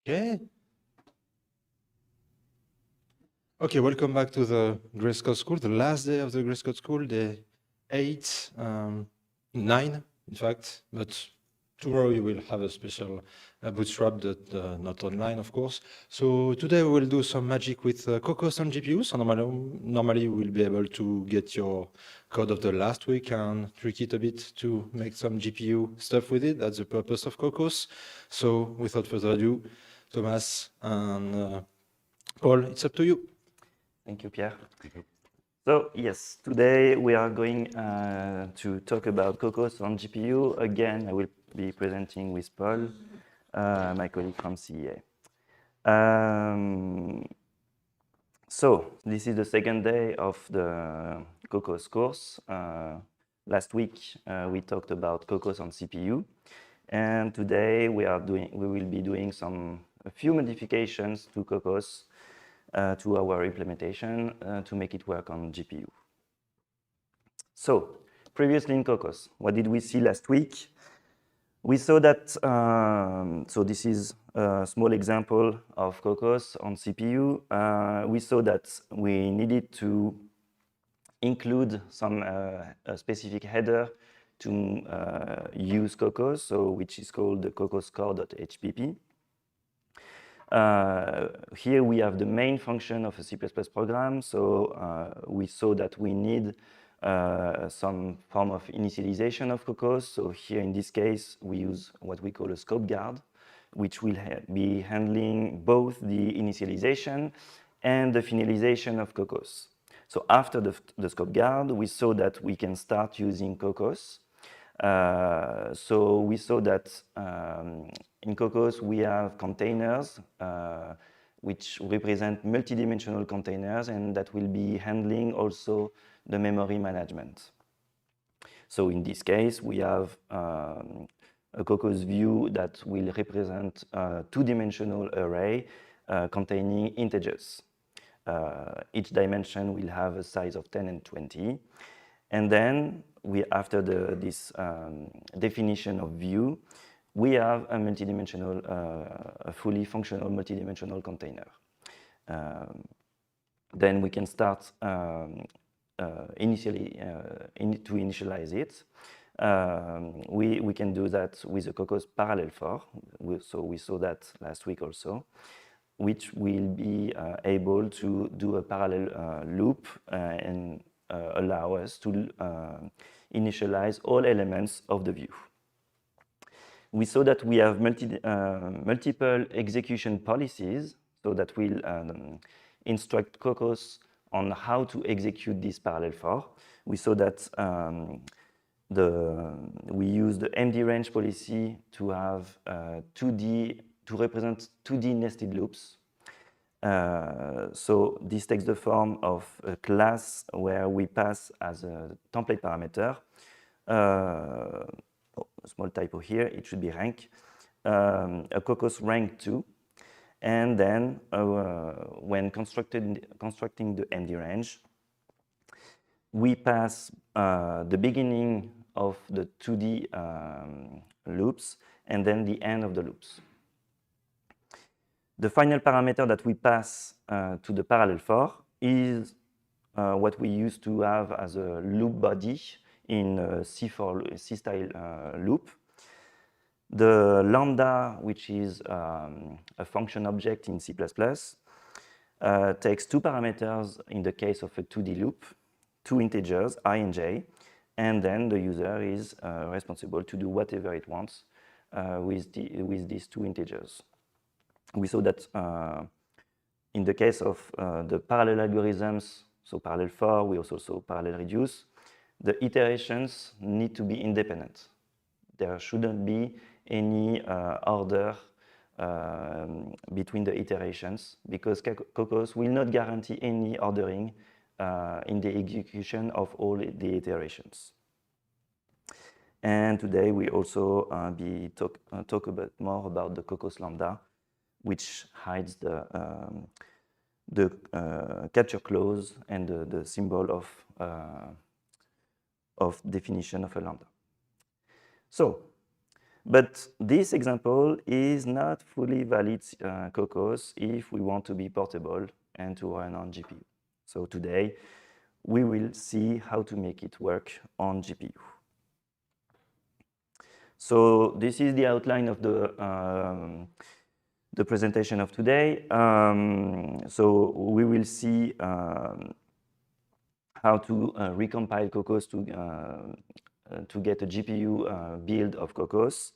Okay. Okay, welcome back to the Grace Code School, the last day of the Grace Code School, day 8, 9, in fact, but tomorrow you will have a special bootstrap that not online, of course. So today we will do some magic with Kokkos and GPU. So normally we'll be able to get your code of the last week and tweak it a bit to make some GPU stuff with it. That's the purpose of Kokkos. So without further ado, Thomas and Paul, it's up to you. Thank you, Pierre. So yes, today we are going to talk about Kokkos on GPU. Again, I will be presenting with Paul, my colleague from CEA. So this is the second day of the Kokkos course. Last week we talked about Kokkos on CPU, and today we will be doing a few modifications to Kokkos. To our implementation to make it work on GPU. So previously in Kokkos, what did we see last week? We saw that, so this is a small example of Kokkos on CPU. We saw that we needed to include some specific header to use Kokkos, so which is called the Kokkos core.hpp. Here we have the main function of a C++ program, so we saw that we need some form of initialization of Kokkos. So here in this case, we use what we call a scope guard, which will be handling both the initialization and the finalization of Kokkos. So after the scope guard, we saw that we can start using Kokkos. So we saw that in Kokkos we have containers which represent multidimensional containers, and that will be handling also the memory management. So in this case we have a Kokkos view that will represent a two-dimensional array containing integers. Each dimension will have a size of 10 and 20. And then after this definition of view, we have a multidimensional, a fully functional multidimensional container. Then we can start to initialize it. We can do that with a Kokkos parallel for. So we saw that last week also, which will be able to do a parallel loop and allow us to initialize all elements of the view. We saw that we have multiple execution policies, so that will instruct Kokkos on how to execute this parallel for. We saw that we use the MD range policy to have to represent 2D nested loops. So this takes the form of a class where we pass as a template parameter, a small typo here, it should be rank, a Kokkos rank 2, and then when constructing the MD range, we pass the beginning of the 2D loops and then the end of the loops. The final parameter that we pass to the parallel for is what we used to have as a loop body in C-style loop. The lambda, which is a function object in C++, takes two parameters in the case of a 2D loop, two integers, I and j, and then the user is responsible to do whatever it wants with these two integers. We saw that in the case of the parallel algorithms, so parallel for, we also saw parallel reduce, the iterations need to be independent. There shouldn't be any order between the iterations, because Kokkos will not guarantee any ordering in the execution of all the iterations. And today we also talk a bit more about the Kokkos lambda, which hides the capture clause and the symbol of definition of a lambda. So But this example is not fully valid Kokkos if we want to be portable and to run on GPU. So today, we will see how to make it work on GPU. So this is the outline of the presentation of today. So we will see how to recompile Kokkos to get a GPU build of Kokkos.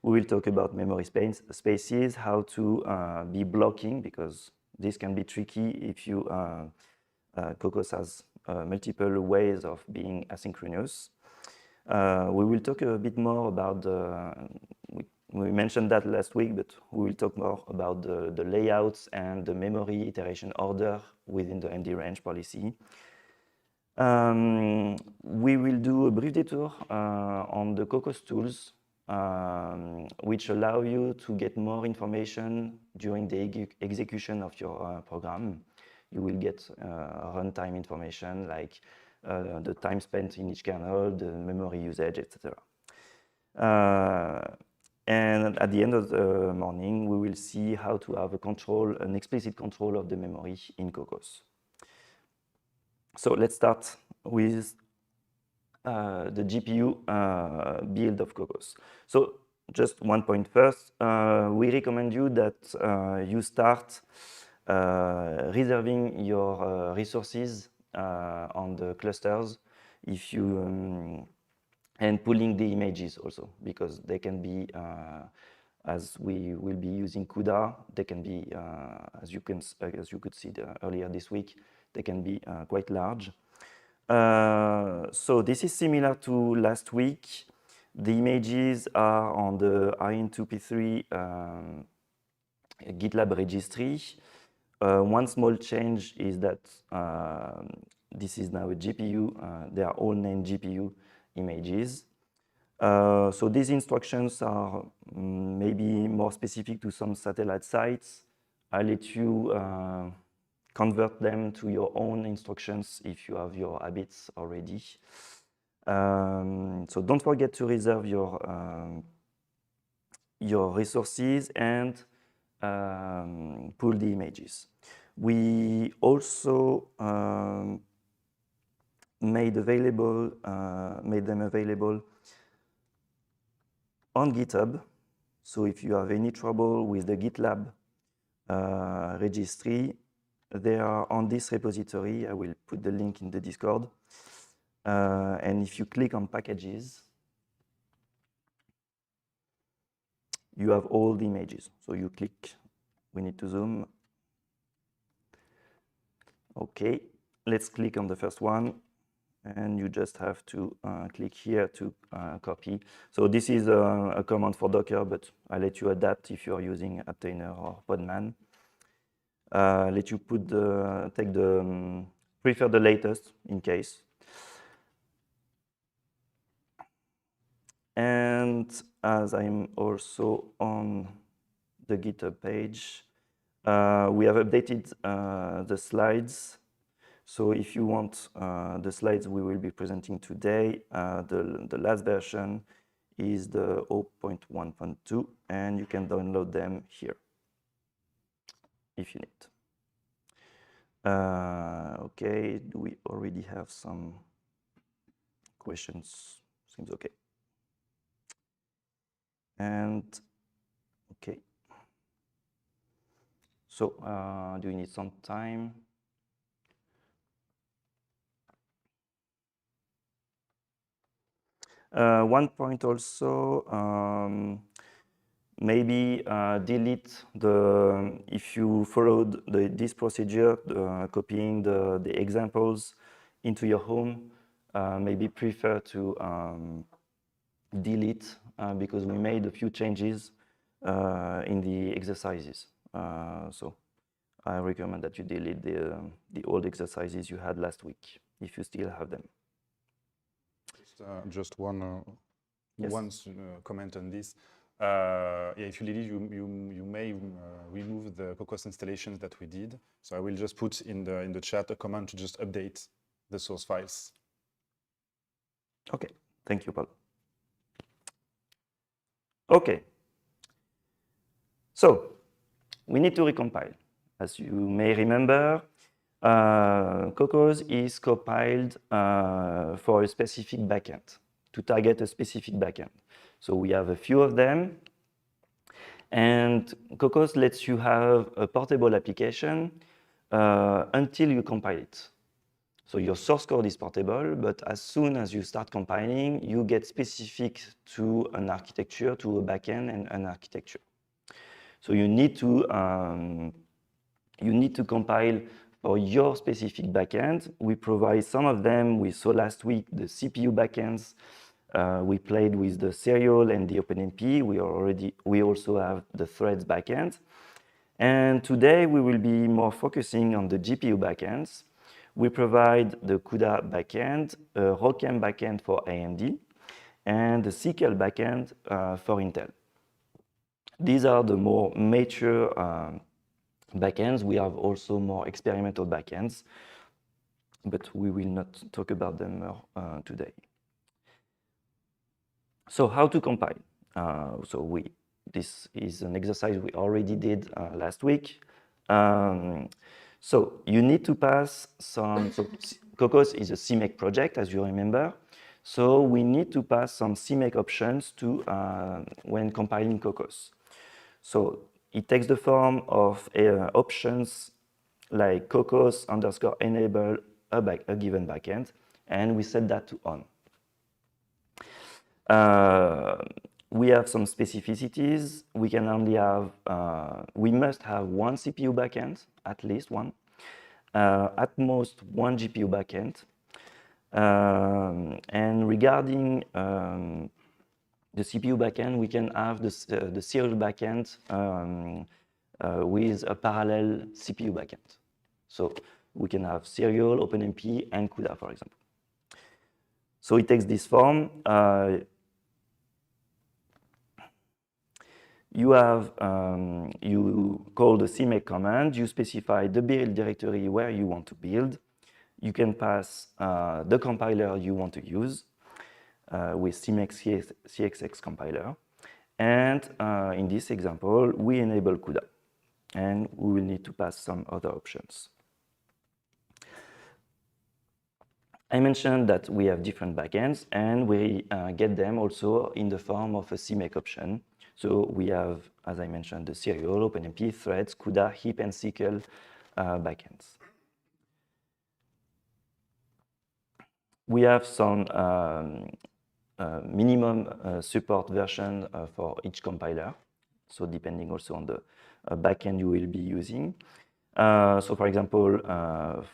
We will talk about memory spaces, how to be blocking, because this can be tricky if you Kokkos has multiple ways of being asynchronous. We will talk a bit more about we mentioned that last week, but we will talk more about the layouts and the memory iteration order within the MD range policy. We will do a brief detour on the Kokkos tools, which allow you to get more information during the execution of your program. You will get runtime information like the time spent in each kernel, the memory usage, etc. And at the end of the morning, we will see how to have an explicit control of the memory in Kokkos. So let's start with the GPU build of Kokkos. So just one point first, we recommend you that you start reserving your resources on the clusters if you and pulling the images also, because they can be as we will be using CUDA, they can be as you could see earlier this week, they can be quite large. So this is similar to last week. The images are on the IN2P3 GitLab registry. One small change is that this is now a GPU. They are all named GPU images. So these instructions are maybe more specific to some satellite sites. I'll let you convert them to your own instructions if you have your habits already. So don't forget to reserve your resources and pull the images. We also made them available on GitHub. So if you have any trouble with the GitLab registry, they are on this repository. I will put the link in the Discord. And if you click on packages, you have all the images. So you click, we need to zoom. Okay, let's click on the first one. And you just have to click here to copy. So this is a command for Docker, but I'll let you adapt if you're using Attainer or Podman. Let you put prefer the latest in case. And as I'm also on the GitHub page, we have updated the slides. So if you want the slides we will be presenting today, the last version is the 0.1.2, and you can download them here if you need. Okay, do we already have some questions? Seems okay. And okay. So do we need some time? One point also, maybe delete if you followed this procedure, copying the examples into your home, maybe prefer to delete because we made a few changes in the exercises. So I recommend that you delete the old exercises you had last week, if you still have them. Just one Yes. comment on this. Yeah, if you delete, you may remove the Kokkos installations that we did. So I will just put in the chat a command to just update the source files. Okay, thank you, Paul. Okay. So we need to recompile. As you may remember, Kokkos is compiled for a specific backend, to target a specific backend. So we have a few of them. And Kokkos lets you have a portable application until you compile it. So your source code is portable, but as soon as you start compiling, you get specific to an architecture, to a backend and an architecture. So you need to compile for your specific backend. We provide some of them. We saw last week the CPU backends. We played with the serial and the OpenMP. We also have the threads backend. And today we will be more focusing on the GPU backends. We provide the CUDA backend, a ROCm backend for AMD, and the SYCL backend for Intel. These are the more mature backends. We have also more experimental backends, but we will not talk about them today. So how to compile? This is an exercise we already did last week. So you need to pass some, so Kokkos is a CMake project, as you remember. So we need to pass some CMake options to when compiling Kokkos. So it takes the form of options like Kokkos _enable a given backend, and we set that to on. We have some specificities. We can only have, we must have one CPU backend, at least one, at most one GPU backend. And regarding the CPU backend, we can have the serial backend with a parallel CPU backend. So we can have serial, OpenMP, and CUDA, for example. So it takes this form. You call the CMake command, you specify the build directory where you want to build. You can pass the compiler you want to use with CMake CXX compiler. And in this example, we enable CUDA. And we will need to pass some other options. I mentioned that we have different backends, and we get them also in the form of a CMake option. So we have, as I mentioned, the serial, OpenMP, threads, CUDA, heap, and SYCL backends. We have some minimum support version for each compiler. So depending also on the backend you will be using. So for example,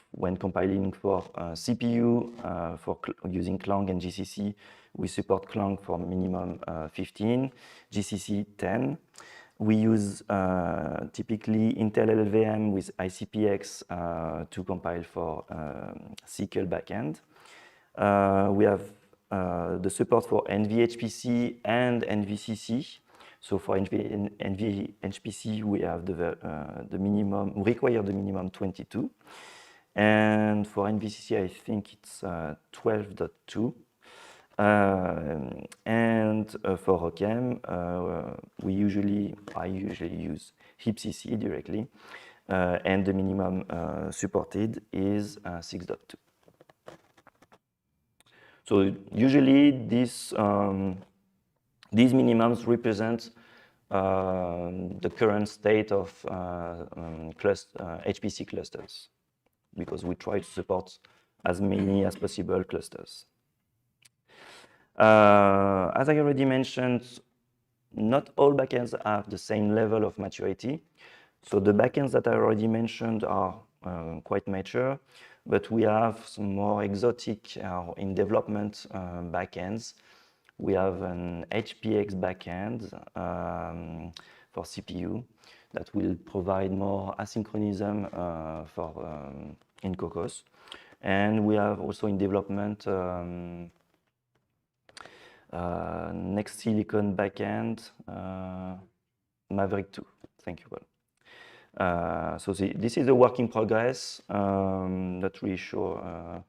when compiling for CPU, for using Clang and GCC, we support Clang for minimum 15, GCC 10. We use typically Intel LLVM with ICPX to compile for SYCL backend. We have the support for NVHPC and NVCC. So for NVHPC, we have the minimum, we require the minimum 22. And for NVCC, I think it's 12.2. And for ROCm, I usually use heapcc directly. And the minimum supported is 6.2. So usually these minimums represent the current state of HPC clusters, because we try to support as many as possible clusters. As I already mentioned, not all backends have the same level of maturity. So the backends that I already mentioned are quite mature, but we have some more exotic in development backends. We have an HPX backend for CPU that will provide more asynchronism in Kokkos. And we have also in development Next Silicon backend, Maverick 2. Thank you. So this is a work in progress. Not really sure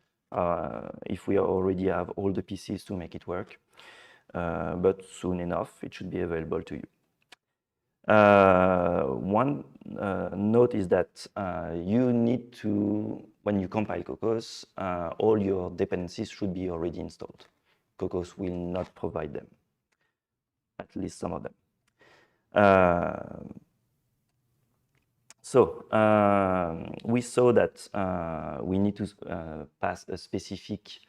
if we already have all the pieces to make it work. but soon enough, it should be available to you. One note is that you need to, when you compile Kokkos, all your dependencies should be already installed. Kokkos will not provide them, at least some of them. We saw that we need to pass a specific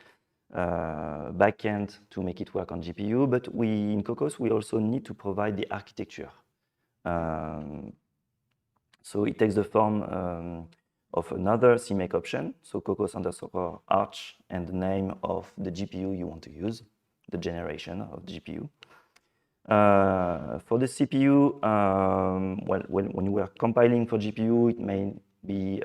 backend to make it work on GPU, but in Kokkos, we also need to provide the architecture. So it takes the form of another CMake option, so Kokkos_arch and the name of the GPU you want to use, the generation of the GPU. For the CPU, when we are compiling for GPU, it may be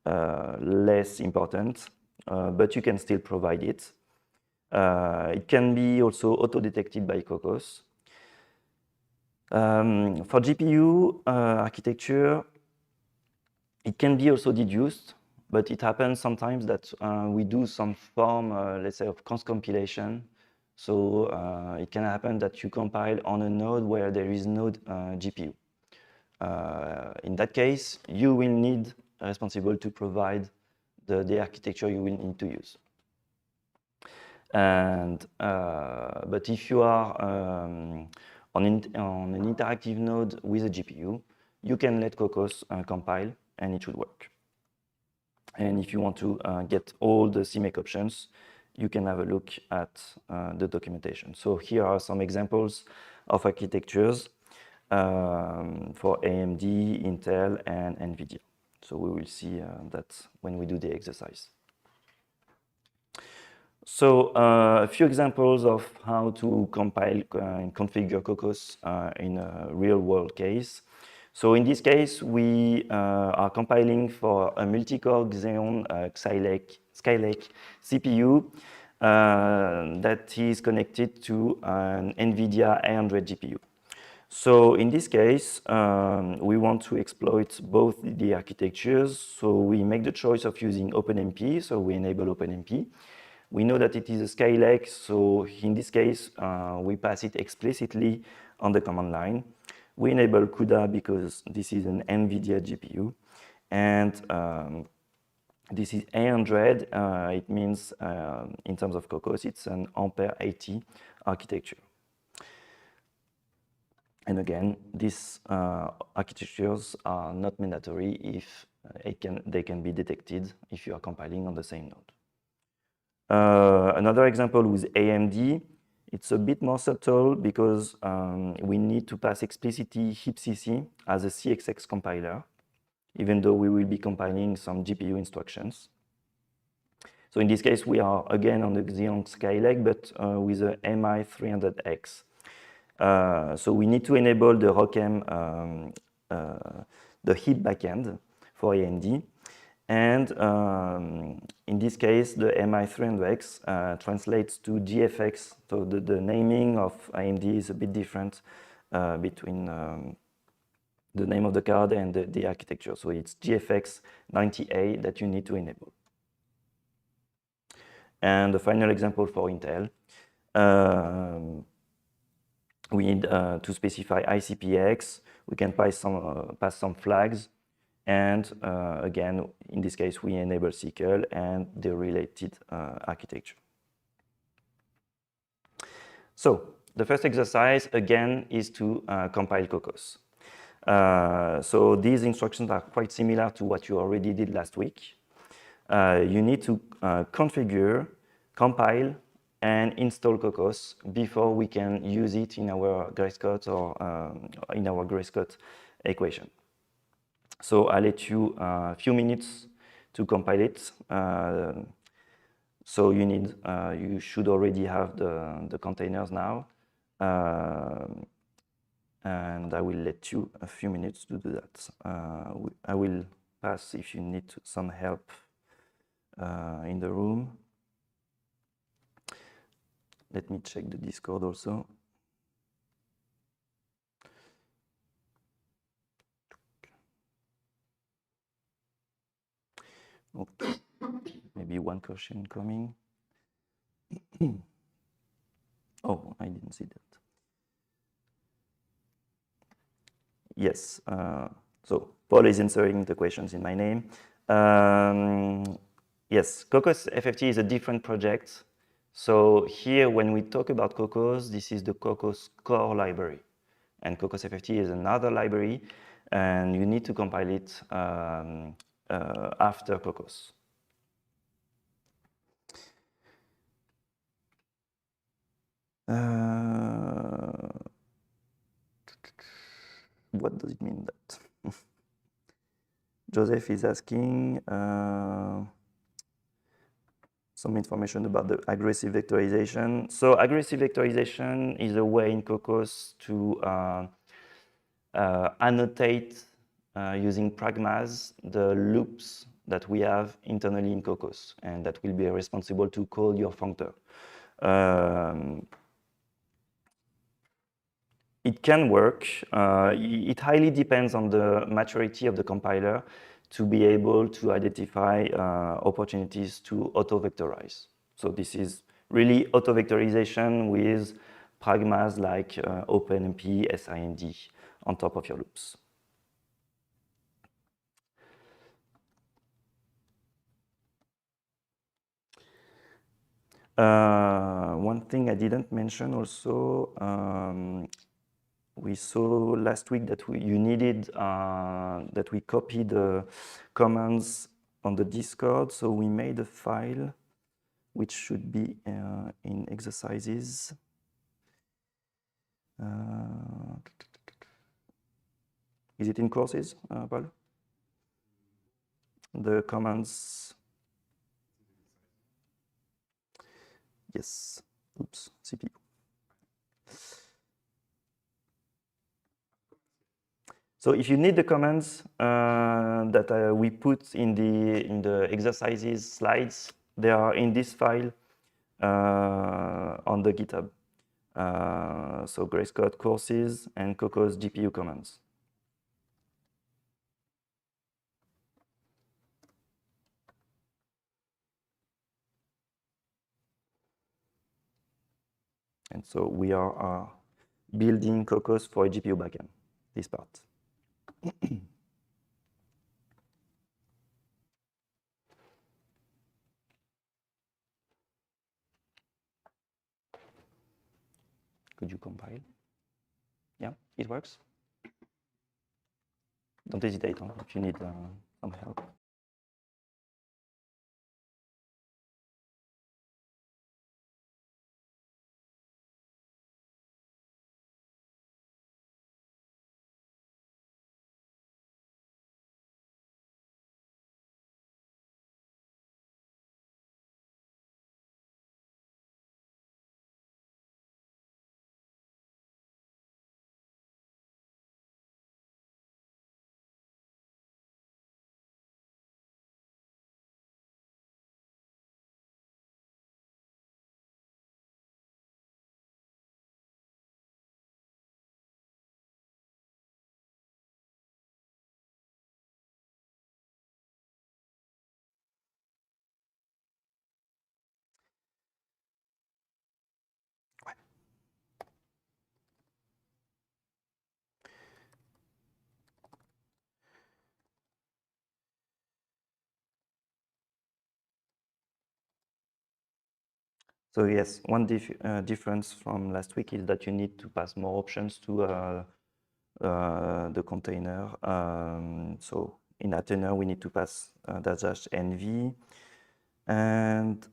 less important, but you can still provide it. It can be also auto-detected by Kokkos. For GPU architecture, it can be also deduced, but it happens sometimes that we do some form, let's say, of const compilation. So it can happen that you compile on a node where there is no GPU. In that case, you will need a responsible to provide the architecture you will need to use. And but if you are on an interactive node with a GPU, you can let Kokkos compile and it should work. And if you want to get all the CMake options, you can have a look at the documentation. So here are some examples of architectures for AMD, Intel, and NVIDIA. So we will see that when we do the exercise. So a few examples of how to compile and configure Kokkos in a real-world case. So in this case, we are compiling for a multi-core Xeon Skylake CPU that is connected to an NVIDIA 800 GPU. So in this case, we want to exploit both the architectures. So we make the choice of using OpenMP, so we enable OpenMP. We know that it is a Skylake, so in this case, we pass it explicitly on the command line. We enable CUDA because this is an NVIDIA GPU. And this is 800. It means, in terms of Kokkos, it's an Ampere 80 architecture. And again, these architectures are not mandatory if they can be detected if you are compiling on the same node. Another example with AMD, it's a bit more subtle because we need to pass explicitly HipCC as a CXX compiler, even though we will be compiling some GPU instructions. So in this case, we are again on the Xeon Skylake, but with a MI300X. So we need to enable the ROCm, the heap backend for AMD. And in this case, the MI300X translates to GFX. So the naming of AMD is a bit different between the name of the card and the architecture. So it's GFX 90A that you need to enable. And the final example for Intel, we need to specify ICPX. We can pass some flags. And again, in this case, we enable SYCL and the related architecture. So the first exercise, again, is to compile Kokkos. So these instructions are quite similar to what you already did last week. You need to configure, compile, and install Kokkos before we can use it in our Grayscott or in our Grayscott equation. So I'll let you a few minutes to compile it. So you should already have the containers now. And I will let you a few minutes to do that. I will pass if you need some help in the room. Let me check the Discord also. Okay. Maybe one question coming. Oh, I didn't see that. Yes, so Paul is answering the questions in my name. Yes, Kokkos FFT is a different project. So here, when we talk about Kokkos, this is the Kokkos core library. And Kokkos FFT is another library, and you need to compile it after Kokkos. What does it mean that? Joseph is asking some information about the aggressive vectorization. So aggressive vectorization is a way in Kokkos to annotate using pragmas the loops that we have internally in Kokkos, and that will be responsible to call your functor. It can work. It highly depends on the maturity of the compiler to be able to identify opportunities to auto-vectorize. So this is really auto-vectorization with pragmas like OpenMP, SIND on top of your loops. One thing I didn't mention also, we saw last week that you needed that we copy the commands on the Discord. So we made a file which should be in exercises. Is it in courses, Paul? The commands. Yes. Oops. CPU. So if you need the commands that we put in the exercises slides, they are in this file on the GitHub. So Grace Code courses and Kokkos GPU commands. And so we are building Kokkos for a GPU backend, this part. Could you compile? Yeah, it works. Don't hesitate if you need some help. So yes, one difference from last week is that you need to pass more options to the container. So in Athena, we need to pass --nv and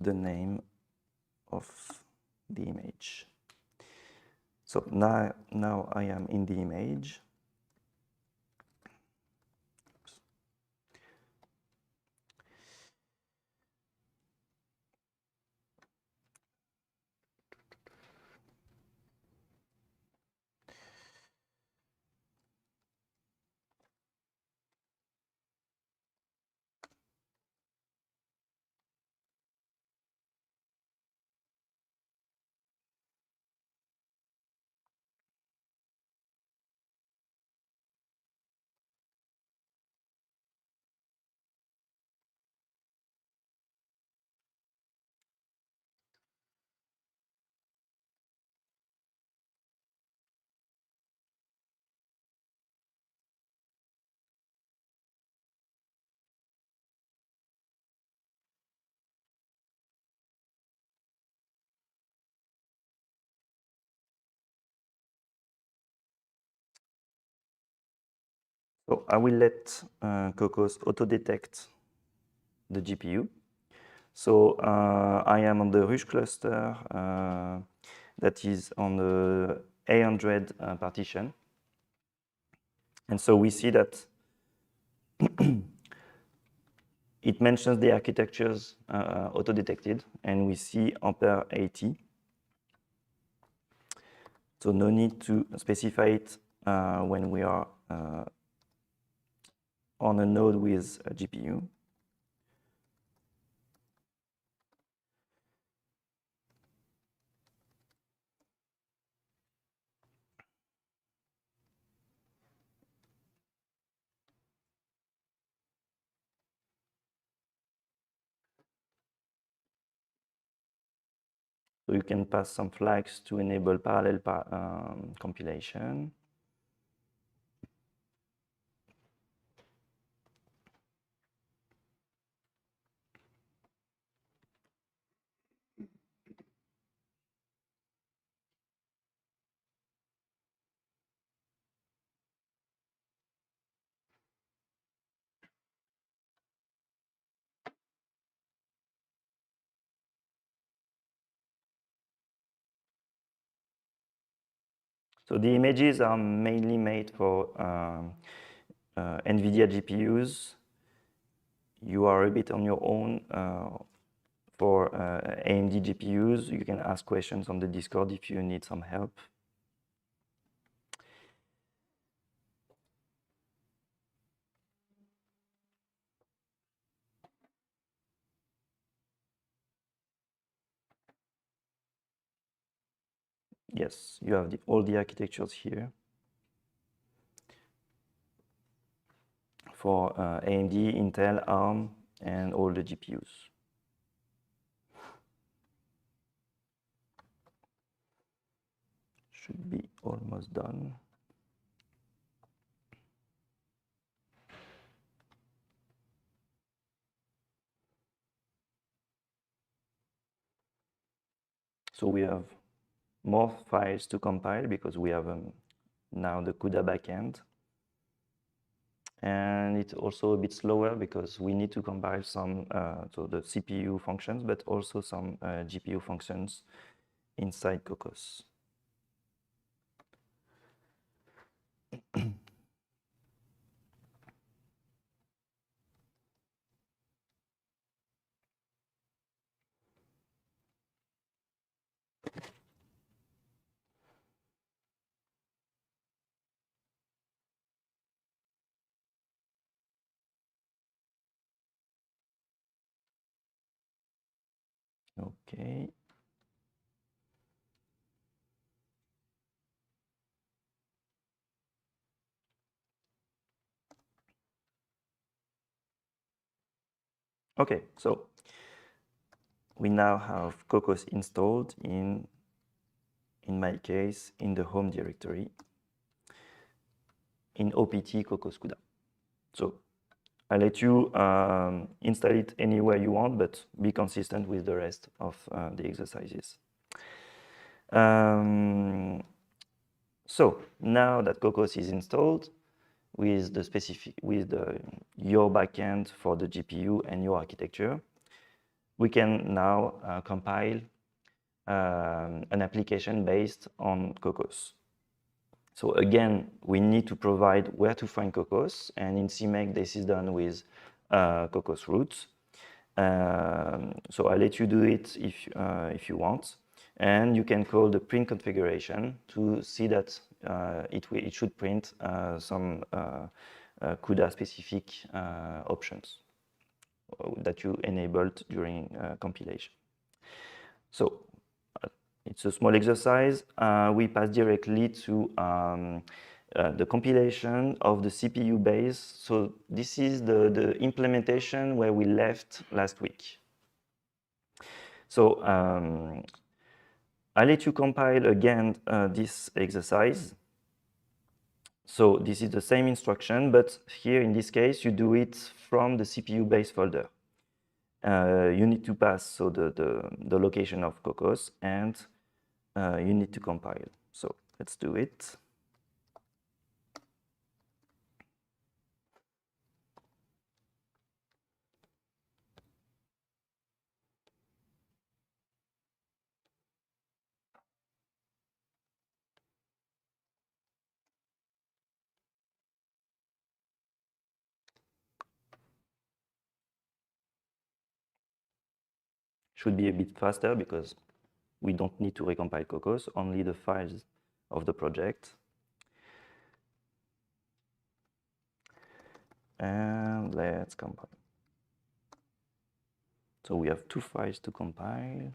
the name of the image. So now I am in the image. So I will let Kokkos auto-detect the GPU. So I am on the Rush cluster that is on the A100 partition. And so we see that it mentions the architectures auto-detected, and we see Ampere 80. So no need to specify it when we are on a node with a GPU. So you can pass some flags to enable parallel compilation. So the images are mainly made for NVIDIA GPUs. You are a bit on your own for AMD GPUs. You can ask questions on the Discord if you need some help. Yes, you have all the architectures here for AMD, Intel, ARM, and all the GPUs. Should be almost done. So we have more files to compile because we have now the CUDA backend. And it's also a bit slower because we need to compile some, so the CPU functions, but also some GPU functions inside Kokkos. Okay. Okay, so we now have Kokkos installed in my case, in the home directory in OPT Kokkos CUDA. So I let you install it anywhere you want, but be consistent with the rest of the exercises. So now that Kokkos is installed with your backend for the GPU and your architecture, we can now compile an application based on Kokkos. So again, we need to provide where to find Kokkos, and in CMake this is done with Kokkos root. So I'll let you do it if you want. And you can call the print configuration to see that it should print some CUDA-specific options that you enabled during compilation. So it's a small exercise. We pass directly to the compilation of the CPU base. So this is the implementation where we left last week. So I'll let you compile again this exercise. So this is the same instruction, but here in this case, you do it from the CPU base folder. You need to pass so the location of Kokkos, and you need to compile. So let's do it. should be a bit faster because we don't need to recompile Kokkos, only the files of the project. And let's compile. So we have 2 files to compile.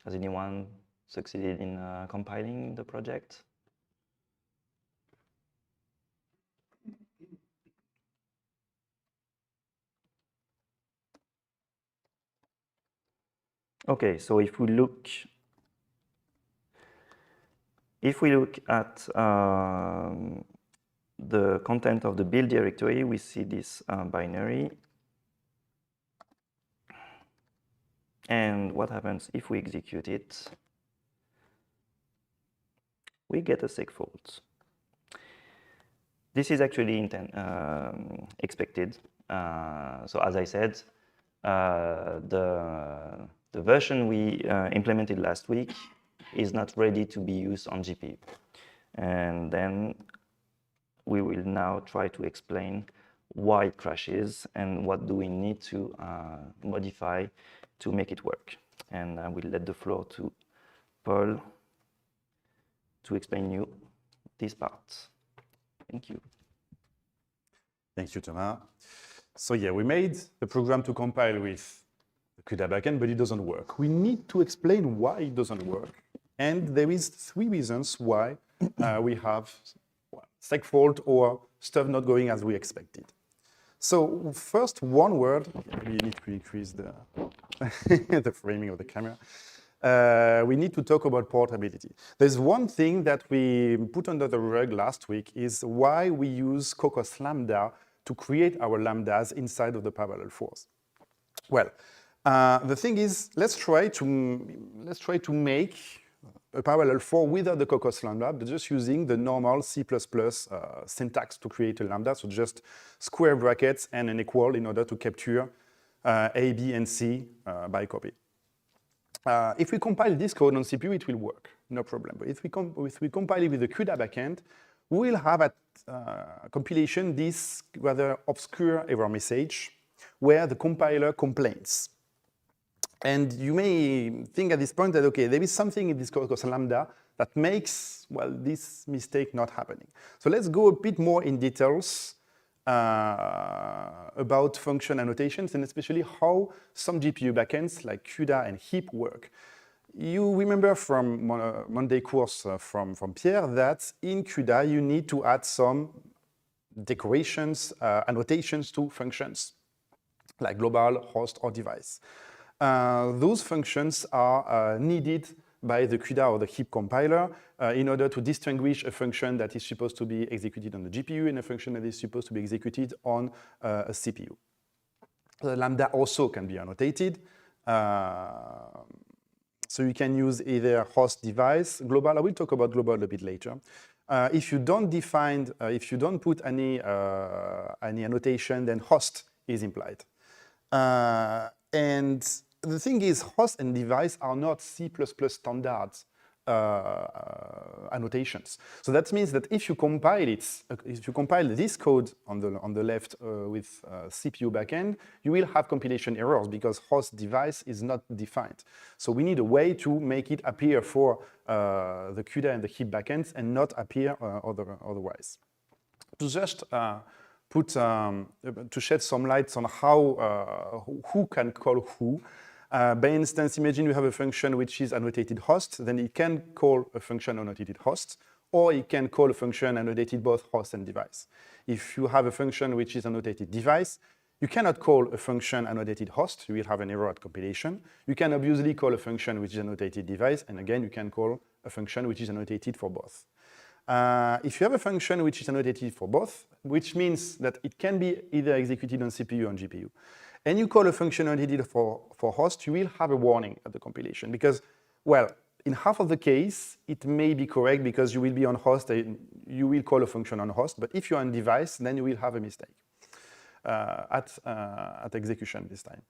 Has anyone succeeded in compiling the project? Okay, so if we look at the content of the build directory, we see this binary. And what happens if we execute it? We get a seg fault. This is actually expected. So as I said, the version we implemented last week is not ready to be used on GPU. And then we will now try to explain why it crashes and what do we need to modify to make it work. And I will let the floor to Paul to explain you this part. Thank you. Thank you, Thomas. So yeah, we made the program to compile with the CUDA backend, but it doesn't work. We need to explain why it doesn't work. And there is 3 reasons why we have seg fault or stuff not going as we expected. So first, one word, we need to increase the, the framing of the camera. We need to talk about portability. There's one thing that we put under the rug last week is why we use Kokkos Lambda to create our lambdas inside of the parallel force. Well, the thing is, let's try to make a parallel 4 without the Kokkos lambda, but just using the normal C++ syntax to create a lambda, so just square brackets and an equal in order to capture A, B, and C by copy. If we compile this code on CPU, it will work, no problem. But if we compile it with the CUDA backend, we will have at compilation this rather obscure error message where the compiler complains. And you may think at this point that, okay, there is something in this Kokkos lambda that makes, well, this mistake not happening. So let's go a bit more in details about function annotations and especially how some GPU backends like CUDA and heap work. You remember from Monday course from Pierre that in CUDA you need to add some decorations, annotations to functions like global, host, or device. Those functions are needed by the CUDA or the heap compiler in order to distinguish a function that is supposed to be executed on the GPU and a function that is supposed to be executed on a CPU. The lambda also can be annotated. So you can use either host, device, global. I will talk about global a bit later. If you don't define, if you don't put any annotation, then host is implied. And the thing is, host and device are not C++ standard annotations. So that means that if you compile it, if you compile this code on the left with CPU backend, you will have compilation errors because host device is not defined. So we need a way to make it appear for the CUDA and the heap backends and not appear otherwise. To just to shed some light on how who can call who. By instance, imagine you have a function which is annotated host, then it can call a function annotated host, or it can call a function annotated both host and device. If you have a function which is annotated device, you cannot call a function annotated host, you will have an error at compilation. You can obviously call a function which is annotated device, and again, you can call a function which is annotated for both. If you have a function which is annotated for both, which means that it can be either executed on CPU or on GPU, and you call a function annotated for host, you will have a warning at the compilation because, well, in half of the case, it may be correct because you will be on host, and you will call a function on host, but if you're on device, then you will have a mistake. at execution this time.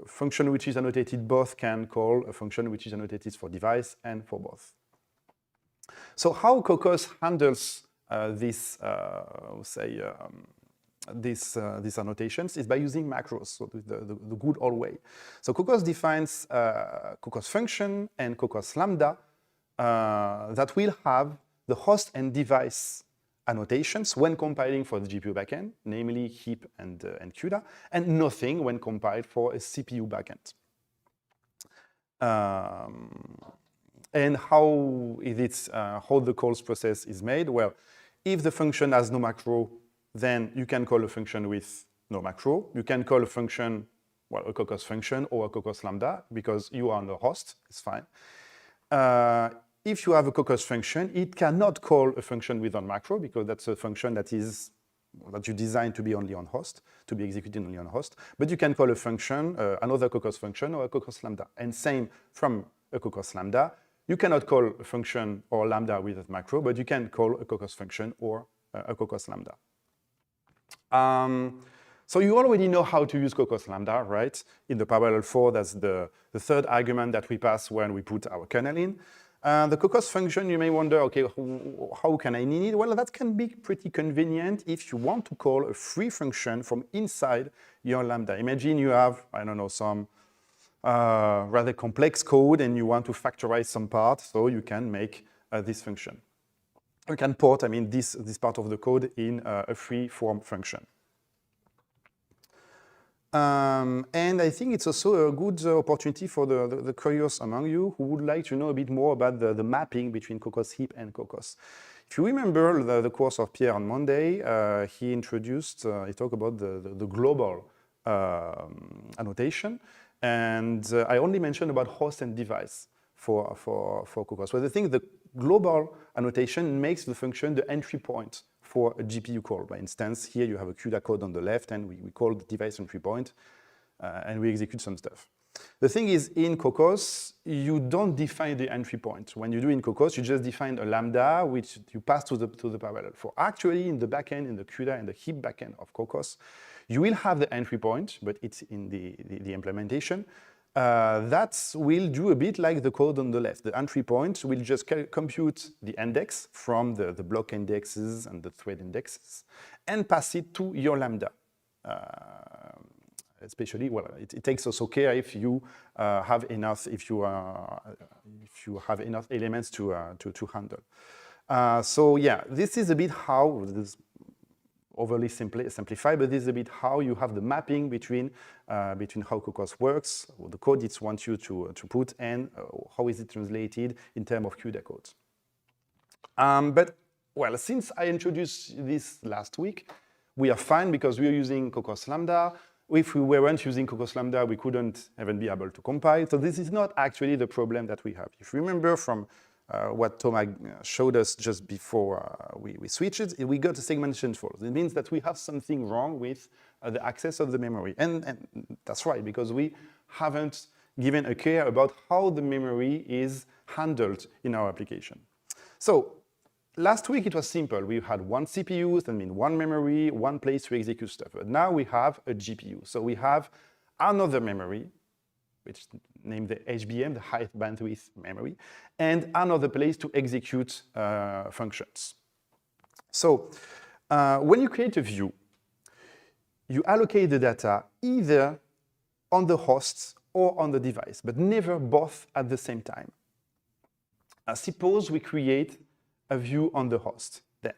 Function which is annotated both can call a function which is annotated for device and for both. So how Kokkos handles these annotations is by using macros, so the good old way. So Kokkos defines Kokkos function and Kokkos lambda that will have the host and device annotations when compiling for the GPU backend, namely heap and CUDA, and nothing when compiled for a CPU backend. And how the calls process is made? Well, if the function has no macro, then you can call a function with no macro. You can call a function, well, a Kokkos function or a Kokkos lambda, because you are on the host, it's fine. If you have a Kokkos function, it cannot call a function with on macro, because that's a function that you design to be only on host, to be executed only on host. But you can call a function, another Kokkos function or a Kokkos lambda. And same from a Kokkos lambda. You cannot call a function or lambda with a macro, but you can call a Kokkos function or a Kokkos lambda. So you already know how to use Kokkos lambda, right? In the parallel 4, that's the third argument that we pass when we put our kernel in. The Kokkos function, you may wonder, okay, how can I need it? Well, that can be pretty convenient if you want to call a free function from inside your lambda. Imagine you have, I don't know, some rather complex code and you want to factorize some part, so you can make this function. You can port, this part of the code in a free form function. And I think it's also a good opportunity for the curious among you who would like to know a bit more about the mapping between Kokkos heap and Kokkos. If you remember the course of Pierre on Monday, he talked about the global annotation. And I only mentioned about host and device for Kokkos. Well, I think the global annotation makes the function the entry point for a GPU call. For instance, here you have a CUDA code on the left, and we call the device entry point, and we execute some stuff. The thing is, in Kokkos, you don't define the entry point. When you do in Kokkos, you just define a lambda, which you pass to the parallel. For actually, in the backend, in the CUDA and the heap backend of Kokkos, you will have the entry point, but it's in the implementation. That will do a bit like the code on the left. The entry point will just compute the index from the block indexes and the thread indexes and pass it to your lambda. Especially, well, it takes also care if you have enough, if you have enough elements to handle. So yeah, this is a bit how this is overly simplified, but this is a bit how you have the mapping between how Kokkos works, or the code it wants you to put, and how is it translated in terms of CUDA code. But well, since I introduced this last week, we are fine because we are using Kokkos lambda. If we weren't using Kokkos lambda, we couldn't even be able to compile. So this is not actually the problem that we have. If you remember from what Thomas showed us just before we switched it, we got a segmentation fault. It means that we have something wrong with the access of the memory. And that's right, because we haven't given a care about how the memory is handled in our application. So last week it was simple. We had one CPU, that means one memory, one place to execute stuff. But now we have a GPU. So we have another memory, which named the HBM, the high bandwidth memory, and another place to execute functions. So when you create a view, you allocate the data either on the host or on the device, but never both at the same time. Suppose we create a view on the host then.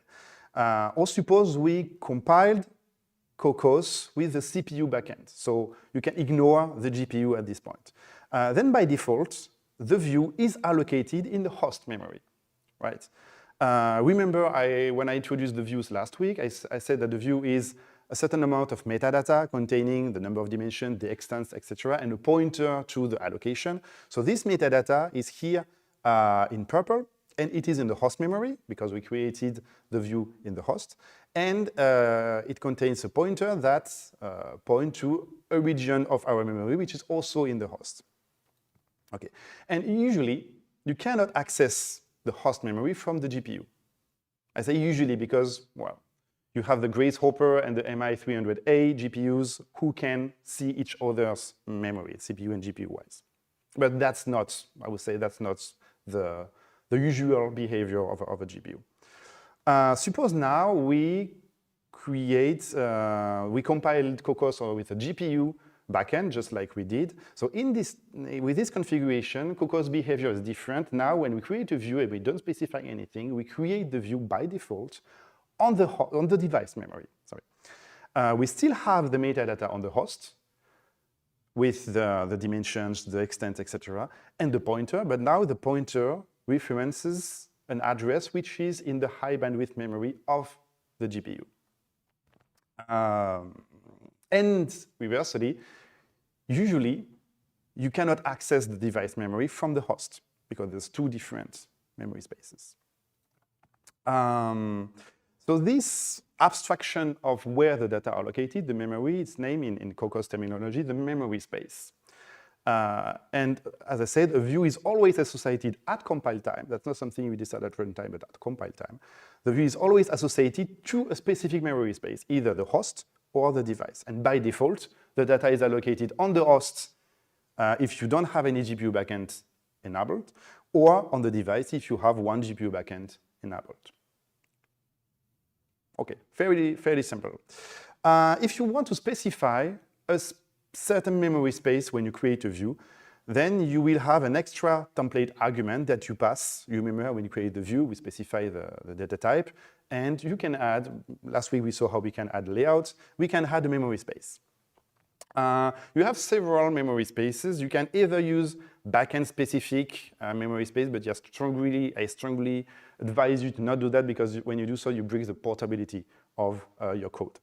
Or suppose we compiled Kokkos with the CPU backend. So you can ignore the GPU at this point. Then by default, the view is allocated in the host memory, right? Remember when I introduced the views last week, I said that the view is a certain amount of metadata containing the number of dimensions, the extents, etc., and a pointer to the allocation. So this metadata is here in purple, and it is in the host memory because we created the view in the host. And it contains a pointer that points to a region of our memory, which is also in the host. Okay. And usually, you cannot access the host memory from the GPU. I say usually because, well, you have the Grace Hopper and the MI300A GPUs who can see each other's memory, CPU and GPU wise. But that's not, I would say, that's not the usual behavior of a GPU. Suppose now we create, we compiled Kokkos with a GPU backend, just like we did. So with this configuration, Kokkos behavior is different. Now, when we create a view and we don't specify anything, we create the view by default on the device memory. Sorry. We still have the metadata on the host with the dimensions, the extent, etc., and the pointer. But now the pointer references an address which is in the high bandwidth memory of the GPU. And reversely, usually you cannot access the device memory from the host because there's two different memory spaces. So this abstraction of where the data are located, the memory, it's named in Kokkos terminology, the memory space. And as I said, a view is always associated at compile time. That's not something we decide at runtime, but at compile time. The view is always associated to a specific memory space, either the host or the device. And by default, the data is allocated on the host if you don't have any GPU backend enabled, or on the device if you have one GPU backend enabled. Okay, fairly simple. If you want to specify a certain memory space when you create a view, then you will have an extra template argument that you pass. You remember when you create the view, we specify the data type, and you can add, last week we saw how we can add layouts, we can add a memory space. You have several memory spaces. You can either use backend specific memory space, but I strongly advise you to not do that because when you do so, you break the portability of your code.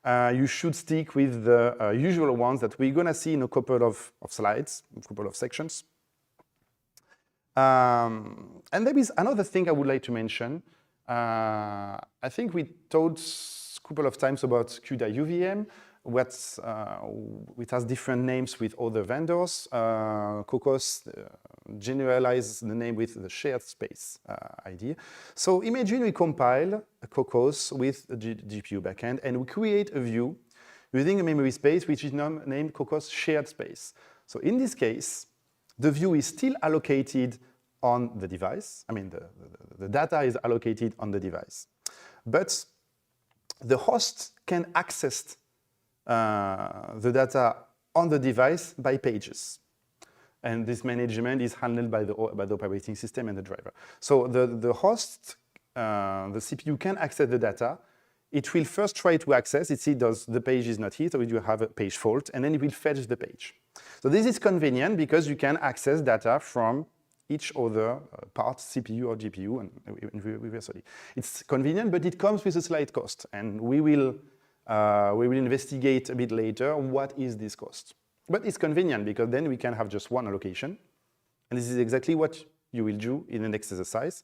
You should stick with the usual ones that we're gonna see in a couple of slides, a couple of sections. And there is another thing I would like to mention. I think we talked a couple of times about CUDA UVM, which has different names with other vendors. Kokkos generalizes the name with the shared space idea. So imagine we compile a Kokkos with a GPU backend, and we create a view within a memory space which is named Kokkos shared space. So in this case, the view is still allocated on the device. I mean, the data is allocated on the device. But the host can access the data on the device by pages. And this management is handled by the operating system and the driver. So the host, the CPU can access the data. It will first try to access, it sees the page is not here, so you have a page fault, and then it will fetch the page. So this is convenient because you can access data from each other part, CPU or GPU, and reversely. It's convenient, but it comes with a slight cost, and we will investigate a bit later what is this cost. But it's convenient because then we can have just one allocation. And this is exactly what you will do in the next exercise.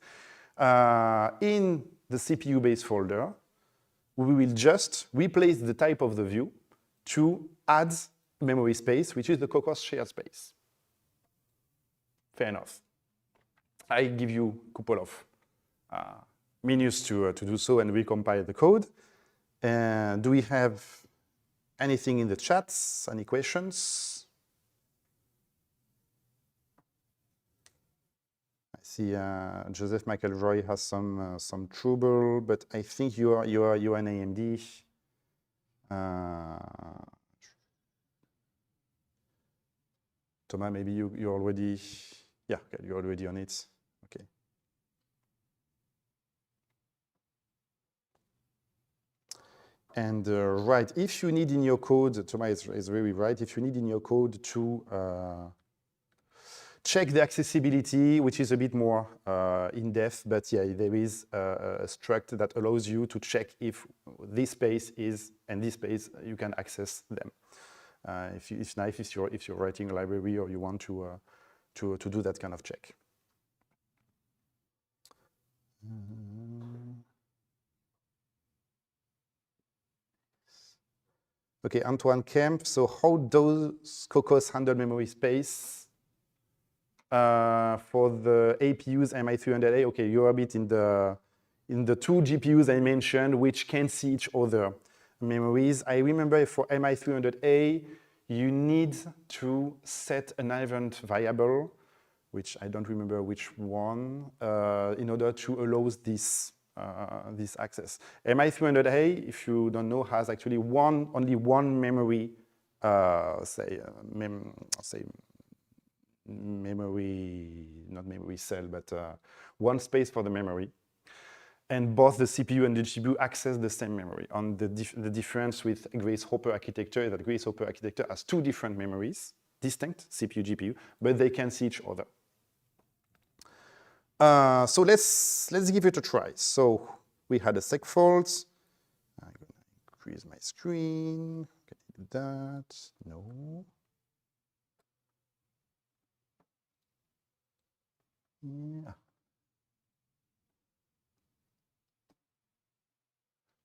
In the CPU base folder, we will just replace the type of the view to add memory space, which is the Kokkos shared space. Fair enough. I give you a couple of minutes to do so and recompile the code. Do we have anything in the chats? Any questions? I see Joseph Michael Roy has some trouble, but I think you are an AMD. Thomas, maybe you're already, yeah, okay, you're already on it. Okay. And right, if you need in your code, Thomas is very right, if you need in your code to check the accessibility, which is a bit more in-depth, but yeah, there is a struct that allows you to check if this space is, and this space, you can access them. It's nice if you're writing a library or you want to do that kind of check. Okay, Antoine Kemp. So how does Kokkos handle memory space for the APUs MI300A? Okay, you're a bit in the in the two GPUs I mentioned, which can see each other memories. I remember for MI300A, you need to set an event variable, which I don't remember which one, in order to allow this access. MI300A, if you don't know, has actually only one memory, memory, not memory cell, but one space for the memory. And both the CPU and the GPU access the same memory. The difference with Grace Hopper architecture is that Grace Hopper architecture has two different memories, distinct CPU, GPU, but they can see each other. So let's give it a try. So we had a sec fault. I'm going to increase my screen. Can I do that? No. Yeah.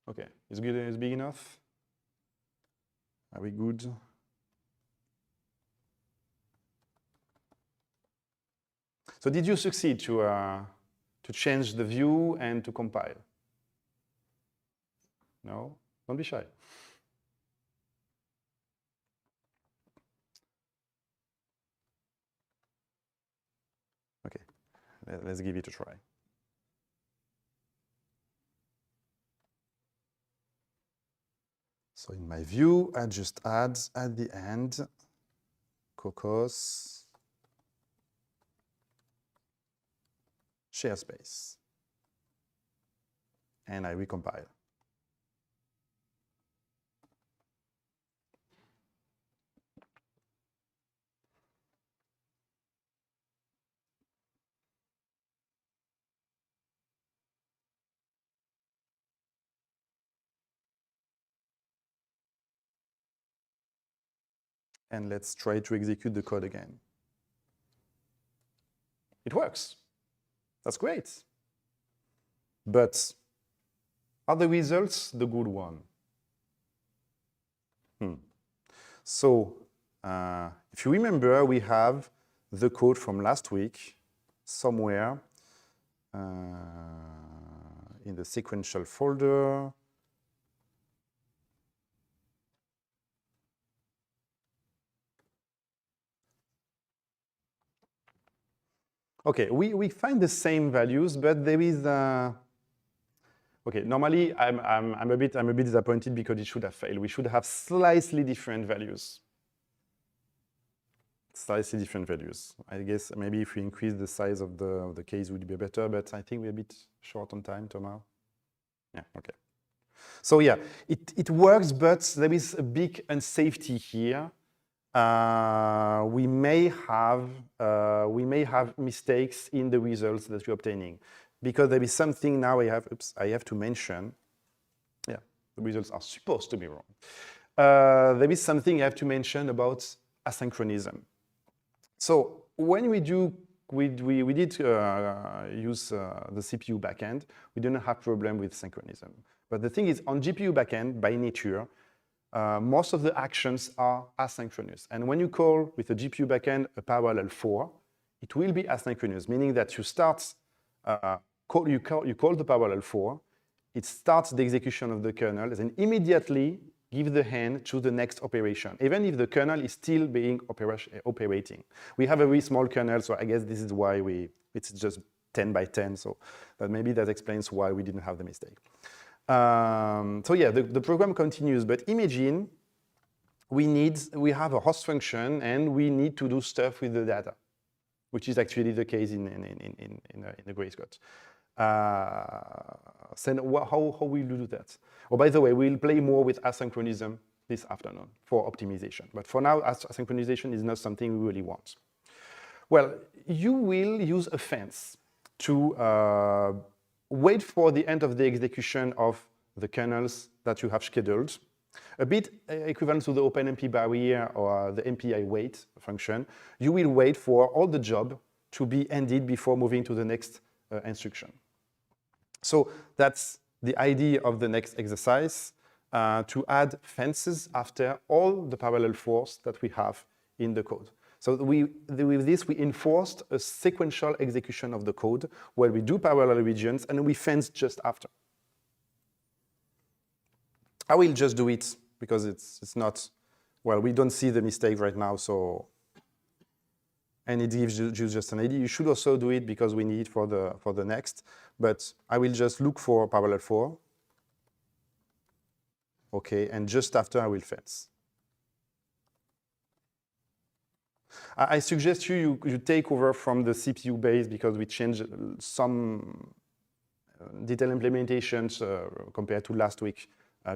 Okay, it's good. It's big enough. Are we good? So did you succeed to change the view and to compile? No? Don't be shy. Okay, let's give it a try. So in my view, I just add at the end Kokkos share space, and I recompile. And let's try to execute the code again. It works. That's great. But are the results the good one? So if you remember, we have the code from last week somewhere in the sequential folder. Okay, we find the same values, but there is okay. Normally, I'm a bit disappointed because it should have failed. We should have slightly different values. Slightly different values. I guess maybe if we increase the size of the case, it would be better. But I think we're a bit short on time, Thomas. Yeah. Okay. So yeah, it works, but there is a big unsafety here. We may have mistakes in the results that we're obtaining, because there is something now I have to mention. Yeah, the results are supposed to be wrong. There is something I have to mention about asynchronism. So when we did use the CPU backend, we didn't have problem with synchronism. But the thing is, on GPU backend, by nature, most of the actions are asynchronous. And when you call with a GPU backend a parallel 4, it will be asynchronous, meaning that you start, you call the parallel 4, it starts the execution of the kernel, and immediately give the hand to the next operation, even if the kernel is still being operating. We have a very small kernel, so I guess this is why it's just 10 by 10, so maybe that explains why we didn't have the mistake. So yeah, the program continues, but imagine we have a host function and we need to do stuff with the data, which is actually the case in the Grace code. So how will you do that? Oh, by the way, we'll play more with asynchronism this afternoon for optimization. But for now, asynchronization is not something we really want. Well, you will use a fence to wait for the end of the execution of the kernels that you have scheduled, a bit equivalent to the OpenMP barrier or the MPI wait function. You will wait for all the job to be ended before moving to the next instruction. So that's the idea of the next exercise, to add fences after all the parallel 4s that we have in the code. So with this, we enforced a sequential execution of the code where we do parallel regions and we fence just after. I will just do it because it's not, well, we don't see the mistake right now, so, and it gives you just an idea. You should also do it because we need it for the next, but I will just look for parallel 4. Okay, and just after I will fence. I suggest you take over from the CPU base because we changed some detailed implementations compared to last week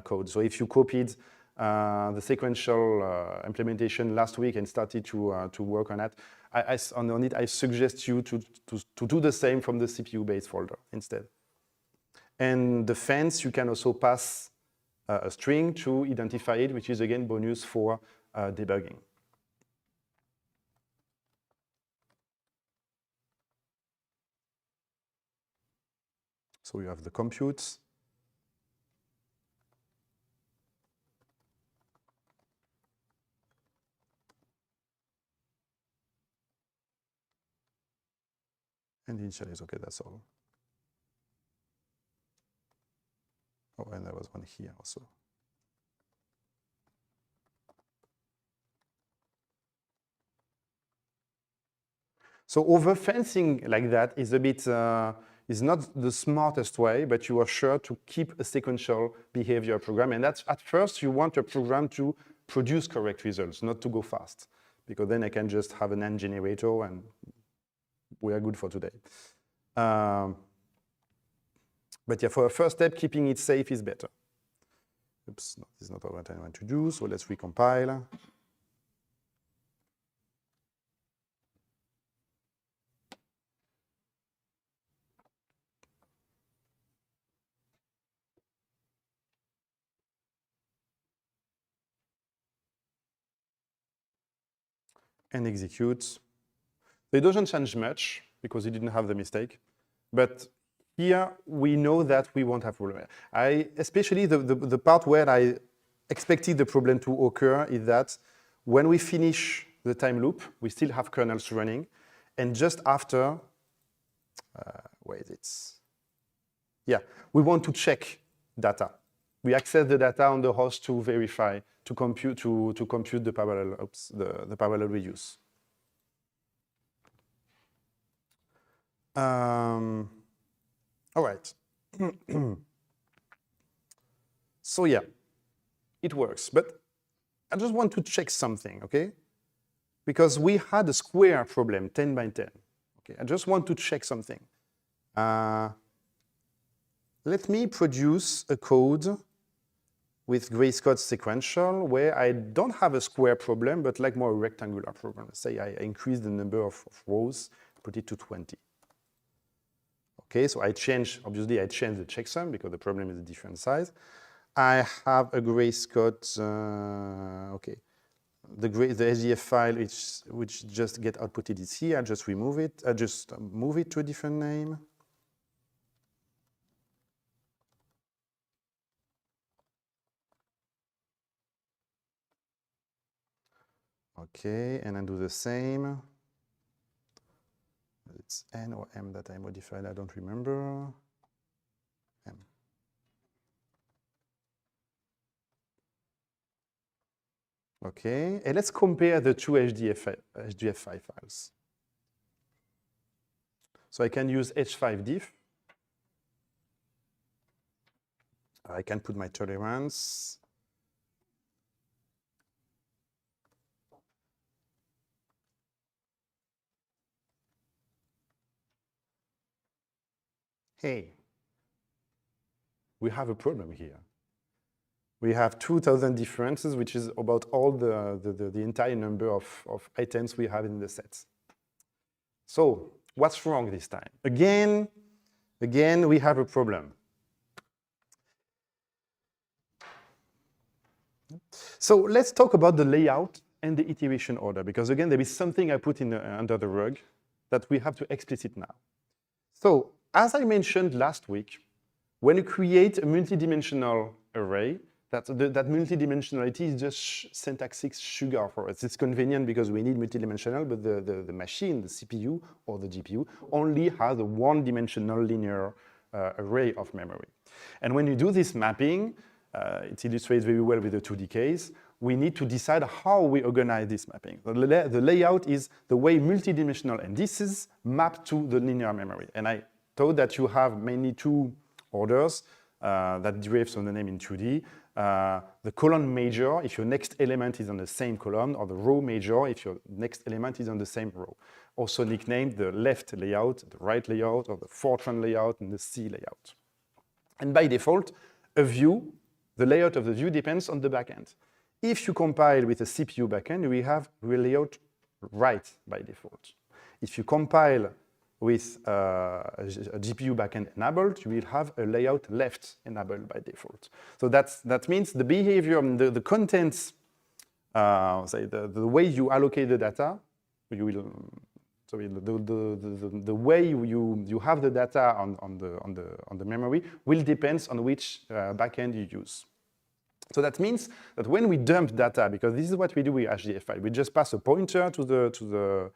code. So if you copied the sequential implementation last week and started to work on that, I suggest you to do the same from the CPU base folder instead. And the fence, you can also pass a string to identify it, which is again bonus for debugging. So we have the compute. And the initialize, okay, that's all. Oh, and there was one here also. So over fencing like that is a bit, is not the smartest way, but you are sure to keep a sequential behavior program. And that's, at first, you want a program to produce correct results, not to go fast. Because then I can just have an end generator and we are good for today. But yeah, for a first step, keeping it safe is better. Oops, no, this is not what I want to do, so let's recompile. And execute. It doesn't change much because it didn't have the mistake. But here we know that we won't have problem. Especially the part where I expected the problem to occur is that when we finish the time loop, we still have kernels running. And just after, where is it? Yeah, we want to check data. We access the data on the host to verify, to compute the parallel, the parallel reuse. All right. So yeah, it works. But I just want to check something, okay? Because we had a square problem, 10 by 10. Okay, I just want to check something. Let me produce a code with Grace code sequential where I don't have a square problem, but like more a rectangular problem. Let's say I increase the number of rows, put it to 20. Okay, so obviously I change the checksum because the problem is a different size. I have a Grace code, okay. The SDF file which just get outputted is here. I just remove it. I just move it to a different name. Okay, and I do the same. It's N or M that I modified, I don't remember. M. Okay, and let's compare the two HDF5 files. So I can use h5diff. I can put my tolerance. Hey, we have a problem here. We have 2,000 differences, which is about all the entire number of items we have in the sets. So what's wrong this time? Again, we have a problem. So let's talk about the layout and the iteration order, because again, there is something I put in under the rug that we have to explicit now. So as I mentioned last week, when you create a multidimensional array, that multidimensionality is just syntactic sugar for us. It's convenient because we need multidimensional, but the machine, the CPU or the GPU, only has a one-dimensional linear array of memory. And when you do this mapping, it illustrates very well with the 2D case, we need to decide how we organize this mapping. The layout is the way multidimensional indices map to the linear memory. And I thought that you have mainly two orders that derive from the name in 2D. The column major, if your next element is on the same column, or the row major, if your next element is on the same row. Also nicknamed the left layout, the right layout, or the Fortran layout, and the C layout. And by default, a view, the layout of the view depends on the backend. If you compile with a CPU backend, we have a layout right by default. If you compile with a GPU backend enabled, you will have a layout left enabled by default. So that means the behavior, the contents, say the way you allocate the data, you will, sorry, the way you have the data on the memory will depend on which backend you use. So that means that when we dump data, because this is what we do with HDF5, we just pass a pointer to the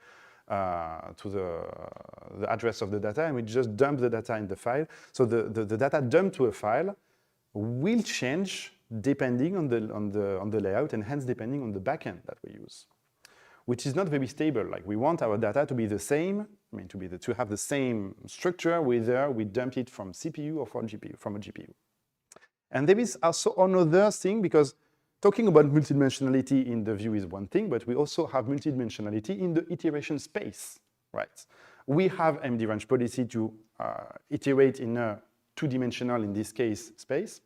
address of the data, and we just dump the data in the file. So the data dumped to a file will change depending on the layout, and hence depending on the backend that we use, which is not very stable. Like, we want our data to be the same, I mean, to have the same structure whether we dump it from CPU or from a GPU. And there is also another thing, because talking about multidimensionality in the view is one thing, but we also have multidimensionality in the iteration space, right? We have MD range policy to iterate in a two-dimensional, in this case, space.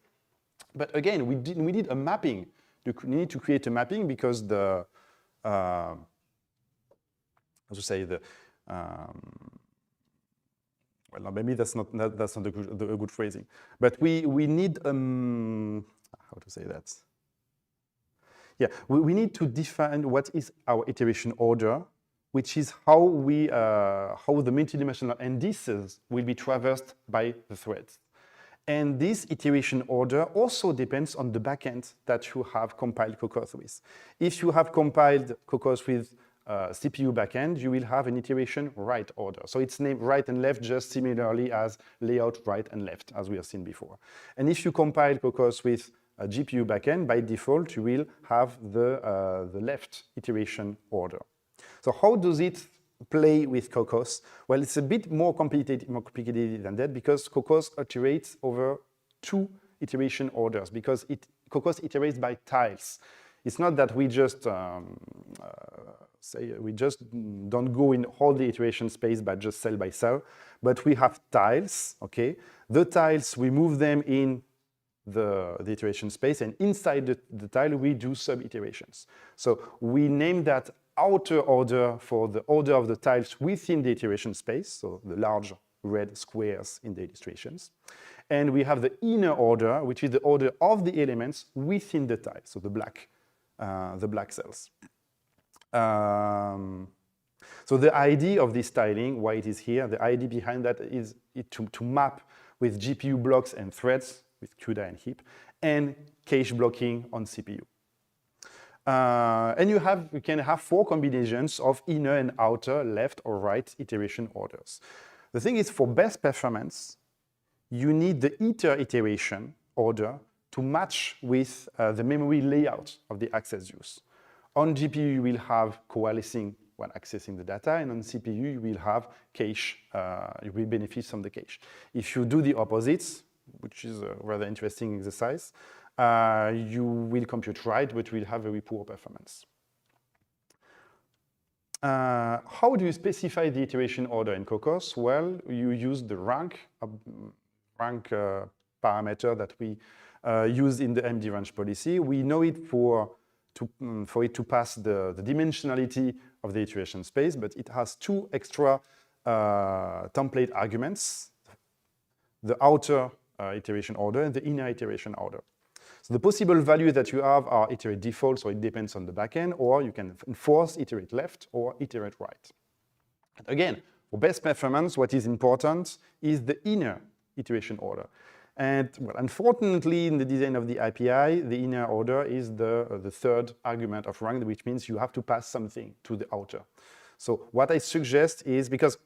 But again, we need a mapping. We need to create a mapping because the, how to say, the, well, maybe that's not a good phrasing. But we need, how to say that? Yeah, we need to define what is our iteration order, which is how the multidimensional indices will be traversed by the threads. And this iteration order also depends on the backend that you have compiled Kokkos with. If you have compiled Kokkos with CPU backend, you will have an iteration right order. So it's named right and left just similarly as layout right and left, as we have seen before. And if you compile Kokkos with a GPU backend, by default, you will have the left iteration order. So how does it play with Kokkos? Well, it's a bit more complicated than that, because Kokkos iterates over two iteration orders, because Kokkos iterates by tiles. It's not that we just don't go in all the iteration space by just cell by cell, but we have tiles, okay? The tiles, we move them in the iteration space, and inside the tile, we do sub-iterations. So we name that outer order for the order of the tiles within the iteration space, so the large red squares in the illustrations. And we have the inner order, which is the order of the elements within the tile, so the black cells. So the idea of this tiling, why it is here, the idea behind that is to map with GPU blocks and threads, with CUDA and heap, and cache blocking on CPU. And you can have four combinations of inner and outer, left or right iteration orders. The thing is, for best performance, you need the iteration order to match with the memory layout of the access use. On GPU, you will have coalescing when accessing the data, and on CPU, you will have cache, you will benefit from the cache. If you do the opposites, which is a rather interesting exercise, you will compute right, but will have very poor performance. How do you specify the iteration order in Kokkos? Well, you use the rank parameter that we use in the MD range policy. We know it for it to pass the dimensionality of the iteration space, but it has two extra template arguments: the outer iteration order and the inner iteration order. So the possible values that you have are iterate default, so it depends on the backend, or you can enforce iterate left or iterate right. And again, for best performance, what is important is the inner iteration order. And well, unfortunately, in the design of the API, the inner order is the third argument of rank, which means you have to pass something to the outer. So what I suggest is, because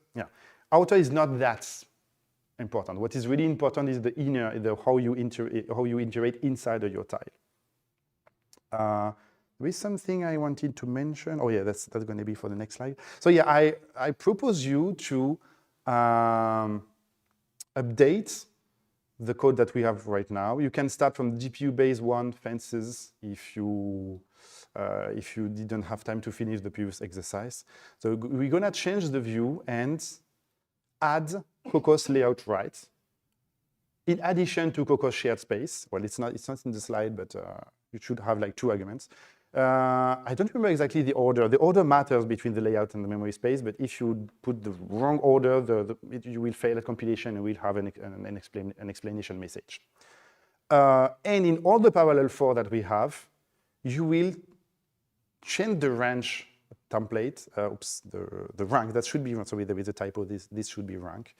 outer is not that important. What is really important is the inner, how you iterate inside of your tile. There is something I wanted to mention. Oh yeah, that's going to be for the next slide. So yeah, I propose you to update the code that we have right now. You can start from GPU-based one fences if you didn't have time to finish the previous exercise. So we're gonna change the view and add Kokkos layout right. In addition to Kokkos shared space, well, it's not in the slide, but you should have like 2 arguments. I don't remember exactly the order. The order matters between the layout and the memory space, but if you put the wrong order, you will fail at compilation and we'll have an explanation message. And in all the parallel 4 that we have, you will change the range template, the rank, that should be, sorry, there is a typo, this should be rank.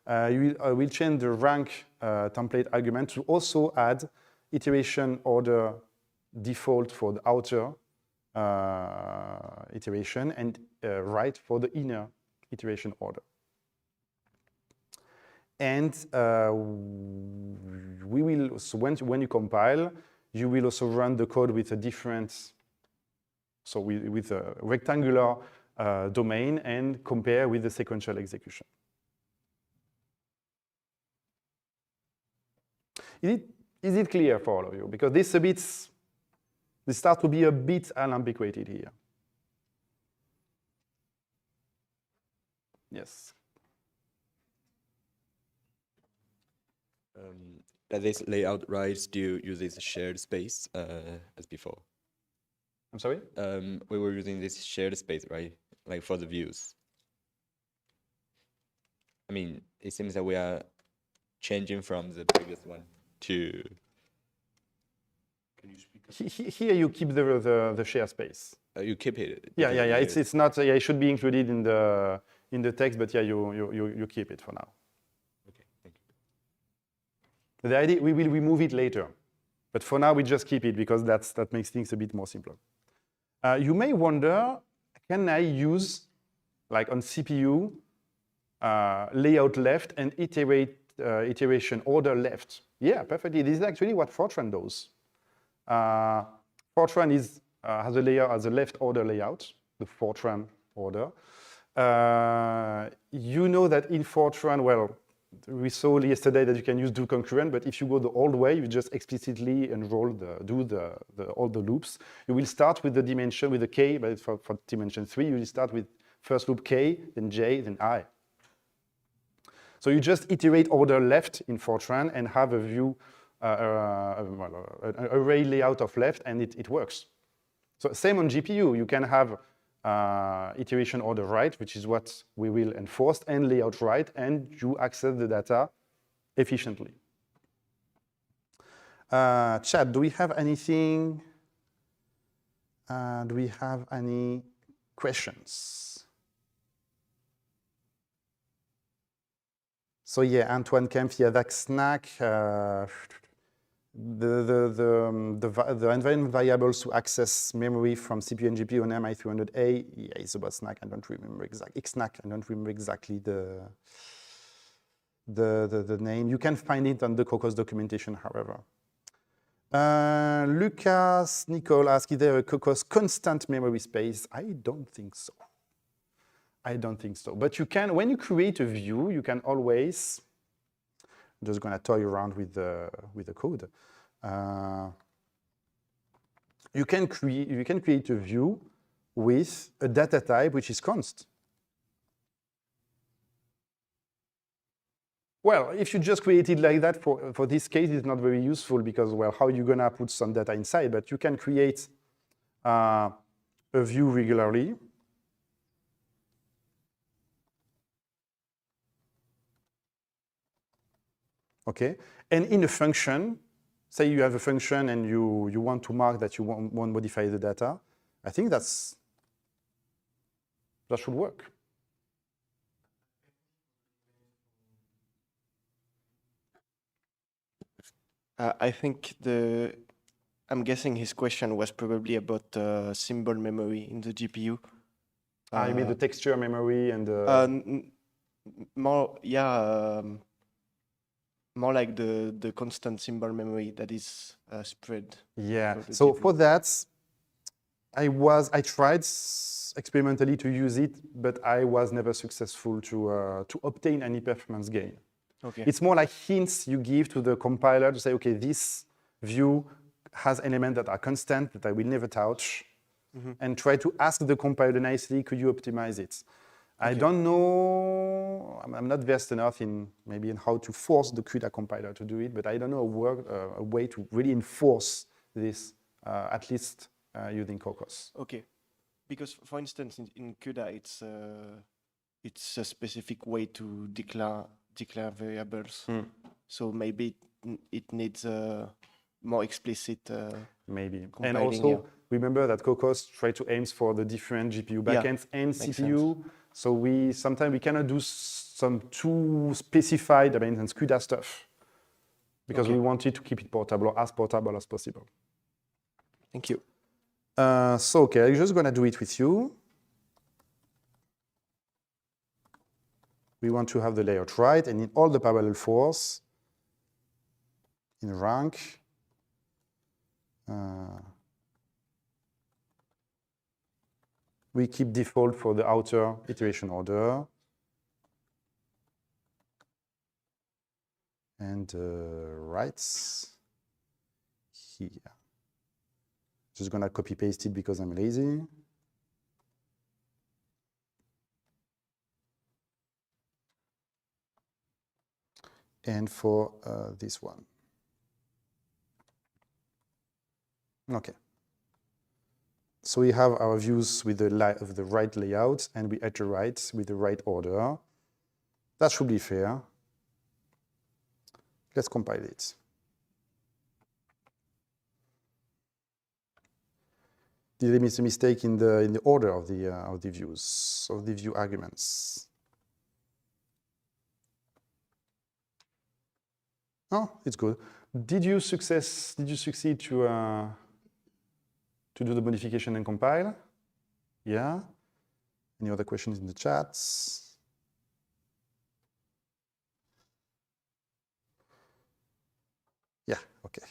You will change the rank template argument to also add iteration order default for the outer iteration and right for the inner iteration order. And we will, so when you compile, you will also run the code with a different, so with a rectangular domain and compare with the sequential execution. Is it clear for all of you? Because this starts to be a bit unambiguated here. Yes. Does this layout right still uses shared space as before? I'm sorry? We were using this shared space, right? Like for the views. I mean, it seems that we are changing from the previous one to. Can you speak? Here you keep the share space. You keep it. Yeah. It's not. Yeah, it should be included in the text, but yeah, you keep it for now. Okay, thank you. The idea, we will remove it later, but for now we just keep it because that makes things a bit more simpler. You may wonder, can I use, like on CPU, layout left and iteration order left? Yeah, perfectly. This is actually what Fortran does. Fortran has a left order layout, the Fortran order. You know that in Fortran, well, we saw yesterday that you can use do concurrent, but if you go the old way, you just explicitly enroll all the loops. You will start with the dimension with the k, but for dimension 3, you will start with first loop k, then j, then I. So you just iterate order left in Fortran and have a view, an array layout of left, and it works. So same on GPU, you can have iteration order right, which is what we will enforce, and layout right, and you access the data efficiently. Chat, do we have anything? Do we have any questions? So yeah, Antoine Kempf, yeah, that snack. The environment variables to access memory from CPU and GPU on MI300A, yeah, it's about snack. I don't remember exactly. Xnack, I don't remember exactly the name. You can find it on the Kokkos documentation, however. Lucas Nicole asked, is there a Kokkos constant memory space? I don't think so. I don't think so. But you can, when you create a view, you can always. I'm just going to toy around with the code. You can create a view with a data type which is const. Well, if you just create it like that, for this case, it's not very useful because, well, how are you going to put some data inside? But you can create a view regularly. Okay, and in a function, say you have a function and you want to mark that you won't modify the data, I think that should work. I think I'm guessing his question was probably about symbol memory in the GPU. You mean the texture memory and more, yeah, more like the constant symbol memory that is spread. yeah. for the So GPU. for that, I tried experimentally to use it, but I was never successful to obtain any performance gain. Okay. It's more like hints you give to the compiler to say, okay, this view has elements that are constant that I will never touch, and try to ask the compiler nicely, could you optimize it? I don't know, I'm not versed enough in how to force the CUDA compiler to do it, but I don't know a way to really enforce this, at least using Kokkos. Okay. Because, for instance, in CUDA, it's a specific way to declare variables. So maybe it needs a more explicit. Maybe. And compiling, also, yeah. remember that Kokkos try to aim for the different GPU Yeah, backends and makes CPU. So sometimes we cannot do some too specified, CUDA stuff, because we wanted to keep it portable, or as portable as possible. Thank you. So, okay, I'm just going to do it with you. We want to have the layout right, and in all the parallel force, in rank, we keep default for the outer iteration order. And rights here. Just gonna copy paste it because I'm lazy. And for this one. Okay. So we have our views with the right layout, and we iterate with the right order. That should be fair. Let's compile it. Did I miss a mistake in the order of the views, of the view arguments? Oh, it's good. Did you succeed to do the modification and compile? Yeah. Any other questions in the chats? Yeah, okay.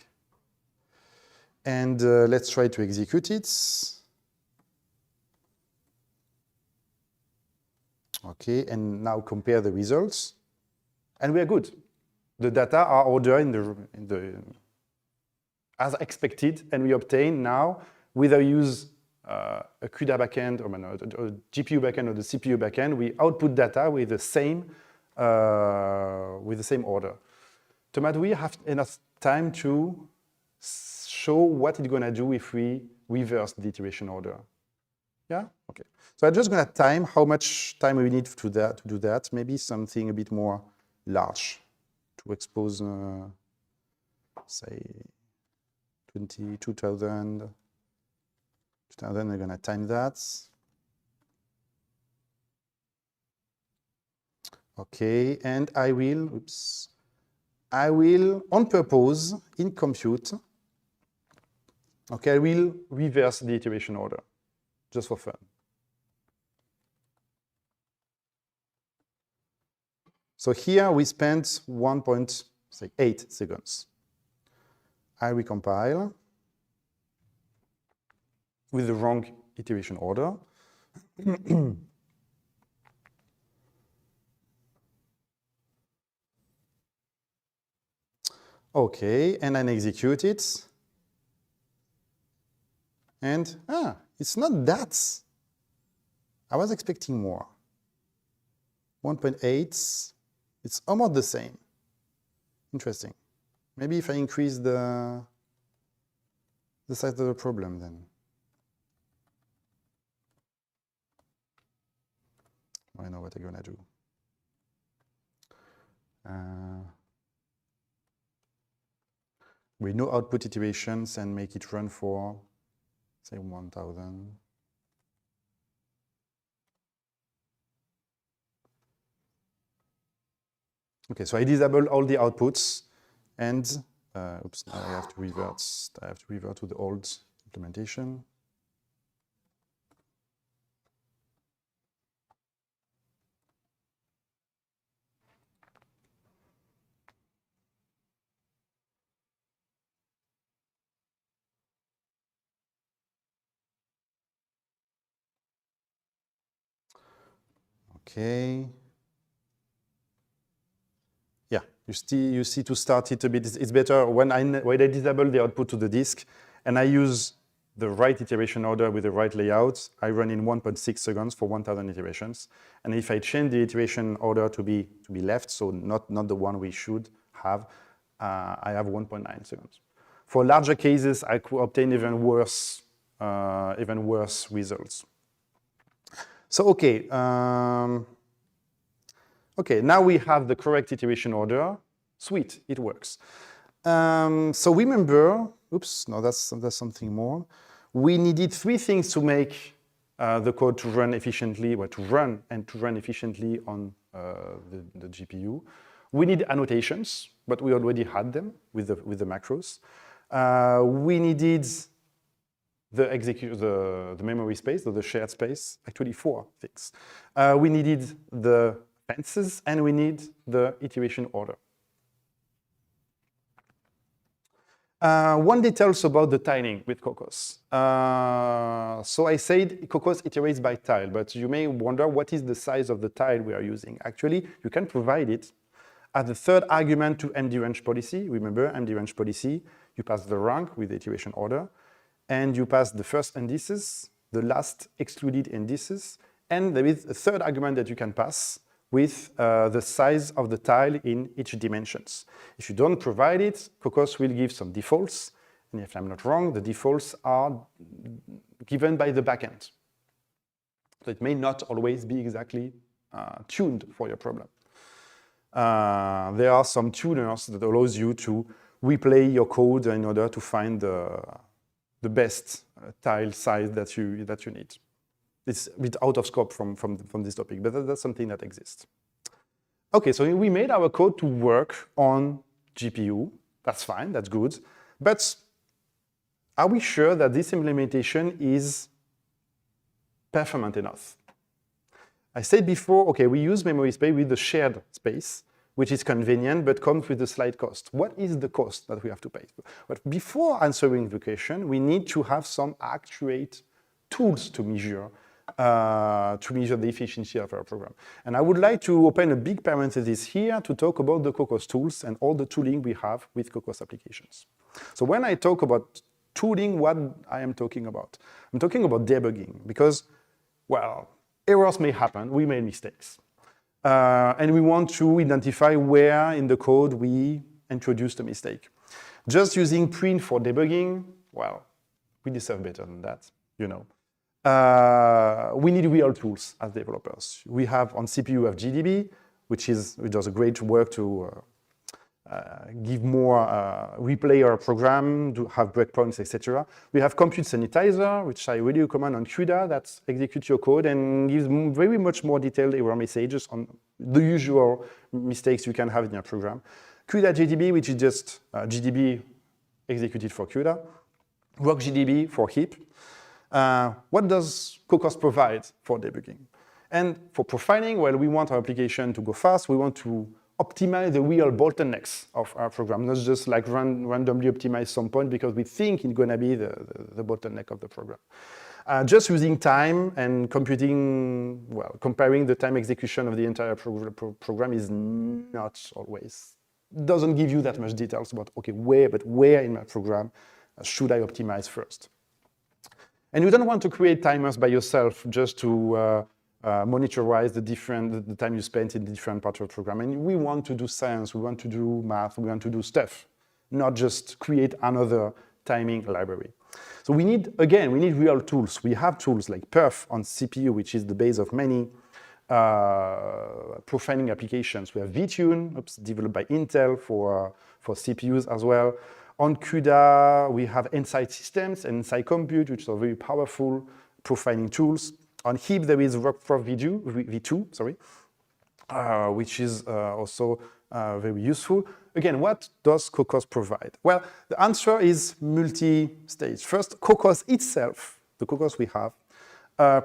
And let's try to execute it. Okay, and now compare the results. And we are good. The data are ordered as expected, and we obtain now, whether we use a CUDA backend or a GPU backend or the CPU backend, we output data with the same order. Thomas, do we have enough time to show what it's going to do if we reverse the iteration order? Yeah? Okay. So I'm just going to time how much time we need to do that. Maybe something a bit more large to expose, say, 2000. Then we're going to time that. Okay, and I will, on purpose, in compute, okay, I will reverse the iteration order, just for fun. So here we spent 1.8 seconds. I recompile with the wrong iteration order. Okay, and then execute it. And, it's not that. I was expecting more. 1.8, it's almost the same. Interesting. Maybe if I increase the size of the problem then. I know what I'm gonna do. We know output iterations and make it run for, say, 1000. Okay, so I disable all the outputs and Oops, now I have to revert. I have to revert to the old implementation. Okay. Yeah, you see to start it a bit, it's better when I disable the output to the disk and I use the right iteration order with the right layout, I run in 1.6 seconds for 1,000 iterations. And if I change the iteration order to be left, so not the one we should have, I have 1.9 seconds. For larger cases, I could obtain even worse results. So, okay. Okay, now we have the correct iteration order. Sweet, it works. So remember, oops, no, that's something more. We needed 3 things to make the code to run efficiently, or to run efficiently on the GPU. We need annotations, but we already had them with the macros. We needed the memory space, or the shared space, actually 4 things. We needed the fences, and we need the iteration order. One details about the tiling with Kokkos. So I said Kokkos iterates by tile, but you may wonder what is the size of the tile we are using. Actually, you can provide it as the 3rd argument to MD range policy. Remember, MD range policy, you pass the rank with the iteration order, and you pass the first indices, the last excluded indices, and there is a 3rd argument that you can pass with the size of the tile in each dimensions. If you don't provide it, Kokkos will give some defaults, and if I'm not wrong, the defaults are given by the backend. So it may not always be exactly tuned for your problem. There are some tuners that allows you to replay your code in order to find the best tile size that you need. It's a bit out of scope from this topic, but that's something that exists. Okay, so we made our code to work on GPU. That's fine, that's good. But are we sure that this implementation is performant enough? I said before, okay, we use memory space with the shared space, which is convenient, but comes with a slight cost. What is the cost that we have to pay? But before answering the question, we need to have some accurate tools to measure the efficiency of our program. And I would like to open a big parenthesis here to talk about the Kokkos tools and all the tooling we have with Kokkos applications. So when I talk about tooling, what I am talking about? I'm talking about debugging because, well, errors may happen, we made mistakes. And we want to identify where in the code we introduced a mistake. Just using print for debugging, well, we deserve better than that, you know. We need real tools as developers. We have on CPU, we have GDB, which does a great work to give more, replay our program, to have breakpoints, etc. We have Compute Sanitizer, which I really recommend on CUDA, that executes your code and gives very much more detailed error messages on the usual mistakes you can have in your program. CUDA GDB, which is just GDB executed for CUDA. RockGDB for heap. What does Kokkos provide for debugging? And for profiling, well, we want our application to go fast. We want to optimize the real bottlenecks of our program, not just like randomly optimize some point because we think it's going to be the bottleneck of the program. Just using time and computing, well, comparing the time execution of the entire program is not always, doesn't give you that much details about, okay, where in my program should I optimize first? And you don't want to create timers by yourself just to monitorize the time you spent in the different parts of the program. And we want to do science, we want to do math, we want to do stuff, not just create another timing library. So we need real tools. We have tools like perf on CPU, which is the base of many profiling applications. We have vTune, developed by Intel for CPUs as well. On CUDA, we have Insight Systems and Insight Compute, which are very powerful profiling tools. On heap, there is RockProf V2, which is also very useful. Again, what does Kokkos provide? Well, the answer is multi-stage. First, Kokkos itself, the Kokkos we have,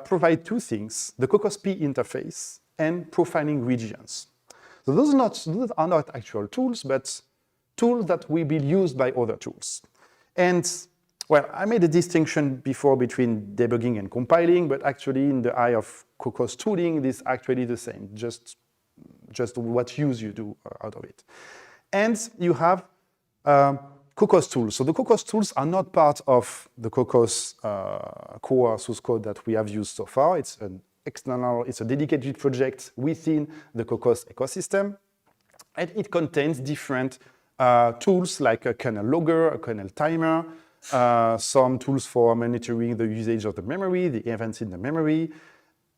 provide two things, the Kokkos P interface and profiling regions. So those are not actual tools, but tools that will be used by other tools. And, well, I made a distinction before between debugging and compiling, but actually in the eye of Kokkos tooling, it is actually the same, just what use you do out of it. And you have Kokkos tools. So the Kokkos tools are not part of the Kokkos core source code that we have used so far. It's an external, it's a dedicated project within the Kokkos ecosystem. And it contains different tools like a kernel logger, a kernel timer, some tools for monitoring the usage of the memory, the events in the memory.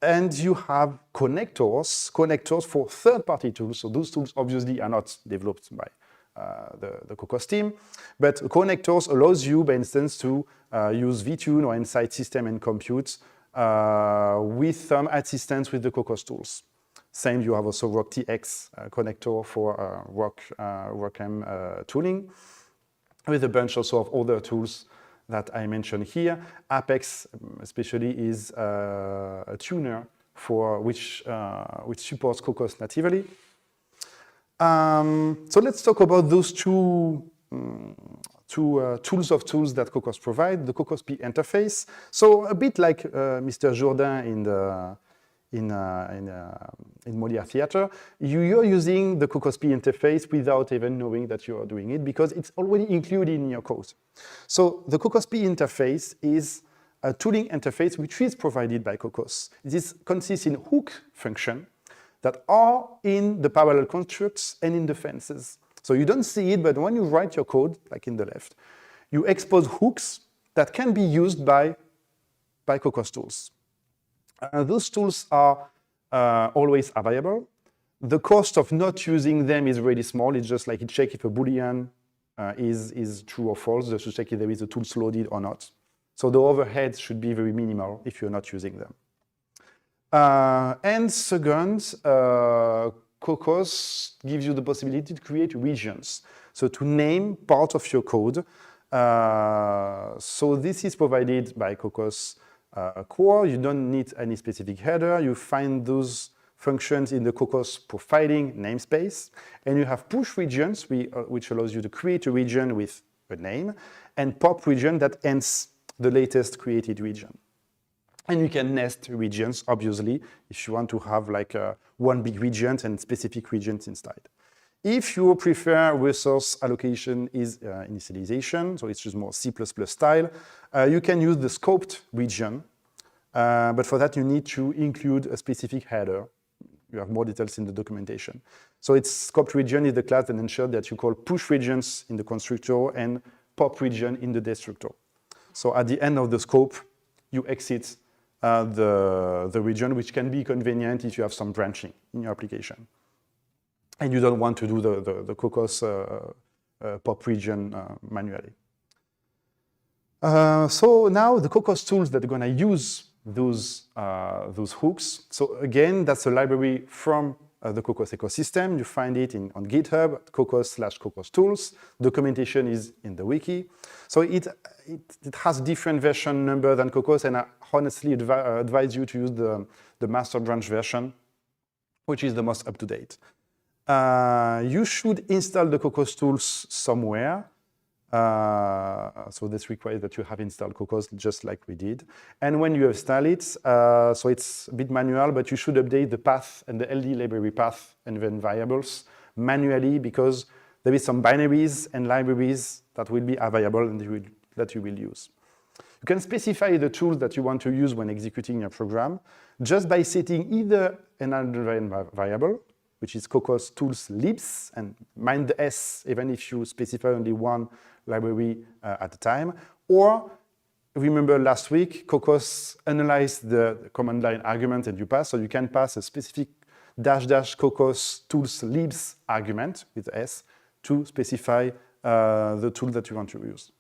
And you have connectors for third-party tools. So those tools obviously are not developed by the Kokkos team, but connectors allows you, for instance, to use vTune or Insight System and Compute with some assistance with the Kokkos tools. Same, you have also RockTX connector for RockM tooling, with a bunch also of other tools that I mentioned here. Apex especially is a tuner for which supports Kokkos natively. So let's talk about those two tools that Kokkos provide, the Kokkos P interface. So a bit like Mr. Jourdain in Molière Theatre, you're using the Kokkos P interface without even knowing that you are doing it because it's already included in your code. So the Kokkos P interface is a tooling interface which is provided by Kokkos. This consists in hook function that are in the parallel constructs and in the fences. So you don't see it, but when you write your code, like in the left, you expose hooks that can be used by Kokkos tools. Those tools are always available. The cost of not using them is really small. It's just like it checks if a Boolean is true or false, just to check if there is a tools loaded or not. So the overhead should be very minimal if you're not using them. And second, Kokkos gives you the possibility to create regions. So to name part of your code. So this is provided by Kokkos core. You don't need any specific header. You find those functions in the Kokkos profiling namespace. And you have push regions, which allows you to create a region with a name, and pop region that ends the latest created region. And you can nest regions, obviously, if you want to have like one big region and specific regions inside. If you prefer resource allocation is initialization, so it's just more C++ style, you can use the scoped region, but for that you need to include a specific header. You have more details in the documentation. So it's scoped region is the class that ensures that you call push regions in the constructor and pop region in the destructor. So at the end of the scope, you exit the region, which can be convenient if you have some branching in your application. And you don't want to do the Kokkos pop region manually. So now the Kokkos tools that are going to use those hooks. So again, that's a library from the Kokkos ecosystem. You find it on GitHub, Kokkos/Kokkos tools. Documentation is in the wiki. So it has different version number than Kokkos, and I honestly advise you to use the master branch version, which is the most up-to-date. You should install the Kokkos tools somewhere. So this requires that you have installed Kokkos just like we did. And when you install it, so it's a bit manual, but you should update the path and the LD library path and then variables manually because there is some binaries and libraries that will be available and that you will use. You can specify the tools that you want to use when executing your program just by setting either an underlying variable, which is Kokkos tools libs, and mind the S even if you specify only one library at a time. Or remember last week, Kokkos analyzed the command line argument and you pass, so you can pass a specific -- Kokkos tools libs argument with S to specify the tool that you want to use.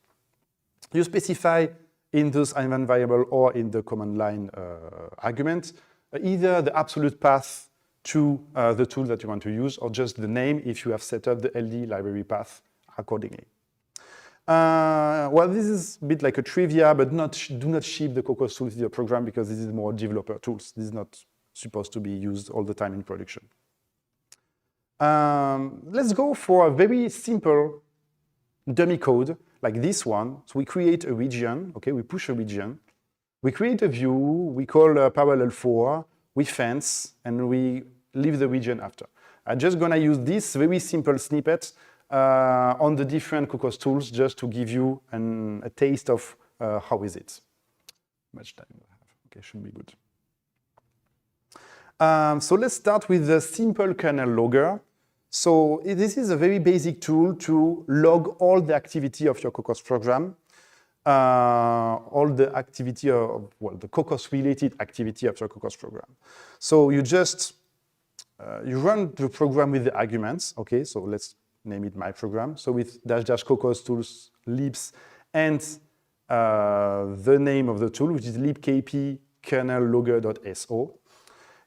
You specify in those environment variable or in the command line argument either the absolute path to the tool that you want to use, or just the name if you have set up the LD library path accordingly. Well, this is a bit like a trivia, but do not ship the Kokkos tools to your program because this is more developer tools. This is not supposed to be used all the time in production. Let's go for a very simple dummy code like this one. So we create a region, okay, we push a region. We create a view, we call parallel 4, we fence, and we leave the region after. I'm just gonna use this very simple snippet on the different Kokkos tools just to give you a taste of how is it. How much time do I have? Okay, should be good. So let's start with the simple kernel logger. So this is a very basic tool to log all the activity of your Kokkos program, all the activity of, well, the Kokkos related activity of your Kokkos program. So you just, you run the program with the arguments, okay, so let's name it my program. So with -- Kokkos tools libs and the name of the tool, which is libkp kernel logger.so.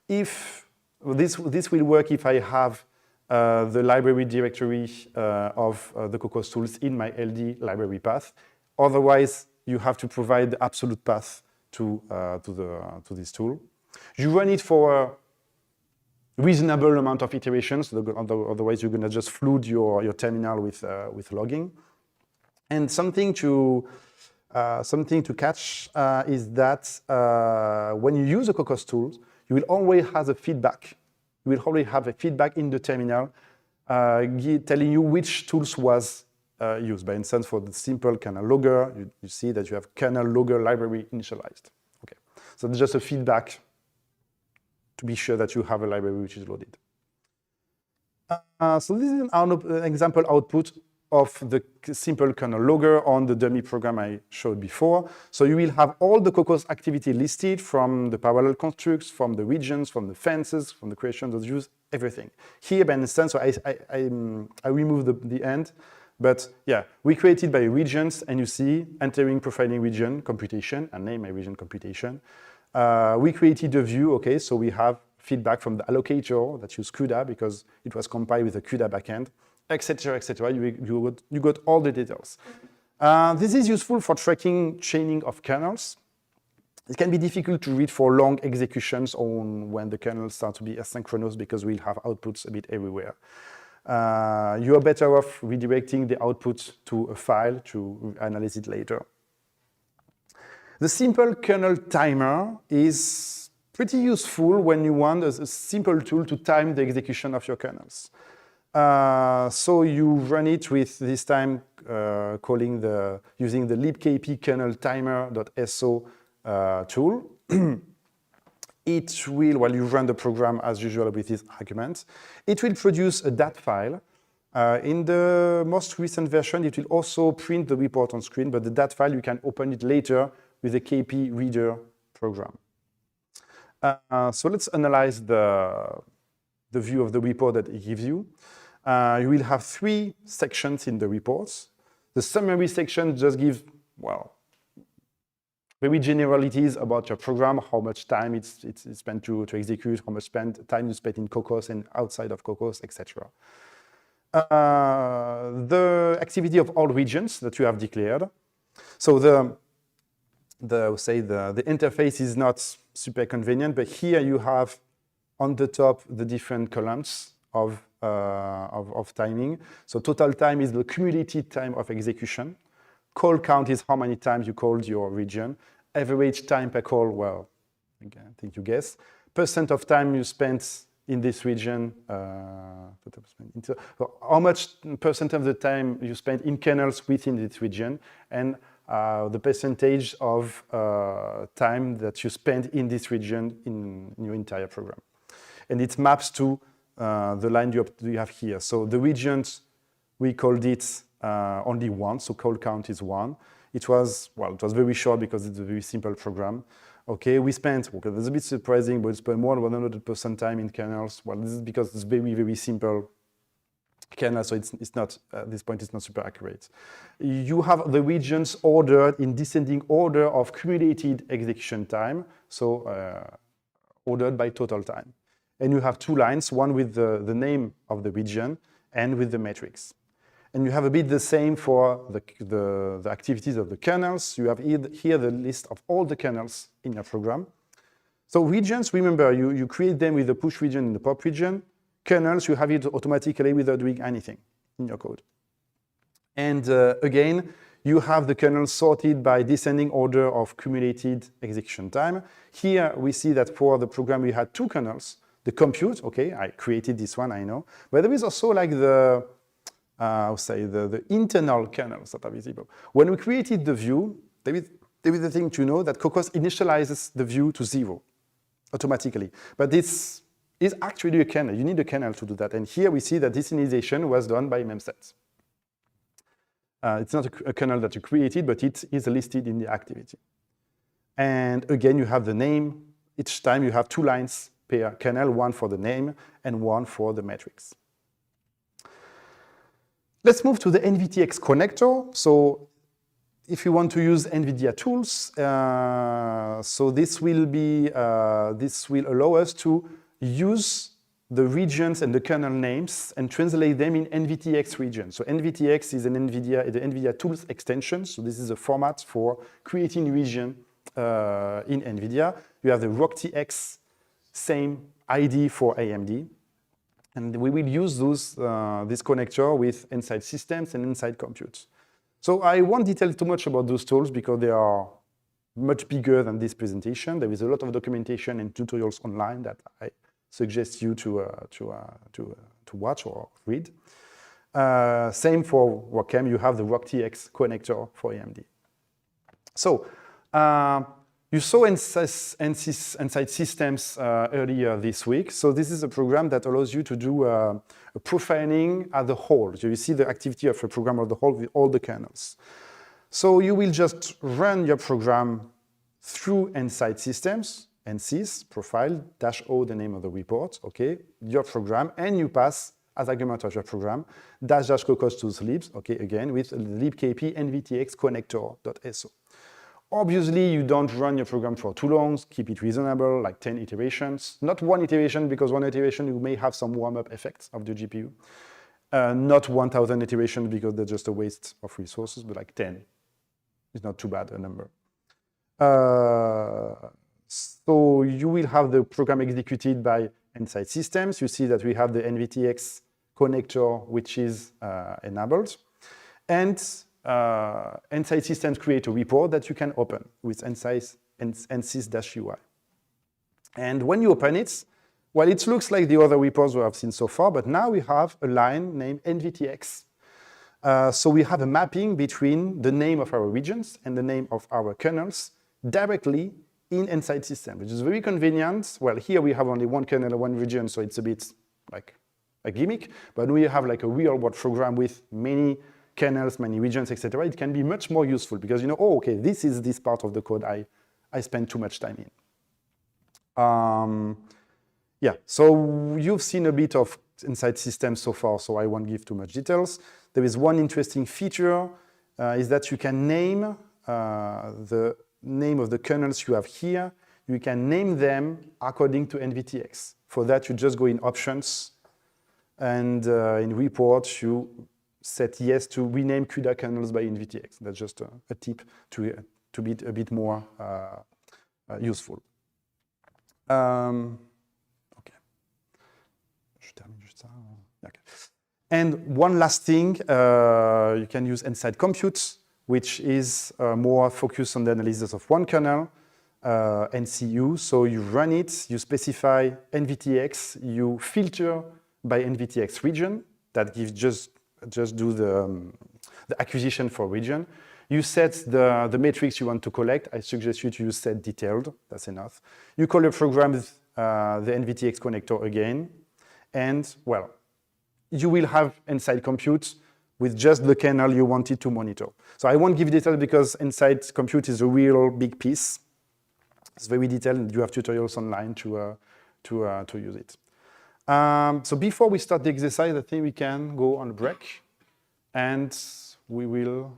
If this will work if I have the library directory of the Kokkos tools in my LD library path. Otherwise, you have to provide the absolute path to this tool. You run it for a reasonable amount of iterations. Otherwise, you're going to just flood your terminal with logging. And something to catch is that when you use the Kokkos tools, you will always have a feedback. You will always have a feedback in the terminal telling you which tools was used. For instance, for the simple kernel logger, you see that you have kernel logger library initialized. Okay, so it's just a feedback to be sure that you have a library which is loaded. So this is an example output of the simple kernel logger on the dummy program I showed before. So you will have all the Kokkos activity listed from the parallel constructs, from the regions, from the fences, from the creation of views, everything. Here, by instance, so I removed the end, but yeah, we created by regions, and you see entering profiling region computation, and name my region computation. We created a view, okay, so we have feedback from the allocator that use CUDA because it was compiled with a CUDA backend, etc., etc. You got all the details. This is useful for tracking chaining of kernels. It can be difficult to read for long executions on when the kernels start to be asynchronous because we'll have outputs a bit everywhere. You are better off redirecting the output to a file to analyze it later. The simple kernel timer is pretty useful when you want a simple tool to time the execution of your kernels. So you run it with this time using the libkp kernel timer.so tool. It will, while you run the program as usual with this argument, it will produce a DAT file. In the most recent version, it will also print the report on screen, but the DAT file, you can open it later with the KP reader program. So let's analyze the view of the report that it gives you. You will have 3 sections in the reports. The summary section just gives, well, very generalities about your program, how much time it's spent to execute, how much time you spent in Kokkos and outside of Kokkos, etc. The activity of all regions that you have declared. So the interface is not super convenient, but here you have on the top the different columns of timing. So total time is the cumulative time of execution. Call count is how many times you called your region. Average time per call, well, again, I think you guess. Percent of time you spent in this region. How much percent of the time you spent in kernels within this region, and the percentage of time that you spend in this region in your entire program. And it maps to the line you have here. So the regions, we called it only 1, so call count is 1. It was very short because it's a very simple program. Okay, we spent, okay, that's a bit surprising, but we spent more than 100% time in kernels. Well, this is because it's very, very simple kernel, so it's not, at this point, it's not super accurate. You have the regions ordered in descending order of cumulated execution time, so ordered by total time. and you have two lines, one with the name of the region and with the matrix. And you have a bit the same for the activities of the kernels. You have here the list of all the kernels in your program. So regions, remember, you create them with the push region and the pop region. Kernels, you have it automatically without doing anything in your code. And again, you have the kernels sorted by descending order of cumulated execution time. Here we see that for the program we had two kernels. The compute, okay, I created this one, I know. But there is also like the internal kernels that are visible. When we created the view, there is a thing to know that Kokkos initializes the view to 0 automatically. But this is actually a kernel. You need a kernel to do that. And here we see that this initialization was done by memsets. It's not a kernel that you created, but it is listed in the activity. And again, you have the name. Each time you have two lines per kernel, one for the name and one for the matrix. Let's move to the NVTX connector. So if you want to use NVIDIA tools, so this will allow us to use the regions and the kernel names and translate them in NVTX regions. So NVTX is the NVIDIA tools extension. So this is a format for creating region in NVIDIA. You have the RockTX, same ID for AMD. And we will use this connector with inside systems and inside compute. So I won't detail too much about those tools because they are much bigger than this presentation. There is a lot of documentation and tutorials online that I suggest you to watch or read. Same for RockM, you have the RockTX connector for AMD. So you saw inside systems earlier this week. So this is a program that allows you to do a profiling at the whole. So you see the activity of a program at the whole with all the kernels. So you will just run your program through inside systems, NSYS, profile, -o, the name of the report, okay, your program, and you pass as argument of your program, --Kokkos to the libs, okay, again, with libkp nvtx connector.so. Obviously, you don't run your program for too long, keep it reasonable, like 10 iterations. Not one iteration, because one iteration you may have some warm-up effects of the GPU. Not 1,000 iterations, because they're just a waste of resources, but like 10 is not too bad a number. So you will have the program executed by inside systems. You see that we have the NVTX connector, which is enabled. And inside systems create a report that you can open with nsys-ui. And when you open it, well, it looks like the other reports we have seen so far, but now we have a line named NVTX. So we have a mapping between the name of our regions and the name of our kernels directly in inside system, which is very convenient. Well, here we have only one kernel and one region, so it's a bit like a gimmick, but we have like a real world program with many kernels, many regions, etc. It can be much more useful because you know, oh, okay, this is this part of the code I spend too much time in. Yeah, so you've seen a bit of inside systems so far, so I won't give too much details. There is one interesting feature, is that you can name the name of the kernels you have here. You can name them according to NVTX. For that, you just go in options, and in reports, you set yes to rename CUDA kernels by NVTX. That's just a tip to be a bit more useful. Okay. And one last thing, you can use inside compute, which is more focused on the analysis of one kernel, NCU. So you run it, you specify NVTX, you filter by NVTX region. That gives just do the acquisition for region. You set the matrix you want to collect. I suggest you to use set detailed. That's enough. You call your program with the NVTX connector again, and well, you will have inside compute with just the kernel you wanted to monitor. So I won't give detail because inside compute is a real big piece. It's very detailed, and you have tutorials online to use it. So before we start the exercise, I think we can go on a break, and we will,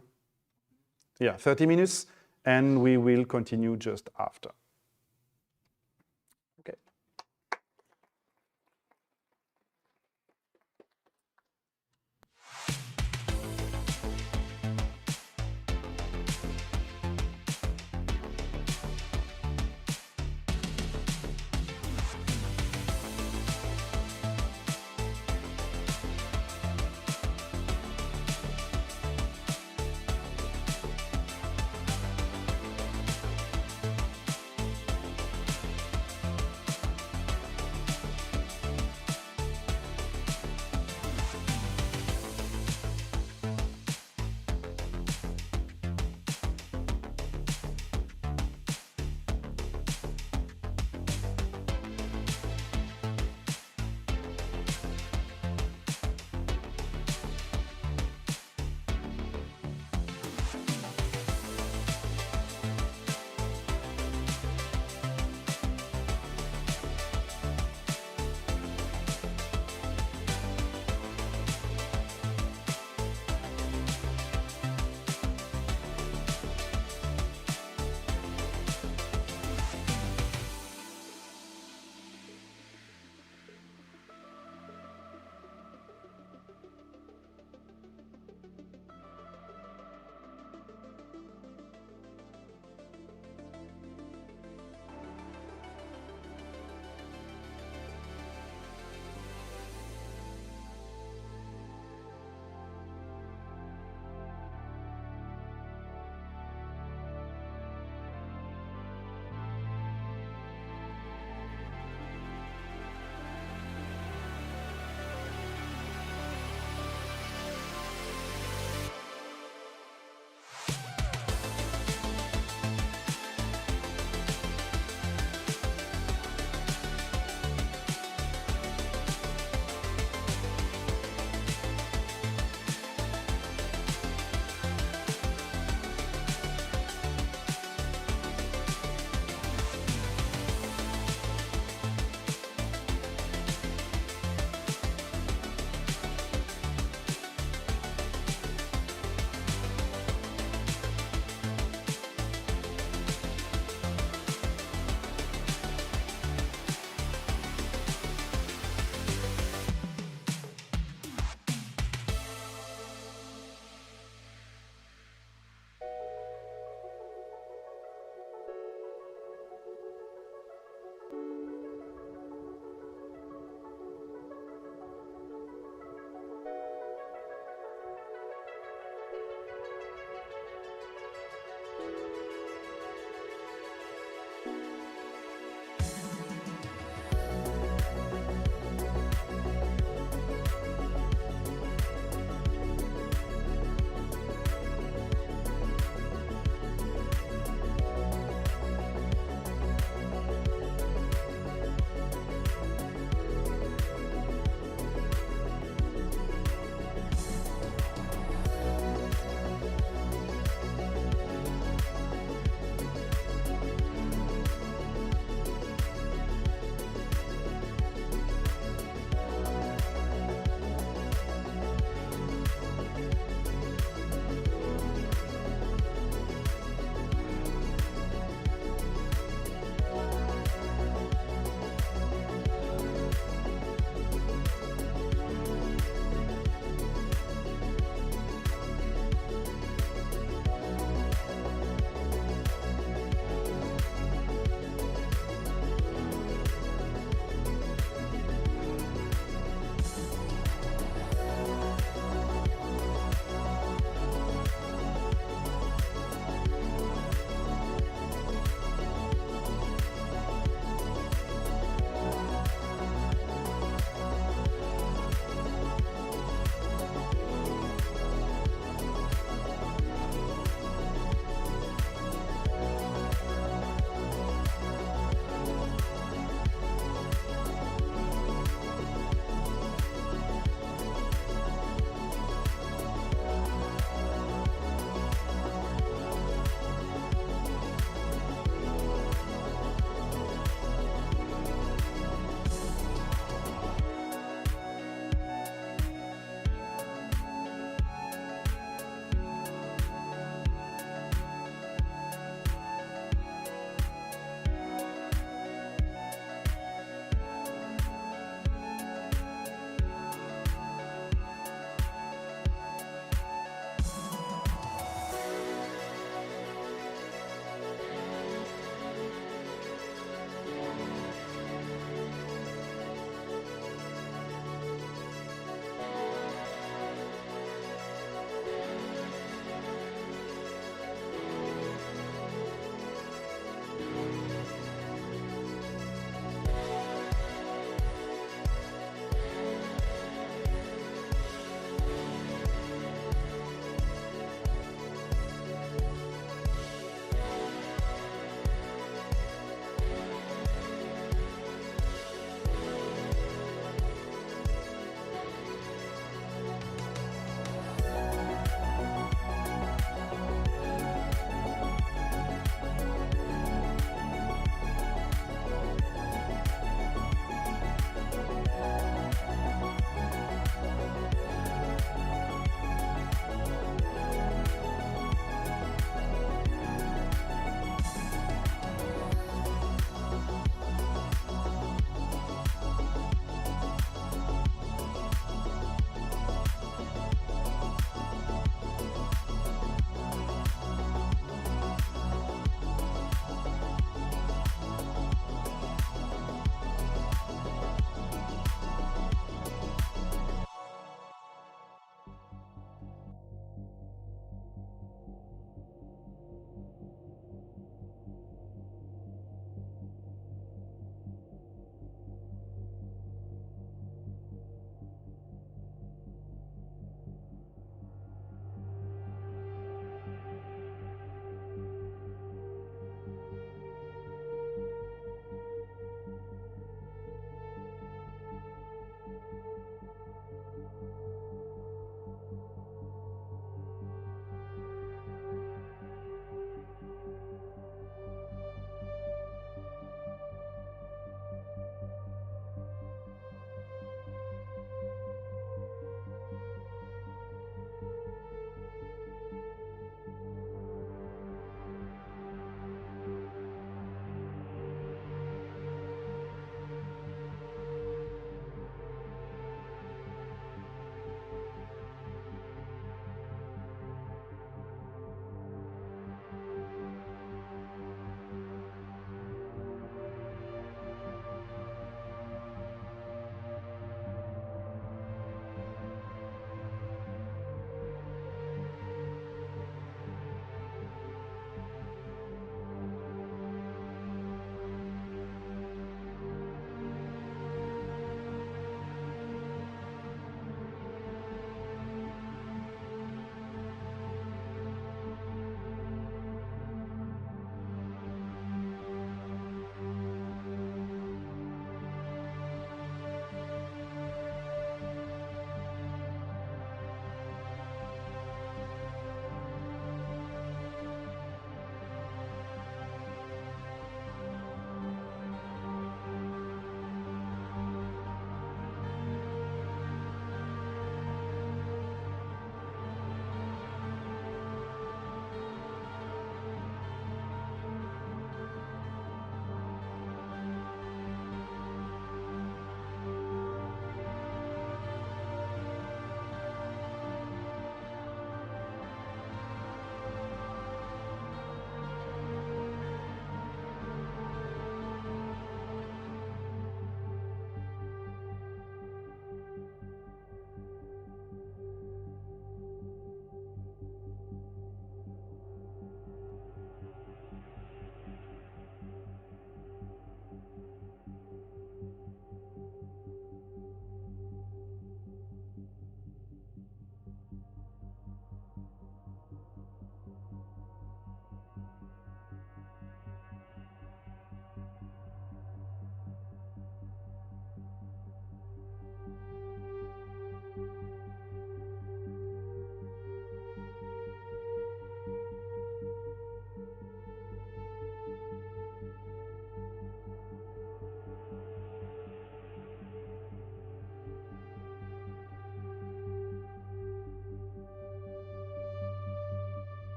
30 minutes, and we will continue just after. Okay.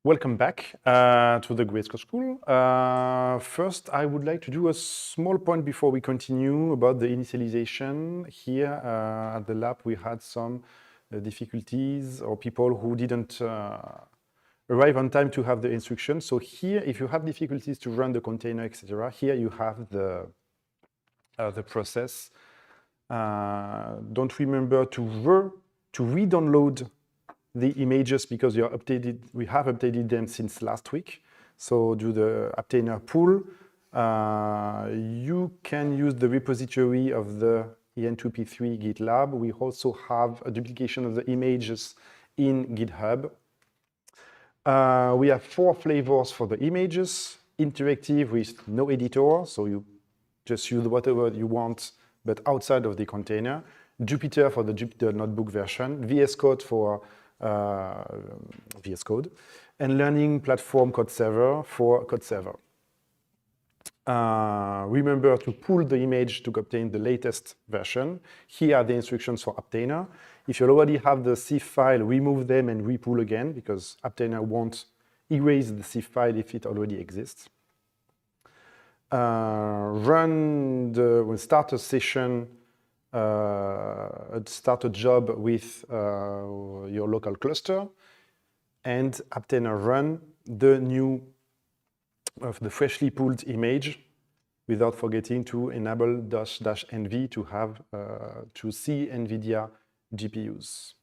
Welcome back to the Grayscale School. First, I would like to do a small point before we continue about the initialization. Here at the lab, we had some difficulties or people who didn't arrive on time to have the instructions. So here, if you have difficulties to run the container, etc., here you have the process. Don't remember to re-download the images because we have updated them since last week. So do the Aptainer pool. You can use the repository of the EN2P3 GitLab. We also have a duplication of the images in GitHub. We have 4 flavors for the images. Interactive with no editor, so you just use whatever you want, but outside of the container. Jupyter for the Jupyter Notebook version. VS Code for VS Code. And Learning Platform Code Server for Code Server. Remember to pull the image to obtain the latest version. Here are the instructions for Aptainer. If you already have the CIF file, remove them and repull again, because Aptainer won't erase the CIF file if it already exists. Start a session, start a job with your local cluster, and Aptainer run the the freshly pulled image without forgetting to enable --NV to see NVIDIA GPUs.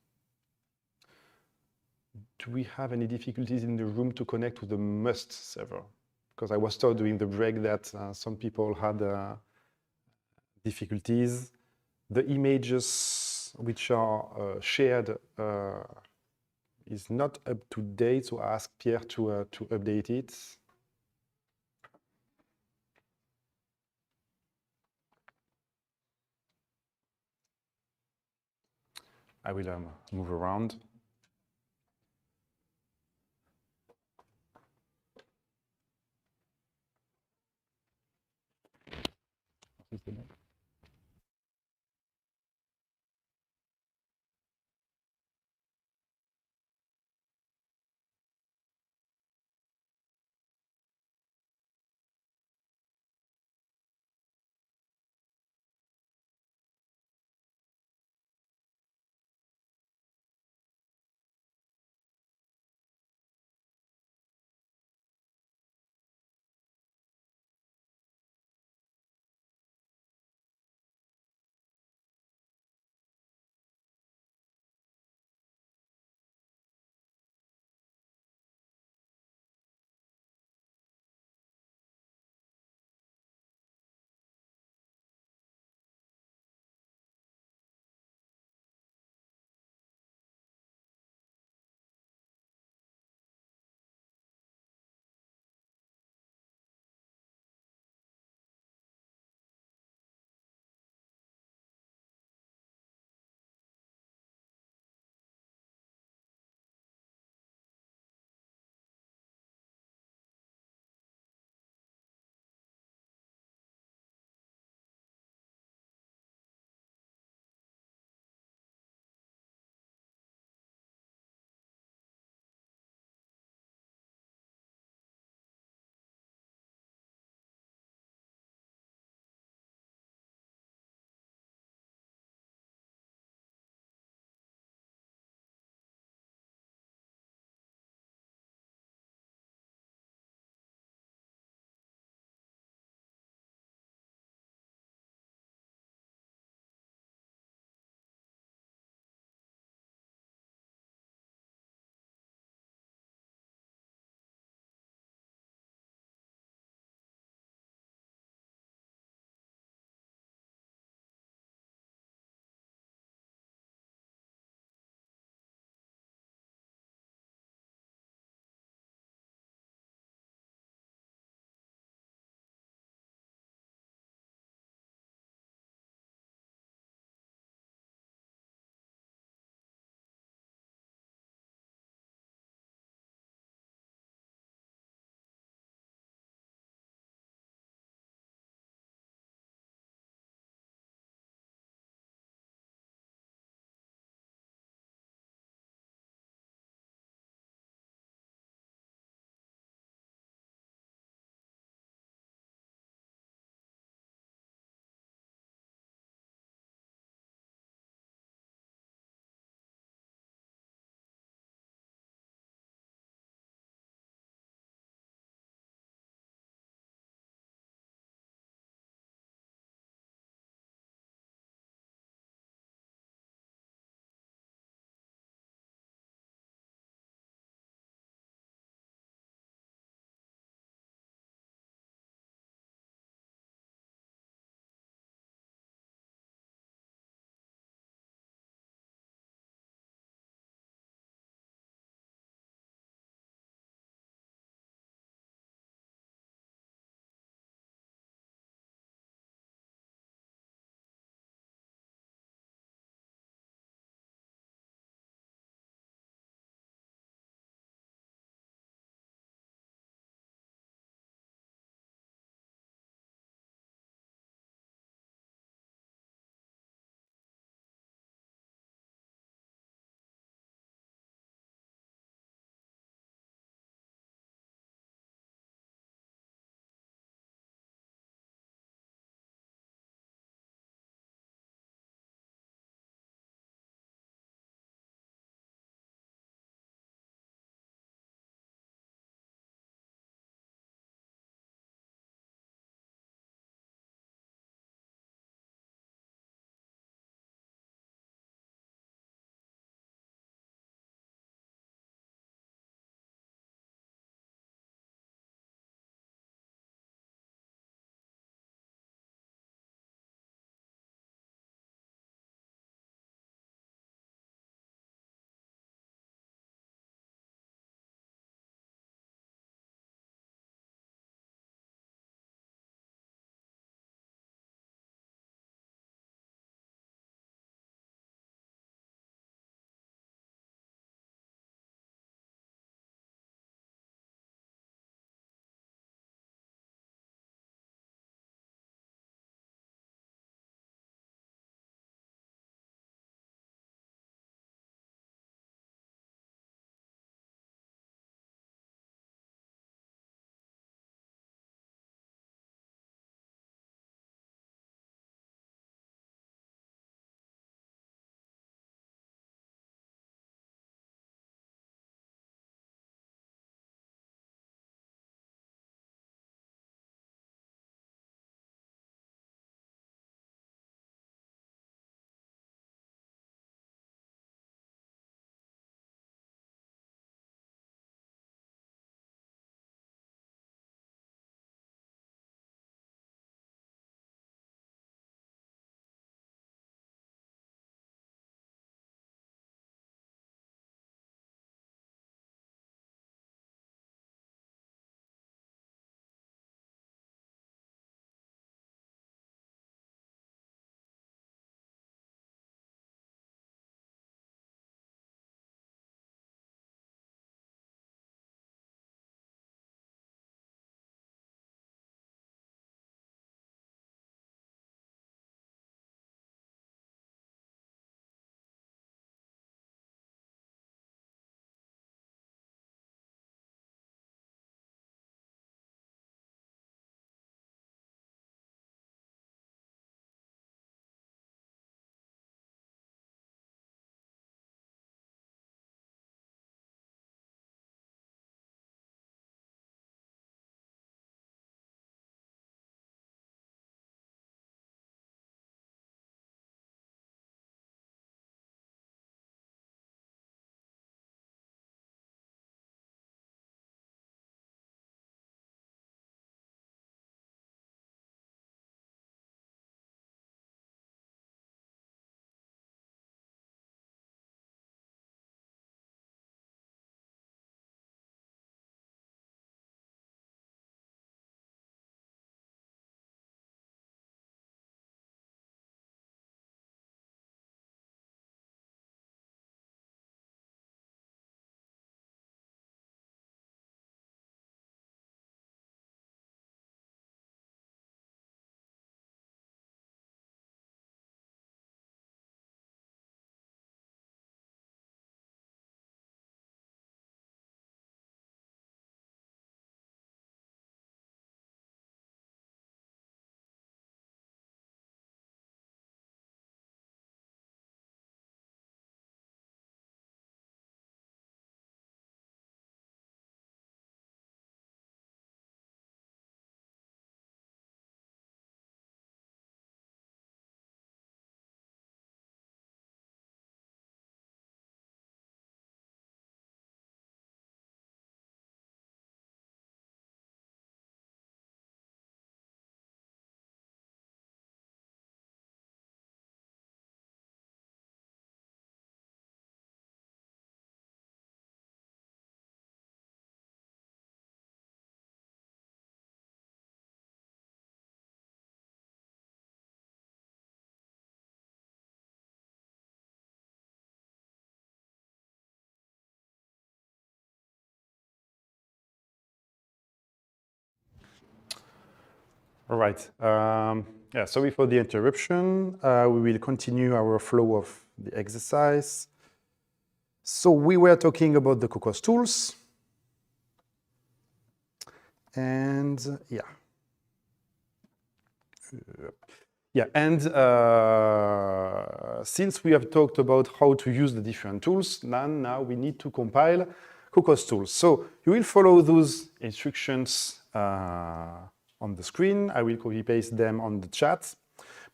Do we have any difficulties in the room to connect to the must server? Because I was told during the break that some people had difficulties. The images which are shared is not up to date, so I ask Pierre to update it. I will move around. All right. Yeah, sorry for the interruption. We will continue our flow of the exercise. So we were talking about the Kokkos tools. And yeah. Yeah, and since we have talked about how to use the different tools, now we need to compile Kokkos tools. So you will follow those instructions on the screen. I will copy paste them on the chat.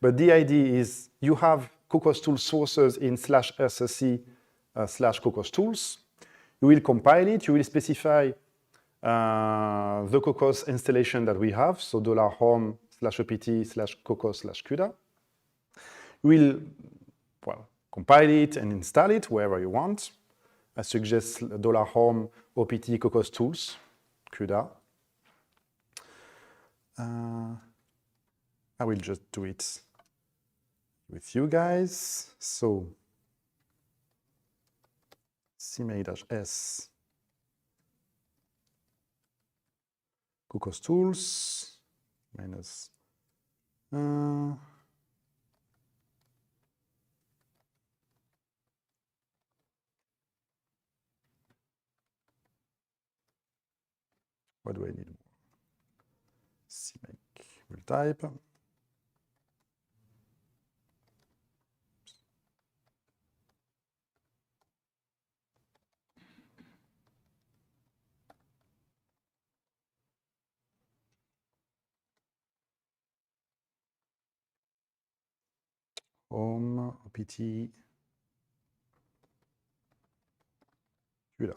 But the idea is you have Kokkos tool sources in /src/Kokkos tools. You will compile it. You will specify the Kokkos installation that we have, so $home/opt/Kokkos/CUDA. We'll compile it and install it wherever you want. I suggest $home opt Kokkos tools, CUDA. I will just do it with you guys. So cmake-s Kokkos tools minus what do I need more? CMake will type. Home opt CUDA.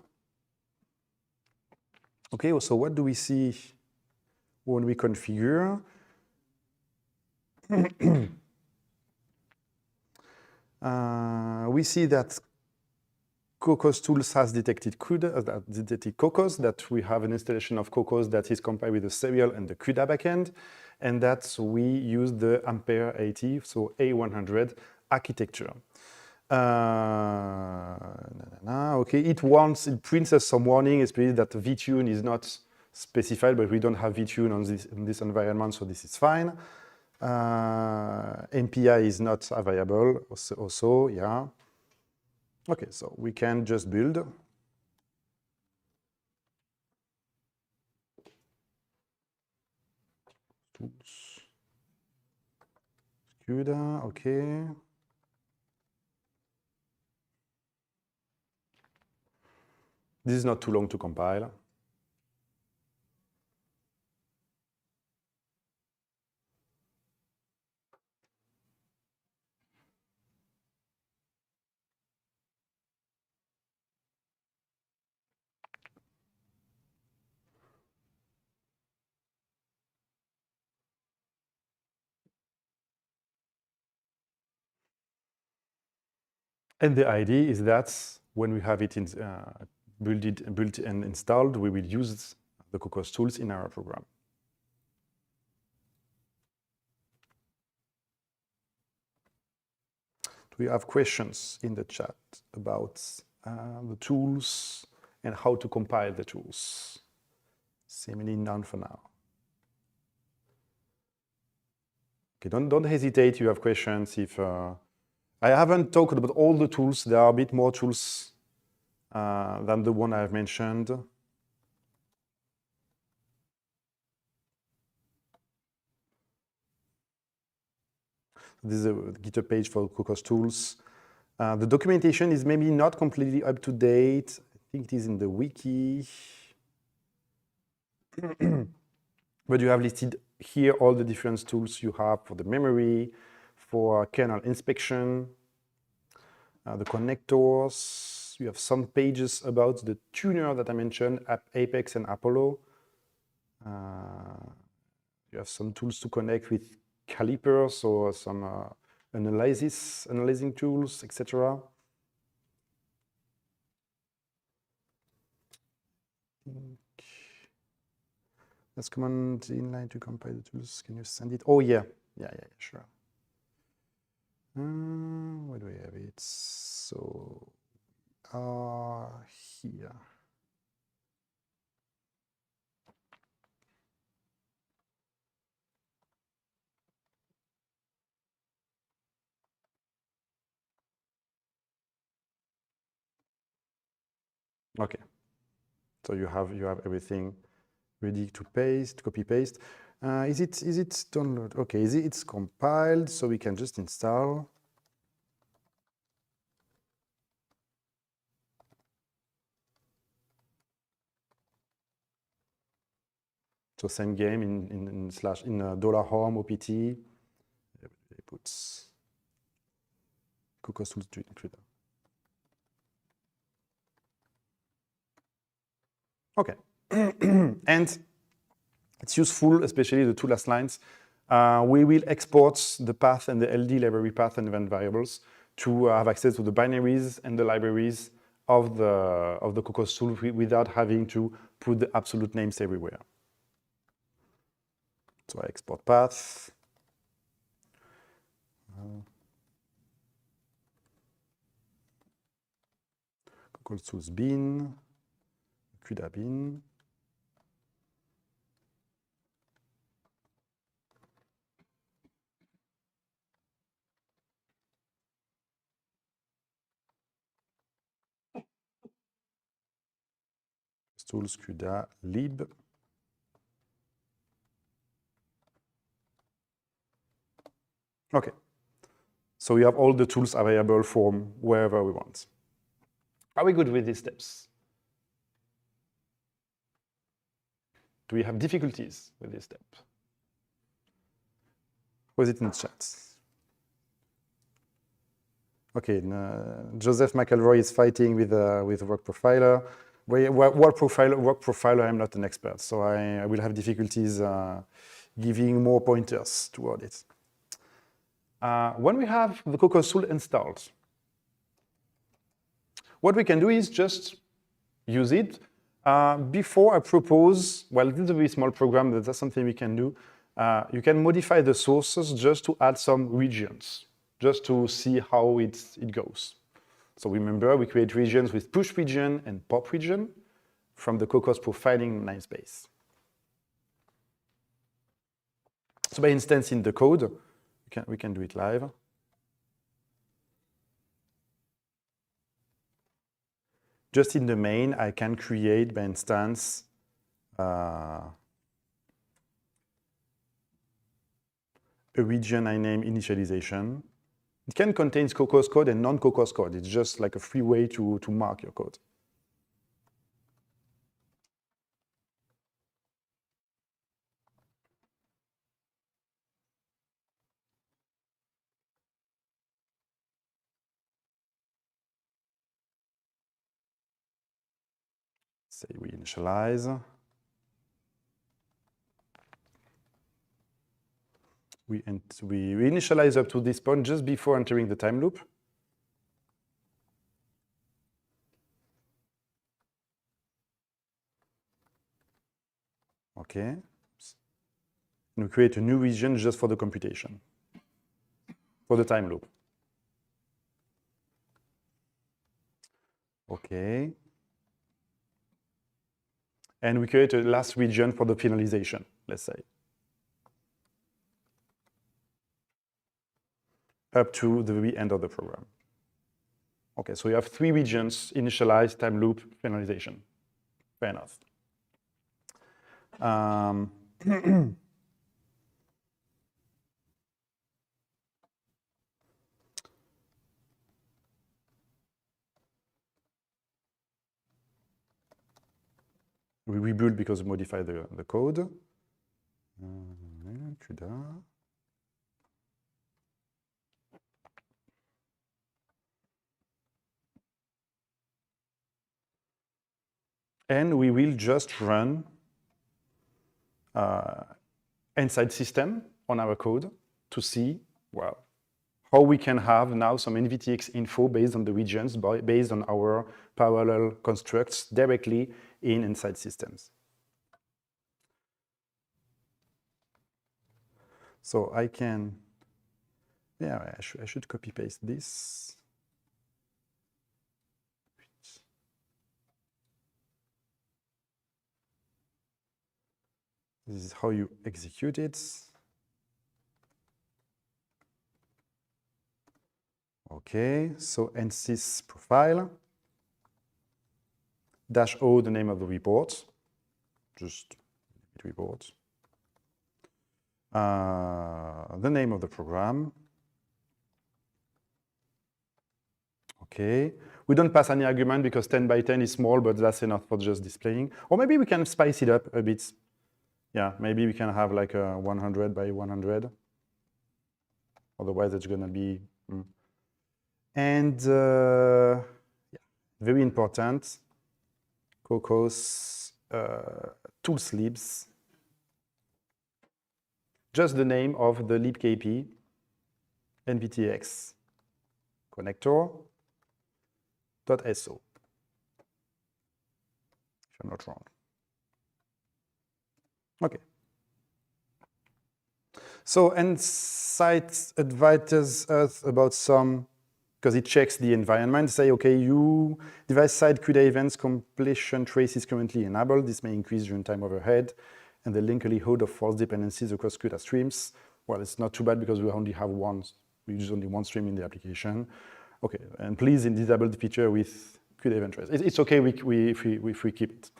Okay, so what do we see when we configure? We see that Kokkos tools has detected CUDA, detected Kokkos, that we have an installation of Kokkos that is compiled with the serial and the CUDA backend, and that we use the Ampere 80, so A100 architecture. Okay, it prints us some warning, especially that vtune is not specified, but we don't have vtune in this environment, so this is fine. MPI is not available, also, yeah. Okay, so we can just build. Tools. CUDA, okay. This is not too long to compile. And the idea is that when we have it built and installed, we will use the Kokkos tools in our program. Do we have questions in the chat about the tools and how to compile the tools? Seemingly none for now. Okay, don't hesitate. You have questions. If I haven't talked about all the tools, there are a bit more tools than the one I've mentioned. This is a GitHub page for Kokkos tools. The documentation is maybe not completely up to date. I think it is in the wiki. But you have listed here all the different tools you have for the memory, for kernel inspection, the connectors. You have some pages about the tuner that I mentioned, Apex and Apollo. You have some tools to connect with calipers or some analyzing tools, etc. Let's command inline to compile the tools. Can you send it? Oh yeah, sure. Where do we have it? So here. Okay. So you have everything ready to paste, copy paste. Is it download? Okay, it's compiled, so we can just install. So same game in $home opt. It puts Kokkos tools to CUDA. Okay, and it's useful, especially the two last lines. We will export the path and the LD library path and event variables to have access to the binaries and the libraries of the Kokkos tool without having to put the absolute names everywhere. So I export path. Kokkos tools bin, CUDA bin. Tools CUDA lib. Okay, so we have all the tools available from wherever we want. Are we good with these steps? Do we have difficulties with this step? Was it in the chat? Okay, Joseph McElroy is fighting with work profiler. Work profiler, I'm not an expert, so I will have difficulties giving more pointers toward it. When we have the Kokkos tool installed, what we can do is just use it. Before I propose, well, this is a very small program, but that's something we can do. You can modify the sources just to add some regions, just to see how it goes. So remember, we create regions with push region and pop region from the Kokkos profiling namespace. So by instance, in the code, we can do it live. Just in the main, I can create, by instance, a region I name initialization. It can contain Kokkos code and non-Kokkos code. It's just like a free way to mark your code. Say we initialize. We initialize up to this point just before entering the time loop. Okay. And we create a new region just for the computation, for the time loop. Okay. And we create a last region for the finalization, let's say. Up to the very end of the program. Okay, so we have 3 regions: initialize, time loop, finalization. Fair enough. We rebuild because we modify the code. CUDA. And we will just run inside system on our code to see, well, how we can have now some NVTX info based on the regions, based on our parallel constructs directly inside systems. So I can, yeah, I should copy paste this. This is how you execute it. Okay, so NSYS profile. -o, the name of the report, just report, the name of the program. Okay, we don't pass any argument because 10 by 10 is small, but that's enough for just displaying. Or maybe we can spice it up a bit. Yeah, maybe we can have like a 100 by 100. Otherwise, it's gonna be. And yeah, very important, Kokkos tool slips. Just the name of the LAPP NVTX connector.so, if I'm not wrong. Okay. So Insight advises us about some, because it checks the environment, say, okay, you device side CUDA events completion trace is currently enabled. This may increase runtime overhead and the likelihood of false dependencies across CUDA streams. Well, it's not too bad because we only have one, we use only one stream in the application. Okay, and please disable the feature with CUDA event trace. It's okay if we keep it.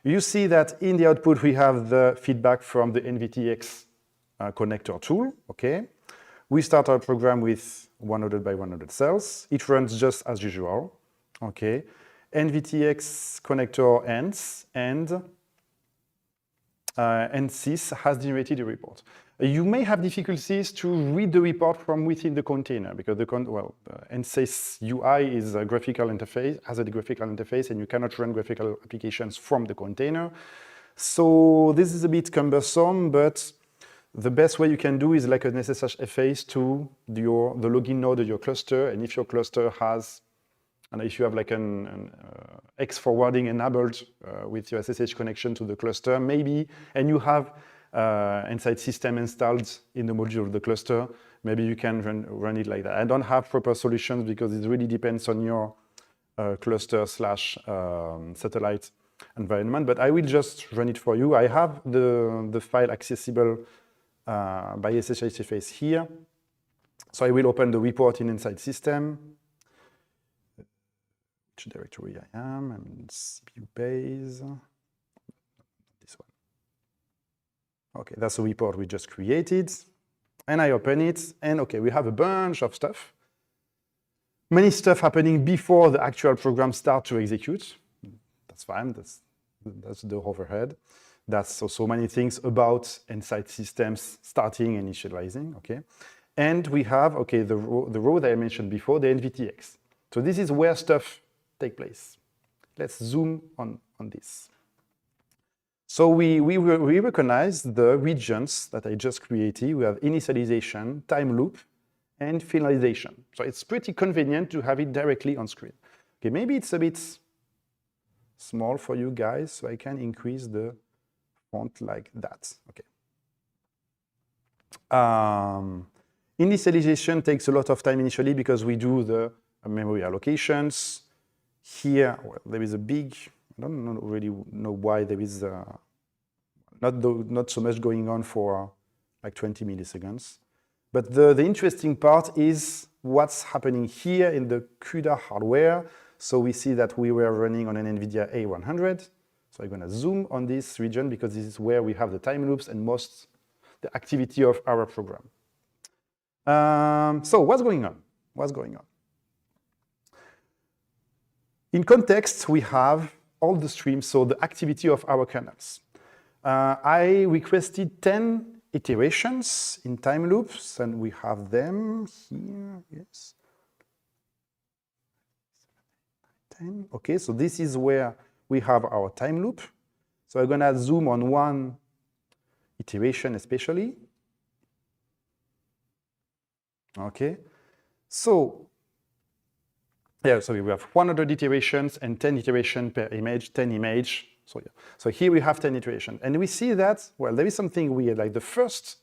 You see that in the output, we have the feedback from the NVTX connector tool, okay? We start our program with 100 by 100 cells. It runs just as usual, okay? NVTX connector ends, and sys has generated a report. You may have difficulties to read the report from within the container because NSys UI is a graphical interface, has a graphical interface, and you cannot run graphical applications from the container. So this is a bit cumbersome, but the best way you can do is like an SSH to the login node of your cluster, and if your cluster has, and if you have like an X forwarding enabled with your SSH connection to the cluster, maybe, and you have Insight system installed in the module of the cluster, maybe you can run it like that. I don't have proper solutions because it really depends on your cluster / satellite environment, but I will just run it for you. I have the file accessible by SSH interface here. So I will open the report in Insight system. Which directory I am? I'm in CPU base. This one. Okay, that's the report we just created. And I open it, and okay, we have a bunch of stuff. Many stuff happening before the actual program starts to execute. That's fine, that's the overhead. That's also many things about Insight systems starting and initializing, okay? And we have, okay, the row that I mentioned before, the NVTX. So this is where stuff takes place. Let's zoom on this. So we recognize the regions that I just created. We have initialization, time loop, and finalization. So it's pretty convenient to have it directly on screen. Okay, maybe it's a bit small for you guys, so I can increase the font like that. Okay. Initialization takes a lot of time initially because we do the memory allocations. Here, well, there is a big, I don't really know why there is not so much going on for like 20 milliseconds. But the interesting part is what's happening here in the CUDA hardware. So we see that we were running on an NVIDIA A100. So I'm going to zoom on this region because this is where we have the time loops and most the activity of our program. So what's going on? What's going on? In context, we have all the streams, so the activity of our kernels. I requested 10 iterations in time loops, and we have them here, yes. 10, okay, so this is where we have our time loop. So I'm gonna zoom on one iteration especially. Okay, so yeah, so we have 100 iterations and 10 iterations per image, 10 image. So yeah, so here we have 10 iterations, and we see that, well, there is something weird, like the first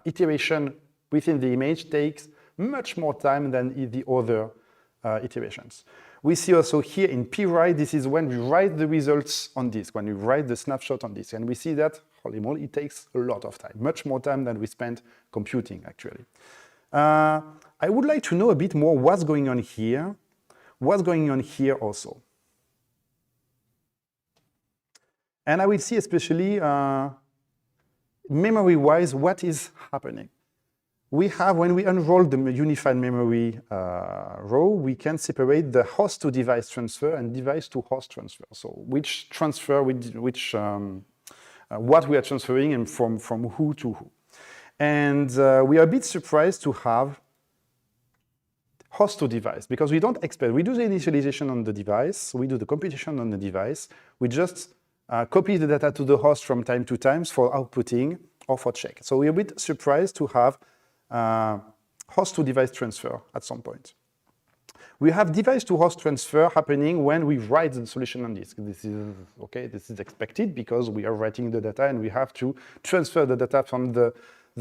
iteration within the image takes much more time than the other iterations. We see also here in p-write, this is when we write the results on disk, when we write the snapshot on disk, and we see that, holy moly, it takes a lot of time, much more time than we spent computing, actually. I would like to know a bit more what's going on here also. And I will see especially memory-wise what is happening. We have, when we unroll the unified memory row, we can separate the host to device transfer and device to host transfer. So which transfer, what we are transferring and from who to who. And we are a bit surprised to have host to device, because we don't expect, we do the initialization on the device, we do the computation on the device, we just copy the data to the host from time to time for outputting or for check. So we're a bit surprised to have host to device transfer at some point. We have device to host transfer happening when we write the solution on disk. This is okay, this is expected because we are writing the data and we have to transfer the data from the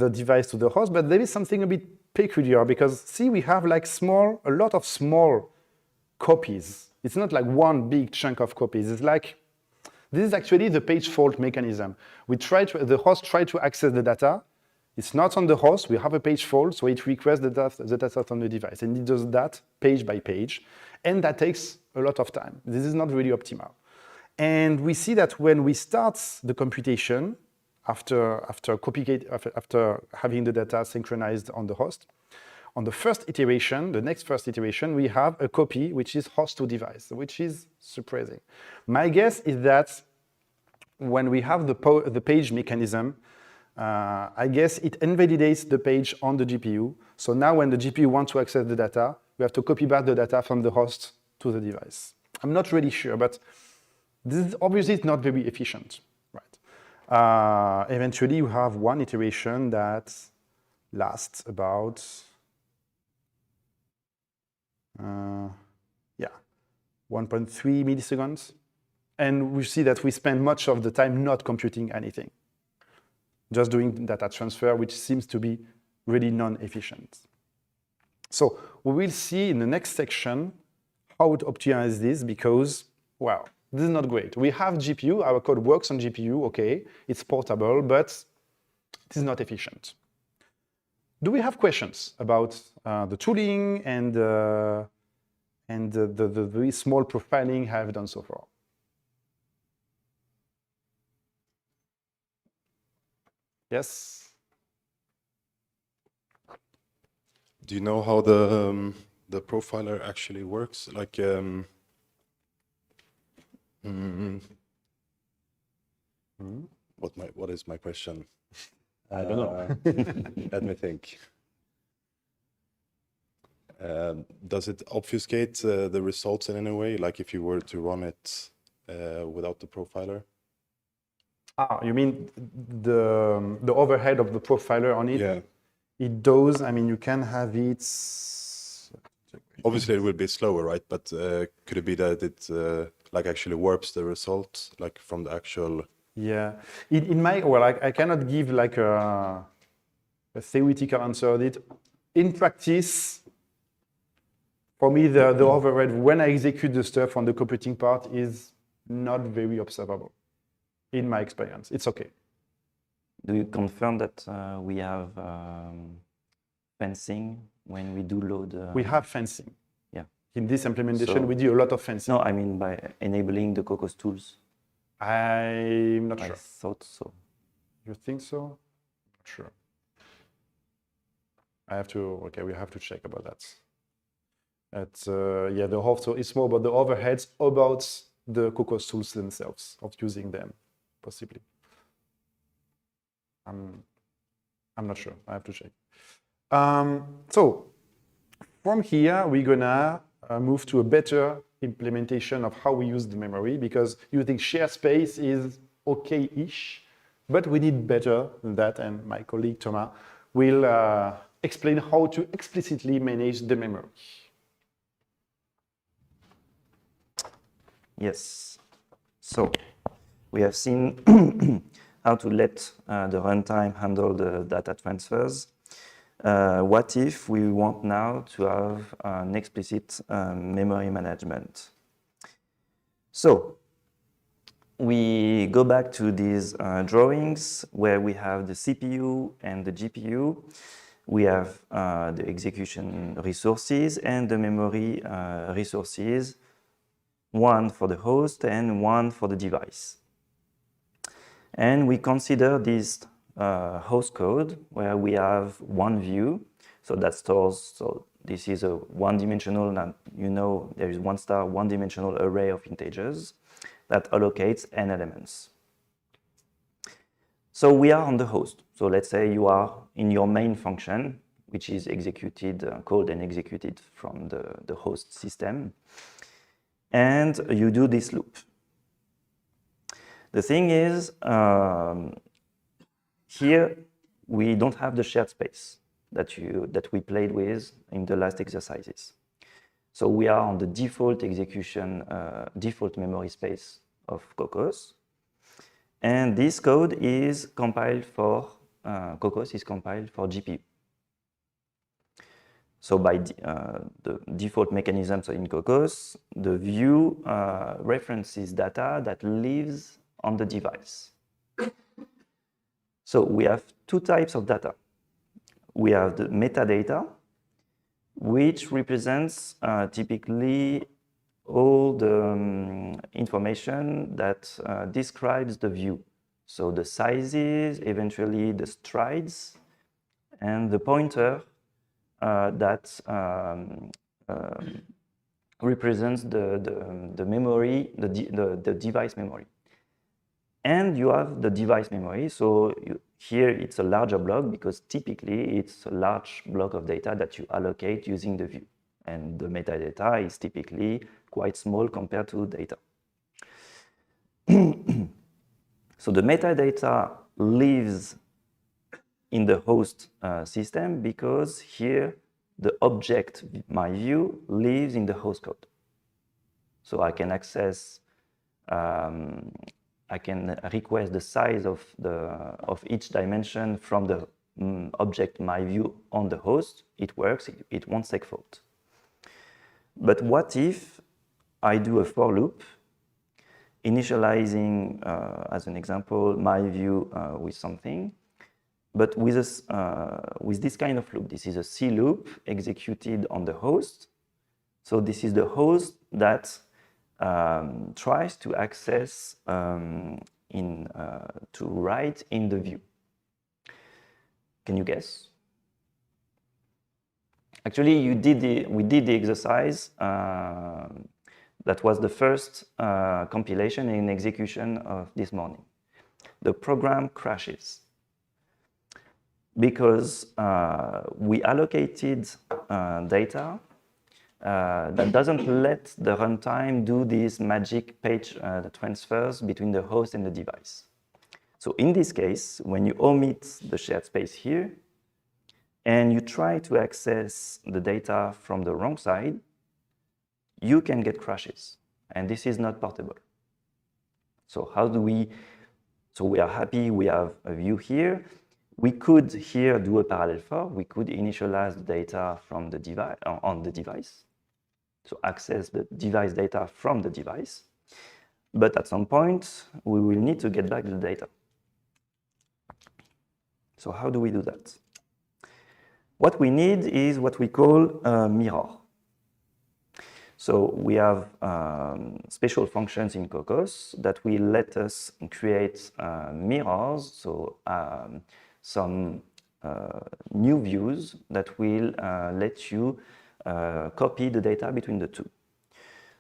device to the host, but there is something a bit peculiar because see, we have like a lot of small copies. It's not like one big chunk of copies. It's like, this is actually the page fault mechanism. The host tries to access the data. It's not on the host. We have a page fault, so it requests the data from the device, and it does that page by page, and that takes a lot of time. This is not really optimal. And we see that when we start the computation, after having the data synchronized on the host, on the first iteration, the next first iteration, we have a copy which is host to device, which is surprising. My guess is that when we have the page mechanism, I guess it invalidates the page on the GPU. So now when the GPU wants to access the data, we have to copy back the data from the host to the device. I'm not really sure, but this is obviously not very efficient. Eventually, you have one iteration that lasts about 1.3 milliseconds. And we see that we spend much of the time not computing anything, just doing data transfer, which seems to be really non-efficient. So we will see in the next section how to optimize this because, well, this is not great. We have GPU, our code works on GPU, okay, it's portable, but it is not efficient. Do we have questions about the tooling and the very small profiling I have done so far? Yes? Do you know how the profiler actually works? Like, what is my question? I don't know. Let me think. Does it obfuscate the results in any way? Like if you were to run it without the profiler? You mean the overhead of the profiler on it? Yeah. It does. I mean, you can have it. Obviously, it will be slower, right? But could it be that it like actually warps the result, like from the actual? Yeah. I cannot give like a theoretical answer on it. In practice, for me, the overhead when I execute the stuff on the computing part is not very observable. In my experience, it's okay. Do you confirm that we have fencing when we do load? We have fencing. Yeah. In this implementation, we do a lot of fencing. No, I mean by enabling the Kokkos tools. I'm not sure. I thought so. You think so? Not sure. We have to check about that. The also it's more about the overheads about the Kokkos tools themselves, of using them, possibly. I'm not sure. I have to check. So from here, we're gonna move to a better implementation of how we use the memory, because using share space is okay-ish, but we need better than that, and my colleague Thomas will explain how to explicitly manage the memory. Yes. So we have seen how to let the runtime handle the data transfers. What if we want now to have an explicit memory management? So we go back to these drawings where we have the CPU and the GPU. We have the execution resources and the memory resources, one for the host and one for the device. And we consider this host code where we have one view. So that stores, so this is a one-dimensional, and you know there is one star, one-dimensional array of integers that allocates n elements. So we are on the host. So let's say you are in your main function, which is executed, called and executed from the host system. And you do this loop. The thing is, here we don't have the shared space that we played with in the last exercises. So we are on the default execution, default memory space of Kokkos. And this code is compiled for, Kokkos is compiled for GPU. So by the default mechanisms in Kokkos, the view references data that lives on the device. So we have two types of data. We have the metadata, which represents typically all the information that describes the view. So the sizes, eventually the strides, and the pointer that represents the memory, the device memory. And you have the device memory. So here it's a larger block because typically it's a large block of data that you allocate using the view. And the metadata is typically quite small compared to data. So the metadata lives in the host system because here the object, my view, lives in the host code. So I can access, I can request the size of each dimension from the object, my view, on the host. It works, it won't take fault. But what if I do a for loop, initializing, as an example, my view with something, but with this kind of loop? This is a C loop executed on the host. So this is the host that tries to access to write in the view. Can you guess? Actually, we did the exercise. That was the first compilation and execution of this morning. The program crashes because we allocated data that doesn't let the runtime do this magic page transfers between the host and the device. So in this case, when you omit the shared space here, and you try to access the data from the wrong side, you can get crashes, and this is not portable. So how do we, so we are happy we have a view here. We could here do a parallel for, we could initialize the data from the device, on the device, so access the device data from the device, but at some point, we will need to get back the data. So how do we do that? What we need is what we call a mirror. So we have special functions in Kokkos that will let us create mirrors, so some new views that will let you copy the data between the two.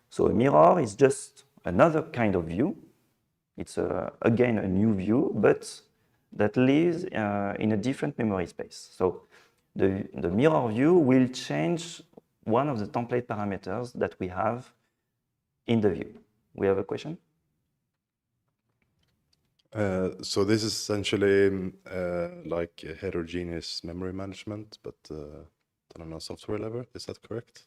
So a mirror is just another kind of view. It's again a new view, but that lives in a different memory space. So the mirror view will change one of the template parameters that we have in the view. We have a question? So this is essentially like a heterogeneous memory management, but on a software level. Is that correct?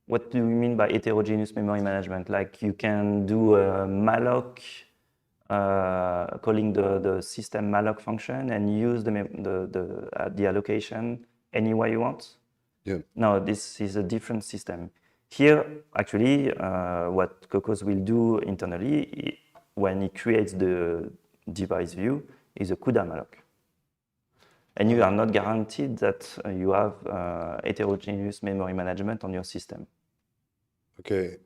What do you mean by heterogeneous memory management? Like you can do a malloc, calling the system malloc function and use the allocation any way you want? Yeah. No, this is a different system. Here, actually, what Kokkos will do internally when it creates the device view is a CUDA malloc. And you are not guaranteed that you have heterogeneous memory management on your system. Okay,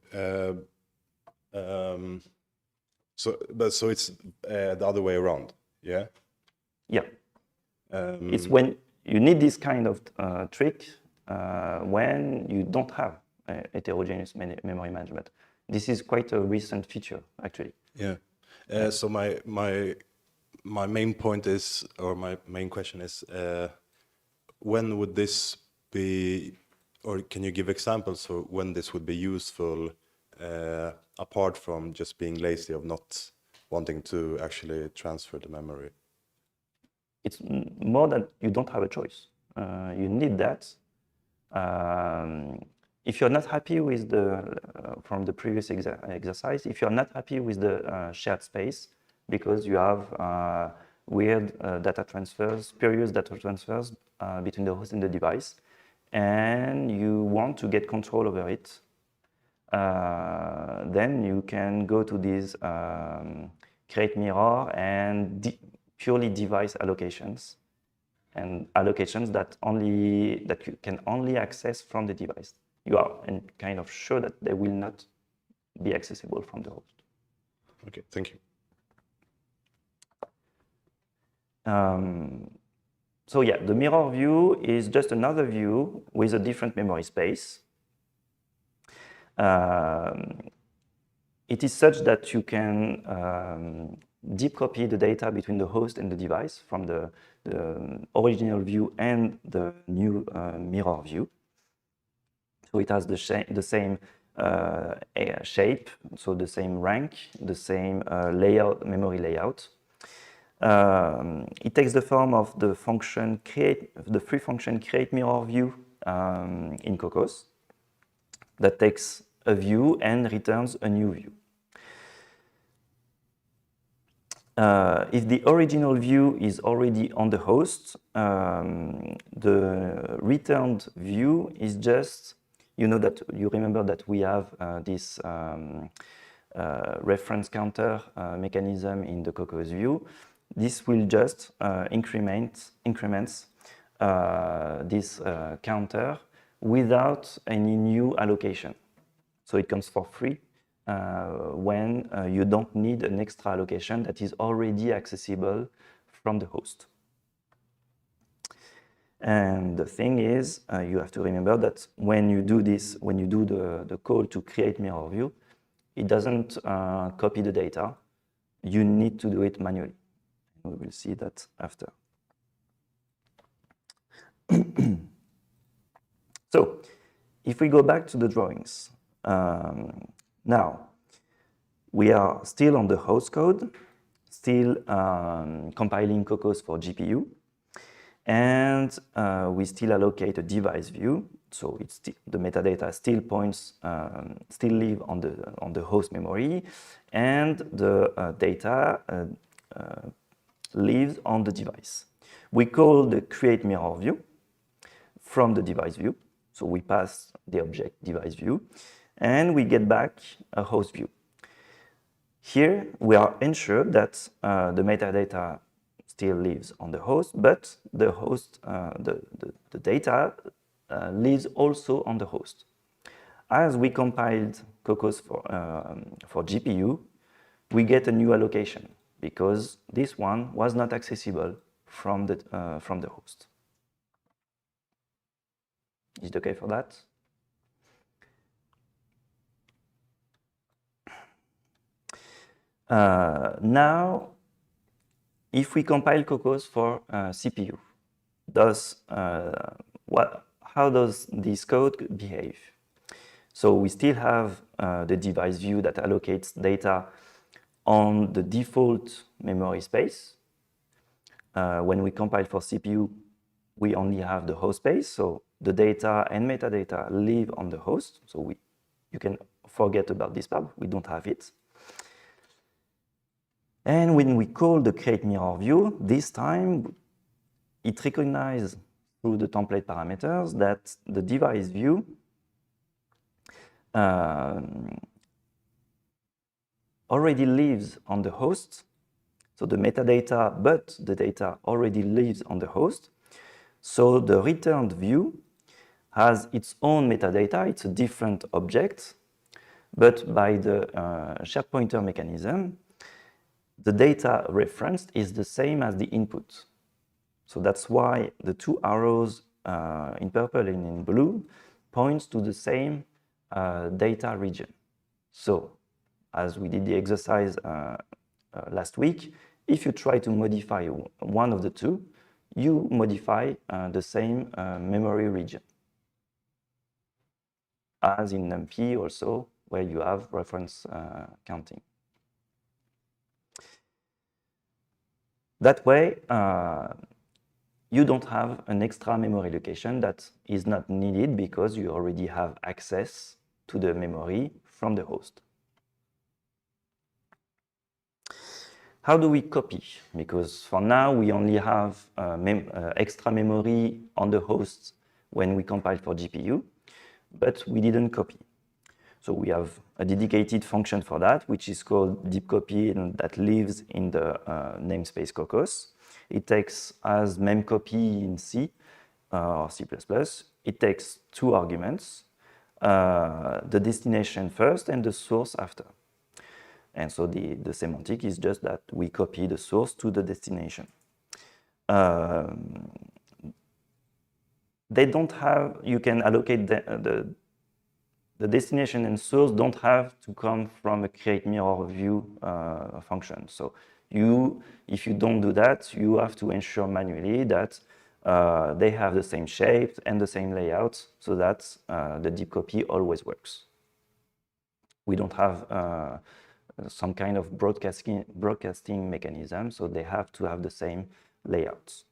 So it's the other way around, yeah? Yeah. It's when you need this kind of trick when you don't have heterogeneous memory management. This is quite a recent feature, actually. Yeah. So my main point is, or my main question is, when would this be, or can you give examples of when this would be useful, apart from just being lazy of not wanting to actually transfer the memory? It's more that you don't have a choice. You need that. If you're not happy with from the previous exercise, if you're not happy with the shared space because you have weird data transfers, spurious data transfers between the host and the device, and you want to get control over it, then you can go to these create mirror and purely device allocations, and allocations that you can only access from the device. You are kind of sure that they will not be accessible from the host. Okay, thank you. So yeah, the mirror view is just another view with a different memory space. It is such that you can deep copy the data between the host and the device from the original view and the new mirror view. So it has the same shape, so the same rank, the same layout, memory layout. It takes the form of the function the free function create mirror view in Kokkos that takes a view and returns a new view. If the original view is already on the host, the returned view is just, you remember that we have this reference counter mechanism in the Kokkos view. This will just increments this counter without any new allocation. So it comes for free when you don't need an extra allocation that is already accessible from the host. And the thing is, you have to remember that when you do this, when you do the call to create mirror view, it doesn't copy the data. You need to do it manually. We will see that after. So, if we go back to the drawings, now we are still on the host code, still compiling Kokkos for GPU, and we still allocate a device view. So it's the metadata still still live on the host memory, and the data lives on the device. We call the create mirror view from the device view. So we pass the object device view, and we get back a host view. Here we are ensured that the metadata still lives on the host, but the host, the data lives also on the host. As we compiled Kokkos for GPU, we get a new allocation because this one was not accessible from the host. Is it okay for that? Now, if we compile Kokkos for CPU, how does this code behave? So we still have the device view that allocates data on the default memory space. When we compile for CPU, we only have the host space, so the data and metadata live on the host. So you can forget about this part, we don't have it. And when we call the create mirror view, this time it recognizes through the template parameters that the device view already lives on the host. So the metadata, but the data already lives on the host. So the returned view has its own metadata, it's a different object, But by the shared pointer mechanism, the data referenced is the same as the input. So that's why the two arrows in purple and in blue points to the same data region. So as we did the exercise last week, if you try to modify one of the two, you modify the same memory region, as in Numpy also, where you have reference counting. That way, you don't have an extra memory location that is not needed because you already have access to the memory from the host. How do we copy? Because for now, we only have extra memory on the host when we compile for GPU, but we didn't copy. So we have a dedicated function for that, which is called deep copy, and that lives in the namespace Kokkos. It takes as memcopy in C or C++. It takes two arguments, the destination first and the source after. And so the semantic is just that we copy the source to the destination. They don't have, you can allocate the destination and source don't have to come from a create mirror view function. So if you don't do that, you have to ensure manually that they have the same shape and the same layout so that the deep copy always works. We don't have some kind of broadcasting mechanism, so they have to have the same layouts.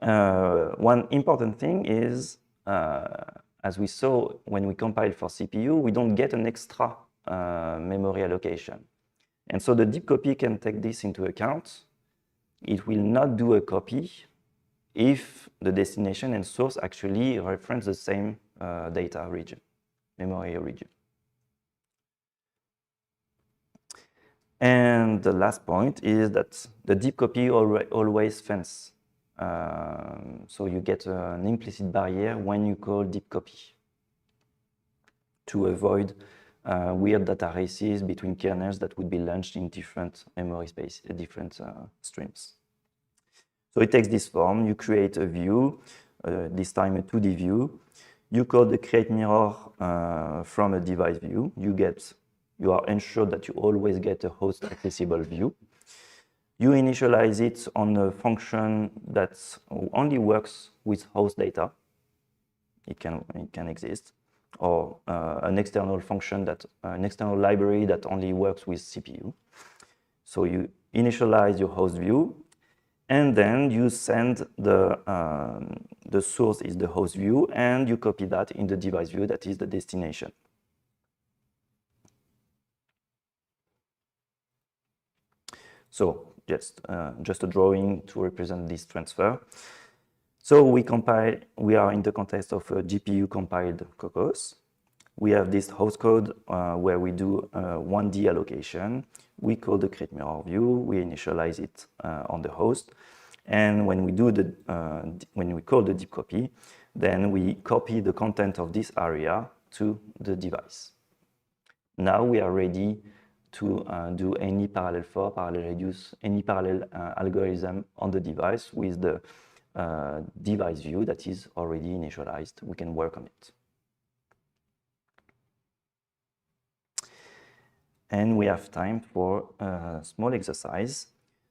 One important thing is, as we saw when we compile for CPU, we don't get an extra memory allocation. And so the deep copy can take this into account. It will not do a copy if the destination and source actually reference the same data region, memory region. And the last point is that the deep copy always fence. So you get an implicit barrier when you call deep copy to avoid weird data races between kernels that would be launched in different memory space, different streams. So it takes this form. You create a view, this time a 2D view. You call the create mirror from a device view. You are ensured that you always get a host accessible view. You initialize it on a function that only works with host data. It can exist, or an external function an external library that only works with CPU. So you initialize your host view, and then you send the source is the host view, and you copy that in the device view that is the destination. So just a drawing to represent this transfer. So we are in the context of a GPU compiled Kokkos. We have this host code where we do 1D allocation. We call the create mirror view. We initialize it on the host. And when we call the deep copy, then we copy the content of this area to the device. Now we are ready to do any parallel for, parallel reduce, any parallel algorithm on the device with the device view that is already initialized. We can work on it. And we have time for a small exercise.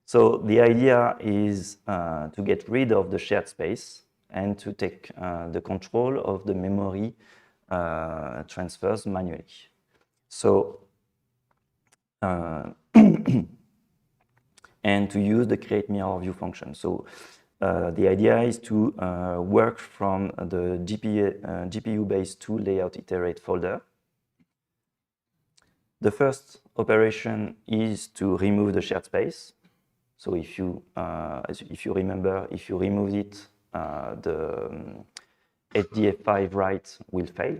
So the idea is to get rid of the shared space and to take the control of the memory transfers manually. So and to use the create mirror view function. So the idea is to work from the GPU-based 2 layout iterate folder. The first operation is to remove the shared space. So if you remember, if you remove it, the HDF5 write will fail.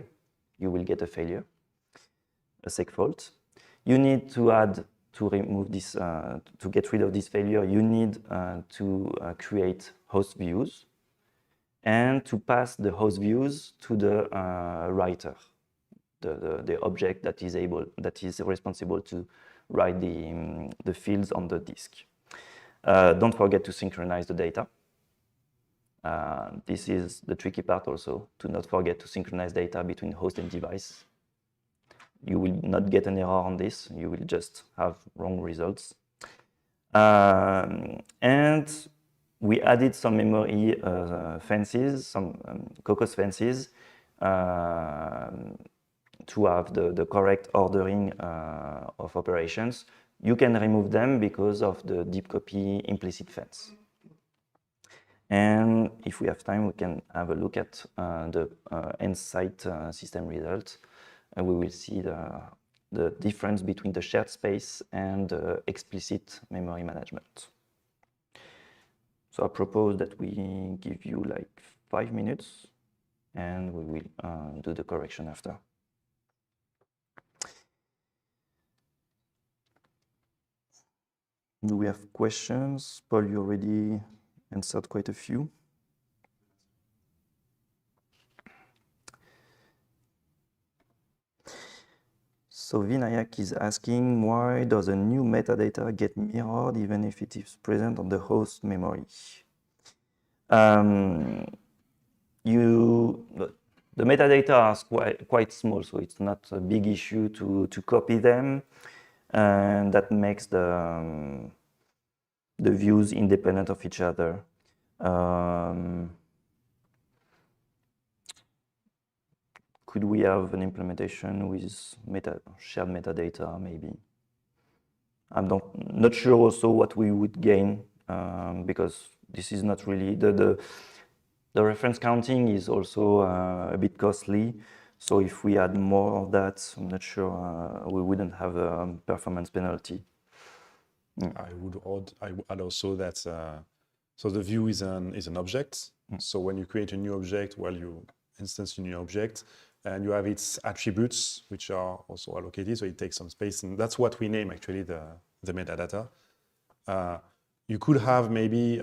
You will get a failure, a seg fault. You need to remove this, to get rid of this failure, you need to create host views and to pass the host views to the writer, the object that is responsible to write the fields on the disk. Don't forget to synchronize the data. This is the tricky part also, to not forget to synchronize data between host and device. You will not get an error on this, you will just have wrong results. And we added some memory fences, some Kokkos fences, to have the correct ordering of operations. You can remove them because of the deep copy implicit fence. And if we have time, we can have a look at the end-site system results. And we will see the difference between the shared space and the explicit memory management. So I propose that we give you like 5 minutes and we will do the correction after. Do we have questions? Paul, you already answered quite a few. So Vinayak is asking, why does a new metadata get mirrored even if it is present on the host memory? The metadata are quite small, so it's not a big issue to copy them, and that makes the views independent of each other. Could we have an implementation with shared metadata, maybe? I'm not sure also what we would gain, because this is not really, the reference counting is also a bit costly. So if we add more of that, I'm not sure we wouldn't have a performance penalty. I would add also that, so the view is an object. So when you create a new object, well, you instance a new object, and you have its attributes, which are also allocated, so it takes some space, and that's what we name actually the metadata. You could have maybe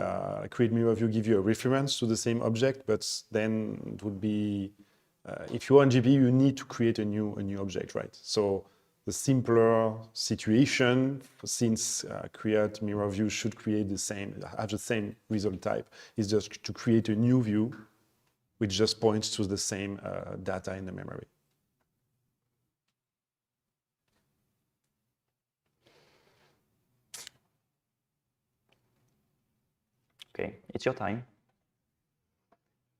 create mirror view, give you a reference to the same object, but then it would be, if you're on GPU, you need to create a new object, right? So the simpler situation, since create mirror view should create have the same result type, is just to create a new view which just points to the same data in the memory. Okay, it's your time.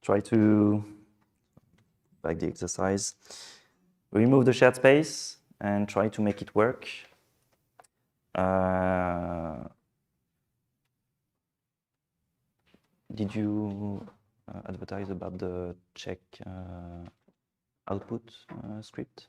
Try to, like the exercise, remove the shared space and try to make it work. Did you advertise about the check output script?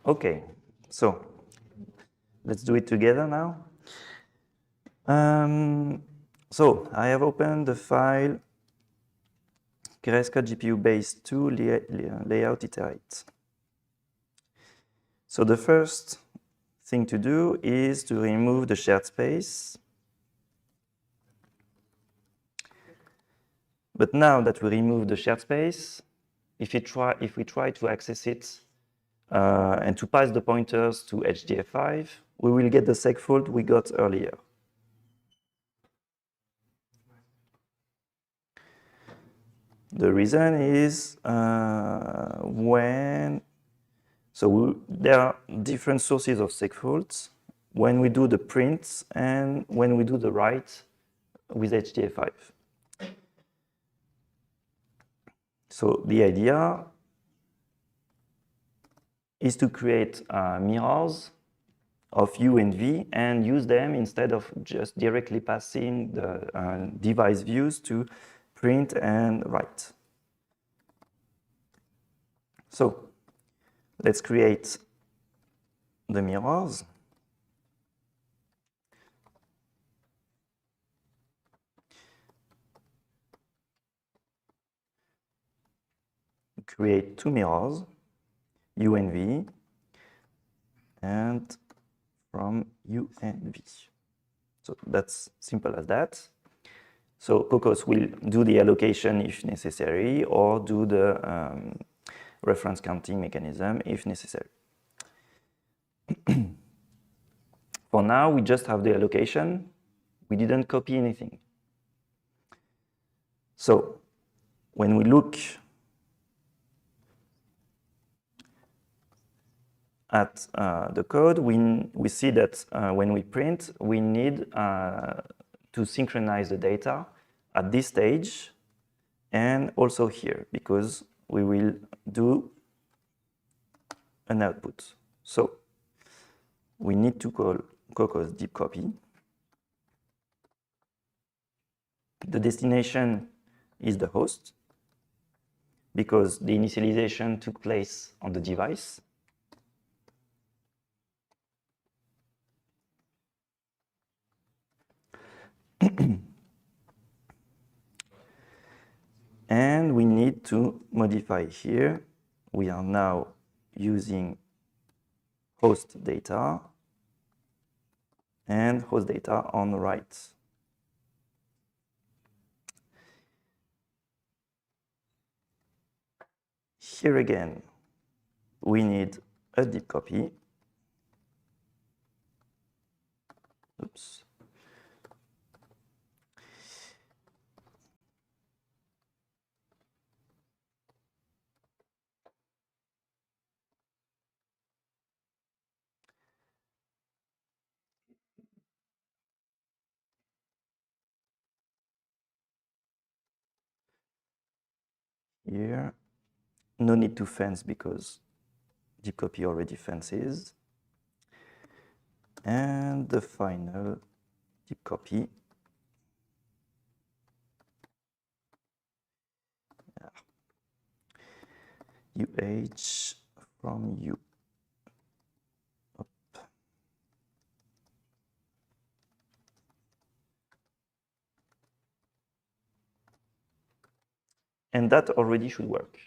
Okay, so let's do it together now. So I have opened the file Grayscale GPU base 2 layout iterate. So the first thing to do is to remove the shared space. But now that we remove the shared space, if we try to access it and to pass the pointers to HDF5, we will get the seg fault we got earlier. The reason is there are different sources of seg faults when we do the prints and when we do the write with HDF5. So the idea is to create mirrors of U and V and use them instead of just directly passing the device views to print and write. So let's create the mirrors. Create two mirrors, U and V, and from U and V. So that's simple as that. So Kokkos will do the allocation if necessary, or do the reference counting mechanism if necessary. For now, we just have the allocation. We didn't copy anything. So when we look at the code, we see that when we print, we need to synchronize the data at this stage and also here, because we will do an output. So we need to call Kokkos deep copy. The destination is the host, because the initialization took place on the device. And we need to modify here. We are now using host data and host data on the right. Here again, we need a deep copy. Oops. Here, no need to fence because deep copy already fences. And the final deep copy. UH from U. Up. And that already should work.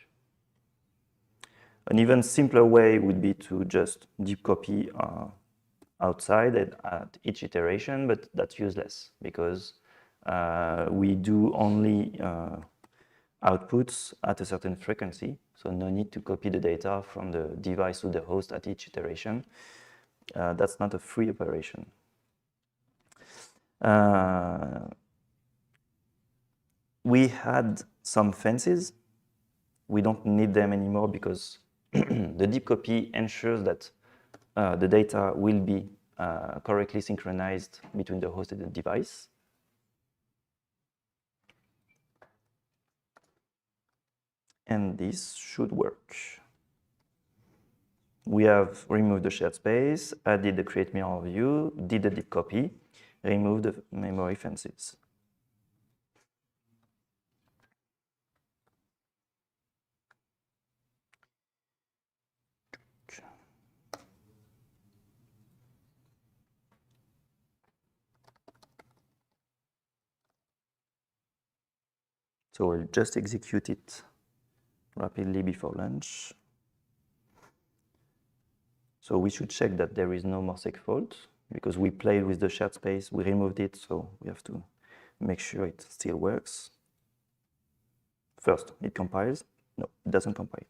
An even simpler way would be to just deep copy outside at each iteration, but that's useless because we do only outputs at a certain frequency, so no need to copy the data from the device to the host at each iteration. That's not a free operation. We had some fences. We don't need them anymore because the deep copy ensures that the data will be correctly synchronized between the host and the device. And this should work. We have removed the shared space, added the create mirror view, did the deep copy, removed the memory fences. So we'll just execute it rapidly before lunch. So we should check that there is no more seg fault because we played with the shared space, we removed it, so we have to make sure it still works. First, it compiles. No, it doesn't compile.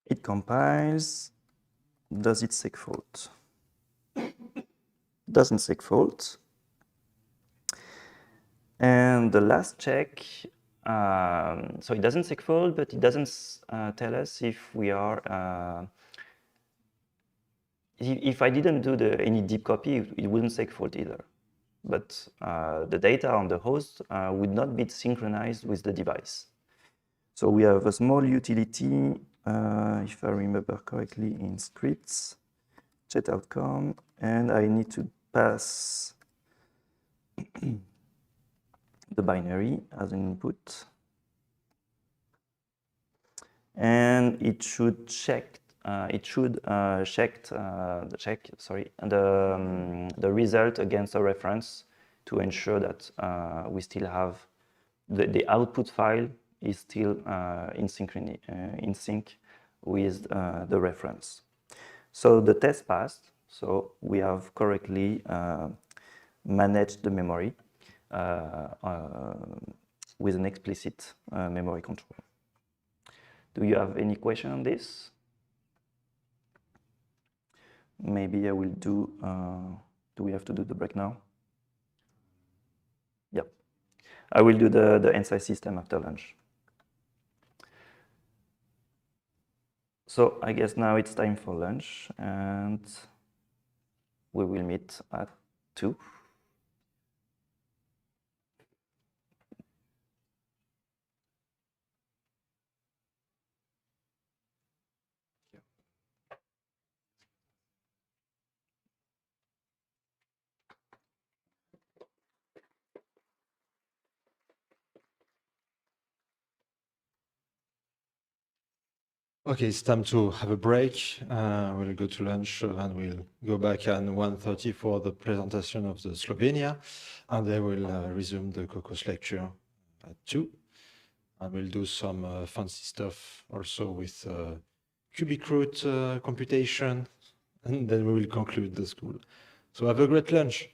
It compiles. Does it seg fault? Doesn't seg fault. And the last check, so it doesn't seg fault, but it doesn't tell us if we are, if I didn't do any deep copy, it wouldn't seg fault either. But the data on the host would not be synchronized with the device. So we have a small utility, if I remember correctly, in scripts, chat outcome, and I need to pass the binary as an input. And it should check, the result against a reference to ensure that we still have the output file is still in sync with the reference. So the test passed. So we have correctly managed the memory with an explicit memory control. Do you have any question on this? Maybe I will do we have to do the break now? Yep. I will do the Annecy system after lunch. So I guess now it's time for lunch, and we will meet at 2. Okay, it's time to have a break. We'll go to lunch and we'll go back at 1:30 for the presentation of the Slovenia, and then we'll resume the Kokkos lecture at 2. And we'll do some fancy stuff also with cubic root computation, and then we will conclude the school. So have a great lunch.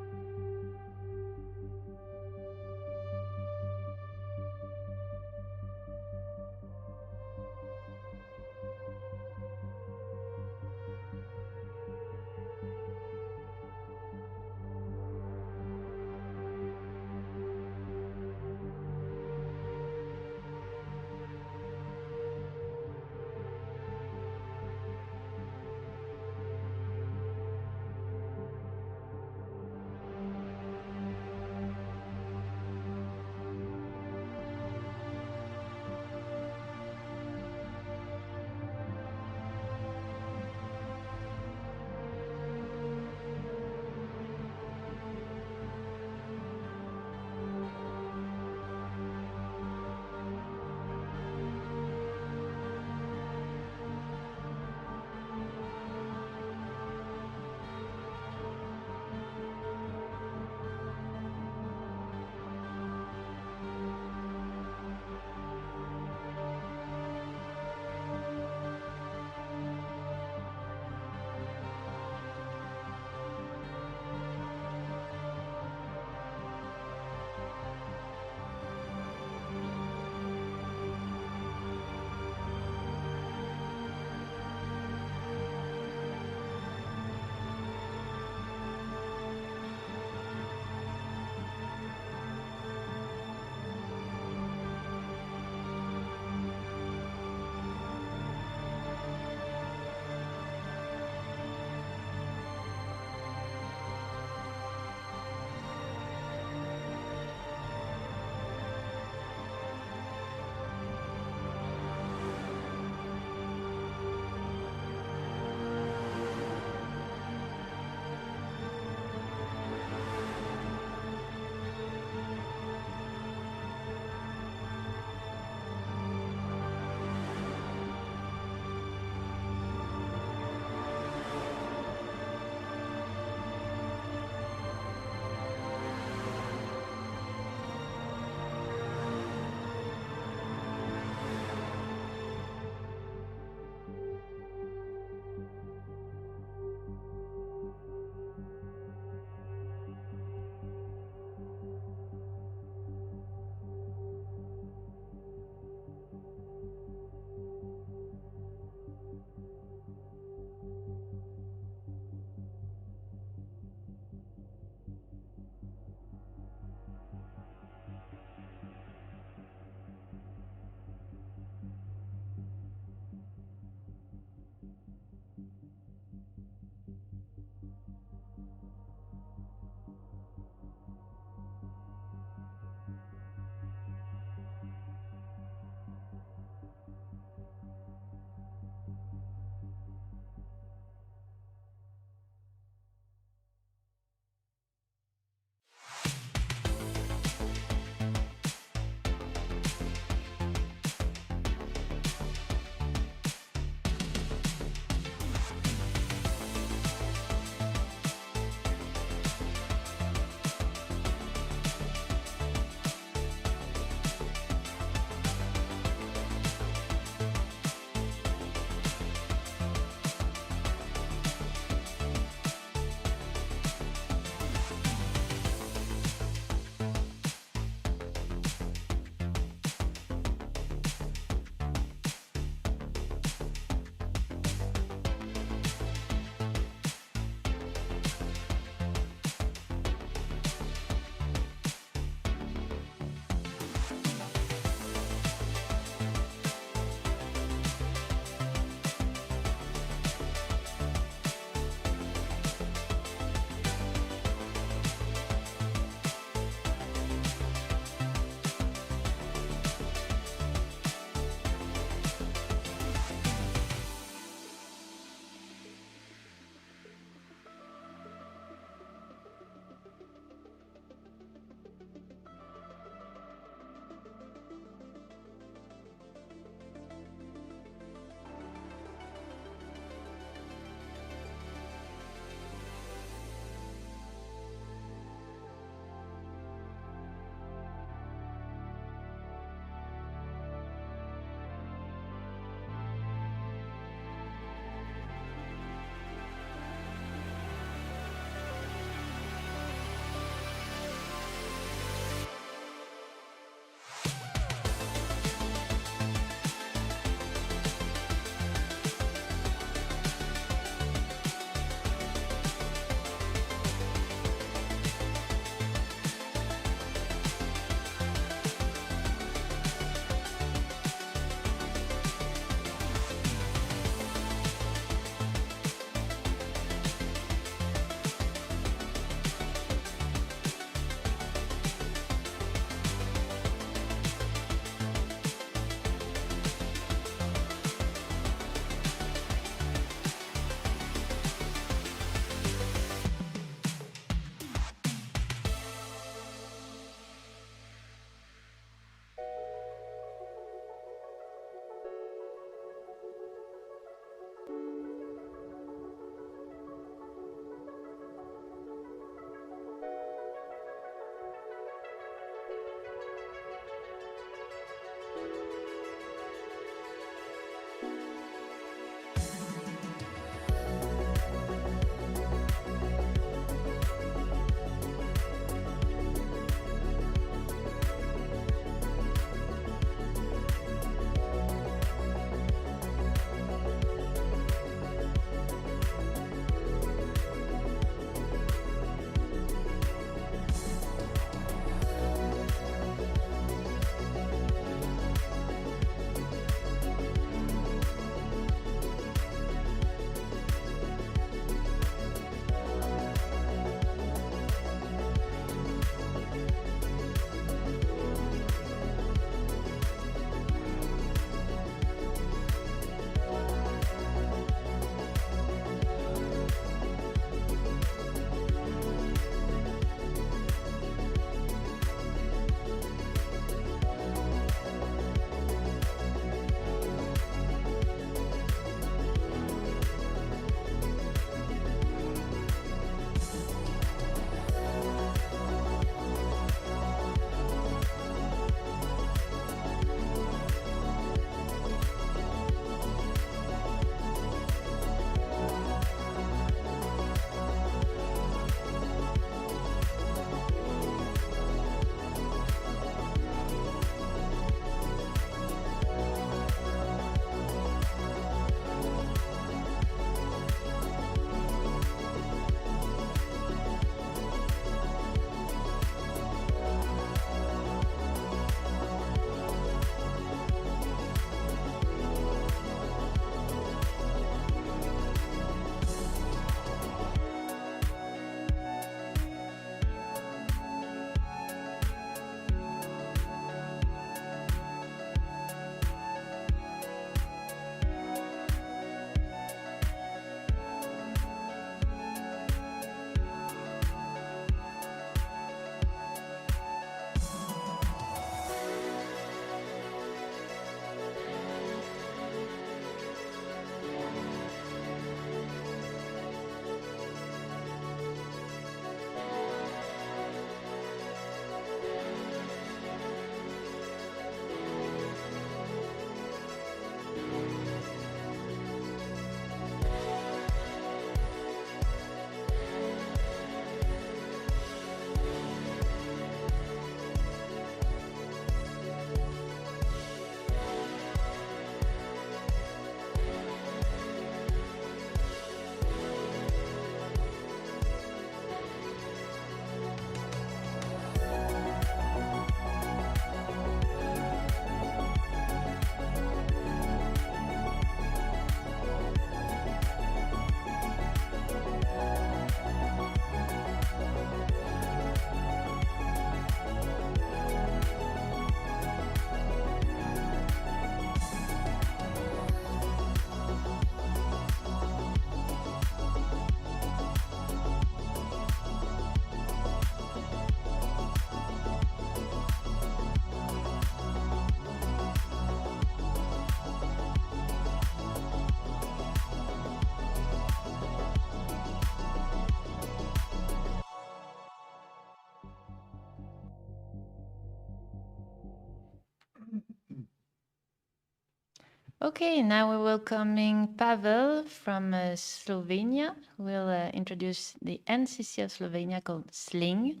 Okay, now we're welcoming Pavel from Slovenia, who will introduce the NCC of Slovenia called Sling.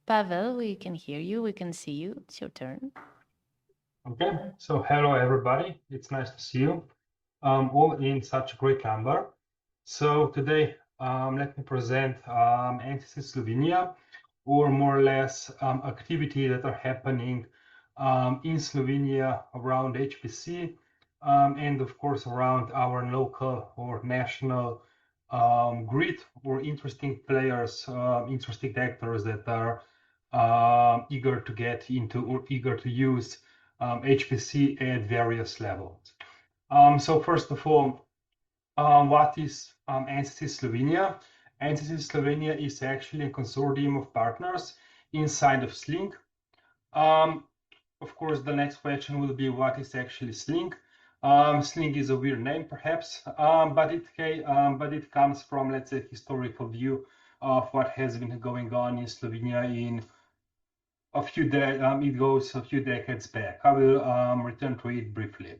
Pavel, we can hear you, we can see you. It's your turn. Okay, so hello everybody. It's nice to see you all in such a great number. So today, let me present NCC Slovenia, or more or less activity that are happening in Slovenia around HPC, and of course around our local or national grid, or interesting players, interesting actors that are eager to get into or eager to use HPC at various levels. So first of all, what is NCC Slovenia? NCC Slovenia is actually a consortium of partners inside of Sling. Of course, the next question will be, what is actually Sling? Sling is a weird name, perhaps, but it comes from, let's say, historical view of what has been going on in Slovenia in it goes a few decades back. I will return to it briefly.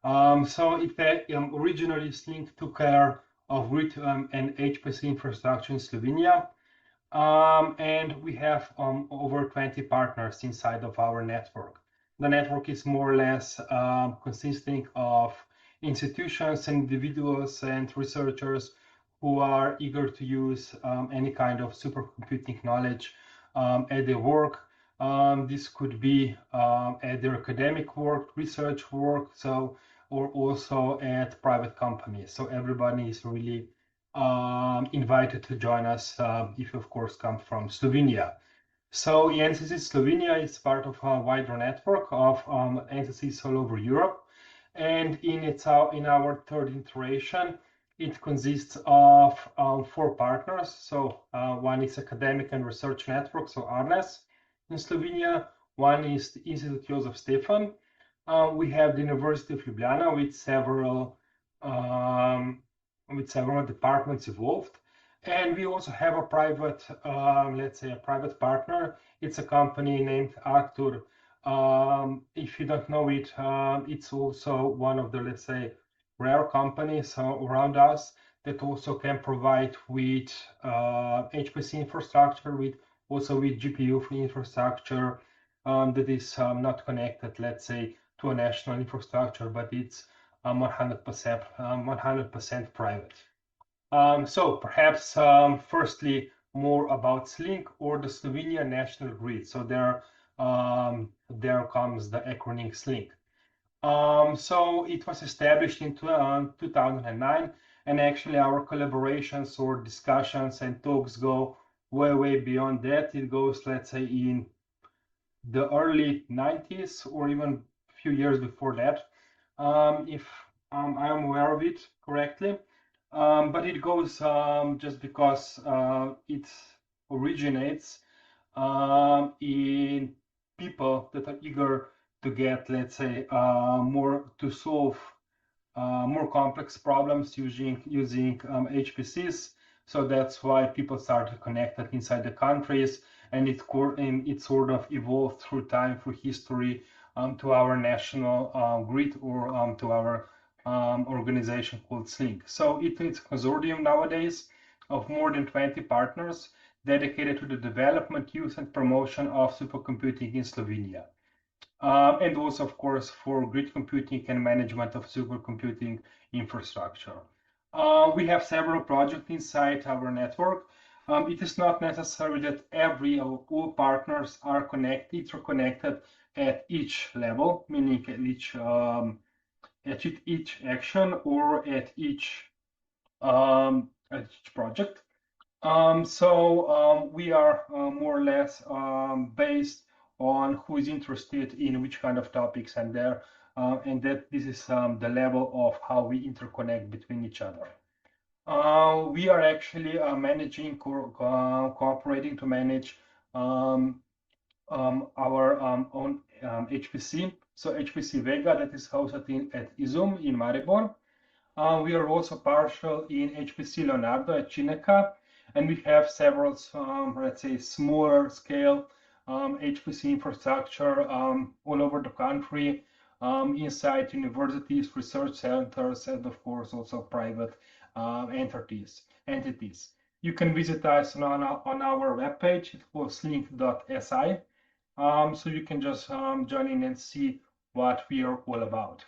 So it originally Sling took care of grid and HPC infrastructure in Slovenia. And we have over 20 partners inside of our network. The network is more or less consisting of institutions and individuals and researchers who are eager to use any kind of supercomputing knowledge at their work. This could be at their academic work, research work, or also at private companies. So everybody is really invited to join us if you, of course, come from Slovenia. So NCC Slovenia is part of a wider network of NCCs all over Europe. And in our third iteration, it consists of 4 partners. So one is academic and research network, so ARNES in Slovenia. One is the Institute Josef Stefan. We have the University of Ljubljana with several departments involved. And we also have a private, let's say a private partner. It's a company named Arctur. If you don't know it, it's also one of the, let's say, rare companies around us that also can provide with HPC infrastructure, also with GPU infrastructure that is not connected, let's say, to a national infrastructure, but it's 100% private. So perhaps firstly, more about Sling, or the Slovenia National Grid. So there comes the acronym Sling. So it was established in 2009, and actually our collaborations or discussions and talks go way beyond that. It goes, let's say, in the early 90s, or even a few years before that, if I am aware of it correctly. But it goes just because it originates in people that are eager to get, let's say, to solve more complex problems using HPCs. So that's why people started connected inside the countries, and it sort of evolved through time, through history, to our national grid, or to our organization called Sling. So it's a consortium nowadays of more than 20 partners dedicated to the development, use, and promotion of supercomputing in Slovenia. And also, of course, for grid computing and management of supercomputing infrastructure. We have several projects inside our network. It is not necessary that all partners are interconnected at each level, meaning at each action or at each project. So we are more or less based on who is interested in which kind of topics, and that this is the level of how we interconnect between each other. We are actually cooperating to manage our own HPC. So HPC Vega, that is hosted at Izum in Maribor. We are also partial in HPC Leonardo at Cineka, and we have several, let's say, smaller scale HPC infrastructure all over the country, inside universities, research centers, and of course also private entities. You can visit us on our webpage. It was link.si. So you can just join in and see what we are all about.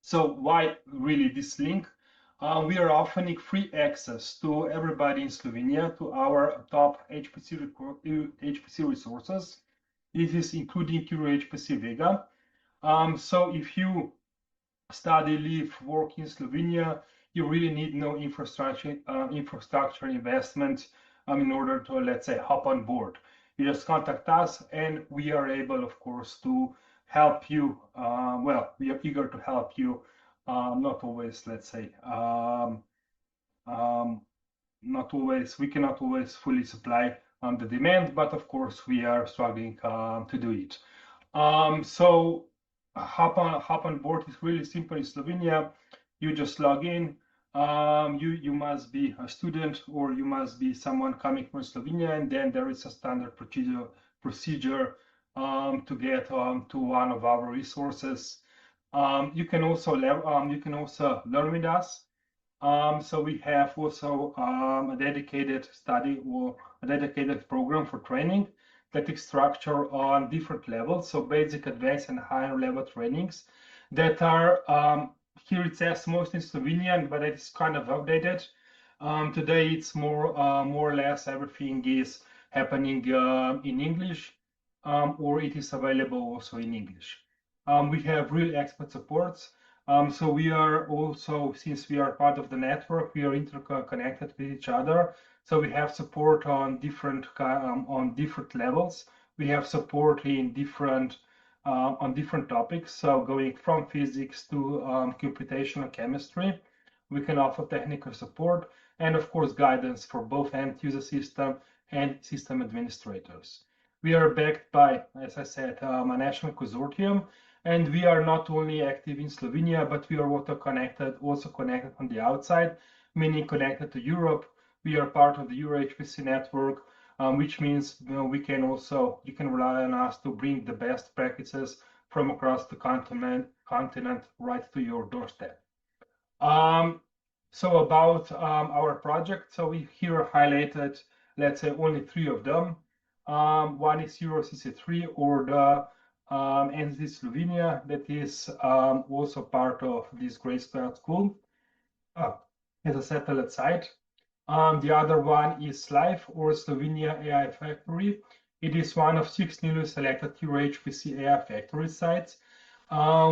So why really this link? We are offering free access to everybody in Slovenia to our top HPC resources. This is including HPC Vega. So if you study, live, work in Slovenia, you really need no infrastructure investment in order to, let's say, hop on board. You just contact us and we are able, of course, to help you. Well, we are eager to help you. Not always, let's say, we cannot always fully supply the demand, but of course we are struggling to do it. So hop on board is really simple in Slovenia. You just log in. You must be a student or you must be someone coming from Slovenia, and then there is a standard procedure to get to one of our resources. You can also learn with us. So we have also a dedicated study or a dedicated program for training that is structured on different levels, so basic, advanced, and higher level trainings that are, here it says mostly in Slovenian, but it is kind of outdated. Today it's more or less everything is happening in English, or it is available also in English. We have real expert supports. So we are also, since we are part of the network, we are interconnected with each other. So we have support on different levels. We have support in different on different topics. So going from physics to computational chemistry, we can offer technical support and of course guidance for both end user system and system administrators. We are backed by, as I said, a national consortium. And we are not only active in Slovenia, but we are also connected on the outside, meaning connected to Europe. We are part of the Euro HPC network, which means you can rely on us to bring the best practices from across the continent right to your doorstep. So about our project, so we here highlighted, let's say, only 3 of them. One is Euro CC3 or the Annecy, Slovenia, that is also part of this Grayscale school as a satellite site. The other one is Live or Slovenia AI Factory. It is one of 6 newly selected Euro HPC AI Factory sites,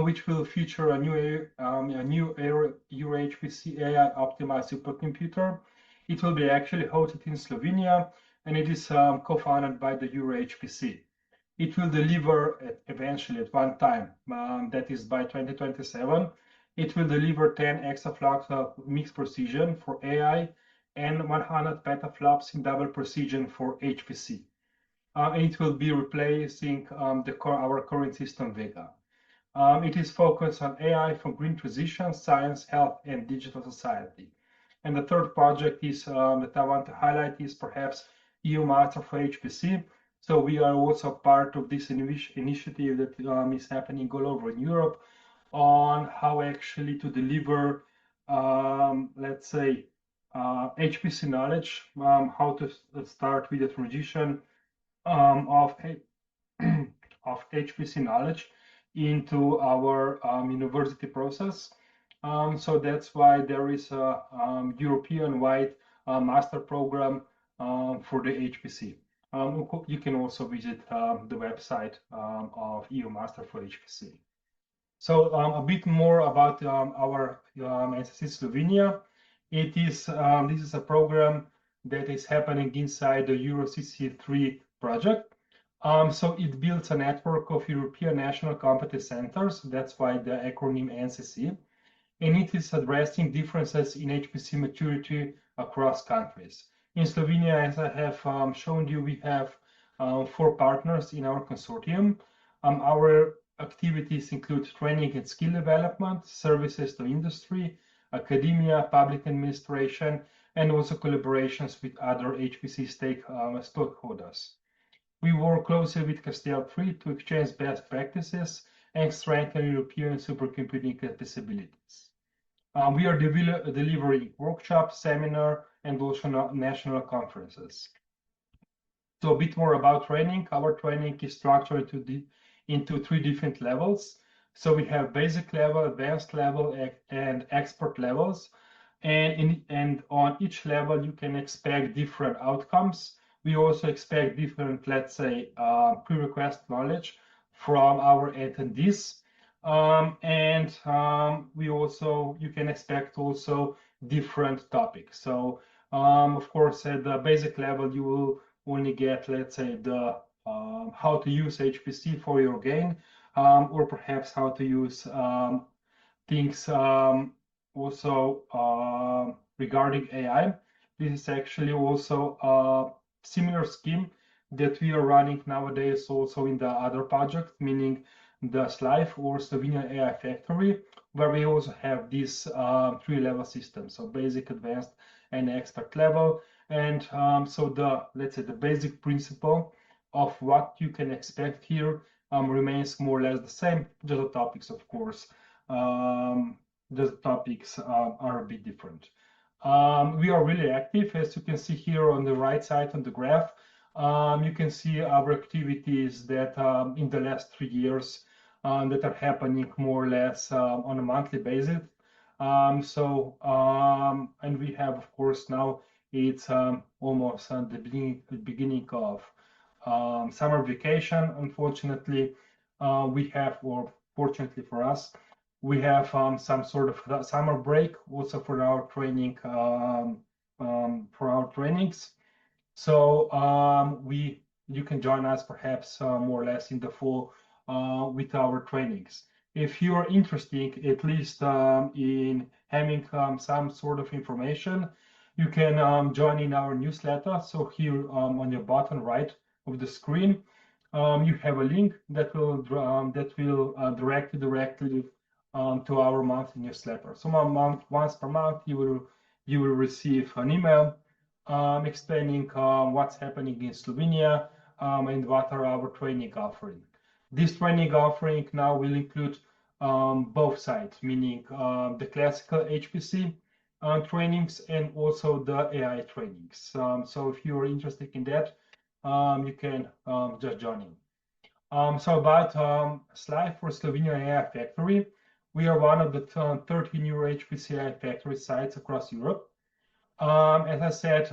which will feature a new Euro HPC AI optimized supercomputer. It will be actually hosted in Slovenia, and it is co-founded by the Euro HPC. It will deliver eventually at one time, that is by 2027, it will deliver 10 exaflops of mixed precision for AI and 100 petaflops in double precision for HPC. It will be replacing our current system Vega. It is focused on AI for green transition, science, health, and digital society. And the third project is that I want to highlight is perhaps EU Master for HPC. So we are also part of this initiative that is happening all over in Europe on how actually to deliver, let's say, HPC knowledge, how to start with the transition of HPC knowledge into our university process. So that's why there is a European-wide master program for the HPC. You can also visit the website of EU Master for HPC. So a bit more about our SSC Slovenia. This is a program that is happening inside the Euro CC3 project. So it builds a network of European National Competence Centers. That's why the acronym NCC. And it is addressing differences in HPC maturity across countries. In Slovenia, as I have shown you, we have 4 partners in our consortium. Our activities include training and skill development, services to industry, academia, public administration, and also collaborations with other HPC stakeholders. We work closely with Castel 3 to exchange best practices and strengthen European supercomputing capabilities. We are delivering workshops, seminar, and also national conferences. So a bit more about training. Our training is structured into 3 different levels. So we have basic level, advanced level, and expert levels. And on each level, you can expect different outcomes. We also expect different, let's say, prerequisite knowledge from our attendees. You can expect also different topics. So, of course, at the basic level, you will only get, let's say, the how to use HPC for your gain, or perhaps how to use things also regarding AI. This is actually also a similar scheme that we are running nowadays also in the other project, meaning the SLIFE or Slovenian AI Factory, where we also have this 3-level system, so basic, advanced, and expert level. And so let's say the basic principle of what you can expect here remains more or less the same. Just the topics, of course, the topics are a bit different. We are really active, as you can see here on the right side on the graph. You can see our activities that in the last 3 years that are happening more or less on a monthly basis. And we have, of course, now it's almost at the beginning of summer vacation. Unfortunately, we have, or fortunately for us, we have some sort of summer break also for our training, for our trainings. So you can join us perhaps more or less in the fall with our trainings. If you are interested, at least in having some sort of information, you can join in our newsletter. So here on your bottom right of the screen, you have a link that will direct you directly to our monthly newsletter. So once per month, you will receive an email explaining what's happening in Slovenia and what are our training offering. This training offering now will include both sides, meaning the classical HPC trainings and also the AI trainings. So if you are interested in that, you can just join in. So about SLIFE for Slovenian AI Factory, we are one of the 13 Euro HPC AI Factory sites across Europe. As I said,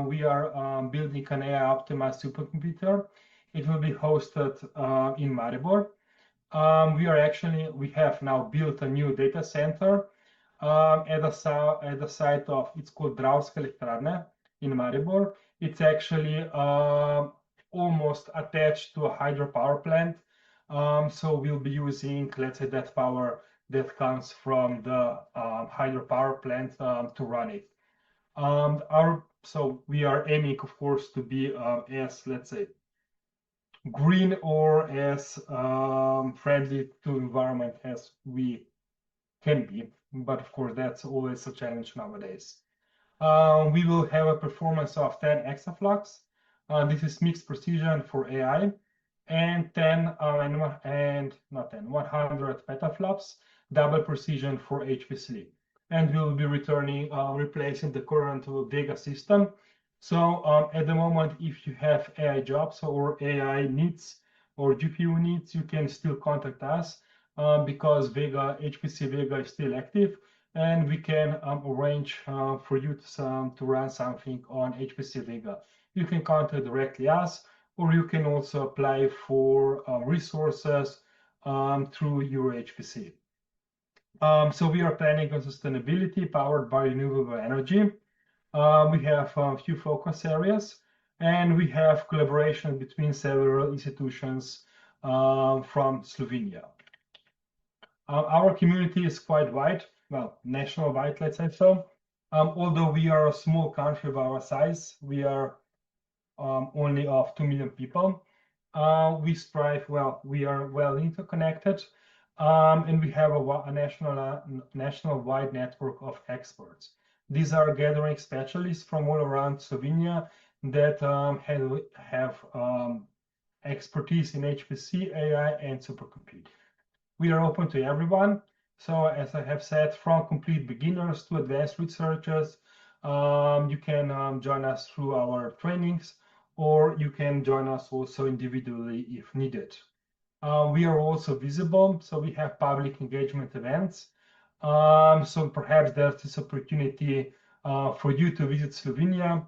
we are building an AI-optimized supercomputer. It will be hosted in Maribor. We have now built a new data center at the site of, it's called Dravske elektrarne in Maribor. It's actually almost attached to a hydropower plant. So we'll be using, let's say, that power that comes from the hydropower plant to run it. So we are aiming, of course, to be as, let's say, green or as friendly to environment as we can be. But of course, that's always a challenge nowadays. We will have a performance of 10 exaflops. This is mixed precision for AI, and 100 petaflops, double precision for HPC. And we'll be replacing the current Vega system. So at the moment, if you have AI jobs or AI needs or GPU needs, you can still contact us because HPC Vega is still active, and we can arrange for you to run something on HPC Vega. You can contact directly us, or you can also apply for resources through your HPC. So we are planning on sustainability powered by renewable energy. We have a few focus areas, and we have collaboration between several institutions from Slovenia. Our community is quite wide, well, national-wide, let's say so. Although we are a small country of our size, we are only of 2 million people. We are well interconnected, and we have a national-wide network of experts. These are gathering specialists from all around Slovenia that have expertise in HPC, AI, and supercomputing. We are open to everyone. So as I have said, from complete beginners to advanced researchers, you can join us through our trainings, or you can join us also individually if needed. We are also visible, so we have public engagement events. So perhaps there's this opportunity for you to visit Slovenia.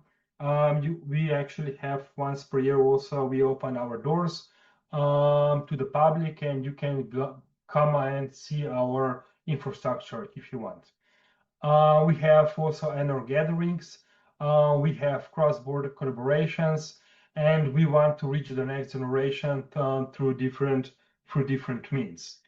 We actually have once per year also, we open our doors to the public, and you can come and see our infrastructure if you want. We have also annual gatherings. We have cross-border collaborations, and we want to reach the next generation through different means.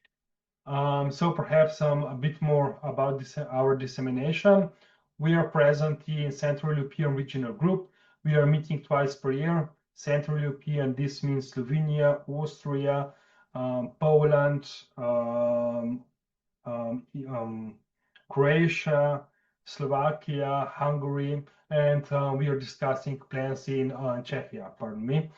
So perhaps a bit more about our dissemination. We are present in Central European Regional Group. We are meeting twice per year. Central European, this means Slovenia, Austria, Poland, Croatia, Slovakia, Hungary, and we are discussing plans in Czechia, pardon me.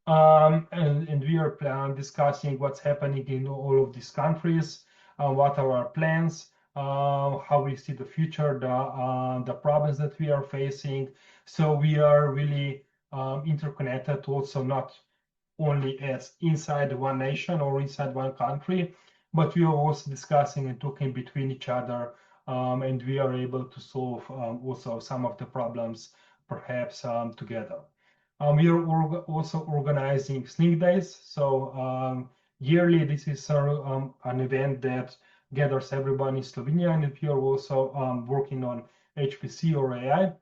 And we are discussing what's happening in all of these countries, what are our plans, how we see the future, the problems that we are facing. So we are really interconnected, also not only as inside one nation or inside one country, but we are also discussing and talking between each other, and we are able to solve also some of the problems perhaps together. We are also organizing Sling Days. So yearly, this is an event that gathers everyone in Slovenia, and we are also working on HPC or AI.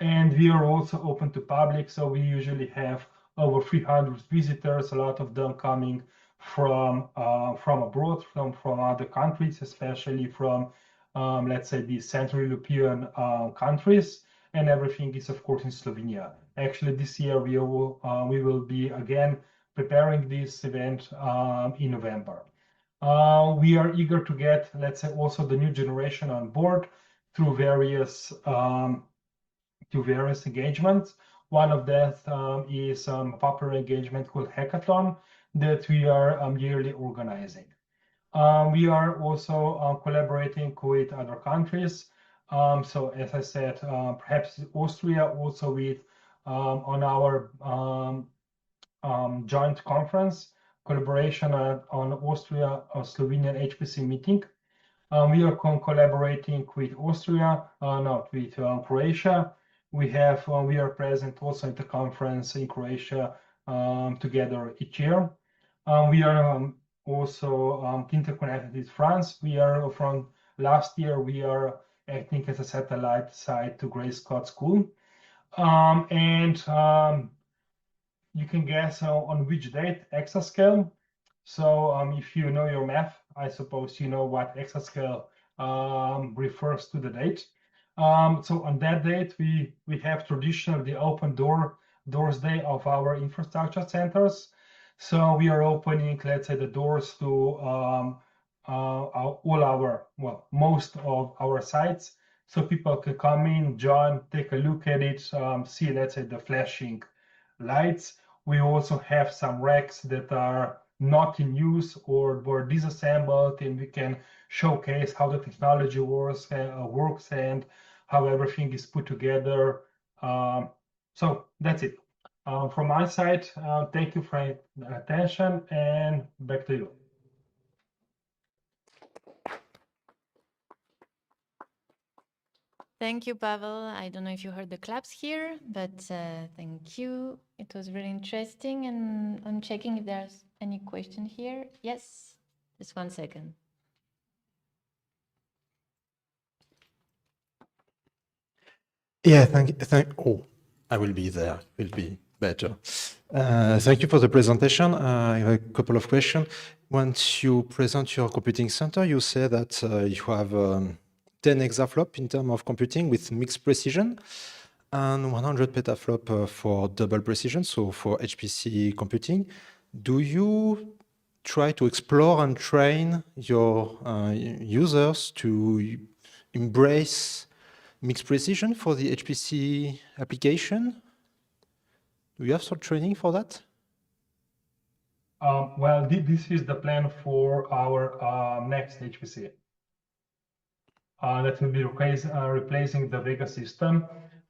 And we are also open to public, so we usually have over 300 visitors, a lot of them coming from abroad, from other countries, especially from, let's say, the Central European countries. And everything is, of course, in Slovenia. Actually, this year we will be again preparing this event in November. We are eager to get, let's say, also the new generation on board through various engagements. One of them is a popular engagement called Hackathon that we are yearly organizing. We are also collaborating with other countries. So as I said, perhaps Austria also with on our joint conference collaboration on Austria-Slovenian HPC meeting. We are collaborating with Austria, not with Croatia. We are present also at the conference in Croatia together each year. We are also interconnected with France. We are from last year, we are acting as a satellite site to Gray Scott School. You can guess on which date, exascale. So if you know your math, I suppose you know what exascale refers to the date. So on that date, we have traditionally the open doors day of our infrastructure centers. So we are opening, let's say, the doors to most of our sites. So people can come in, join, take a look at it, see, let's say, the flashing lights. We also have some racks that are not in use or were disassembled, and we can showcase how the technology works and how everything is put together. So that's it. From my side, thank you for your attention, and back to you. Thank you, Pavel. I don't know if you heard the claps here, but thank you. It was really interesting, and I'm checking if there's any question here. Yes, just 1 second. Yeah, oh, I will be there. Will be better. Thank you for the presentation. I have a couple of questions. Once you present your computing center, you say that you have 10 exaflop in terms of computing with mixed precision and 100 petaflop for double precision, so for HPC computing. Do you try to explore and train your users to embrace mixed precision for the HPC application? Do you have some training for that? Well, this is the plan for our next HPC. That will be replacing the Vega system.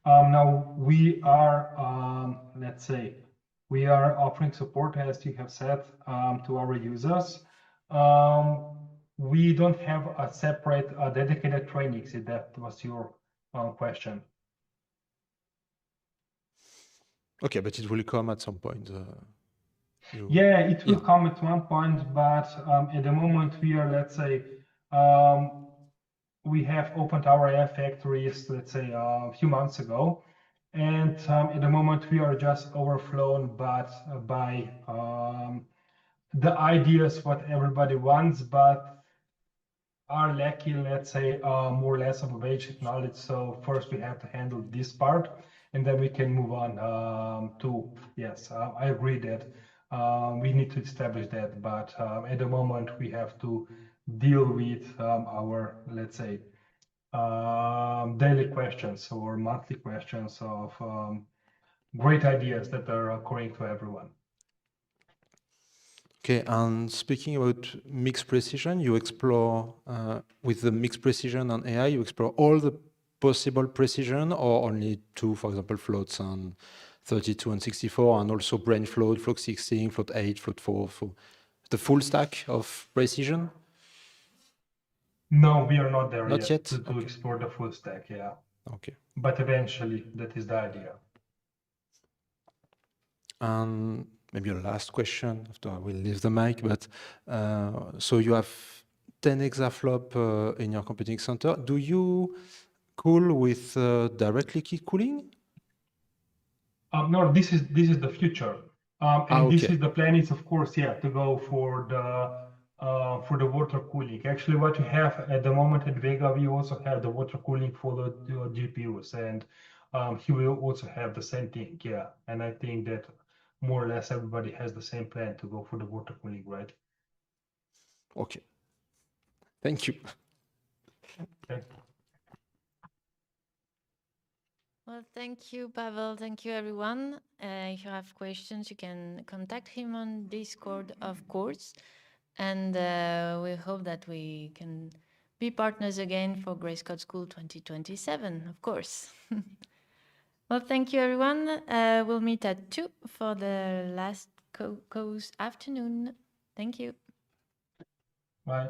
Now we are, let's say, we are offering support, as you have said, to our users. We don't have a separate dedicated trainings, if that was your question. Okay, but it will come at some point. Yeah, it will come at one point, but at the moment we are, let's say, we have opened our AI factories, let's say, a few months ago. And at the moment we are just overflown by the ideas what everybody wants, but are lacking, let's say, more or less of a basic knowledge. So first we have to handle this part, and then we can move on to, yes, I agree that we need to establish that, but at the moment we have to deal with our, let's say, daily questions or monthly questions of great ideas that are occurring to everyone. Okay, and speaking about mixed precision, you explore, with the mixed precision on AI, you explore all the possible precision or only two, for example, floats on 32 and 64, and also brain float, float 16, float 8, float 4, for the full stack of precision? No, we are not there Not yet? to Okay. explore the full stack, yeah. Okay. But eventually, that is the idea. And maybe a last question after I will leave the mic, but so you have 10 exaflop in your computing center. Do you cool with direct liquid cooling? No, this is the future, and this Okay. is the plan. Is of course, yeah, to go for the water cooling. Actually, what you have at the moment at Vega, we also have the water cooling for the GPUs, and he will also have the same thing. Yeah, and I think that more or less everybody has the same plan to go for the water cooling, right? Okay. Thank you. Okay. Well, thank you, Pavel. Thank you, everyone. If you have questions, you can contact him on Discord, of course. And we hope that we can be partners again for Grayscale School 2027, of course. Well, thank you, everyone. We'll meet at 2 for the last Kokkos afternoon. Thank you. Bye.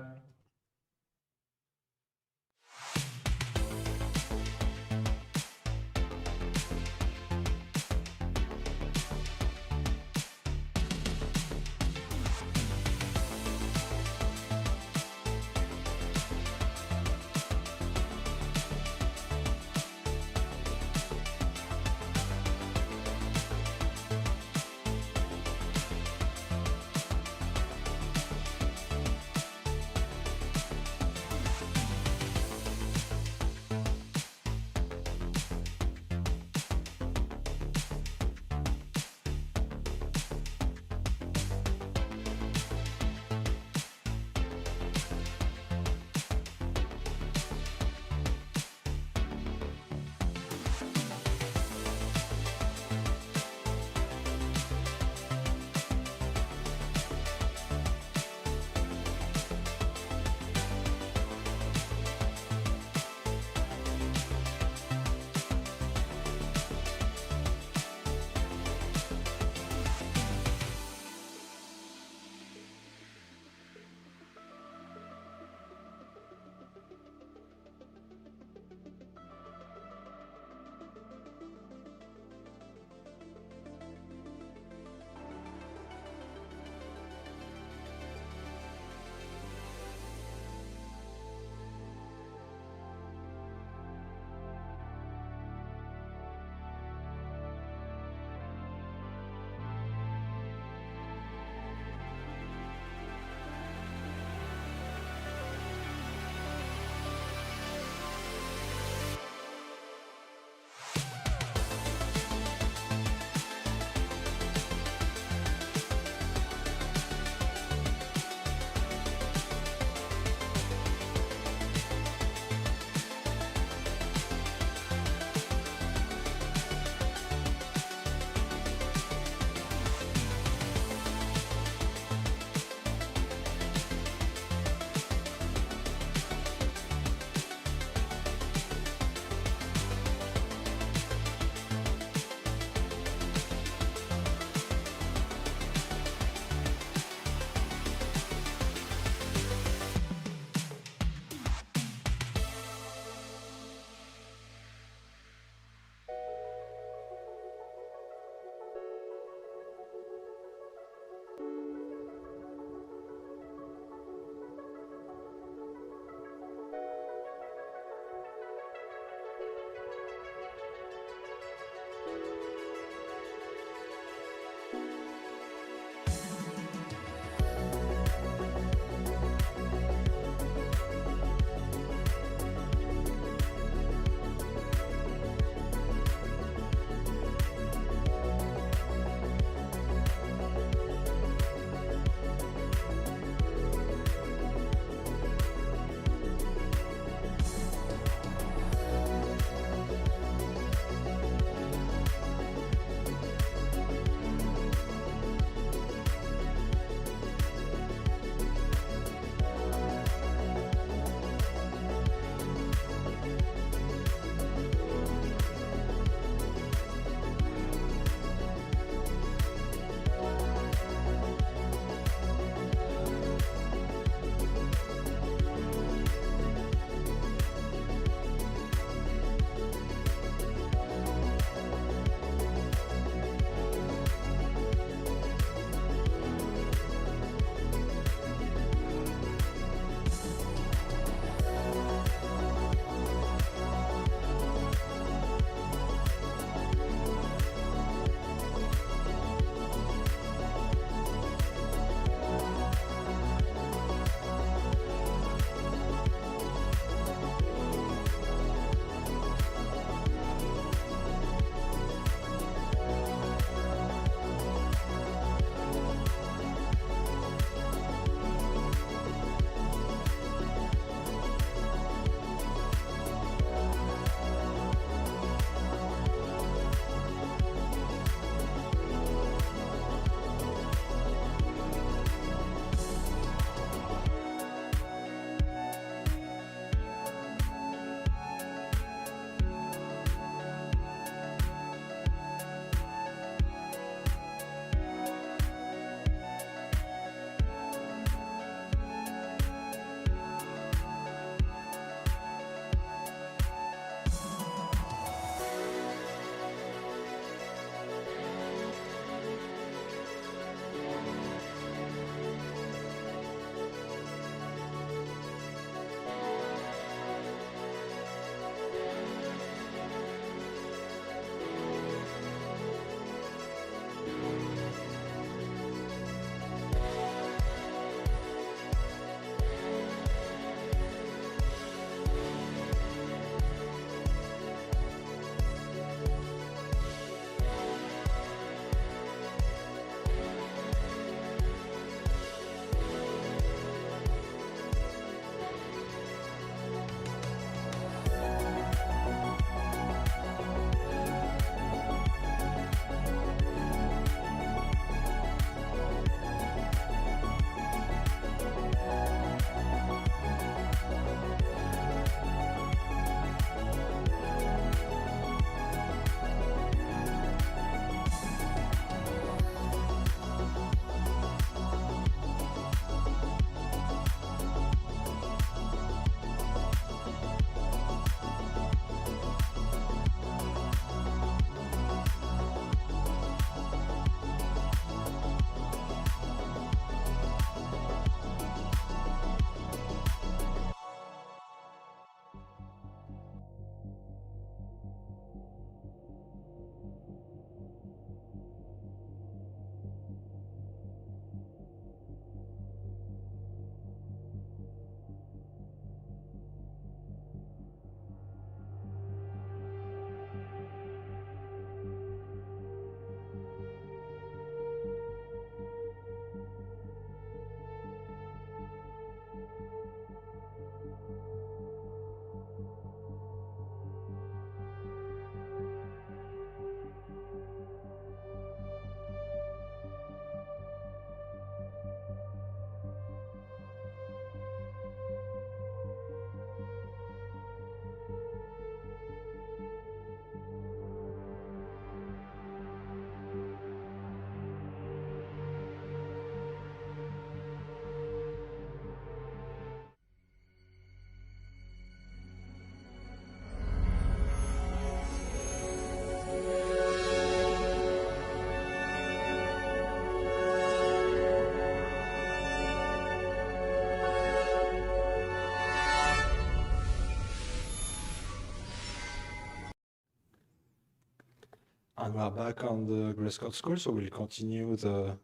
and we are back on the Grayscale School, so we'll continue the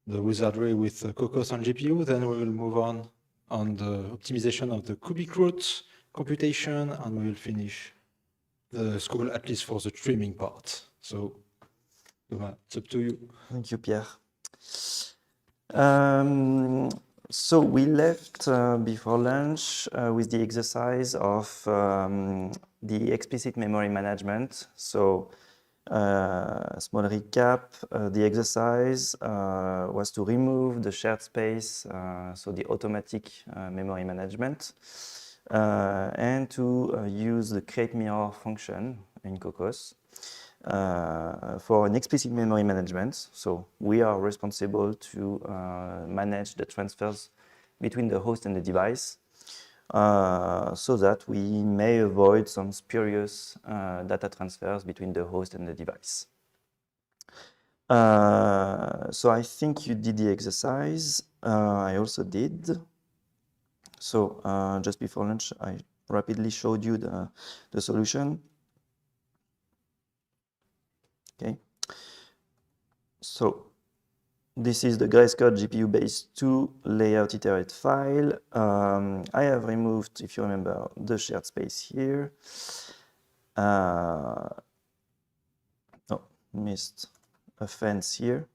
wizardry with Kokkos and GPU. Then we will move on the optimization of the cubic root computation, and we will finish the school, at least for the trimming part. So, Thomas, it's up to you. Thank you, Pierre. So we left before lunch with the exercise of the explicit memory management. So small recap, the exercise was to remove the shared space, so the automatic memory management, and to use the create mirror function in Kokkos for an explicit memory management. So we are responsible to manage the transfers between the host and the device so that we may avoid some spurious data transfers between the host and the device. So I think you did the exercise. I also did. So just before lunch, I rapidly showed you the solution. Okay. So this is the Grayscale GPU base 2 layout iterate file. I have removed, if you remember, the shared space here. Oh, missed a fence here.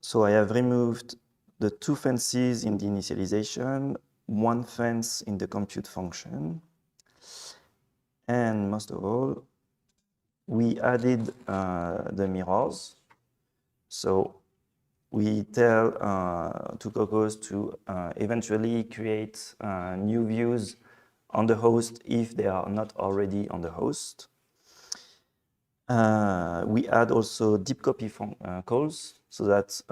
So I have removed the 2 fences in the initialization, 1 fence in the compute function. And most of all, we added the mirrors. So we tell to Kokkos to eventually create new views on the host if they are not already on the host. We add also deep copy calls so that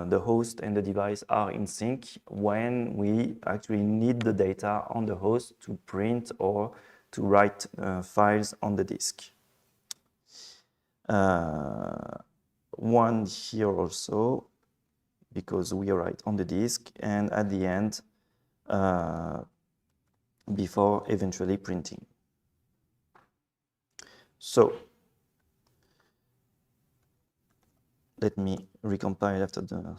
the host and the device are in sync when we actually need the data on the host to print or to write files on the disk. One here also, because we write on the disk, and at the end, before eventually printing. So, let me recompile after the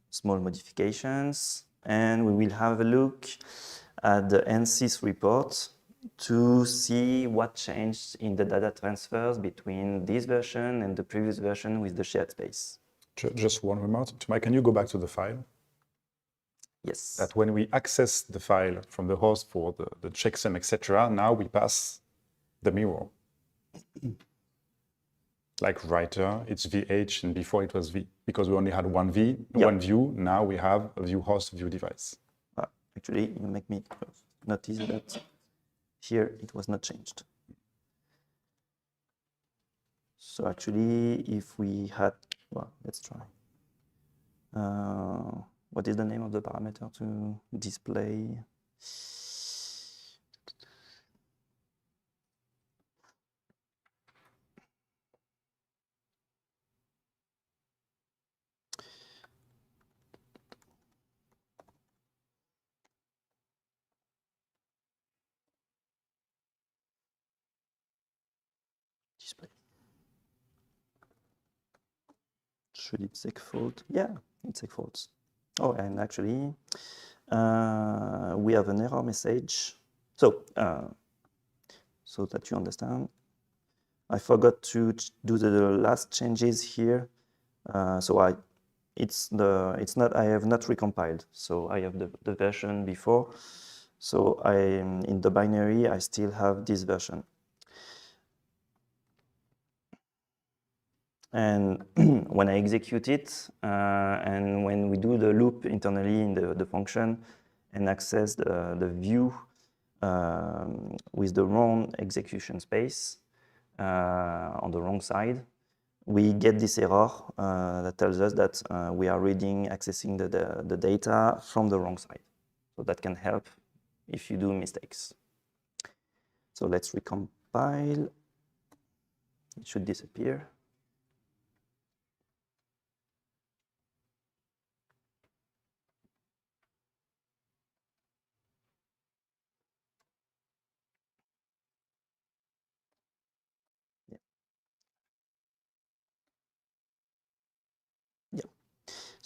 small modifications, and we will have a look at the NCIS report to see what changed in the data transfers between this version and the previous version with the shared space. Just one remark. Thomas, can you go back to the file? Yes. That when we access the file from the host for the checksum, etc., now we pass the mirror. Like writer, it's VH, and before it was V, because we only had one V, one view. Now we have a view host, view device. Actually, you make me notice that here it was not changed. So actually, if we had, well, let's try. What is the name of the parameter to display? Display. Should it take fault? Yeah, it takes faults. Oh, and actually, we have an error message. So, so that you understand, I forgot to do the last changes here. So I have not recompiled. So I have the version before. So in the binary, I still have this version. And when I execute it, and when we do the loop internally in the function and access the view with the wrong execution space on the wrong side, we get this error that tells us that we are accessing the data from the wrong side. So that can help if you do mistakes. So let's recompile. It should disappear.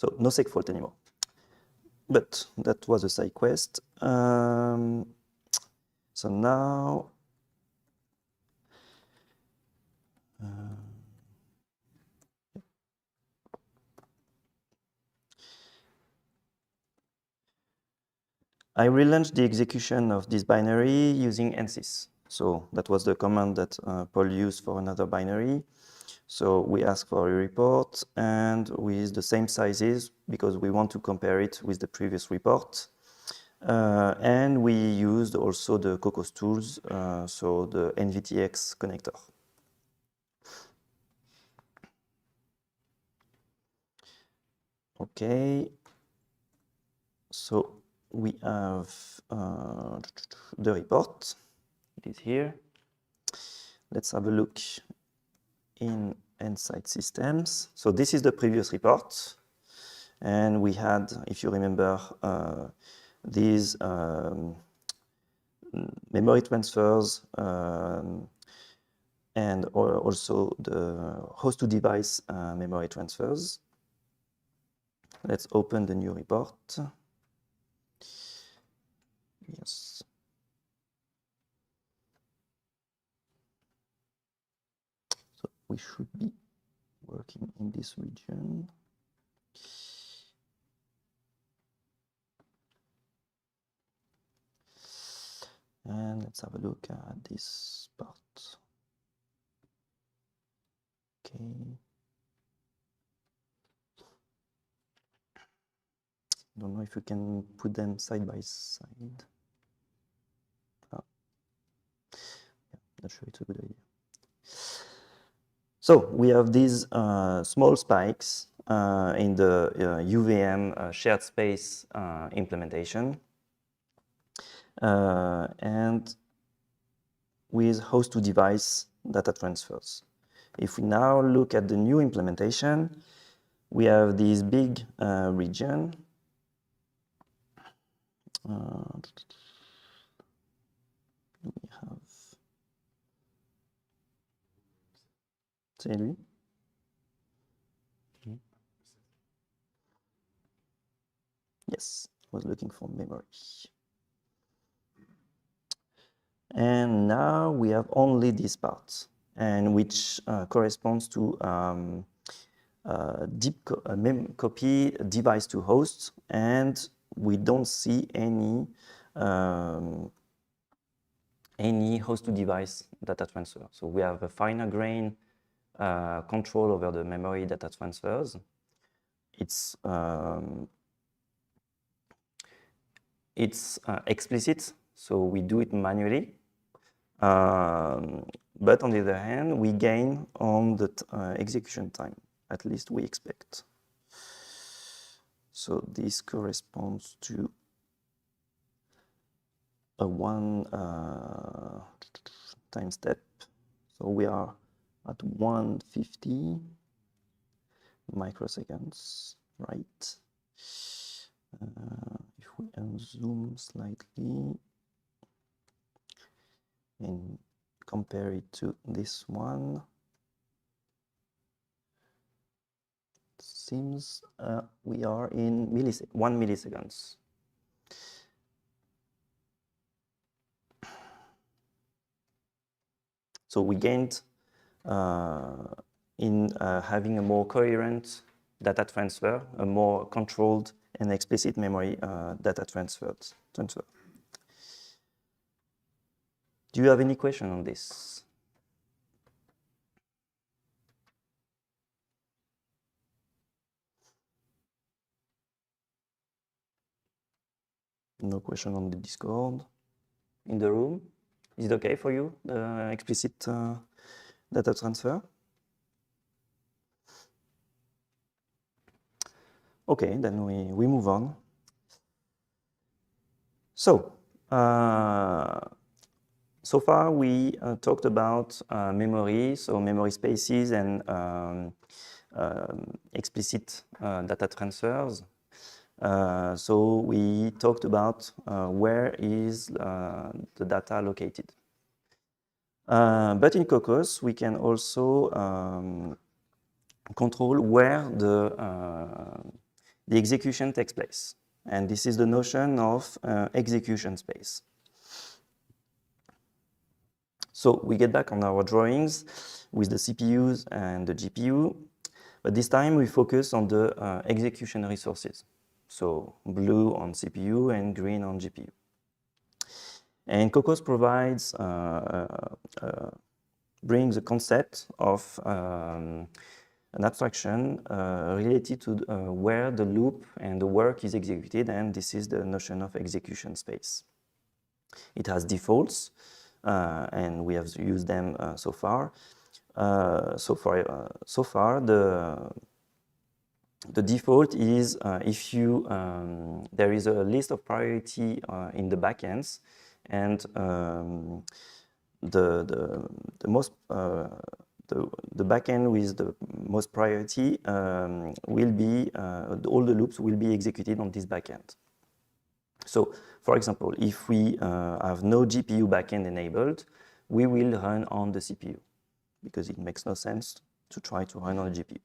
So no seg fault anymore. But that was a side quest. So now, I relaunched the execution of this binary using nsys. So that was the command that Paul used for another binary. So we ask for a report and with the same sizes because we want to compare it with the previous report. And we used also the Kokkos tools, so the NVTX connector. Okay, so we have the report. It is here. Let's have a look in Insight Systems. So this is the previous report. And we had, if you remember, these memory transfers and also the host to device memory transfers. Let's open the new report. Yes. So we should be working in this region. And let's have a look at this part. Okay. Don't know if we can put them side by side. Oh. Yeah, not sure it's a good idea. So we have these small spikes in the UVM shared space implementation. And with host to device data transfers. If we now look at the new implementation, we have this big region. We have, c'est lui? Yes, I was looking for memory. And now we have only this part, and which corresponds to deep copy device to host, and we don't see any host to device data transfer. So we have a finer grain control over the memory data transfers. It's explicit, so we do it manually. But on the other hand, we gain on the execution time, at least we expect. So this corresponds to a 1 time step. So we are at 150 microseconds, right? If we unzoom slightly and compare it to this one, it seems we are in 1 milliseconds. So we gained in having a more coherent data transfer, a more controlled and explicit memory data transfer. Do you have any question on this? No question on the Discord. In the room? Is it okay for you, the explicit data transfer? Okay, then we move on. So, so far we talked about memory, so memory spaces and explicit data transfers. So we talked about where is the data located. But in Kokkos, we can also control where the the execution takes place. And this is the notion of execution space. So we get back on our drawings with the CPUs and the GPU, but this time we focus on the execution resources. So blue on CPU and green on GPU. And Kokkos provides, brings the concept of an abstraction related to where the loop and the work is executed, and this is the notion of execution space. It has defaults, and we have used them so far. So far, the default is if you there is a list of priority in the backends, and the backend with the most priority will be all the loops will be executed on this backend. So, for example, if we have no GPU backend enabled, we will run on the CPU because it makes no sense to try to run on a GPU.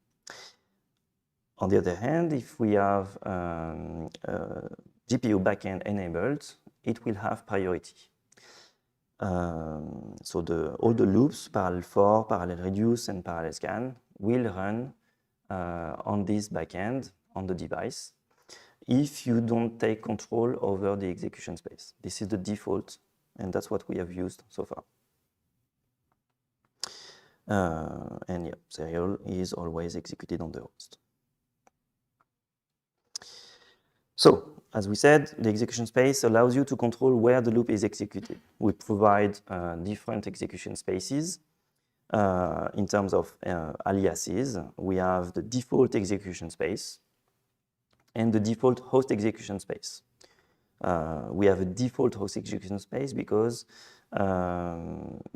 On the other hand, if we have GPU backend enabled, it will have priority. So all the loops, parallel for, parallel reduce, and parallel scan will run on this backend on the device if you don't take control over the execution space. This is the default, and that's what we have used so far. And yeah, serial is always executed on the host. So, as we said, the execution space allows you to control where the loop is executed. We provide different execution spaces. In terms of aliases, we have the default execution space and the default host execution space. We have a default host execution space because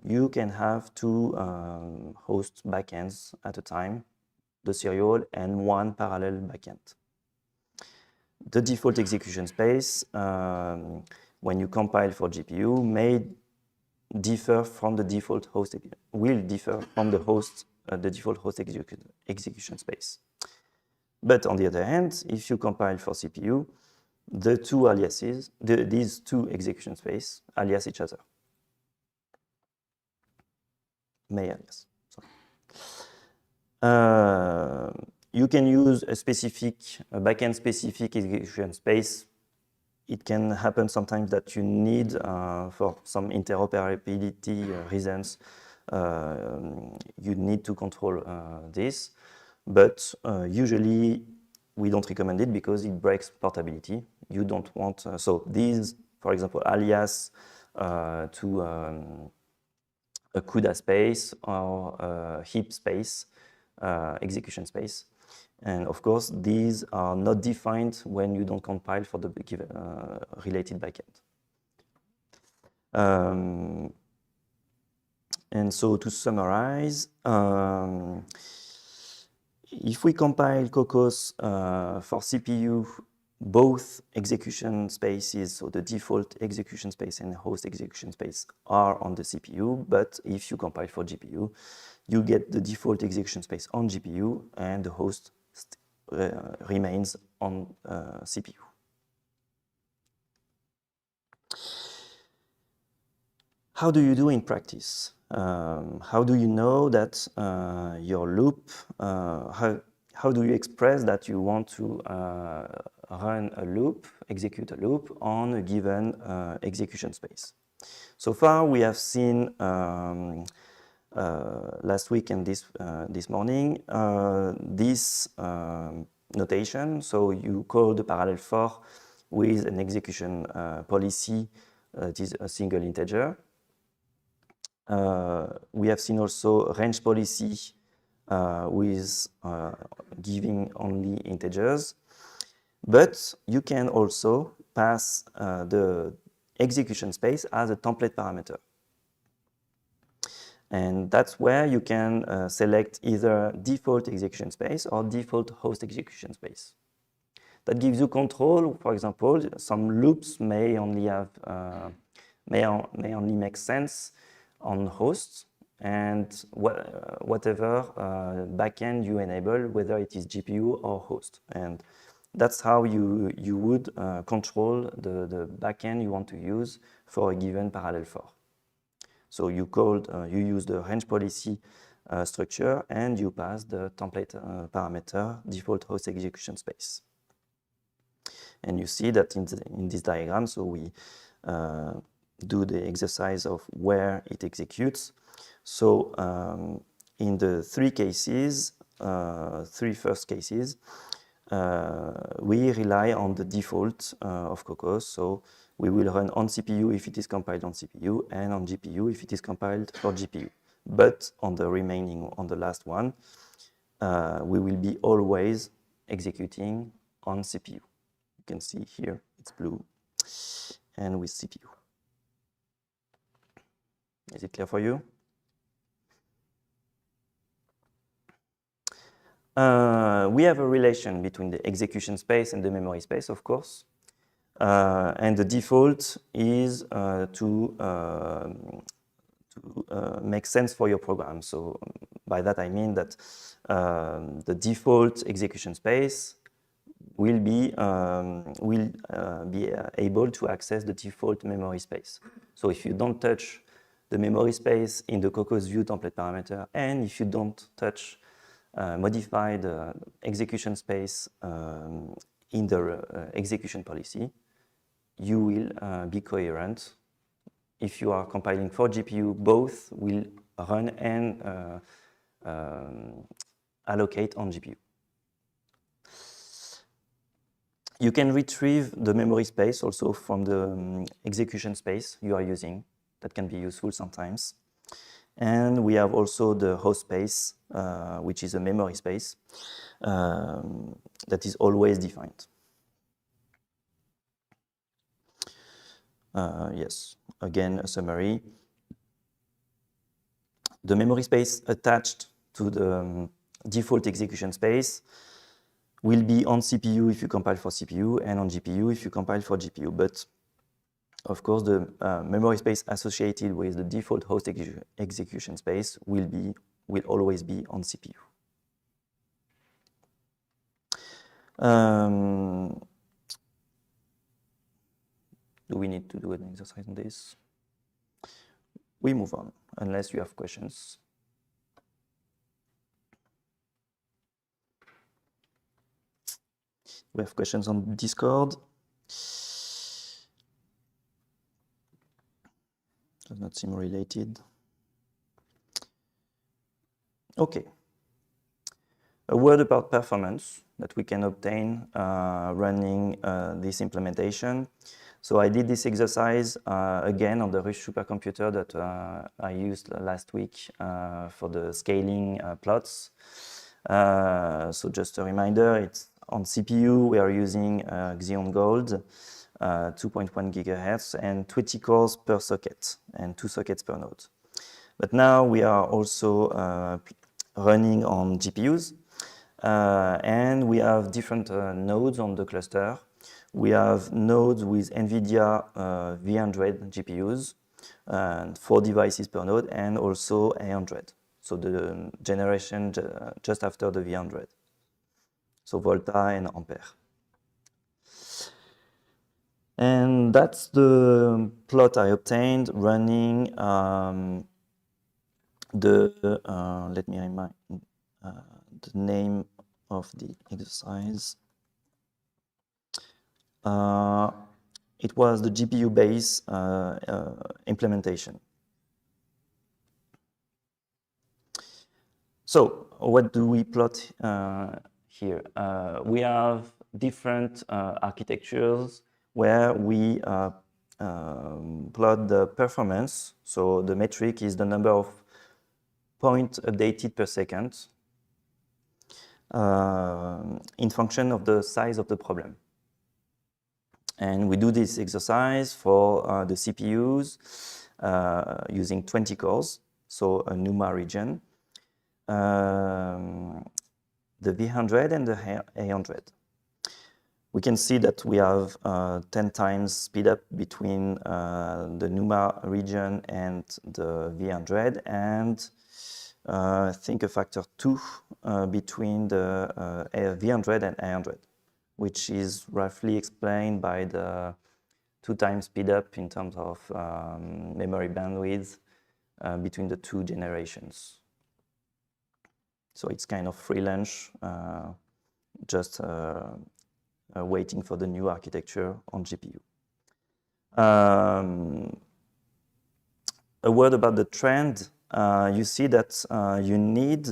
you can have two host backends at a time, the serial and one parallel backend. The default execution space, when you compile for GPU, may differ from the default host, will differ from the host, the default host execution space. But on the other hand, if you compile for CPU, the two aliases, these two execution space alias each other. May alias. Sorry. You can use a backend specific execution space. It can happen sometimes that you need, for some interoperability reasons, you need to control this. But usually we don't recommend it because it breaks portability. You don't want, so these, for example, alias to a CUDA space or a heap space, execution space. And of course, these are not defined when you don't compile for the given related backend. And so to summarize, if we compile Kokkos for CPU, both execution spaces, so the default execution space and host execution space, are on the CPU. But if you compile for GPU, you get the default execution space on GPU and the host remains on CPU. How do you do in practice? How do you know that your loop, how do you express that you want to run a loop, execute a loop on a given execution space? So far, we have seen last week and this morning this notation. So you call the parallel for with an execution policy that is a single integer. We have seen also range policy with giving only integers. But you can also pass the execution space as a template parameter. And that's where you can select either default execution space or default host execution space. That gives you control. For example, some loops may only have may only make sense on hosts, and whatever backend you enable, whether it is GPU or host. And That's how you would control the backend you want to use for a given parallel for. So you use the range policy structure and you pass the template parameter default host execution space. And you see that in this diagram, so we do the exercise of where it executes. So in the three first cases, we rely on the default of Kokkos. So we will run on CPU if it is compiled on CPU and on GPU if it is compiled for GPU. But on the last one, we will be always executing on CPU. You can see here it's blue and with CPU. Is it clear for you? We have a relation between the execution space and the memory space, of course. And the default is to make sense for your program. So by that I mean that the default execution space will be able to access the default memory space. So if you don't touch the memory space in the Kokkos view template parameter, and if you don't touch modify the execution space in the execution policy, you will be coherent. If you are compiling for GPU, both will run and allocate on GPU. You can retrieve the memory space also from the execution space you are using. That can be useful sometimes. And we have also the host space, which is a memory space that is always defined. Yes, again, a summary. The memory space attached to the default execution space will be on CPU if you compile for CPU and on GPU if you compile for GPU. But of course, the memory space associated with the default host execution space will always be on CPU. Do we need to do an exercise on this? We move on, unless you have questions. We have questions on Discord. Does not seem related. Okay. A word about performance that we can obtain running this implementation. So I did this exercise again on the rich supercomputer that I used last week for the scaling plots. So just a reminder, it's on CPU, we are using Xeon Gold, 2.1 gigahertz and 20 cores per socket and 2 sockets per node. But now we are also running on GPUs and we have different nodes on the cluster. We have nodes with NVIDIA V100 GPUs and 4 devices per node and also A100. So the generation just after the V100. So Volta and Ampere. And that's the plot I obtained running let me remind the name of the exercise. It was the GPU base implementation. So what do we plot here? We have different architectures where we plot the performance. So the metric is the number of points updated per second in function of the size of the problem. And we do this exercise for the CPUs using 20 cores, so a NUMA region, the V100 and the A100. We can see that we have 10 times speed up between the NUMA region and the V100, and I think a factor 2 between the V100 and A100. which is roughly explained by the 2 times speed up in terms of memory bandwidth between the 2 generations. So it's kind of free lunch, just waiting for the new architecture on GPU. A word about the trend. You see that you need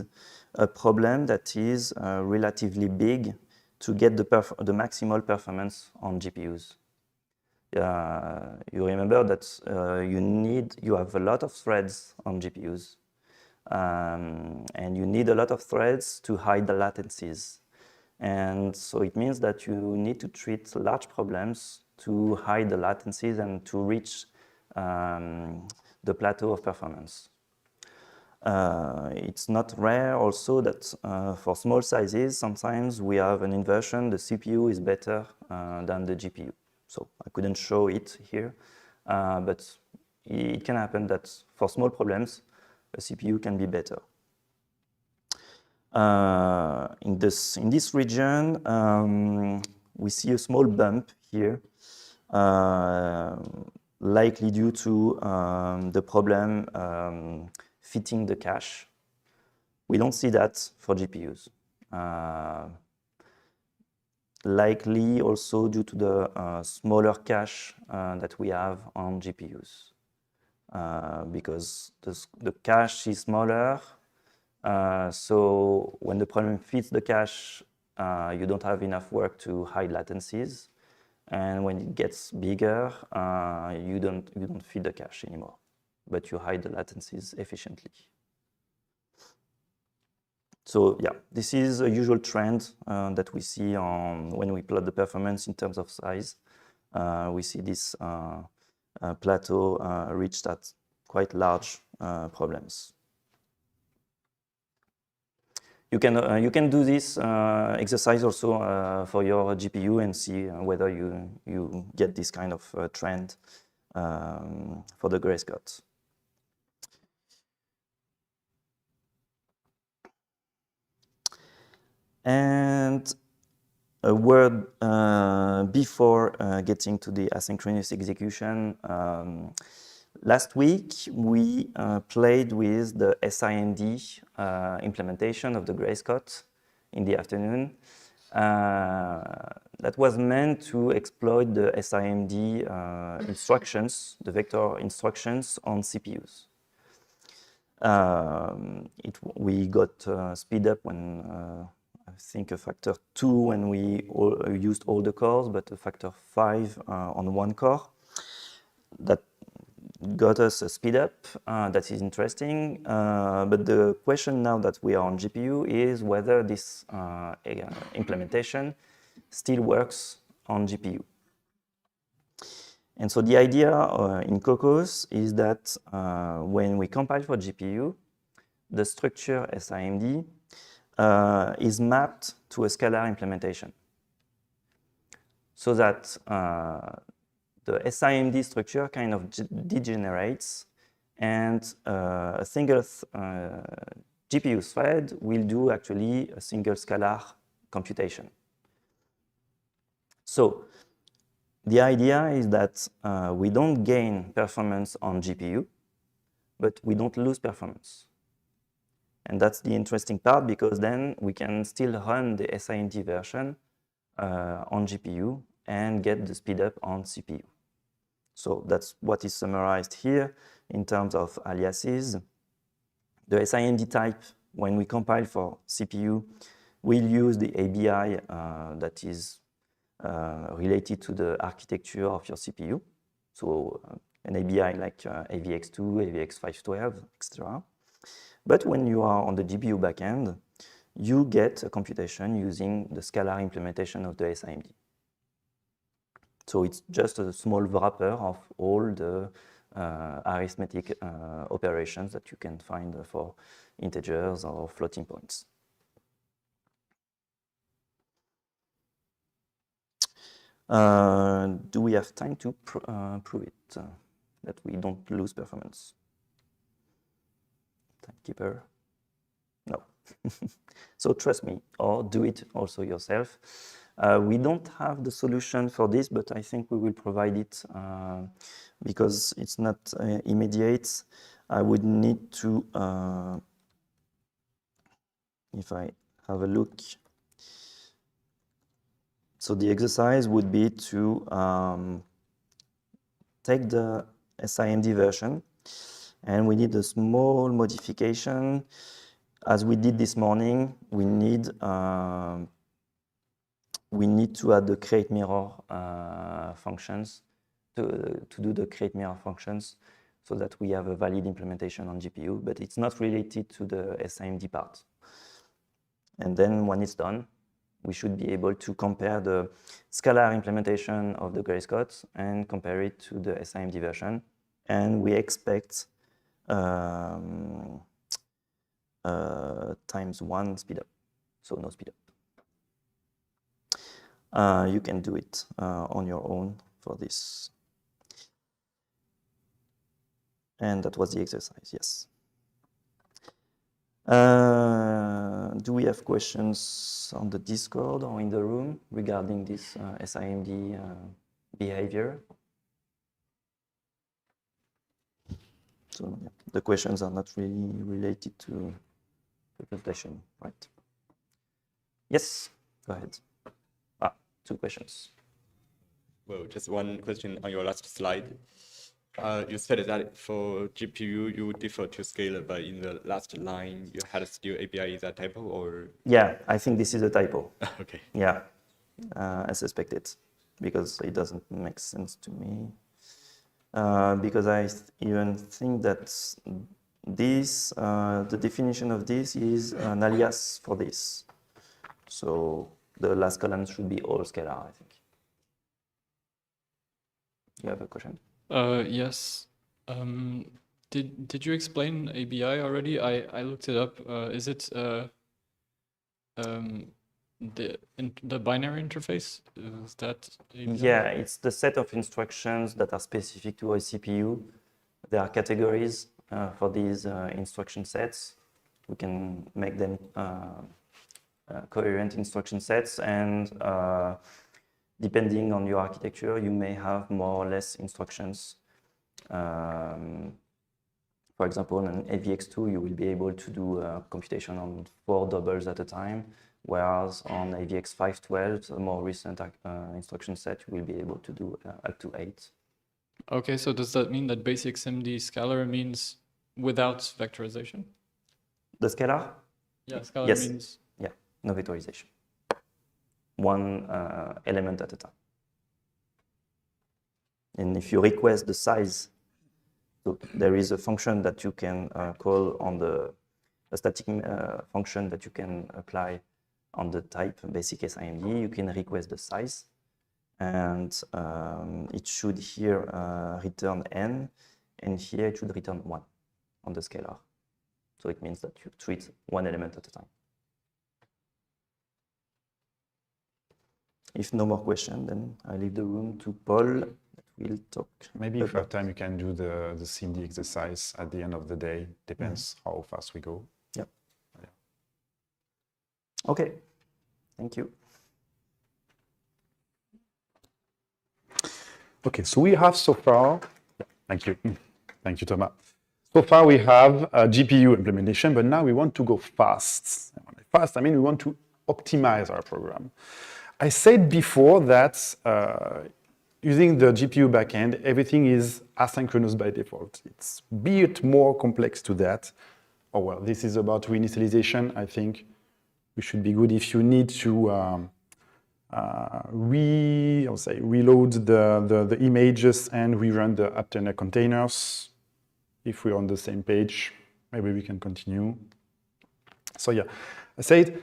a problem that is relatively big to get the maximal performance on GPUs. You remember that you have a lot of threads on GPUs, and you need a lot of threads to hide the latencies. And so it means that you need to treat large problems to hide the latencies and to reach the plateau of performance. It's not rare also that for small sizes, sometimes we have an inversion. The CPU is better than the GPU. So I couldn't show it here, but it can happen that for small problems, a CPU can be better. In this region, we see a small bump here, likely due to the problem fitting the cache. We don't see that for GPUs. Likely also due to the smaller cache that we have on GPUs. Because the cache is smaller, so when the problem fits the cache, you don't have enough work to hide latencies. And when it gets bigger, you don't feed the cache anymore, but you hide the latencies efficiently. So yeah, this is a usual trend that we see when we plot the performance in terms of size. We see this plateau reached at quite large problems. You can do this exercise also for your GPU and see whether you get this kind of trend for the gray Scott. And a word before getting to the asynchronous execution. Last week, we played with the SIMD implementation of the gray Scott in the afternoon. That was meant to exploit the SIMD instructions, the vector instructions on CPUs. We got speed up when I think a factor 2 when we used all the cores, but a factor 5 on one core. That got us a speed up that is interesting. But the question now that we are on GPU is whether this implementation still works on GPU. And so the idea in Kokkos is that when we compile for GPU, the structure SIMD is mapped to a scalar implementation, so that the SIMD structure kind of degenerates, and a single GPU thread will do actually a single scalar computation. So the idea is that we don't gain performance on GPU, but we don't lose performance. And that's the interesting part, because then we can still run the SIMD version on GPU and get the speed up on CPU. So that's what is summarized here in terms of aliases. The SIMD type, when we compile for CPU, will use the ABI that is related to the architecture of your CPU. So an ABI like AVX2, AVX512, etc. But when you are on the GPU backend, you get a computation using the scalar implementation of the SIMD. So it's just a small wrapper of all the arithmetic operations that you can find for integers or floating points. Do we have time to prove it, that we don't lose performance? Timekeeper? No. So trust me, or do it also yourself. We don't have the solution for this, but I think we will provide it because it's not immediate. I would need to, if I have a look. So the exercise would be to take the SIMD version, and we need a small modification. As we did this morning, we need to add the create mirror functions to do the create mirror functions so that we have a valid implementation on GPU, but it's not related to the SIMD part. And then when it's done, we should be able to compare the scalar implementation of the Gray Scott and compare it to the SIMD version. And we expect ×1 speed up, so no speed up. You can do it on your own for this. And that was the exercise, yes. Do we have questions on the Discord or in the room regarding this SIMD behavior? So yeah, the questions are not really related to the presentation, right? Yes, go ahead. Two questions. Well, just one question on your last slide. You said that for GPU, you default to scalar, but in the last line, you had still API. Is that typo or? Yeah, I think this is a typo. Okay. Yeah, I suspect it because it doesn't make sense to me. Because I even think that this, the definition of this is an alias for this. So the last column should be all scalar, I think. You have a question? Yes. Did you explain ABI already? I looked it up. Is it the binary interface? Is that ABI? Yeah, it's the set of instructions that are specific to a CPU. There are categories for these instruction sets. We can make them coherent instruction sets, and depending on your architecture, you may have more or less instructions. For example, on AVX2, you will be able to do computation on 4 doubles at a time, whereas on AVX 512, a more recent instruction set, you will be able to do up to 8. Okay, so does that mean that basic SIMD scalar means without vectorization? The scalar? Yeah, scalar Yes. means... Yeah, no vectorization. One element at a time. And if you request the size, so there is a function that you can call on a static function that you can apply on the type basic SIMD. You can request the size, and it should here return n, and here it should return 1 on the scalar. So it means that you treat one element at a time. If no more question, then I leave the room to Paul. We'll talk. Maybe if you have time, you can do the CMD exercise at the end of the day. Depends how fast we go. Yeah. Okay. Thank you. Okay, so we have so far, thank you, Thomas. So far we have a GPU implementation, but now we want to go fast. Fast, I mean we want to optimize our program. I said before that using the GPU backend, everything is asynchronous by default. It's a bit more complex to that. Oh well, this is about reinitialization. I think we should be good if you need to reload the images and rerun the Aptena containers. If we're on the same page, maybe we can continue. So yeah, I said,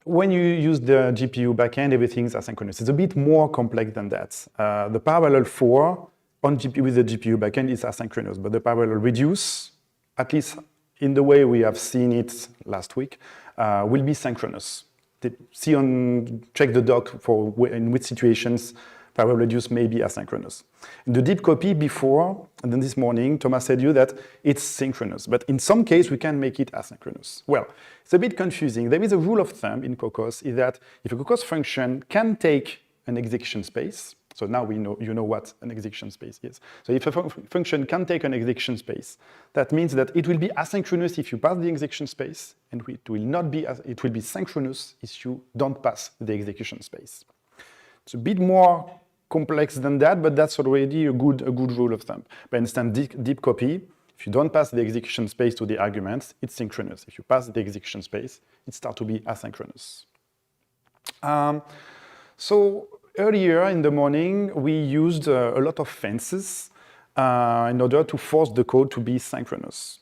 when you use the GPU backend, everything's asynchronous. It's a bit more complex than that. The parallel 4 on GPU with the GPU backend is asynchronous, but the parallel reduce, at least in the way we have seen it last week, will be synchronous. Check the doc for in which situations parallel reduce may be asynchronous. In the deep copy before, and then this morning, Thomas said you that it's synchronous, but in some case, we can make it asynchronous. Well, it's a bit confusing. There is a rule of thumb in Kokkos is that if a Kokkos function can take an execution space, so now you know what an execution space is. So if a function can take an execution space, that means that it will be asynchronous if you pass the execution space, and it will be synchronous if you don't pass the execution space. It's a bit more complex than that, but that's already a good rule of thumb. For instance, deep copy, if you don't pass the execution space to the arguments, it's synchronous. If you pass the execution space, it starts to be asynchronous. So earlier in the morning, we used a lot of fences in order to force the code to be synchronous.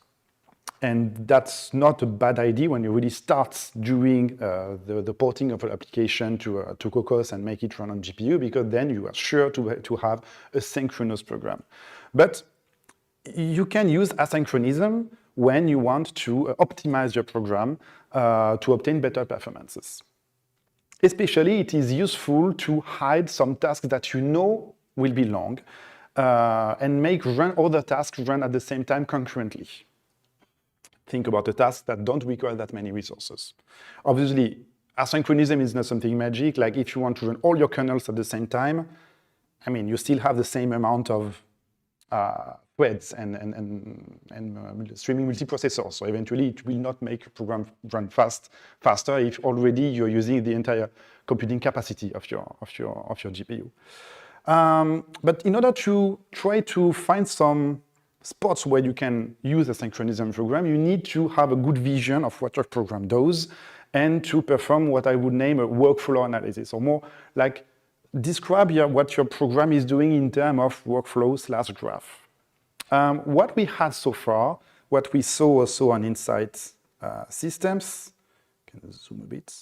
And that's not a bad idea when you really start doing the porting of an application to Kokkos and make it run on GPU, because then you are sure to have a synchronous program. But you can use asynchronism when you want to optimize your program to obtain better performances. Especially, it is useful to hide some tasks that you know will be long and make other tasks run at the same time concurrently. Think about the tasks that don't require that many resources. Obviously, asynchronism is not something magic. Like if you want to run all your kernels at the same time, I mean, you still have the same amount of threads and streaming multiprocessors. So eventually, it will not make a program run faster if already you're using the entire computing capacity of your GPU. But in order to try to find some spots where you can use a synchronism program, you need to have a good vision of what your program does and to perform what I would name a workflow analysis, or more like describe what your program is doing in terms of workflow/graph. What we had so far, what we saw also on Insight systems, can I zoom a bit,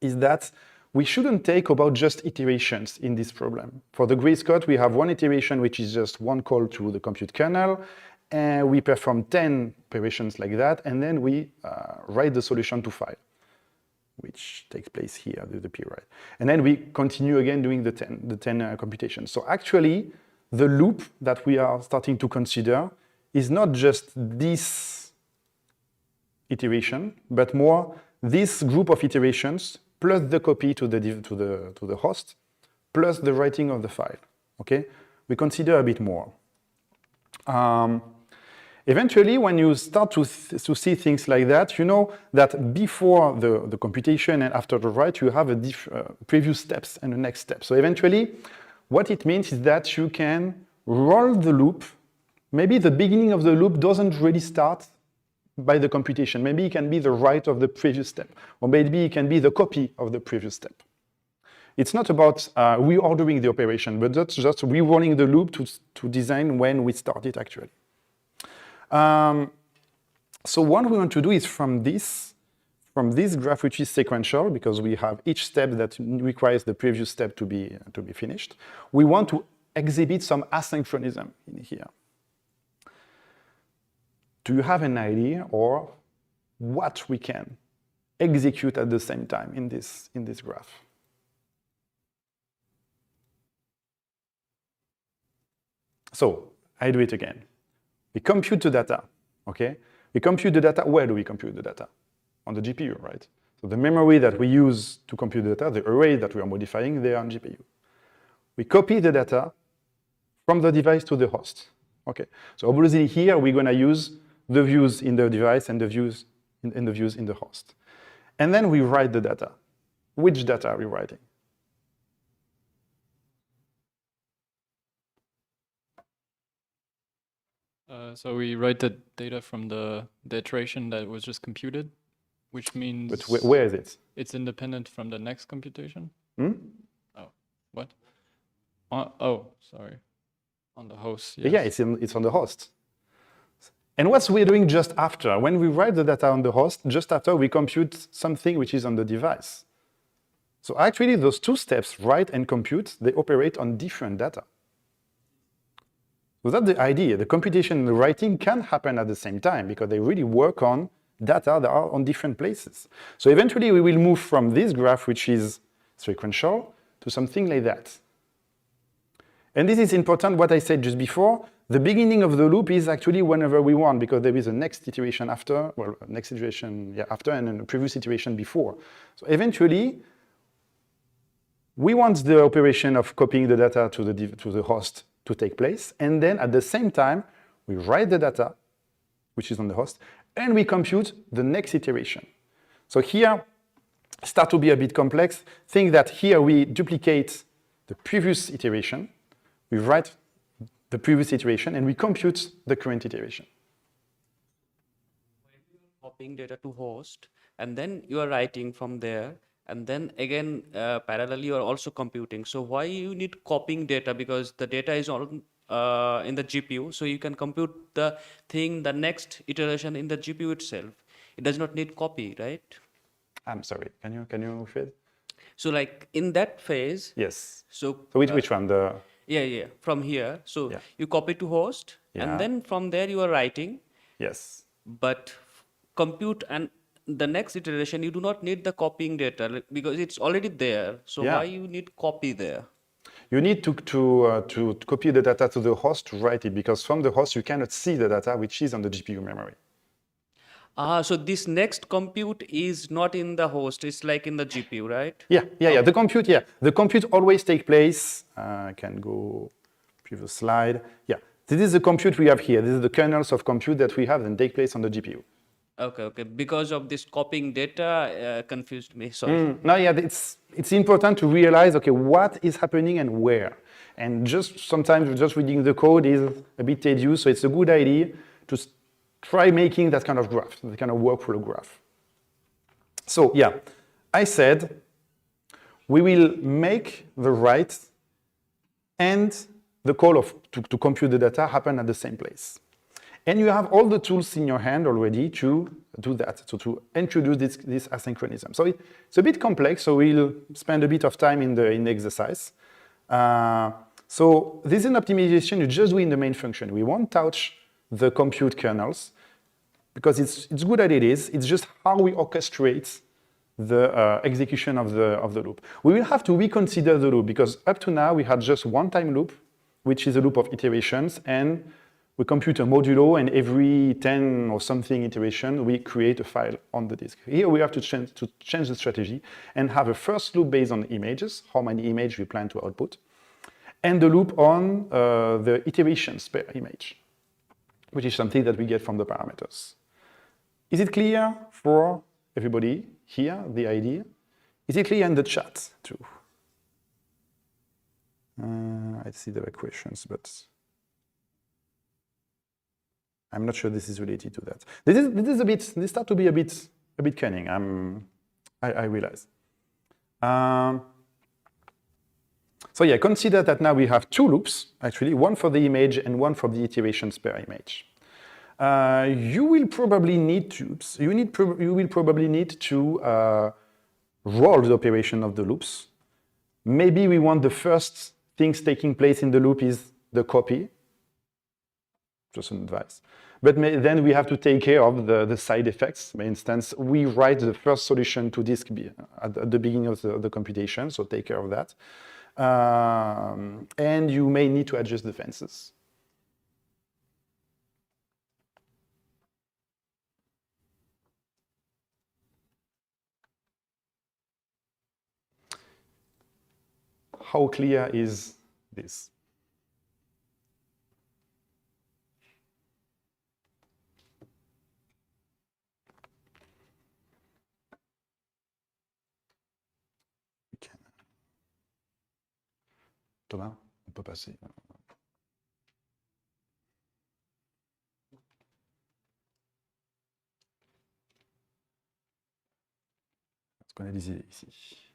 is that we shouldn't take about just iterations in this problem. For the Grace code, we have one iteration, which is just one call to the compute kernel, and we perform 10 operations like that, and then we write the solution to file, which takes place here, the P-write. And then we continue again doing the 10 computations. So actually, the loop that we are starting to consider is not just this iteration, but more this group of iterations plus the copy to the host, plus the writing of the file. Okay, we consider a bit more. Eventually, when you start to see things like that, you know that before the computation and after the write, you have previous steps and the next step. So eventually, what it means is that you can roll the loop. Maybe the beginning of the loop doesn't really start by the computation. Maybe it can be the write of the previous step, or maybe it can be the copy of the previous step. It's not about reordering the operation, but that's just re-rolling the loop to design when we start it actually. So what we want to do is from this graph, which is sequential, because we have each step that requires the previous step to be finished, we want to exhibit some asynchronism in here. Do you have an idea or what we can execute at the same time in this graph? So I do it again. We compute the data, okay? We compute the data. Where do we compute the data? On the GPU, right? So the memory that we use to compute the data, the array that we are modifying, they are on GPU. We copy the data from the device to the host. Okay, so obviously here we're gonna use the views in the device and the views in the views in the host. And then we write the data. Which data are we writing? So we write the data from the iteration that was just computed, which means... But where is it? It's independent from the next computation? Hmm? Oh, what? Oh, sorry. On the host, yes. Yeah, it's on the host. And what we're doing just after, when we write the data on the host, just after we compute something which is on the device. So actually those two steps, write and compute, they operate on different data. So that's the idea. The computation and the writing can happen at the same time because they really work on data that are on different places. So eventually we will move from this graph, which is sequential, to something like that. And this is important, what I said just before. The beginning of the loop is actually whenever we want, because there is a next iteration after, well, next iteration after, and then a previous iteration before. So eventually, we want the operation of copying the data to the host to take place, and then at the same time, we write the data, which is on the host, and we compute the next iteration. So here, start to be a bit complex. Think that here we duplicate the previous iteration, we write the previous iteration, and we compute the current iteration. Copying data to host, and then you are writing from there, and then again, parallelly, you are also computing. So why you need copying data? Because the data is all in the GPU, so you can compute the thing, the next iteration in the GPU itself. It does not need copy, right? I'm sorry, can you repeat? So like in that phase. Yes. So which one? Yeah, from here. So Yeah. you copy to host, Yeah. and then from there you are writing. Yes. But compute and the next iteration, you do not need the copying data because it's already there. So Yeah. why you need copy there? You need to copy the data to the host to write it, because from the host you cannot see the data which is on the GPU memory. So this next compute is not in the host, it's like in the GPU, right? Yeah. The compute always take place. I can go previous slide. Yeah, this is the compute we have here. This is the kernels of compute that we have and take place on the GPU. Okay. Because of this copying data, confused me. Sorry. No, yeah, it's important to realize, okay, what is happening and where. And just sometimes just reading the code is a bit tedious, so it's a good idea to try making that kind of graph, that kind of workflow graph. So yeah, I said we will make the write and the call to compute the data happen at the same place. And you have all the tools in your hand already to do that, so to introduce this asynchronism. So it's a bit complex, so we'll spend a bit of time in the exercise. So this is an optimization you just do in the main function. We won't touch the compute kernels because it's good as it is. It's just how we orchestrate the execution of the loop. We will have to reconsider the loop because up to now we had just one time loop, which is a loop of iterations, and we compute a modulo, and every 10 or something iteration, we create a file on the disk. Here we have to change the strategy and have a first loop based on images, how many images we plan to output, and the loop on the iterations per image, which is something that we get from the parameters. Is it clear for everybody here, the idea? Is it clear in the chat too? I see there are questions, but I'm not sure this is related to that. This start to be a bit cunning. I realize. So yeah, consider that now we have two loops, actually, one for the image and one for the iterations per image. You will probably need to roll the operation of the loops. Maybe we want the first things taking place in the loop is the copy, just an advice. But then we have to take care of the side effects. For instance, we write the first solution to disk at the beginning of the computation, so take care of that. And you may need to adjust the fences. How clear is this? Thomas, on peut passer. Est-ce qu'on a des idées ici?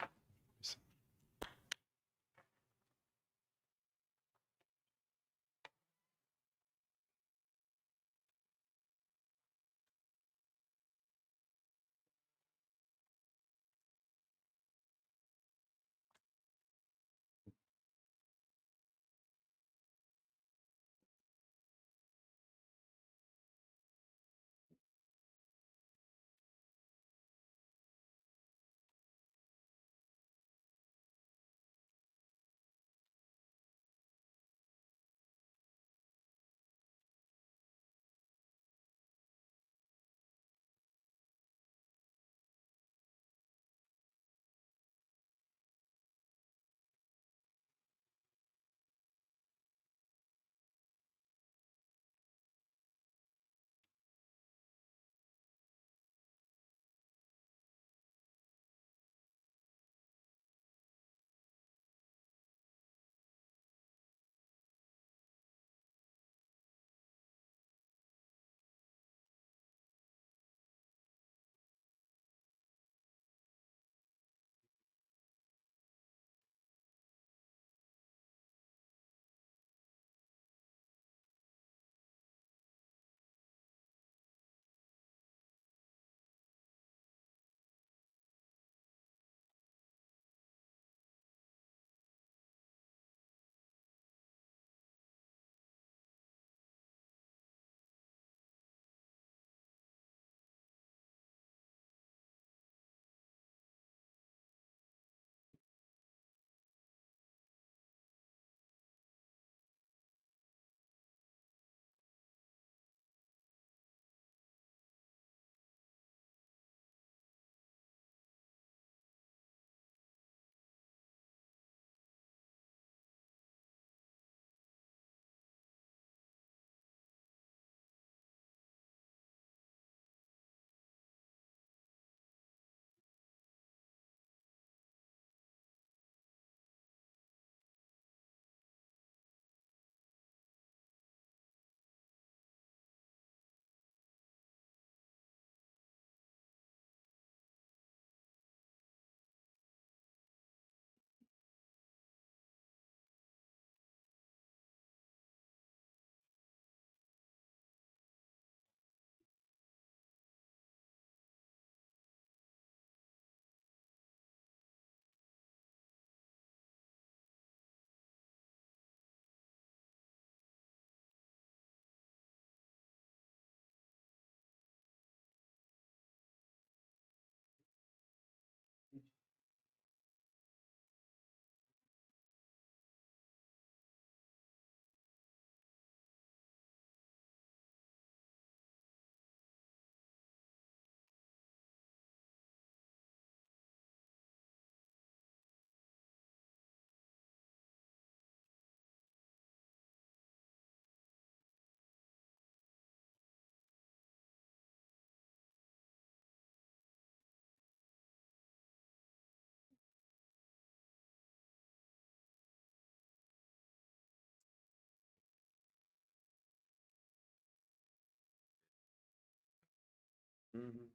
Mhm.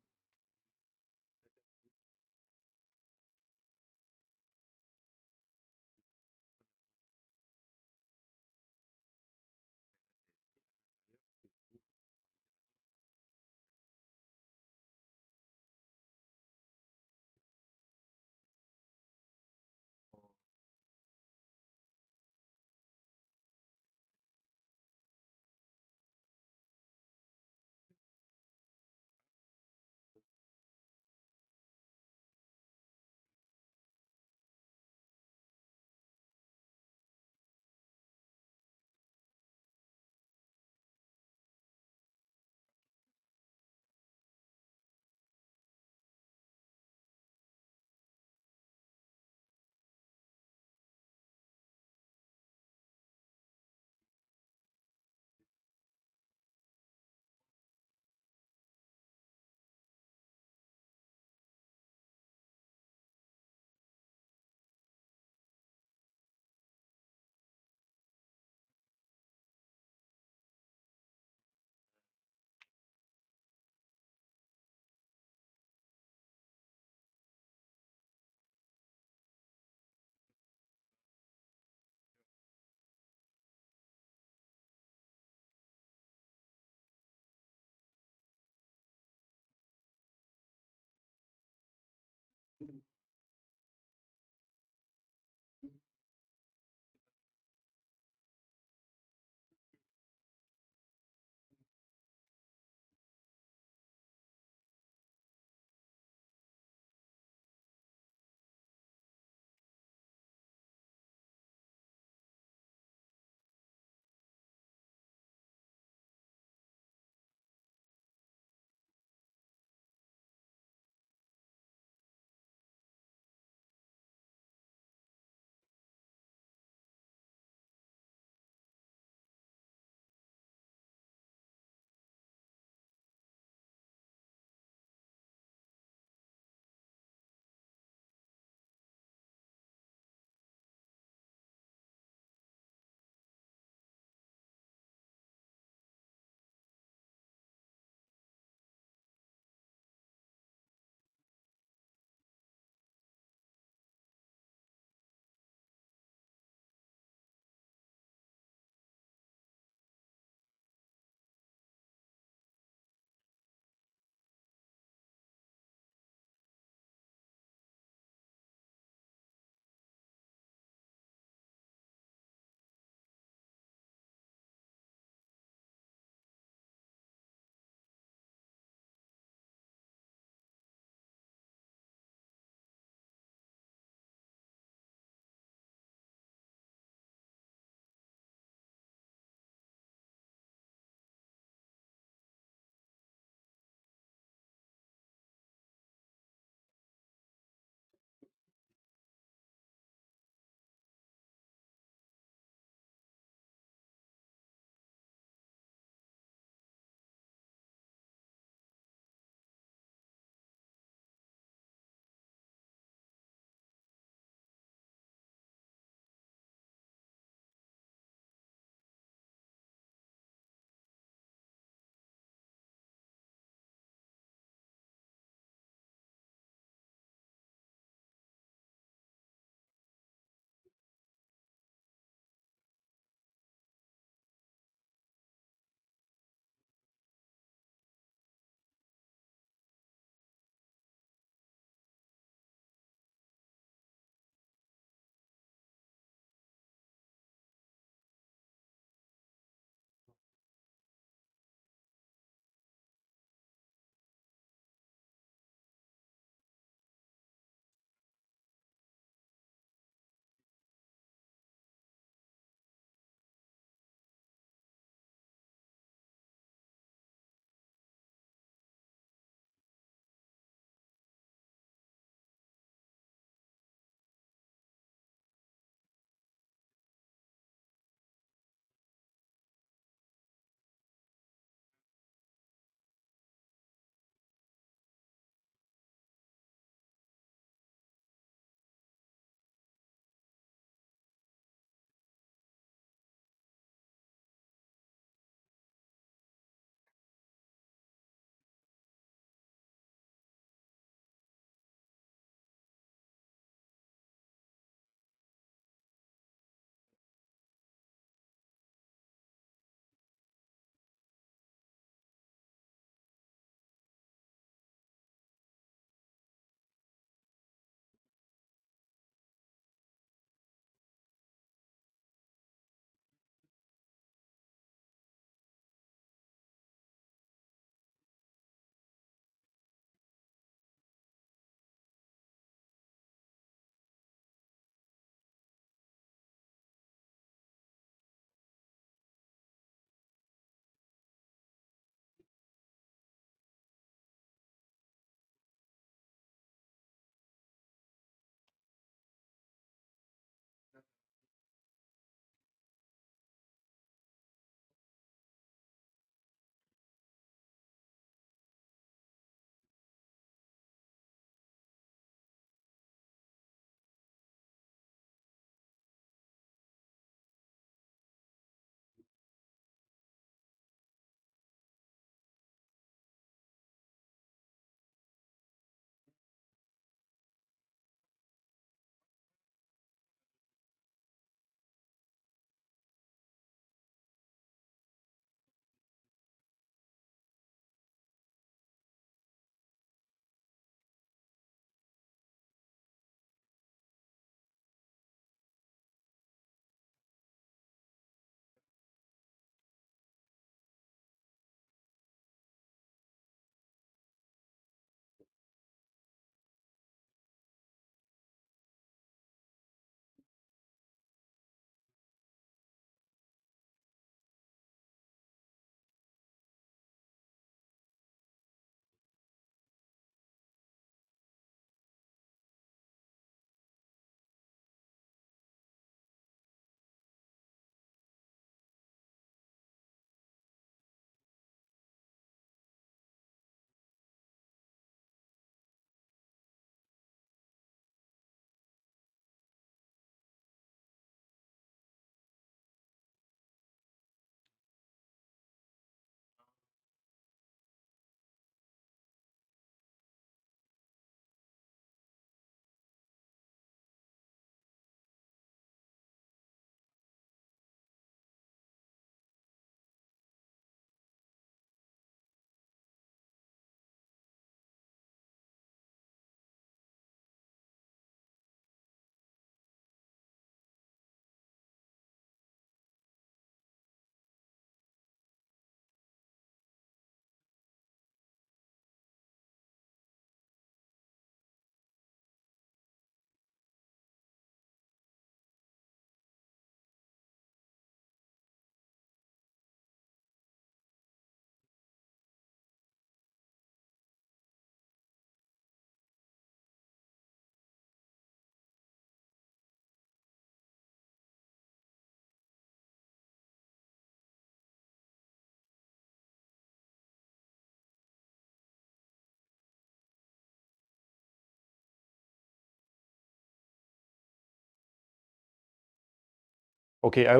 Okay, I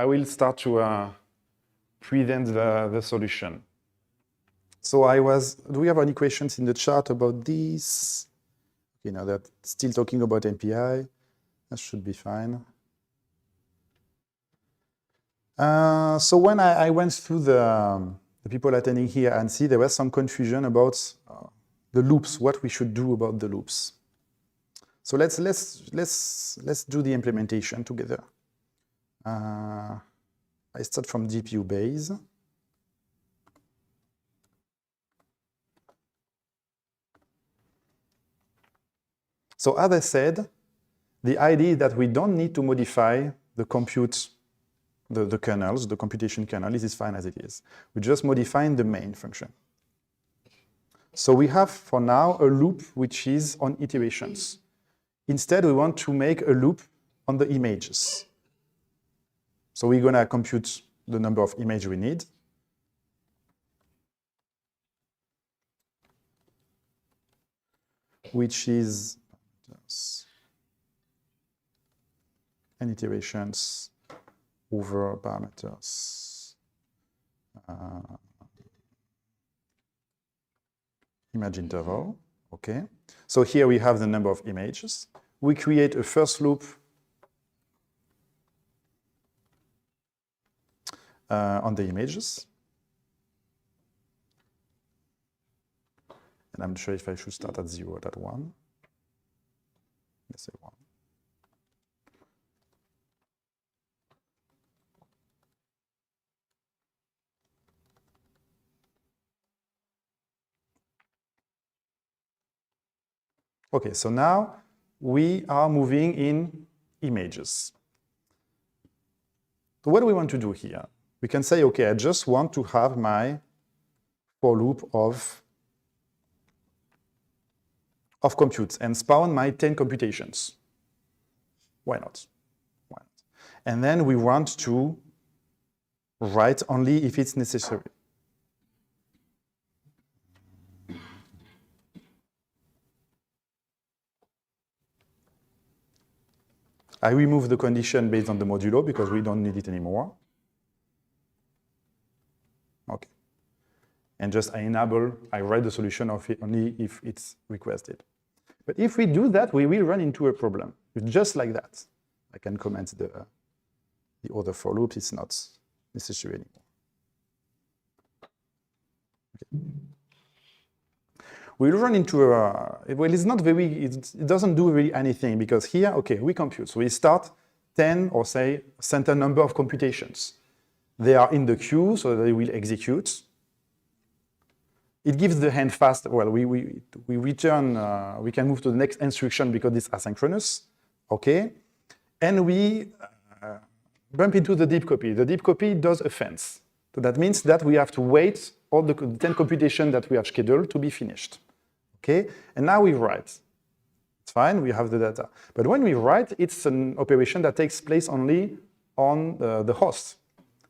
will start to present the solution. So do we have any questions in the chat about this? You know, they're still talking about MPI. That should be fine. So when I went through the people attending here and see, there was some confusion about the loops, what we should do about the loops. So let's do the implementation together. I start from GPU base. So as I said, the idea is that we don't need to modify the compute, the kernels, the computation kernel. This is fine as it is. We just modifying the main function. So we have for now a loop which is on iterations. Instead, we want to make a loop on the images. So we're going to compute the number of images we need. Which is and iterations over parameters. Image interval, okay. So here we have the number of images. We create a first loop on the images. And I'm not sure if I should start at 0 or at 1. Let's say 1. Okay, so now we are moving in images. So what do we want to do here? We can say, okay, I just want to have my for loop of computes and spawn my 10 computations. Why not? Why not? And then we want to write only if it's necessary. I remove the condition based on the modulo because we don't need it anymore. Okay. And just I write the solution of it only if it's requested. But if we do that, we will run into a problem. Just like that. I can comment the other for loops, it's not necessary anymore. Okay. We'll run into a, well, it's not very, it doesn't do really anything because here, okay, we compute. So we start 10 or say a certain number of computations. They are in the queue, so they will execute. It gives the hand fast, well, we return, we can move to the next instruction because it's asynchronous, okay? And we bump into the deep copy. The deep copy does a fence. So that means that we have to wait all the 10 computations that we have scheduled to be finished. Okay, and now we write. It's fine, we have the data. But when we write, it's an operation that takes place only on the host.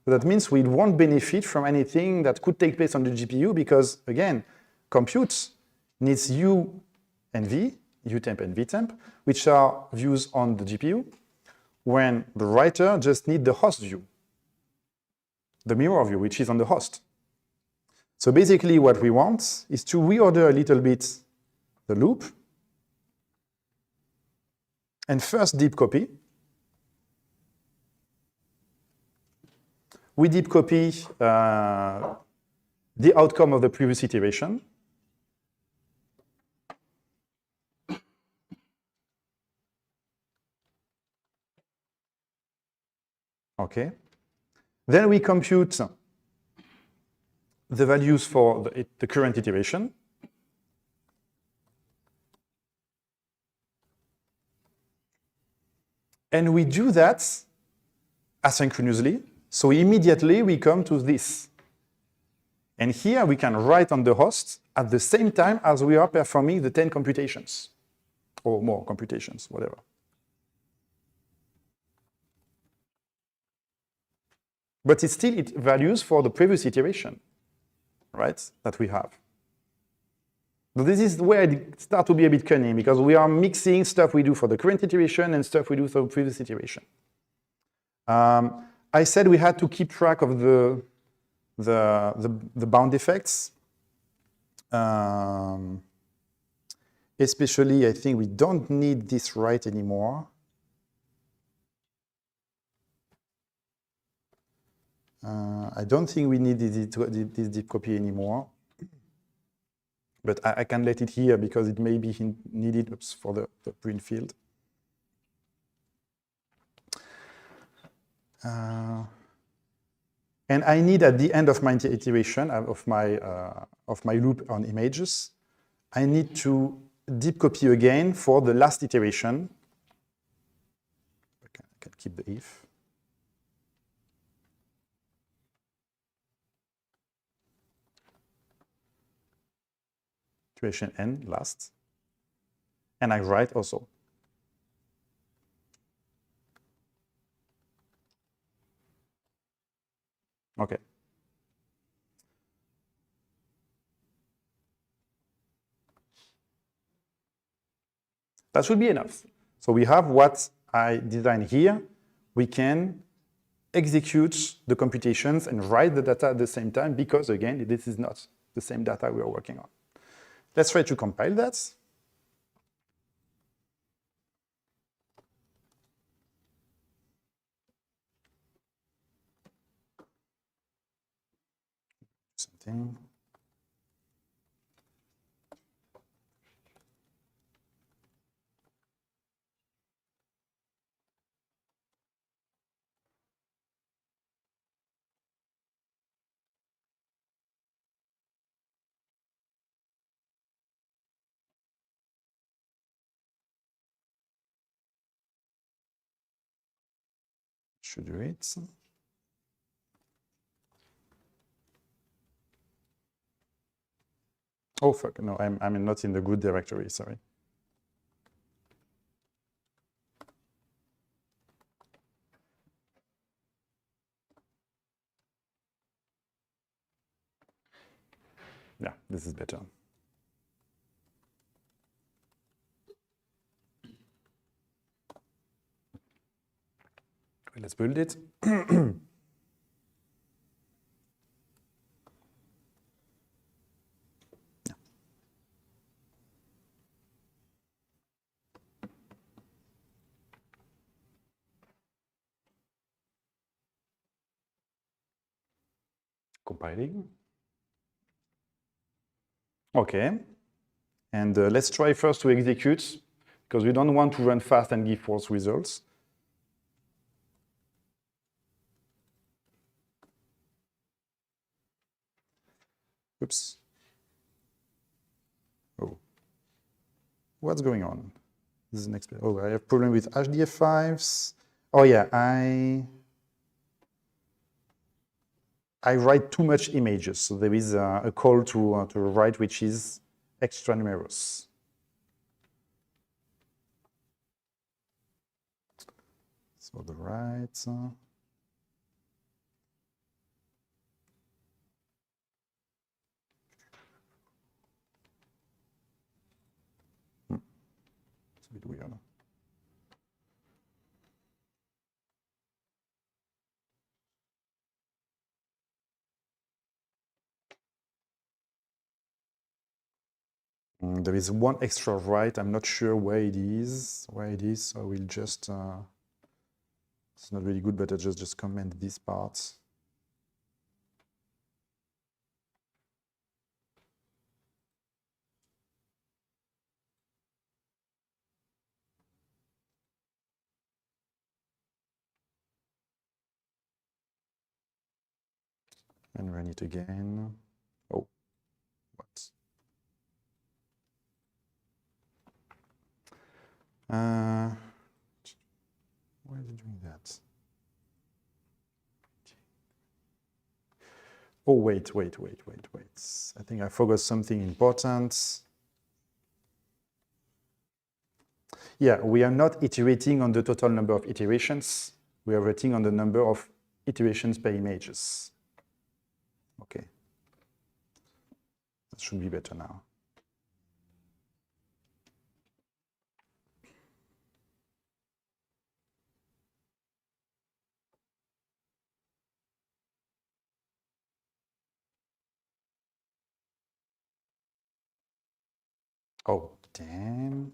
So that means we won't benefit from anything that could take place on the GPU because, again, compute needs U and V, UTemp and VTemp, which are views on the GPU, when the writer just needs the host view, the mirror view, which is on the host. So basically what we want is to reorder a little bit the loop. And first deep copy. We deep copy the outcome of the previous iteration. Okay. Then we compute the values for the current iteration. And we do that asynchronously. So immediately we come to this. And here we can write on the host at the same time as we are performing the 10 computations or more computations, whatever. But it's still values for the previous iteration, right, that we have. So this is where it starts to be a bit cunning because we are mixing stuff we do for the current iteration and stuff we do for the previous iteration. I said we had to keep track of the bound effects. Especially, I think we don't need this right anymore. I don't think we need this deep copy anymore. But I can let it here because it may be needed for the print field. And I need at the end of my iteration of my loop on images, I need to deep copy again for the last iteration. I can keep the if. Iteration n last, and I write also. Okay. That should be enough. So we have what I designed here. We can execute the computations and write the data at the same time because, again, this is not the same data we are working on. Let's try to compile that. Something. Should do it. Oh fuck! No, I'm not in the good directory. Sorry. Yeah, this is better. Let's build it. Compiling. Okay. And let's try first to execute, because we don't want to run fast and give false results. Oops. Oh. What's going on? This is next. Oh, I have problem with HDF5s. Oh yeah, I write too much images, so there is a call to write which is extra numerous. So the write. It's a bit weird. There is one extra write. I'm not sure where it is. So I will just. It's not really good, but I just comment this part. And run it again. Oh, what? Why is it doing that? Oh, wait. I think I forgot something important. Yeah, we are not iterating on the total number of iterations. We are iterating on the number of iterations per images. Okay. That should be better now. Oh, damn.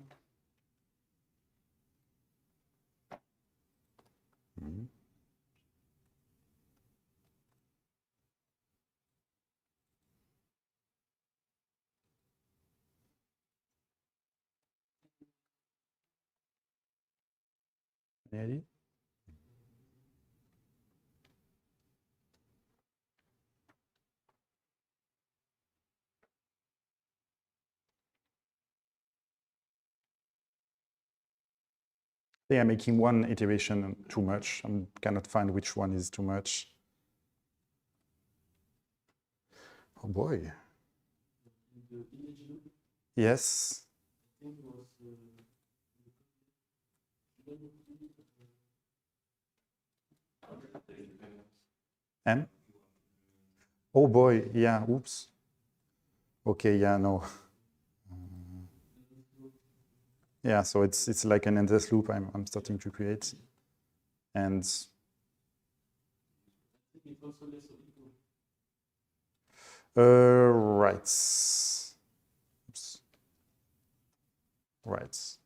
Any idea? I think I'm making one iteration too much. I cannot find which one is too much. Oh boy. Yes. And? Oh boy, yeah, oops. Okay, yeah, no. Yeah, so it's like an endless loop I'm starting to create. And right. Oops. Right.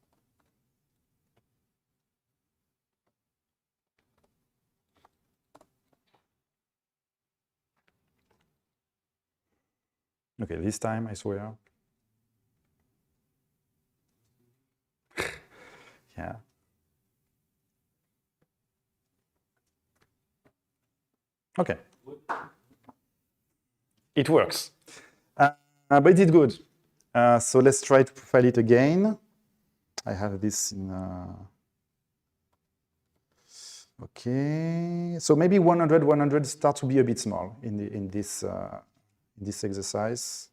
Okay, this time I swear. Yeah. Okay. It works. But it did good. So let's try to profile it again. I have this in... Okay. So maybe 100, 100 start to be a bit small in this exercise.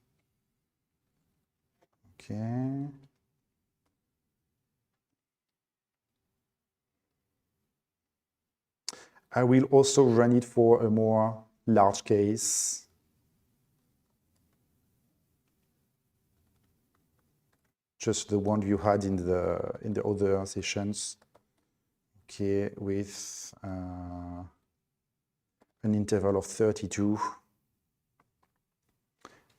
Okay. I will also run it for a more large case. Just the one you had in the other sessions. Okay, with an interval of 32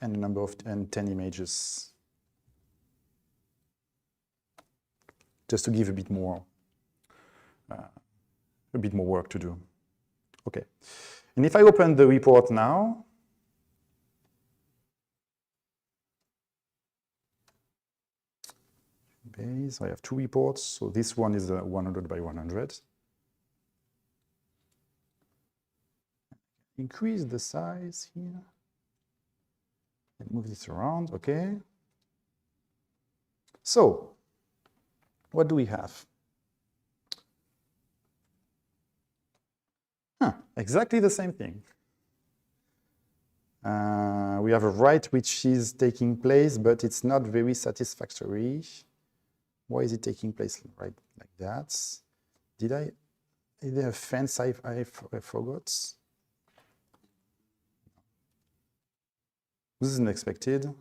and a number of 10 images. Just to give a bit more work to do. Okay, and if I open the report now, base, I have two reports. So this one is a 100 by 100. Increase the size here and move this around. Okay. So what do we have? Exactly the same thing. We have a write which is taking place, but it's not very satisfactory. Why is it taking place right like that? Is there a fence I forgot? This is unexpected.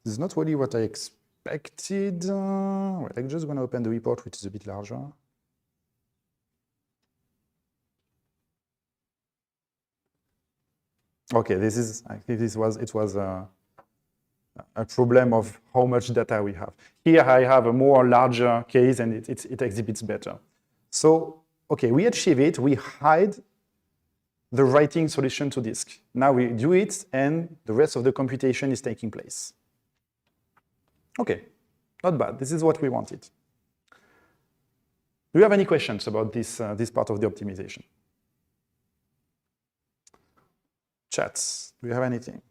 This is not really what I expected. Well, I'm just going to open the report, which is a bit larger. Okay, it was a problem of how much data we have. Here I have a more larger case and it exhibits better. So, okay, we achieve it. We hide the writing solution to disk. Now we do it and the rest of the computation is taking place. Okay, not bad. This is what we wanted. Do you have any questions about this part of the optimization? Chats, do you have anything?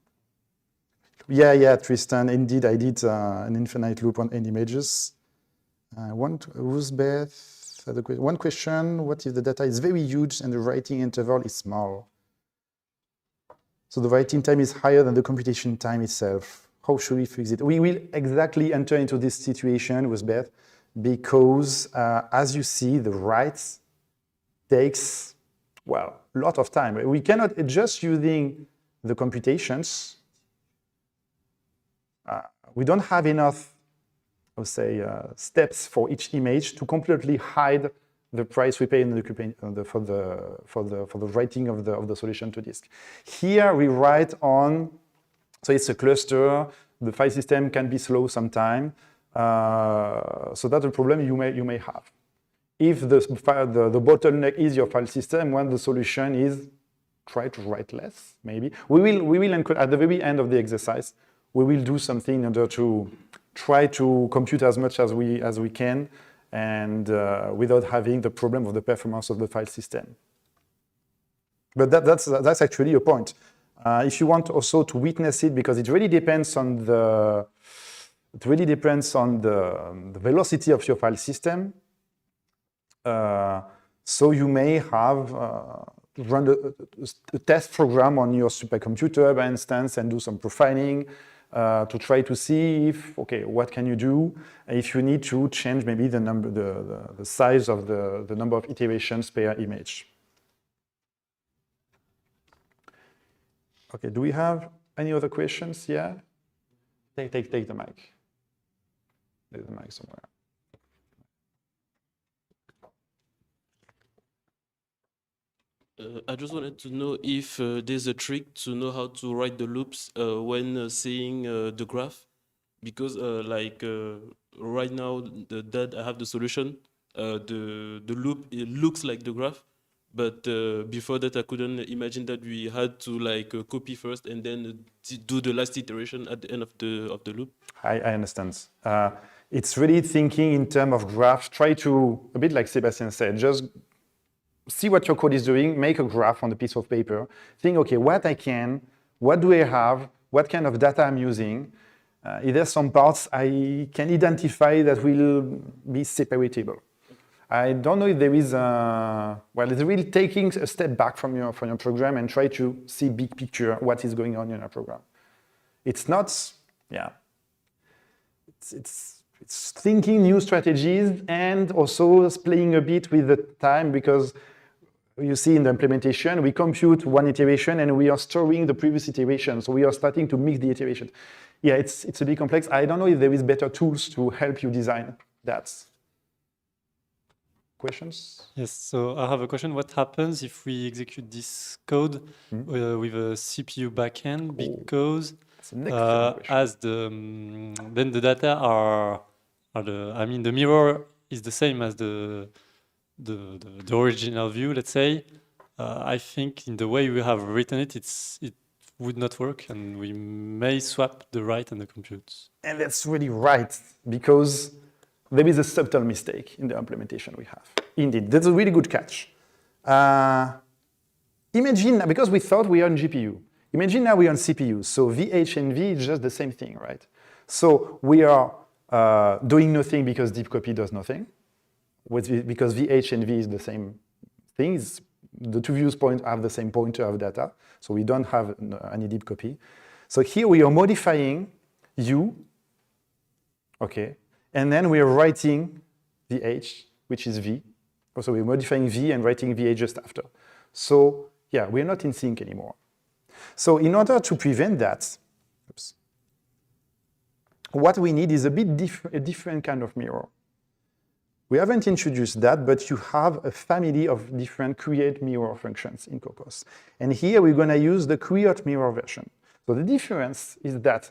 Yeah, Tristan, indeed, I did an infinite loop on n images. One question, what if the data is very huge and the writing interval is small? So the writing time is higher than the computation time itself. How should we fix it? We will exactly enter into this situation with Beth because, as you see, the write takes, well, a lot of time. We cannot, just using the computations, we don't have enough, I would say, steps for each image to completely hide the price we pay in for the writing of the solution to disk. Here we write on, so it's a cluster. The file system can be slow sometime, so that's a problem you may have. If the bottleneck is your file system, when the solution is try to write less, maybe we will at the very end of the exercise we will do something in order to try to compute as much as we can, and without having the problem of the performance of the file system. But that's actually a point. If you want also to witness it, because it really depends on the velocity of your file system. So you may have run a test program on your supercomputer, for instance, and do some profiling to try to see if, okay, what can you do if you need to change maybe the size of the number of iterations per image. Okay, do we have any other questions? Yeah? Take the mic. Take the mic somewhere. I just wanted to know if there's a trick to know how to write the loops when seeing the graph, because right now that I have the solution, the loop, it looks like the graph, but before that I couldn't imagine that we had to copy first and then do the last iteration at the end of the loop. I understand. It's really thinking in terms of graphs. Try to, a bit like Sebastian said, just see what your code is doing, make a graph on a piece of paper, think, okay, what do I have, what kind of data I'm using. If there's some parts I can identify that will be separatable. I don't know if there is it's really taking a step back from your program and try to see big picture, what is going on in your program. It's not, it's thinking new strategies and also playing a bit with the time, because you see in the implementation, we compute one iteration and we are storing the previous iteration. So we are starting to mix the iteration. Yeah, it's a bit complex. I don't know if there is better tools to help you design that. Questions? Yes, so I have a question. What happens if we execute this code with a CPU backend? Because as then the data the mirror is the same as the original view, let's say. I think in the way we have written it, it would not work, and we may swap the write and the compute. And that's really right, because there is a subtle mistake in the implementation we have. Indeed, that's a really good catch. Imagine, because we thought we are on GPU. Imagine now we're on CPU, so VH and V is just the same thing, right? So we are doing nothing because deep copy does nothing, because VH and V is the same thing. The two views have the same pointer of data, so we don't have any deep copy. So here we are modifying U, okay, and then we are writing VH, which is V. So we're modifying V and writing VH just after. So yeah, we're not in sync anymore. So in order to prevent that, what we need is a different kind of mirror. We haven't introduced that, but you have a family of different create mirror functions in Kokkos. And here we're going to use the create mirror version. So the difference is that,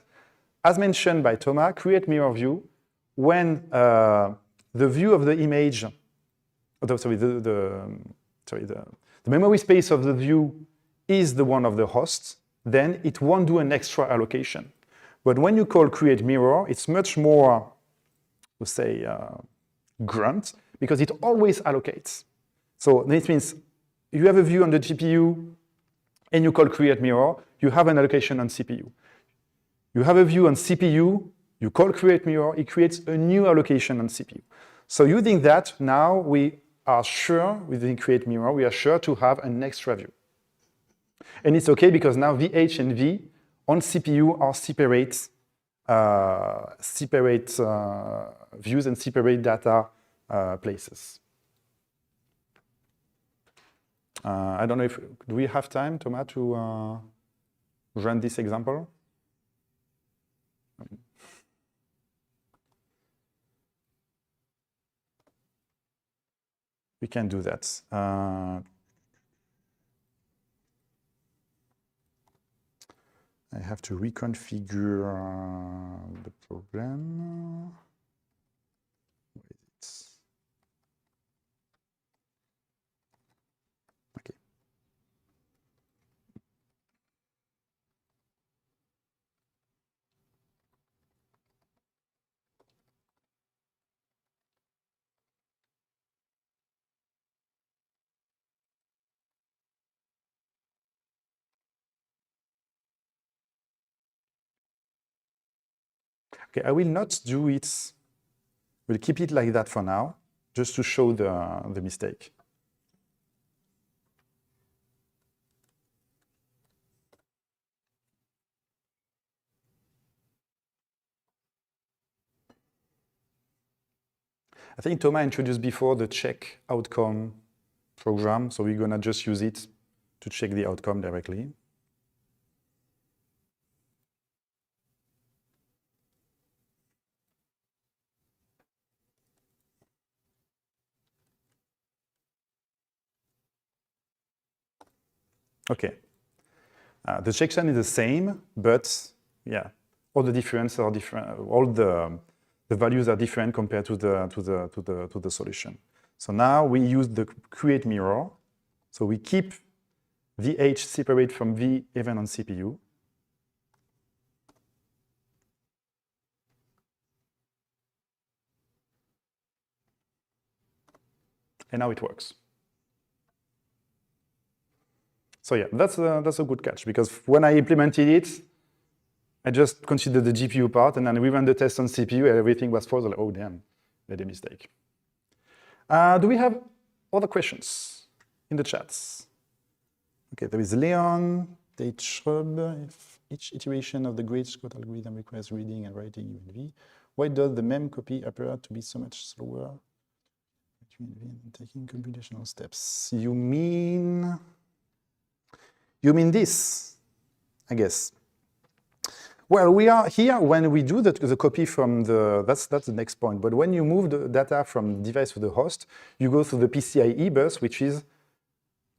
as mentioned by Thomas, create mirror view, when the view of the image, the memory space of the view is the one of the host, then it won't do an extra allocation. But when you call create mirror, it's much more, we say, grunt, because it always allocates. So this means you have a view on the GPU and you call create mirror, you have an allocation on CPU. You have a view on CPU, you call create mirror, it creates a new allocation on CPU. So using that, now we are sure, within create mirror, we are sure to have an extra view. And it's okay because now VH and V on CPU are separate views and separate data places. I don't know if, do we have time, Thomas, to run this example? we can do that. I have to reconfigure the program. Where is it? Okay. Okay, I will not do it. We'll keep it like that for now, just to show the mistake. I think Thomas introduced before the check outcome program, so we're gonna just use it to check the outcome directly. Okay. The checksum is the same, but yeah, all the differences are different. All the values are different compared to the solution. So now we use the create mirror. So we keep VH separate from V even on CPU. And now it works. So yeah, that's a good catch, because when I implemented it, I just considered the GPU part, and then we ran the test on CPU, and everything was false. Like, oh damn, made a mistake. Do we have other questions in the chats? Okay, there is Leon, Tate Shrub. If each iteration of the grade Scott algorithm requires reading and writing UNV, why does the mem copy appear to be so much slower between UNV and taking computational steps? You mean this, I guess. Well, we are here when we do the copy from the, that's the next point. But when you move the data from the device to the host, you go through the PCIe bus, which is,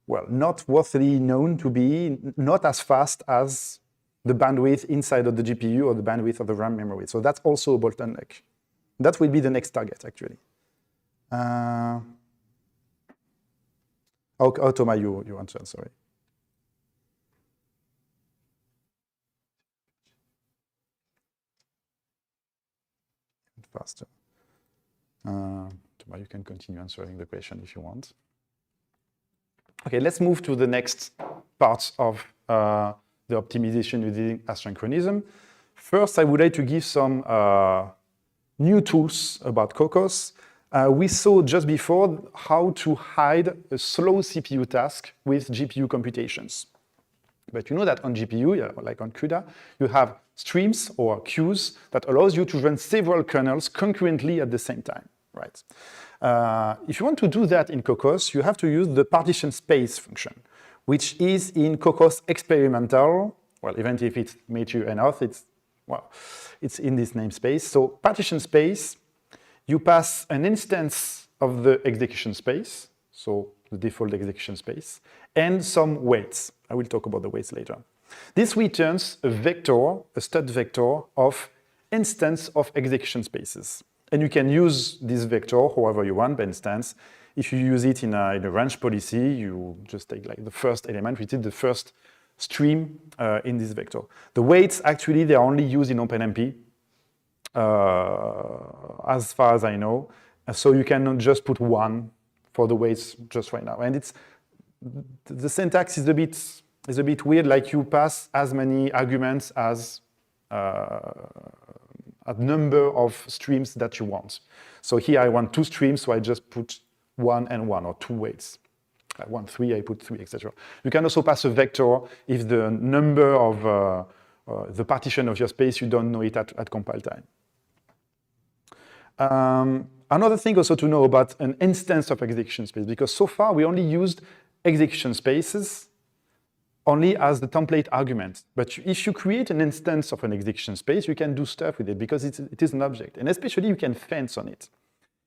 well, not worthily known to be not as fast as the bandwidth inside of the GPU or the bandwidth of the RAM memory. So that's also a bottleneck. That will be the next target, actually. Thomas, you answered, sorry. Faster. Thomas, you can continue answering the question if you want. Okay, let's move to the next part of the optimization using asynchronism. First, I would like to give some new tools about Kokkos. We saw just before how to hide a slow CPU task with GPU computations. But you know that on GPU, like on CUDA, you have streams or queues that allows you to run several kernels concurrently at the same time, right? If you want to do that in Kokkos, you have to use the partition space function, which is in Kokkos experimental. Well, even if it's mature enough, it's in this namespace. So partition space, you pass an instance of the execution space, so the default execution space, and some weights. I will talk about the weights later. This returns a vector, a stud vector of instance of execution spaces. And you can use this vector however you want. For instance, if you use it in a range policy, you just take like the first element, which is the first stream in this vector. The weights, actually, they are only used in OpenMP, as far as I know. So you cannot just put one for the weights just right now. And the syntax is a bit weird, like you pass as many arguments as a number of streams that you want. So here I want 2 streams, so I just put 1 and 1, or 2 weights. I want 3, I put 3, etc. You can also pass a vector if the number of the partition of your space, you don't know it at compile time. Another thing also to know about an instance of execution space, because so far we only used execution spaces only as the template argument. But if you create an instance of an execution space, you can do stuff with it because it is an object. And especially you can fence on it.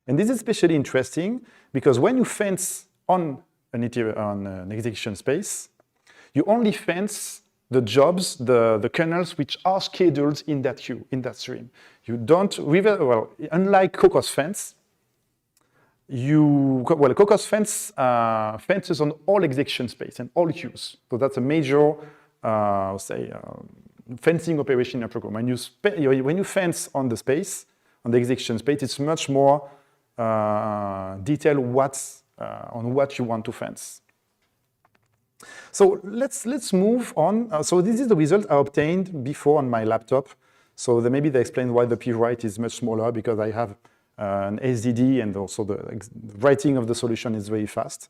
And this is especially interesting because when you fence on an execution space, you only fence the jobs, the kernels which are scheduled in that queue, in that stream. You don't, well, unlike Kokkos fence, Kokkos fence fences on all execution space and all queues. So that's a major, fencing operation in a program. When you fence on the space, on the execution space, it's much more detailed on what you want to fence. So let's move on. So this is the result I obtained before on my laptop. So maybe they explain why the p-write is much smaller, because I have an SDD and also the writing of the solution is very fast.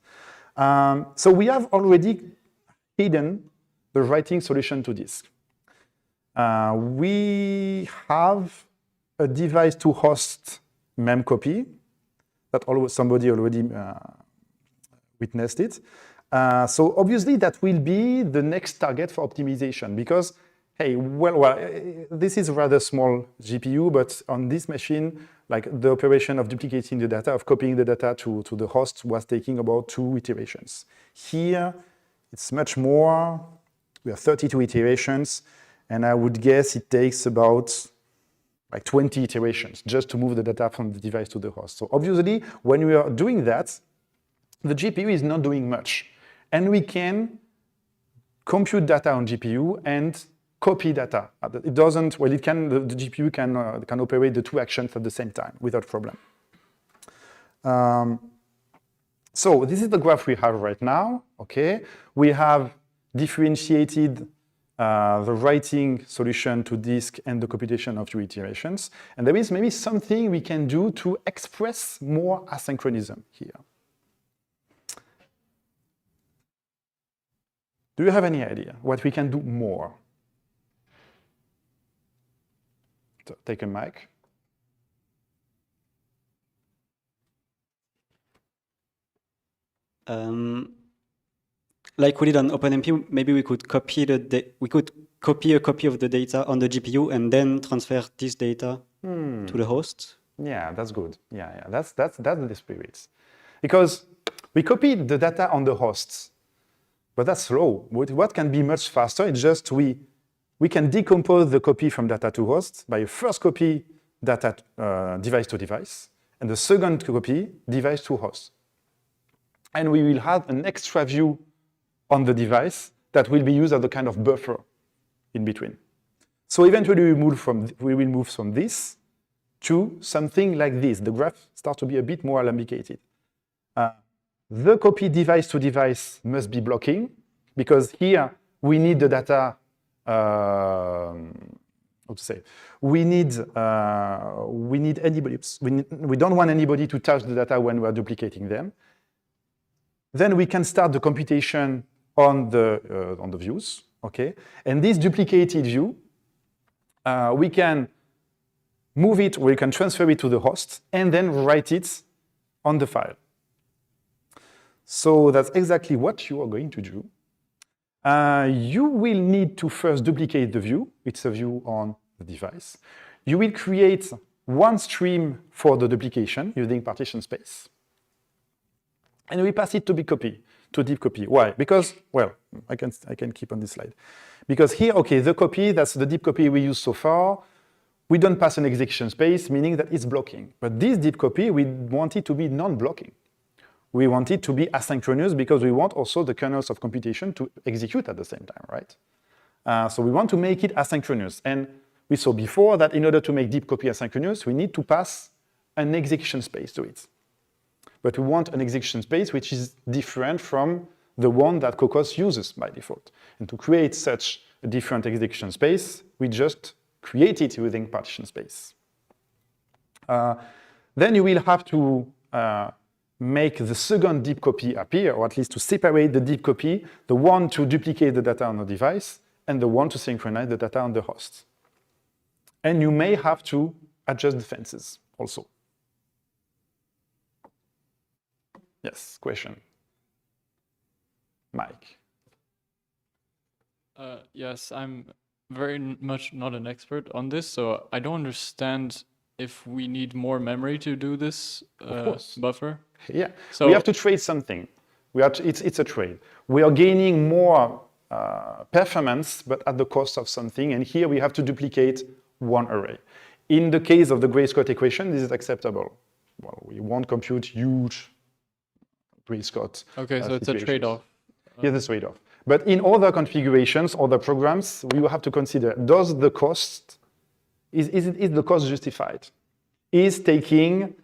So we have already hidden the writing solution to disk. We have a device to host mem copy that somebody already witnessed it. So obviously that will be the next target for optimization because, hey, this is a rather small GPU, but on this machine, like the operation of duplicating the data, of copying the data to the host was taking about 2 iterations. Here, it's much more. We have 32 iterations, and I would guess it takes about like 20 iterations just to move the data from the device to the host. So obviously, when we are doing that, the GPU is not doing much. And we can compute data on GPU and copy data. It doesn't, well, it can, the GPU can operate the 2 actions at the same time without problem. So this is the graph we have right now, okay? We have differentiated the writing solution to disk and the computation of 2 iterations. And there is maybe something we can do to express more asynchronism here. Do you have any idea what we can do more? So take a mic. Like we did on OpenMP, maybe we could copy a copy of the data on the GPU and then transfer this data to the host. Yeah, that's good. Yeah, that's the spirit. Because we copied the data on the hosts, but that's slow. What can be much faster? It's just we can decompose the copy from data to host by a first copy data device to device, and the second copy device to host. And we will have an extra view on the device that will be used as a kind of buffer in between. So eventually we will move from this to something like this. The graph starts to be a bit more alambicated. The copy device to device must be blocking because here we need the data, we need anybody, we don't want anybody to touch the data when we are duplicating them. Then we can start the computation on the views, okay? And this duplicated view, we can move it, we can transfer it to the host and then write it on the file. So that's exactly what you are going to do. You will need to first duplicate the view. It's a view on the device. You will create one stream for the duplication using partition space. And we pass it to deep copy. Why? Because, well, I can keep on this slide. Because here, okay, the copy, that's the deep copy we use so far. We don't pass an execution space, meaning that it's blocking. But this deep copy, we want it to be non-blocking. We want it to be asynchronous because we want also the kernels of computation to execute at the same time, right? So we want to make it asynchronous. And we saw before that in order to make deep copy asynchronous, we need to pass an execution space to it. But we want an execution space which is different from the one that Kokkos uses by default. And to create such a different execution space, we just create it within partition space. Then you will have to make the second deep copy appear, or at least to separate the deep copy, the one to duplicate the data on the device, and the one to synchronize the data on the host. And you may have to adjust the fences also. Yes, question. Mike. Yes, I'm very much not an expert on this, so I don't understand if we need more memory to do this course. buffer? Yeah, So we have to trade something. It's a trade. We are gaining more performance, but at the cost of something. And here we have to duplicate one array. In the case of the Gray-Scott equation, this is acceptable. Well, we won't compute huge Gray-Scott. okay, so it's a situations. trade-off. Yes, it's a trade-off. But in other configurations, other programs, we will have to consider, does the cost, is the cost justified? Is taking,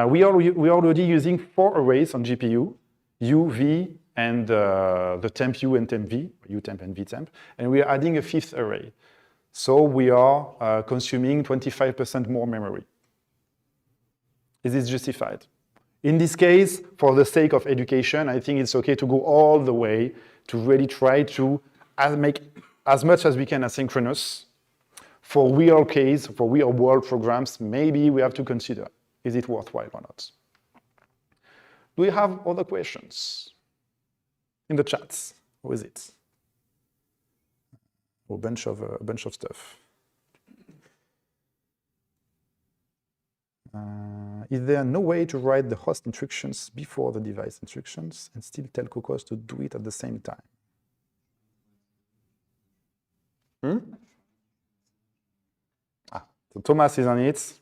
we are already using 4 arrays on GPU, U, V, and the temp U and temp V, U temp and V temp, and we are adding a 5th array. So we are consuming 25% more memory. Is this justified? In this case, for the sake of education, I think it's okay to go all the way to really try to make as much as we can asynchronous. For real case, for real world programs, maybe we have to consider, is it worthwhile or not? Do we have other questions in the chats? What is it? A bunch of stuff. Is there no way to write the host instructions before the device instructions and still tell Kokkos to do it at the same time? So Thomas is on it.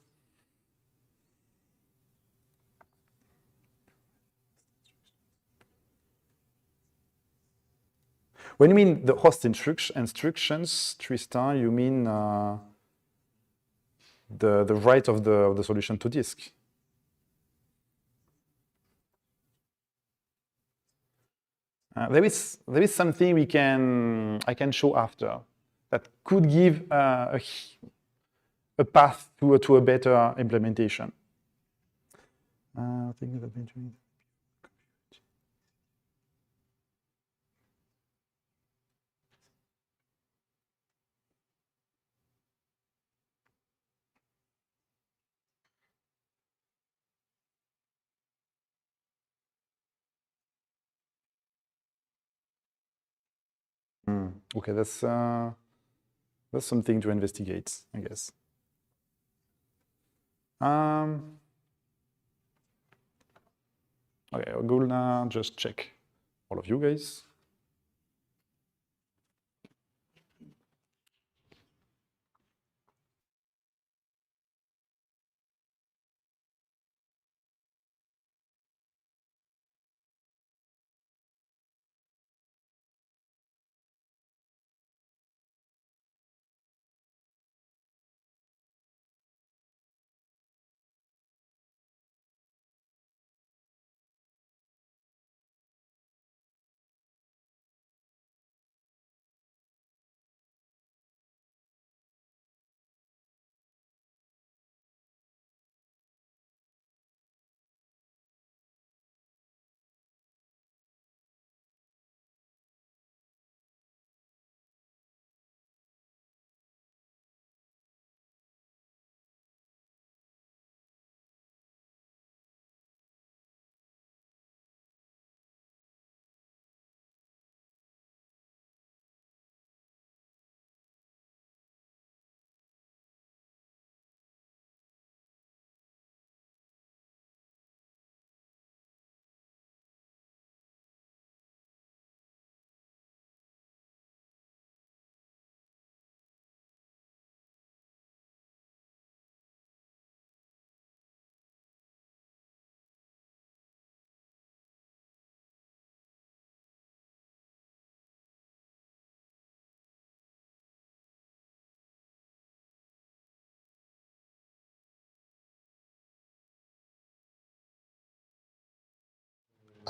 When you mean the host instructions, Tristan, you mean the write of the solution to disk? There is something I can show after that could give a path to a better implementation. Okay, that's something to investigate, I guess. Okay, I'm gonna just check all of you guys.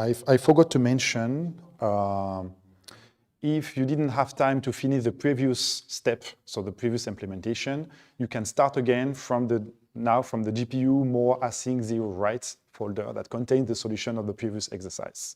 I forgot to mention, if you didn't have time to finish the previous step, so the previous implementation, you can start again from the GPU more async 0 write folder that contains the solution of the previous exercise.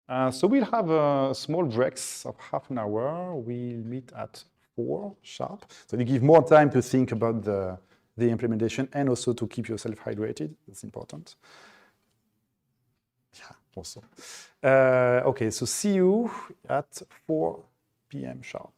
So we'll have small breaks of half an hour. We'll meet at 4 sharp. So you give more time to think about the implementation and also to keep yourself hydrated. That's important. Yeah, also. Okay, so see you at 4 p.m. sharp.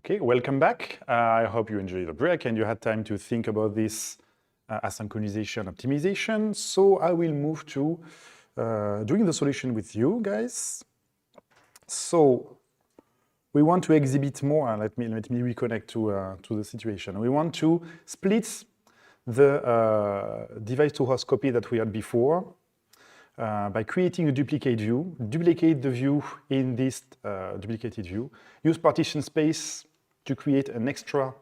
Okay, welcome back. I hope you enjoyed the break and you had time to think about this asynchronization optimization. So I will move to doing the solution with you guys. So we want to exhibit more. Let me reconnect to the situation. We want to split the device to host copy that we had before by creating a duplicate view, duplicate the view in this duplicated view, use partition space to create an extra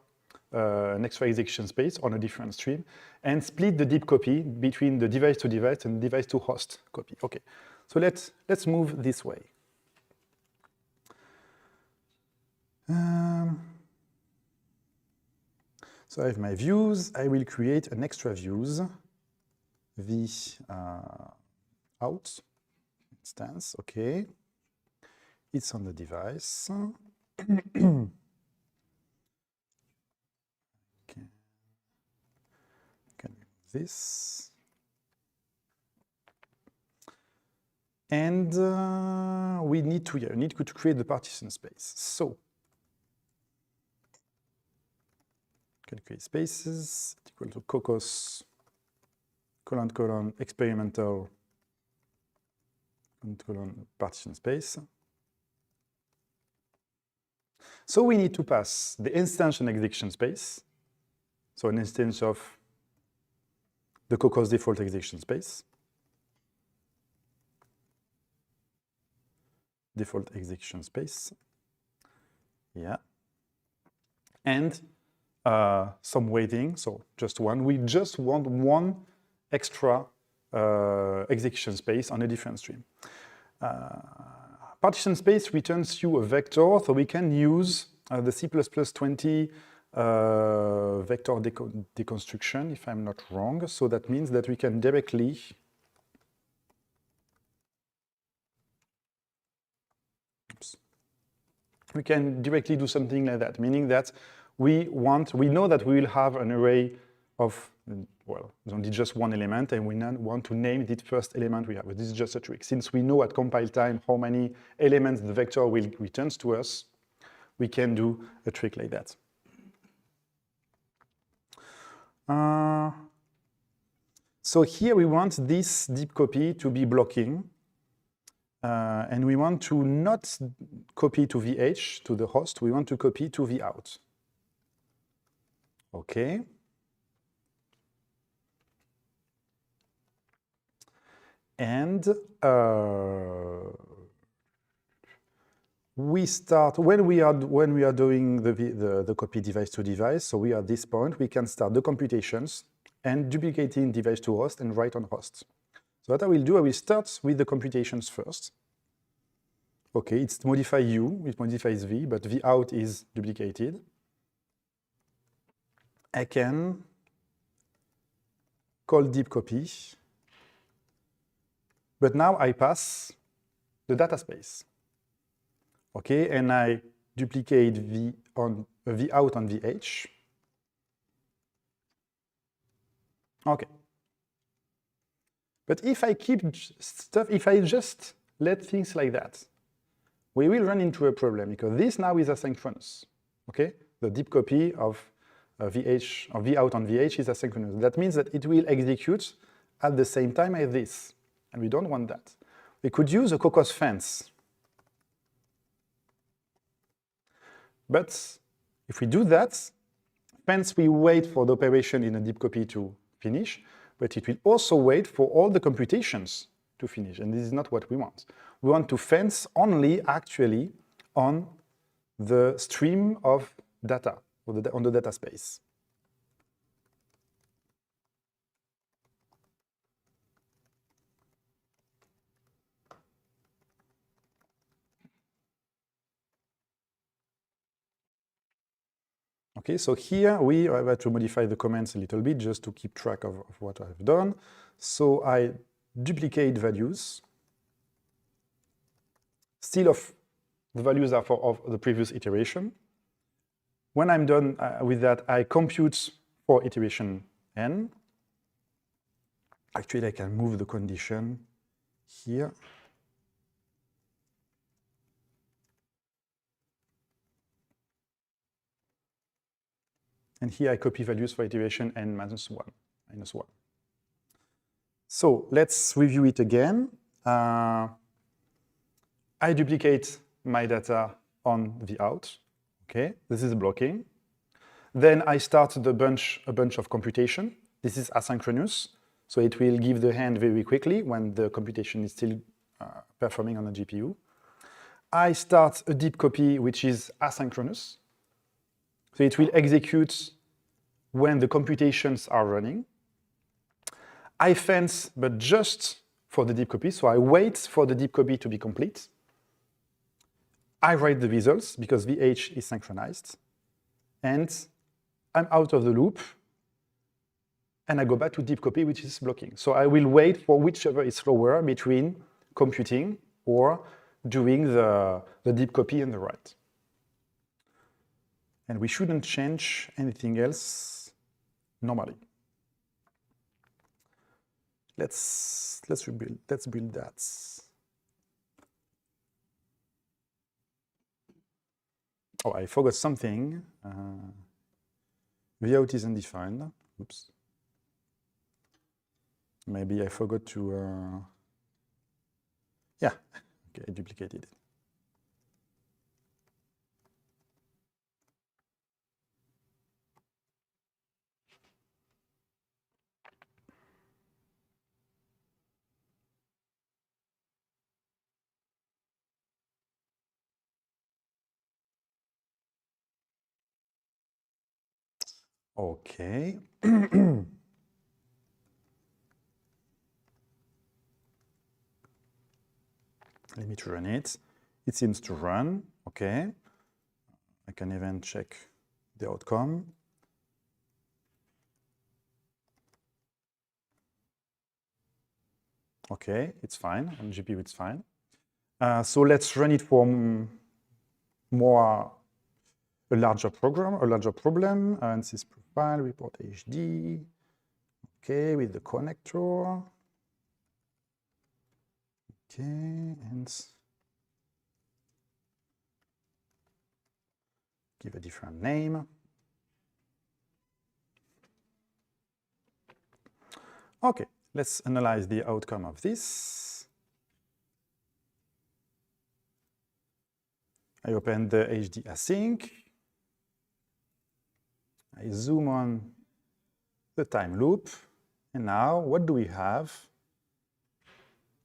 execution space on a different stream, and split the deep copy between the device to device and device to host copy. Okay, so let's move this way. So I have my views. I will create an extra views, v out instance. Okay, it's on the device. Can this and we need to create the partition space. So can create spaces equal to Kokkos : experimental partition space. So we need to pass the instance and execution space. So an instance of the Kokkos default execution space. Default execution space. Yeah. And some weighting, so just one. We just want one extra execution space on a different stream. Partition space returns you a vector, so we can use the C++20 vector deconstruction, if I'm not wrong. So that means that we can directly do something like that, meaning that we know that we will have an array of, well, it's only just one element, and we want to name the first element we have. But this is just a trick. Since we know at compile time how many elements the vector will return to us, we can do a trick like that. So here we want this deep copy to be blocking. And we want to not copy to VH, to the host. We want to copy to the out. Okay. And we start when we are doing the copy device to device. So we are at this point. We can start the computations and duplicating device to host and write on host. So what I will start with the computations first. Okay, it's modify U, it modifies V, but V out is duplicated. I can call deep copy, but now I pass the data space. Okay, and I duplicate V out on VH. Okay. But if I keep stuff, if I just let things like that, we will run into a problem because this now is asynchronous. Okay, the deep copy of VH or V out on VH is asynchronous. That means that it will execute at the same time as this, and we don't want that. We could use a Kokkos fence, but if we do that, fence we wait for the operation in a deep copy to finish, but it will also wait for all the computations to finish, and this is not what we want. We want to fence only actually on the stream of data, or on the data space. Okay, so here we have to modify the comments a little bit just to keep track of what I've done. So I duplicate values. Still of the values are of the previous iteration. When I'm done with that, I compute for iteration n. Actually, I can move the condition here. And here I copy values for iteration n minus 1. So let's review it again. I duplicate my data on the out. Okay, this is blocking. Then I start a bunch of computation. This is asynchronous, so it will give the hand very quickly when the computation is still performing on the GPU. I start a deep copy, which is asynchronous. So it will execute when the computations are running. I fence, but just for the deep copy, so I wait for the deep copy to be complete. I write the results because VH is synchronized. And I'm out of the loop, and I go back to deep copy, which is blocking. So I will wait for whichever is slower between computing or doing the deep copy and the write. And we shouldn't change anything else normally. Let's build that. Oh, I forgot something. The out is undefined. Oops. Maybe I forgot to. Yeah, okay, I duplicated it. Okay. Let me run it. It seems to run. Okay. I can even check the outcome. Okay, it's fine. On GPU, it's fine. So let's run it for a larger problem. Ansys profile, report HD. Okay, with the connector. Okay, and give a different name. Okay, let's analyze the outcome of this. I open the HD async. I zoom on the time loop. And now, what do we have?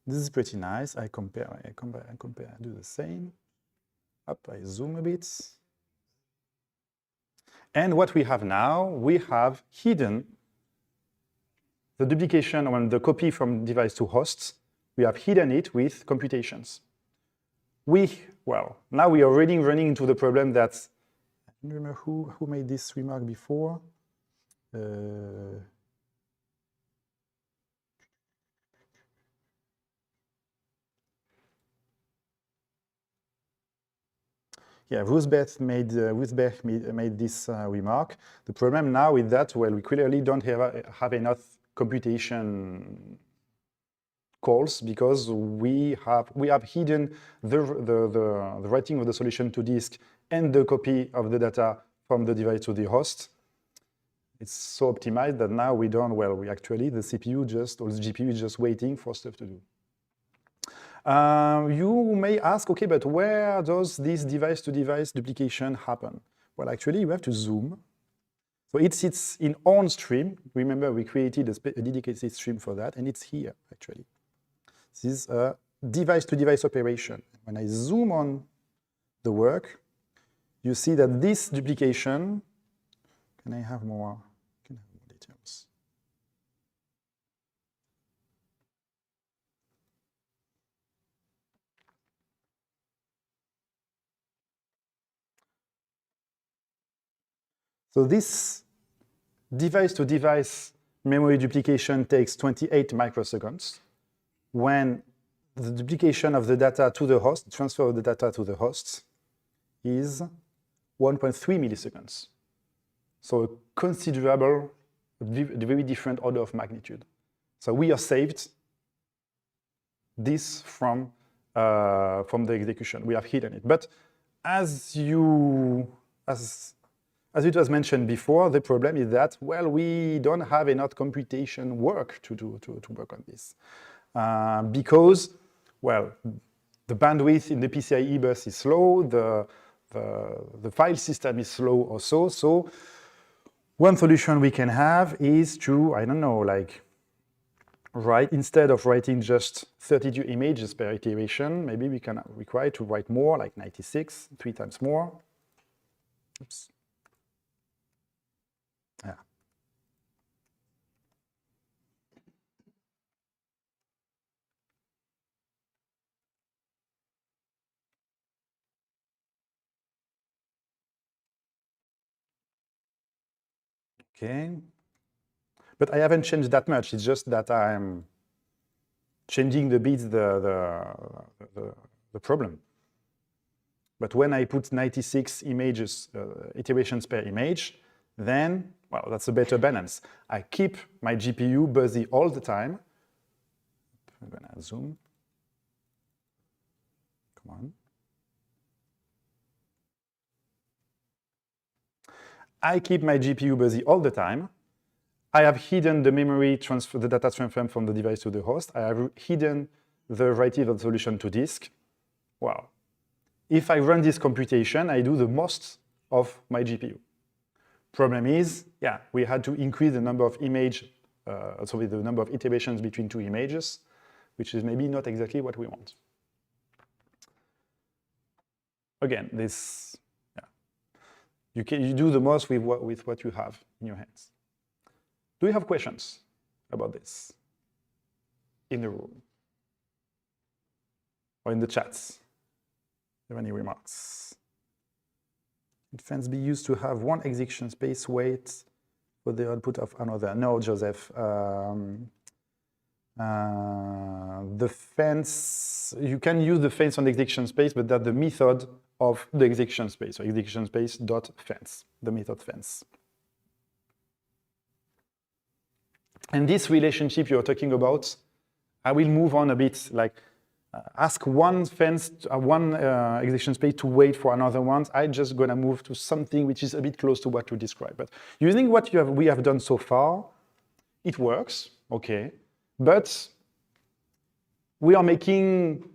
This is pretty nice. I compare, I do the same. Up, I zoom a bit. And what we have now, we have hidden the duplication on the copy from device to host. We have hidden it with computations. Well, now we are already running into the problem that, I don't remember who made this remark before. Yeah, Roosbeth made this remark. The problem now is that, well, we clearly don't have enough computation calls because we have hidden the writing of the solution to disk and the copy of the data from the device to the host. It's so optimized that now we don't, well, the CPU or the GPU is just waiting for stuff to do. You may ask, okay, but where does this device-to-device duplication happen? Well, actually, you have to zoom. So it sits in on stream. Remember, we created a dedicated stream for that, and it's here, actually. This is a device-to-device operation. When I zoom on the work, you see that this duplication, can I have more details? So this device-to-device memory duplication takes 28 microseconds. When the duplication of the data to the host, transfer of the data to the host, is 1.3 milliseconds. So a considerable, very different order of magnitude. So we are saved this from the execution. We have hidden it. But as as it was mentioned before, the problem is that, well, we don't have enough computation work to work on this. Because, well, the bandwidth in the PCIe bus is slow, the file system is slow also. So one solution we can have is to, I don't know, like, instead of writing just 32 images per iteration, maybe we can require to write more, like 96, 3 times more. Oops. Yeah. Okay. But I haven't changed that much. It's just that I'm changing the bits, the problem. But when I put 96 images, iterations per image, then, well, that's a better balance. I keep my GPU busy all the time. I'm gonna zoom. Come on. I keep my GPU busy all the time. I have hidden the memory transfer, the data transfer from the device to the host. I have hidden the relative of the solution to disk. Wow. If I run this computation, I do the most of my GPU. Problem is, yeah, we had to increase the number of the number of iterations between 2 images, which is maybe not exactly what we want. Again, this, yeah, you do the most with what you have in your hands. Do you have questions about this in the room or in the chats? Do you have any remarks? Can fence be used to have one execution space wait for the output of another? No, Joseph. The fence, you can use the fence on the execution space, but that's the method of the execution space, so execution space dot fence, the method fence. And this relationship you're talking about, I will move on a bit, like ask one fence, one execution space to wait for another one. I'm just gonna move to something which is a bit close to what you described. But using what we have done so far, it works, okay. But we are making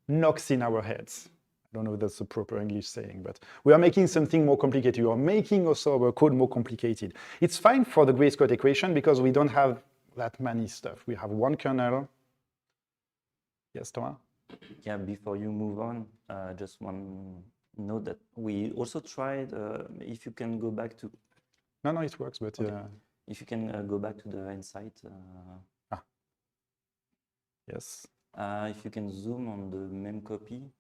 knocks in our heads. I don't know if that's the proper English saying, but we are making something more complicated. We are making also our code more complicated. It's fine for the grayscale equation because we don't have that many stuff. We have one kernel. Yes, Thomas? Yeah, before you move on, just one note that we also tried, if you can go back to... No, it works, but... Okay. If you can go back to the Insight. Yes. If you can zoom on the mem copy,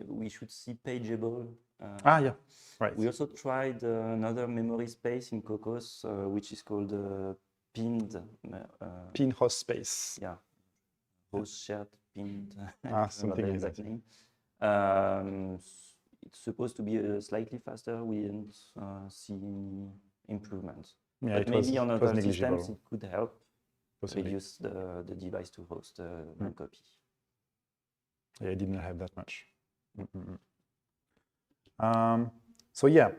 we should see pageable. Yeah, right. We also tried another memory space in Kokkos, which is called pinned. Pin host space. Yeah. Host shared pinned. Something like that. Name. It's supposed to be slightly faster. We didn't see any improvements. Yeah, but maybe on other systems it could help reduce the device to host mem copy. Yeah, I didn't have that much. So yeah,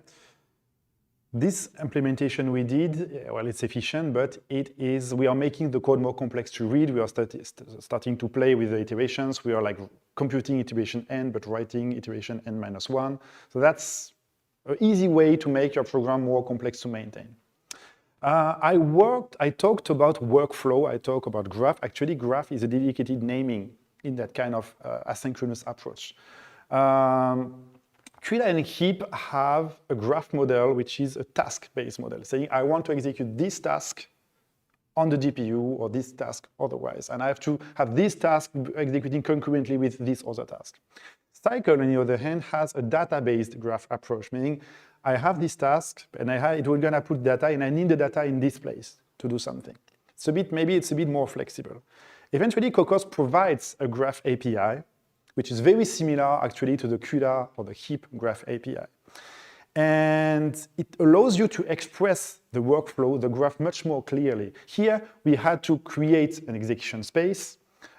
this implementation we did, well, it's efficient, but we are making the code more complex to read. We are starting to play with the iterations. We are like computing iteration n, but writing iteration n-1. So that's an easy way to make your program more complex to maintain. I talked about workflow, I talked about graph. Actually, graph is a dedicated naming in that kind of asynchronous approach. CUDA and heap have a graph model, which is a task-based model, saying I want to execute this task on the GPU or this task otherwise, and I have to have this task executing concurrently with this other task. SYCL, on the other hand, has a data-based graph approach, meaning I have this task, and we're gonna put data, and I need the data in this place to do something. Maybe it's a bit more flexible. Eventually, Kokkos provides a graph API, which is very similar actually to the CUDA or the heap graph API. And it allows you to express the workflow, the graph much more clearly. Here, we had to create an execution space.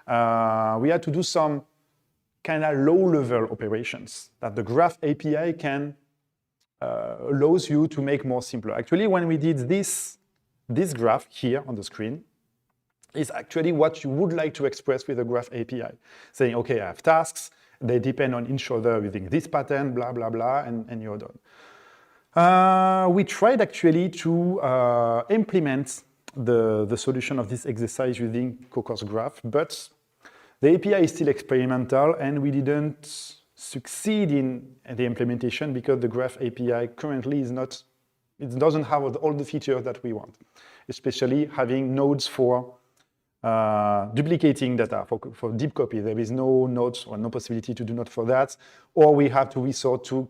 We had to do some kind of low-level operations that the graph API can allows you to make more simpler. Actually, when we did this graph here on the screen, is actually what you would like to express with a graph API, saying, okay, I have tasks, they depend on each other using this pattern, blah, blah, blah, and you're done. We tried actually to implement the solution of this exercise using Kokkos graph, but the API is still experimental and we didn't succeed in the implementation because the graph API currently is not, it doesn't have all the features that we want, especially having nodes for duplicating data for deep copy. There is no nodes or no possibility to do not for that, or we have to resort to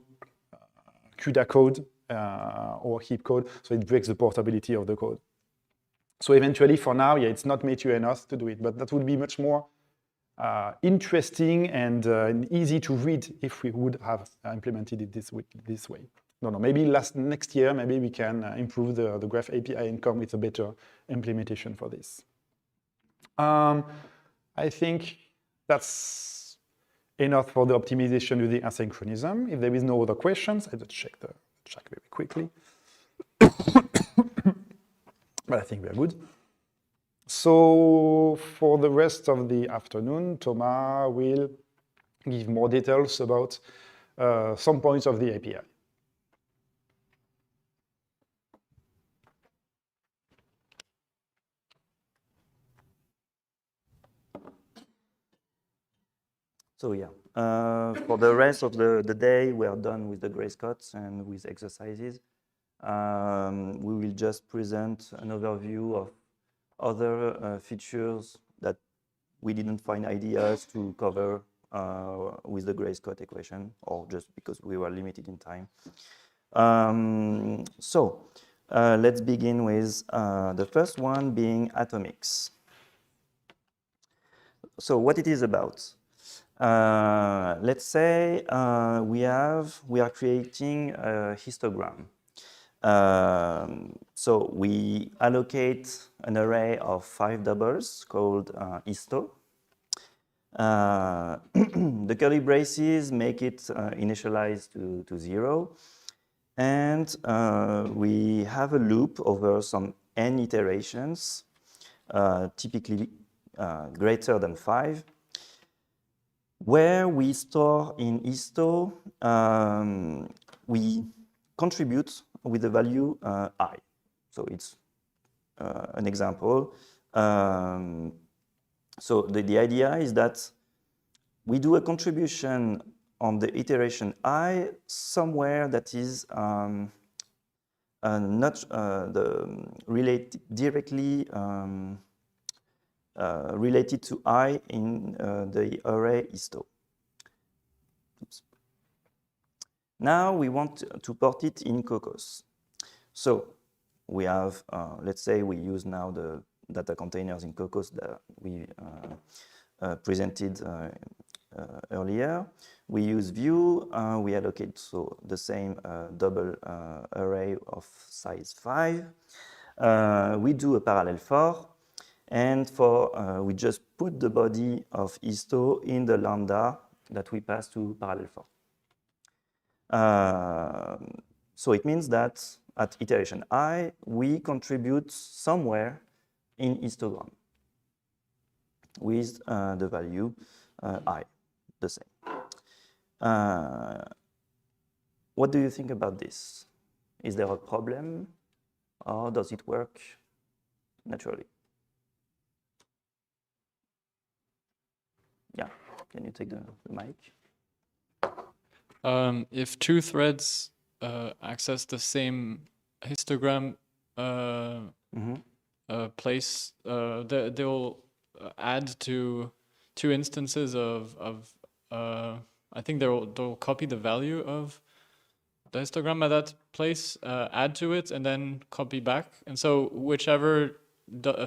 CUDA code or heap code, so it breaks the portability of the code. So eventually, for now, yeah, it's not mature enough to do it, but that would be much more interesting and easy to read if we would have implemented it this way. No, maybe next year, maybe we can improve the graph API and come with a better implementation for this. I think that's enough for the optimization with the asynchronism. If there is no other questions, I just check very quickly. But I think we are good. So for the rest of the afternoon, Thomas will give more details about some points of the API. So yeah, for the rest of the day, we are done with the grace cuts and with exercises. We will just present an overview of other features that we didn't find ideas to cover with the grace cut equation, or just because we were limited in time. Let's begin with the first one being atomics. So what it is about? Let's say we are creating a histogram. So we allocate an array of 5 doubles called histo. The curly braces make it initialize to 0. And we have a loop over some n iterations, typically greater than 5, where we store in histo, we contribute with the value I. So it's an example. So the idea is that we do a contribution on the iteration I somewhere that is not directly related to I in the array histo. Oops. Now we want to port it in Kokkos. So we have, let's say we use now the data containers in Kokkos that we presented earlier. We use view, we allocate so the same double array of size 5. We do a parallel for, and for we just put the body of histo in the lambda that we pass to parallel for. So it means that at iteration I, we contribute somewhere in histogram with the value I, the same. What do you think about this? Is there a problem, or does it work naturally? Yeah, can you take the mic? If two threads access the same histogram place, they'll add to two instances of I think they'll copy the value of the histogram at that place, add to it, and then copy back. And so whichever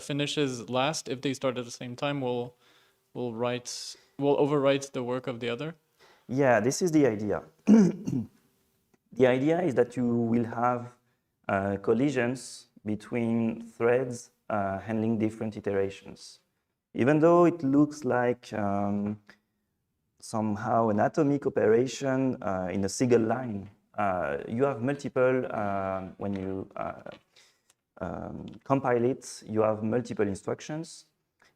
finishes last, if they start at the same time, will overwrite the work of the other. Yeah, this is the idea. The idea is that you will have collisions between threads handling different iterations. Even though it looks like somehow an atomic operation in a single line, you have multiple, when you compile it, you have multiple instructions,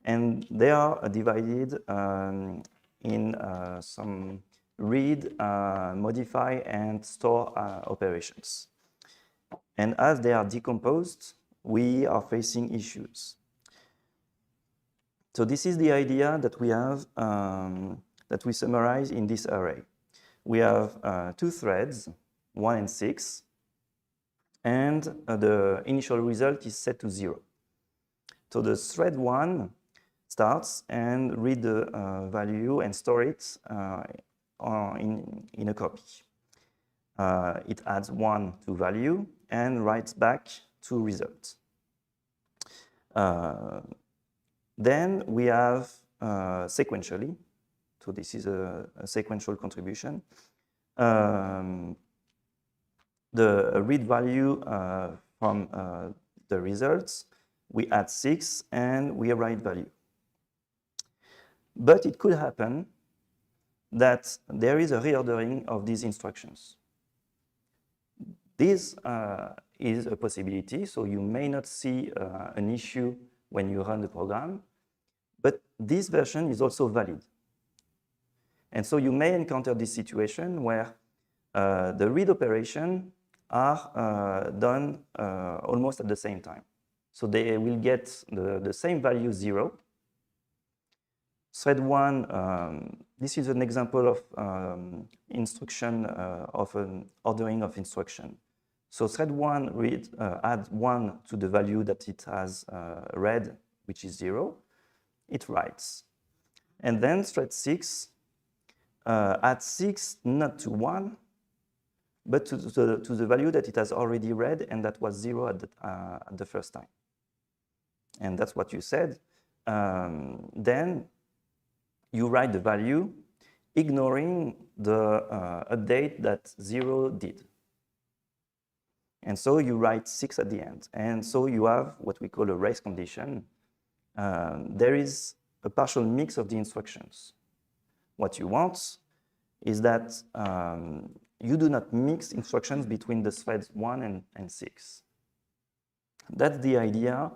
and they are divided in some read, modify, and store operations. And as they are decomposed, we are facing issues. So this is the idea that we have, that we summarize in this array. We have 2 threads, 1 and 6, and the initial result is set to 0. So the thread 1 starts and read the value and store it in a copy. It adds 1 to value and writes back to result. Then we have sequentially, so this is a sequential contribution. The read value from the results, we add 6 and we write value. But it could happen that there is a reordering of these instructions. This is a possibility, so you may not see an issue when you run the program, but this version is also valid. And so you may encounter this situation where the read operation are done almost at the same time. So they will get the same value 0. Thread 1, this is an example of instruction of an ordering of instruction. So thread 1 add 1 to the value that it has read, which is 0. It writes. And then thread 6 adds 6 not to 1, but to the value that it has already read, and that was 0 at the first time. And that's what you said. Then you write the value, ignoring the update that 0 did. And so you write 6 at the end. And so you have what we call a race condition. There is a partial mix of the instructions. What you want is that you do not mix instructions between the threads 1 and 6. That's the idea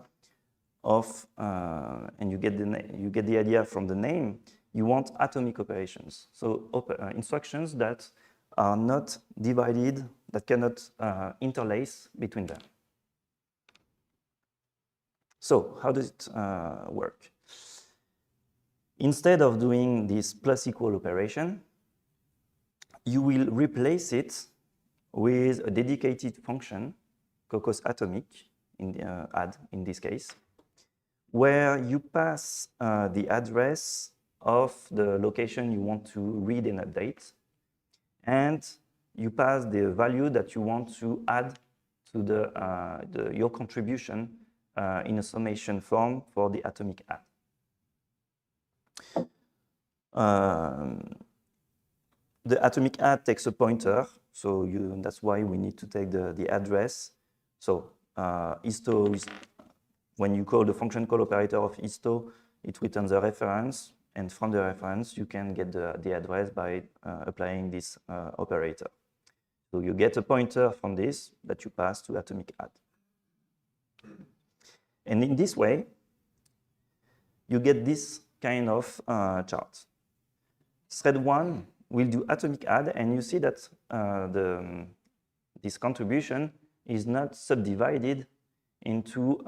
of, and you get the idea from the name, you want atomic operations. So instructions that are not divided, that cannot interlace between them. So how does it work? Instead of doing this plus equal operation, you will replace it with a dedicated function, Kokkos atomic, add in this case, where you pass the address of the location you want to read and update, and you pass the value that you want to add to your contribution in a summation form for the atomic add. The atomic add takes a pointer, so that's why we need to take the address. So histo is, when you call the function call operator of histo, it returns a reference, and from the reference you can get the address by applying this operator. So you get a pointer from this that you pass to atomic add. And in this way, you get this kind of chart. Thread 1 will do atomic add, and you see that this contribution is not subdivided into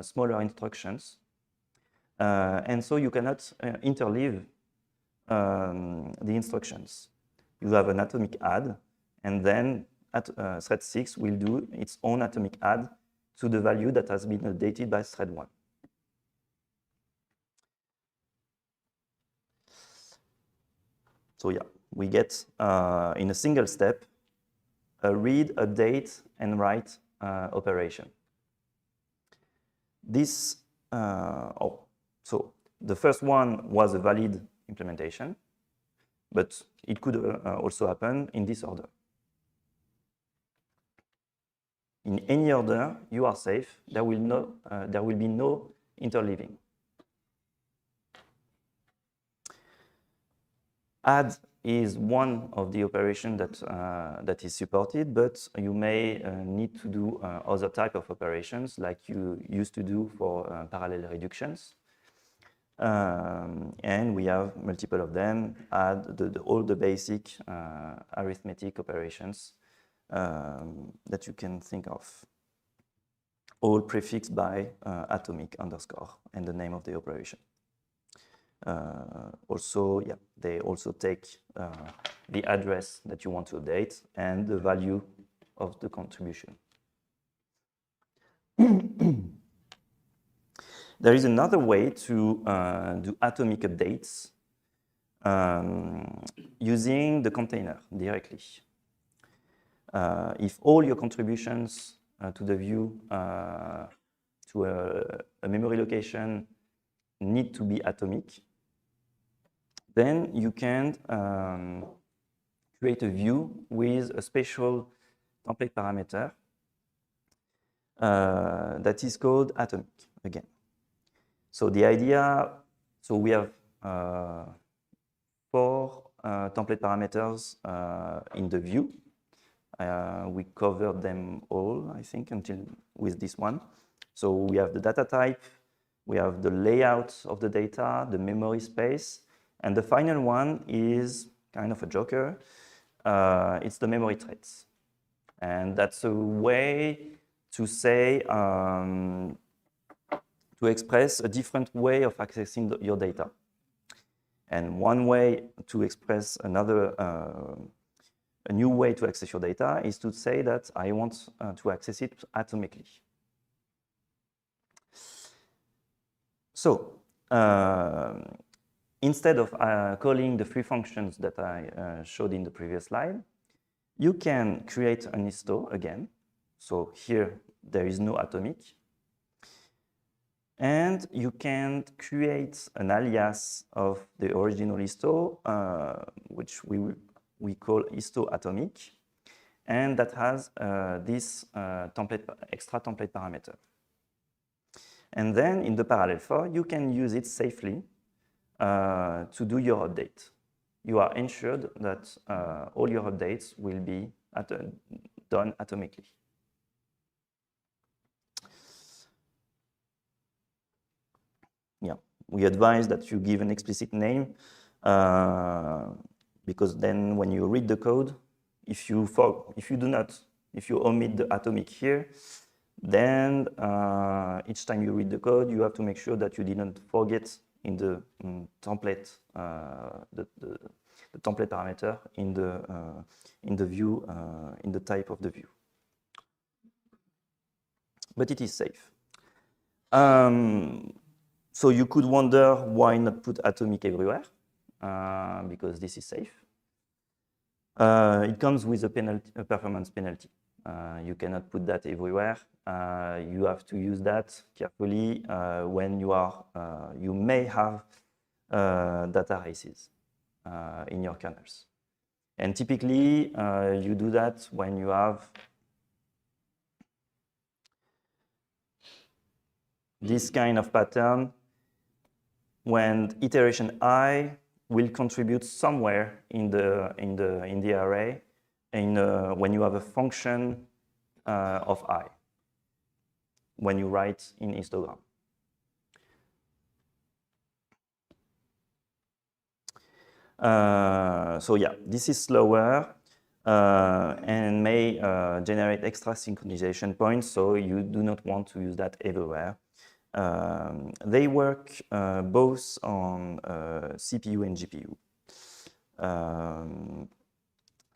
smaller instructions. And so you cannot interleave the instructions. You have an atomic add, and then thread 6 will do its own atomic add to the value that has been updated by thread 1. So yeah, we get in a single step a read, update, and write operation. This, so the first one was a valid implementation, but it could also happen in this order. In any order, you are safe. There will be no interleaving. Add is one of the operations that is supported, but you may need to do other type of operations like you used to do for parallel reductions. And we have multiple of them, add all the basic arithmetic operations that you can think of, all prefixed by atomic underscore and the name of the operation. Also, yeah, they also take the address that you want to update and the value of the contribution. There is another way to do atomic updates using the container directly. If all your contributions to the view to a memory location need to be atomic, then you can create a view with a special template parameter that is called atomic again. So the idea, so we have 4 template parameters in the view. We covered them all, I think, until with this one. So we have the data type, we have the layout of the data, the memory space, and the final one is kind of a joker. It's the memory threads. And that's a way to say, to express a different way of accessing your data. And one way to express another, a new way to access your data is to say that I want to access it atomically. So, instead of calling the 3 functions that I showed in the previous slide, you can create an histo again. So here, there is no atomic. And you can create an alias of the original histo, which we call histo atomic. And that has this extra template parameter. And then in the parallel for, you can use it safely to do your update. You are ensured that all your updates will be done atomically. Yeah, we advise that you give an explicit name because then when you read the code, if you omit the atomic here, then each time you read the code, you have to make sure that you didn't forget in the template, the template parameter in the view, in the type of the view. But it is safe. So you could wonder why not put atomic everywhere, because this is safe. It comes with a performance penalty. You cannot put that everywhere. You have to use that carefully when you may have data races in your kernels. And typically, you do that when you have this kind of pattern, when iteration I will contribute somewhere in the array, when you have a function of I, when you write in histogram. So yeah, this is slower and may generate extra synchronization points, so you do not want to use that everywhere. They work both on CPU and GPU.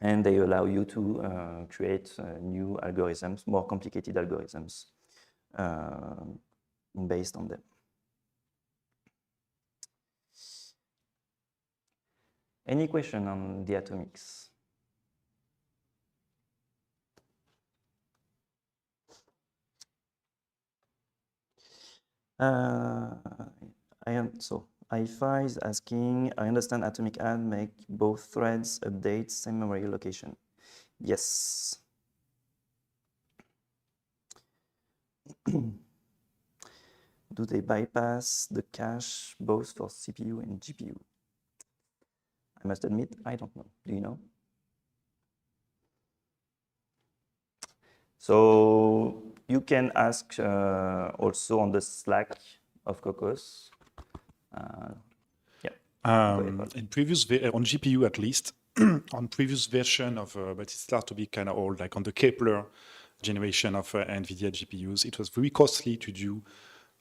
And they allow you to create new algorithms, more complicated algorithms based on them. Any question on the atomics? IFI is asking, I understand atomic add make both threads update same memory location. Yes. Do they bypass the cache both for CPU and GPU? I must admit, I don't know. Do you know? So you can ask also on the Slack of Kokkos. In previous on GPU at least, on previous version of, but it starts to be kind of old, like on the Kepler generation of NVIDIA GPUs, it was very costly to do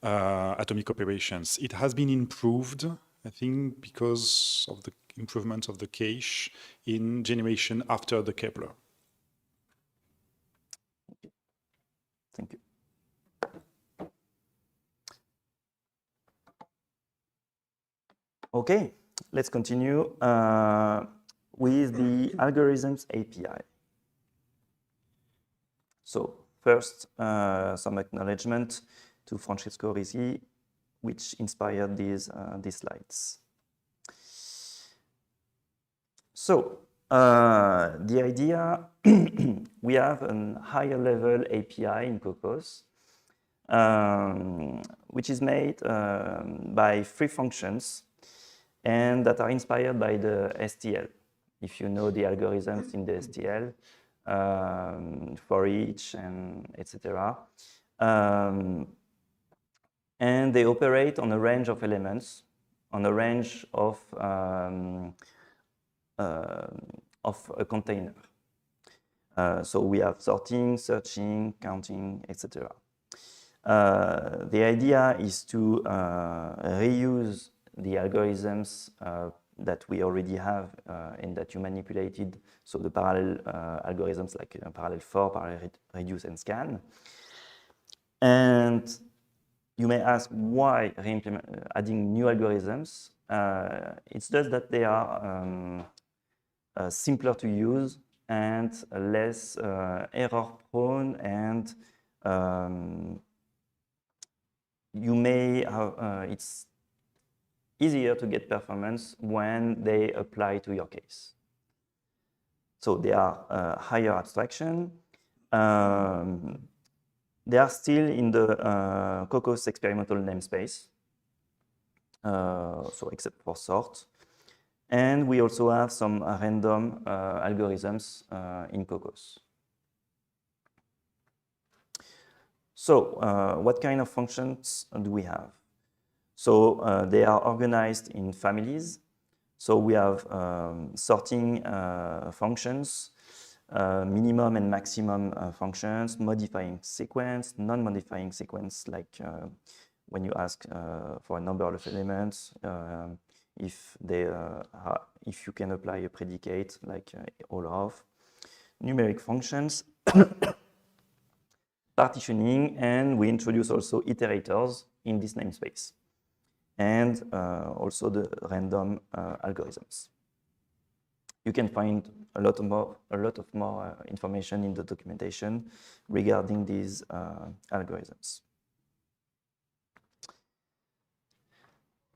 atomic operations. It has been improved, I think, because of the improvements of the cache in generation after the Kepler. Thank you. Okay, let's continue with the algorithms API. So first, some acknowledgement to Francesco Risi, which inspired these slides. So the idea, we have a higher level API in Kokkos, which is made by 3 functions and that are inspired by the STL. If you know the algorithms in the STL, for each and etc. And they operate on a range of elements, on a range of a container. So we have sorting, searching, counting, etc. The idea is to reuse the algorithms that we already have and that you manipulated, so the parallel algorithms like parallel for, parallel reduce, and scan. And you may ask why adding new algorithms. It's just that they are simpler to use and less error prone, and you may have, it's easier to get performance when they apply to your case. So they are higher abstraction. They are still in the Kokkos experimental namespace, so except for sort. And we also have some random algorithms in Kokkos. So what kind of functions do we have? So they are organized in families. So we have sorting functions, minimum and maximum functions, modifying sequence, non-modifying sequence, like when you ask for a number of elements, if you can apply a predicate like all of, numeric functions, partitioning, and we introduce also iterators in this namespace, and also the random algorithms. You can find a lot of more information in the documentation regarding these algorithms.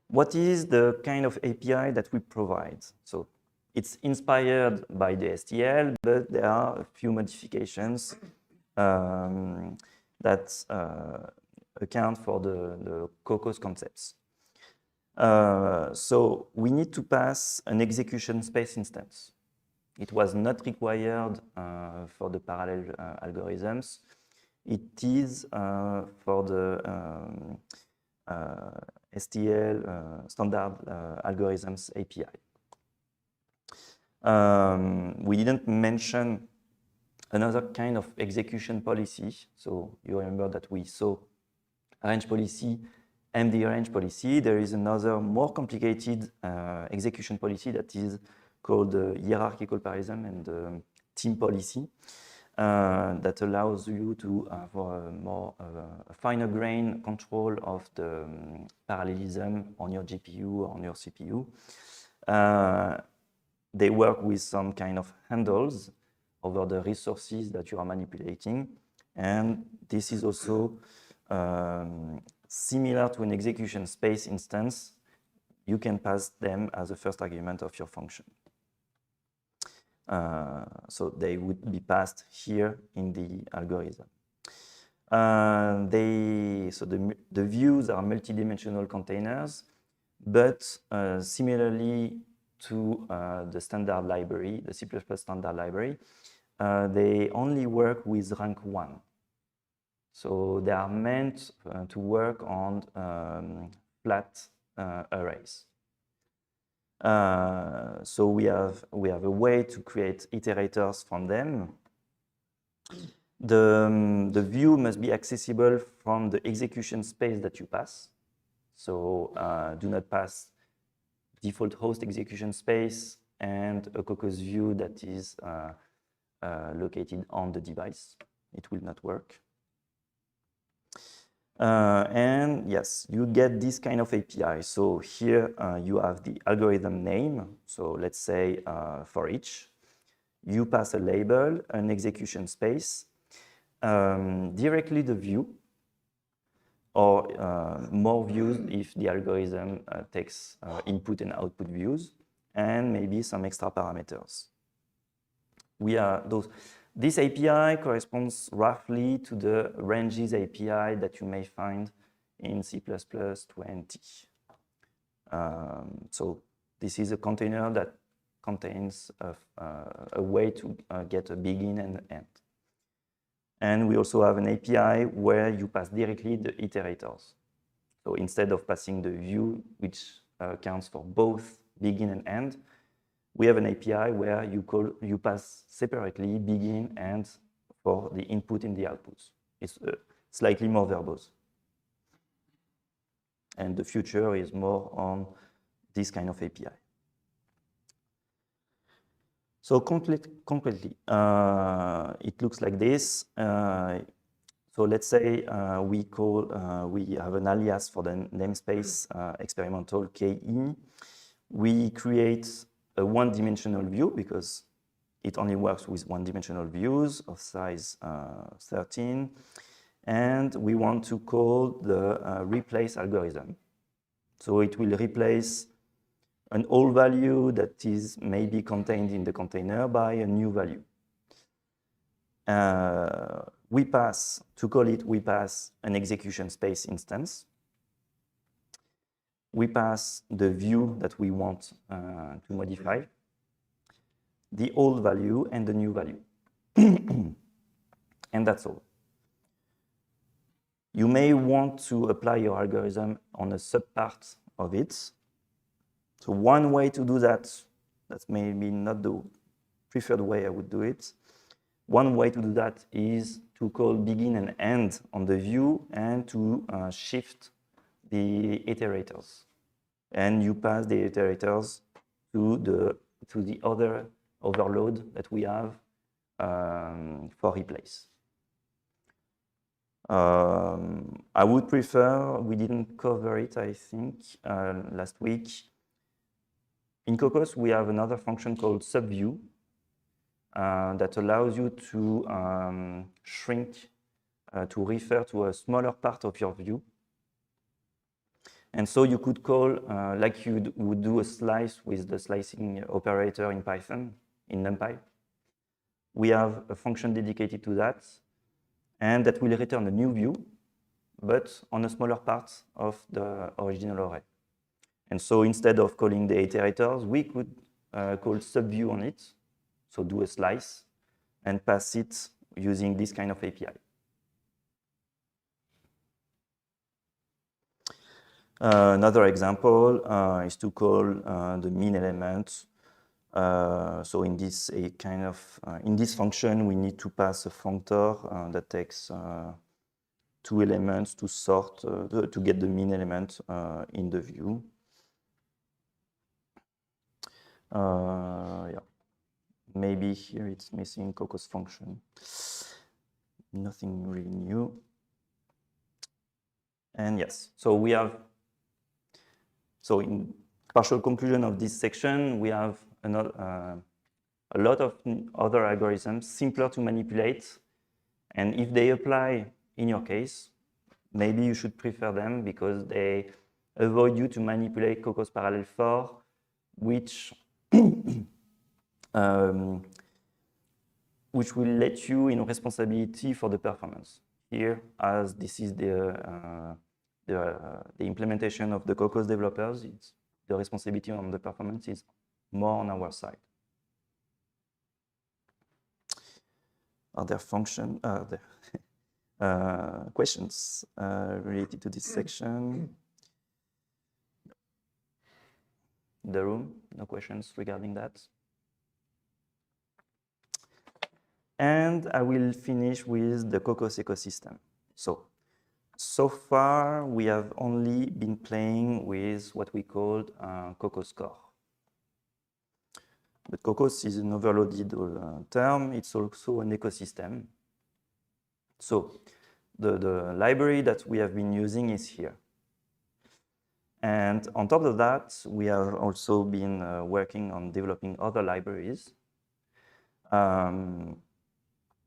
What is the kind of API that we provide? So it's inspired by the STL, but there are a few modifications that account for the Kokkos concepts. So we need to pass an execution space instance. It was not required for the parallel algorithms. It is for the STL standard algorithms API. We didn't mention another kind of execution policy. So you remember that we saw range policy and the range policy. There is another more complicated execution policy that is called hierarchical parallelism and team policy that allows you to have a more finer grain control of the parallelism on your GPU or on your CPU. They work with some kind of handles over the resources that you are manipulating. And this is also similar to an execution space instance. You can pass them as a first argument of your function. So they would be passed here in the algorithm. So the views are multidimensional containers, but similarly to the standard library, the C++ standard library, they only work with rank 1. So they are meant to work on flat arrays. So we have a way to create iterators from them. The view must be accessible from the execution space that you pass. So do not pass default host execution space and a Kokkos view that is located on the device. It will not work. And yes, you get this kind of API. So here you have the algorithm name. So let's say for each, you pass a label, an execution space, directly the view, or more views if the algorithm takes input and output views, and maybe some extra parameters. This API corresponds roughly to the ranges API that you may find in C++20. So this is a container that contains a way to get a begin and end. And we also have an API where you pass directly the iterators. So instead of passing the view, which counts for both begin and end, we have an API where you pass separately begin and end for the input and the outputs. It's slightly more verbose. And the future is more on this kind of API. So concretely, it looks like this. So let's say we have an alias for the namespace experimental KE. We create a one-dimensional view because it only works with one-dimensional views of size 13. And we want to call the replace algorithm. So it will replace an old value that is maybe contained in the container by a new value. We pass an execution space instance. We pass the view that we want to modify, the old value and the new value. And that's all. You may want to apply your algorithm on a subpart of it. So one way to do that, that's maybe not the preferred way I would do it. One way to do that is to call begin and end on the view and to shift the iterators. And you pass the iterators to the other overload that we have for replace. I would prefer, we didn't cover it, I think, last week. In Kokkos, we have another function called subview that allows you to shrink, to refer to a smaller part of your view. And so you could call, like you would do a slice with the slicing operator in Python, in Numpy. We have a function dedicated to that, and that will return a new view, but on a smaller part of the original array. And so instead of calling the iterators, we could call subview on it, so do a slice, and pass it using this kind of API. Another example is to call the min element. So in this in this function, we need to pass a functor that takes 2 elements to sort to get the min element in the view. Yeah, maybe here it's missing Kokkos function. Nothing really new. And yes, so we have. So in partial conclusion of this section, we have a lot of other algorithms, simpler to manipulate. And if they apply in your case, maybe you should prefer them because they avoid you to manipulate Kokkos parallel 4, which will let you in responsibility for the performance. Here, as this is the implementation of the Kokkos developers, the responsibility on the performance is more on our side. Are there questions related to this section? The room, no questions regarding that. And I will finish with the Kokkos ecosystem. So far, we have only been playing with what we called Kokkos core. But Kokkos is an overloaded term. It's also an ecosystem. So the library that we have been using is here. And on top of that, we have also been working on developing other libraries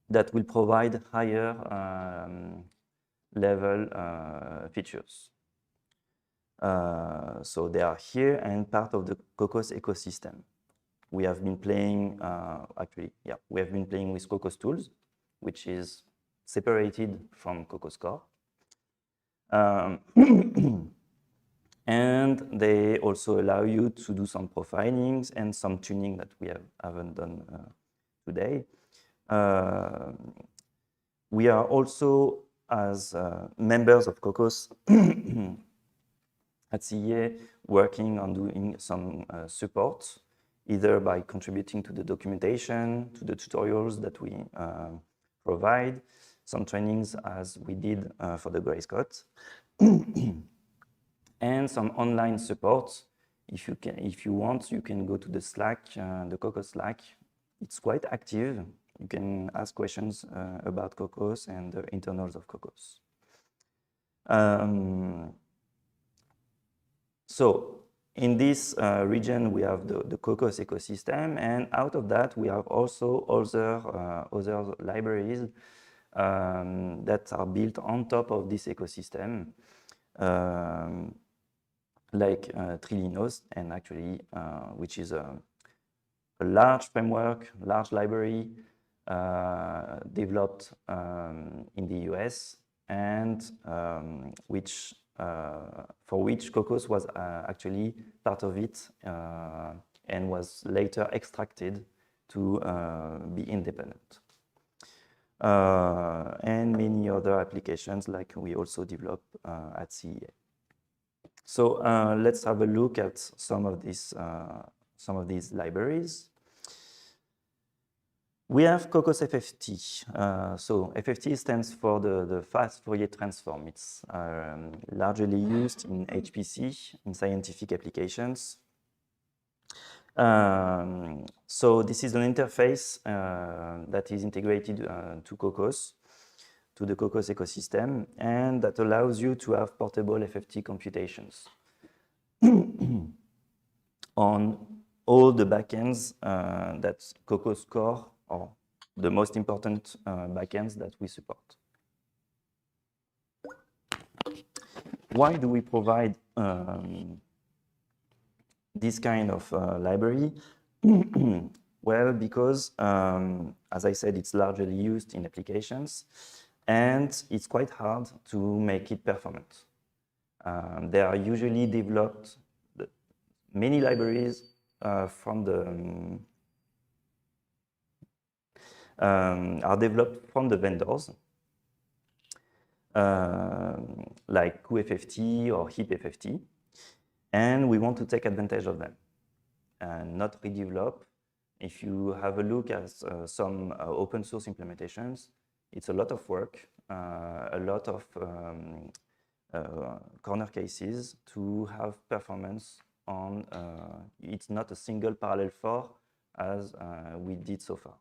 that will provide higher level features. So they are here and part of the Kokkos ecosystem. We have been playing, we have been playing with Kokkos tools, which is separated from Kokkos core. And they also allow you to do some profilings and some tuning that we haven't done today. We are also, as members of Kokkos at CEA, working on doing some support, either by contributing to the documentation, to the tutorials that we provide, some trainings as we did for the Gray Scott, and some online support. If you want, you can go to the Slack, the Kokkos Slack. It's quite active. You can ask questions about Kokkos and the internals of Kokkos. So in this region, we have the Kokkos ecosystem, and out of that, we have also other libraries that are built on top of this ecosystem, like Trilinos, and actually, which is a large framework, large library developed in the US, and for which Kokkos was actually part of it and was later extracted to be independent. And many other applications like we also develop at CEA. So let's have a look at some of these libraries. We have Kokkos FFT. So FFT stands for the fast Fourier transform. It's largely used in HPC, in scientific applications. So this is an interface that is integrated to Kokkos, to the Kokkos ecosystem, and that allows you to have portable FFT computations on all the backends that Kokkos core, or the most important backends that we support. Why do we provide this kind of library? Well, because, as I said, it's largely used in applications, and it's quite hard to make it performant. There are usually developed, many libraries from the are developed from the vendors, like cuFFT or HipFFT, and we want to take advantage of them and not redevelop. If you have a look at some open source implementations, it's a lot of work, a lot of corner cases to have performance on. It's not a single parallel for as we did so far.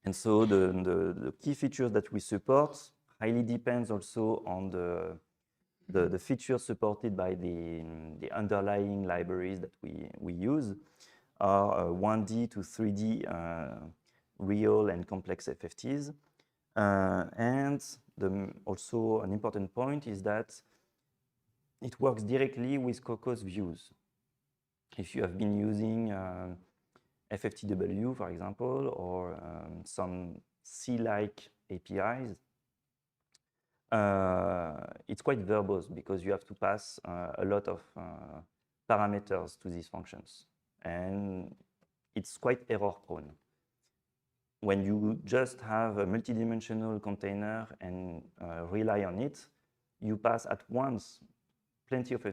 And so the key features that we support highly depends also on the features supported by the underlying libraries that we use are 1D to 3D real and complex FFTs. And also an important point is that it works directly with Kokkos views. If you have been using FFTW, for example, or some C-like APIs, it's quite verbose because you have to pass a lot of parameters to these functions. And it's quite error prone. When you just have a multidimensional container and rely on it, you pass at once plenty of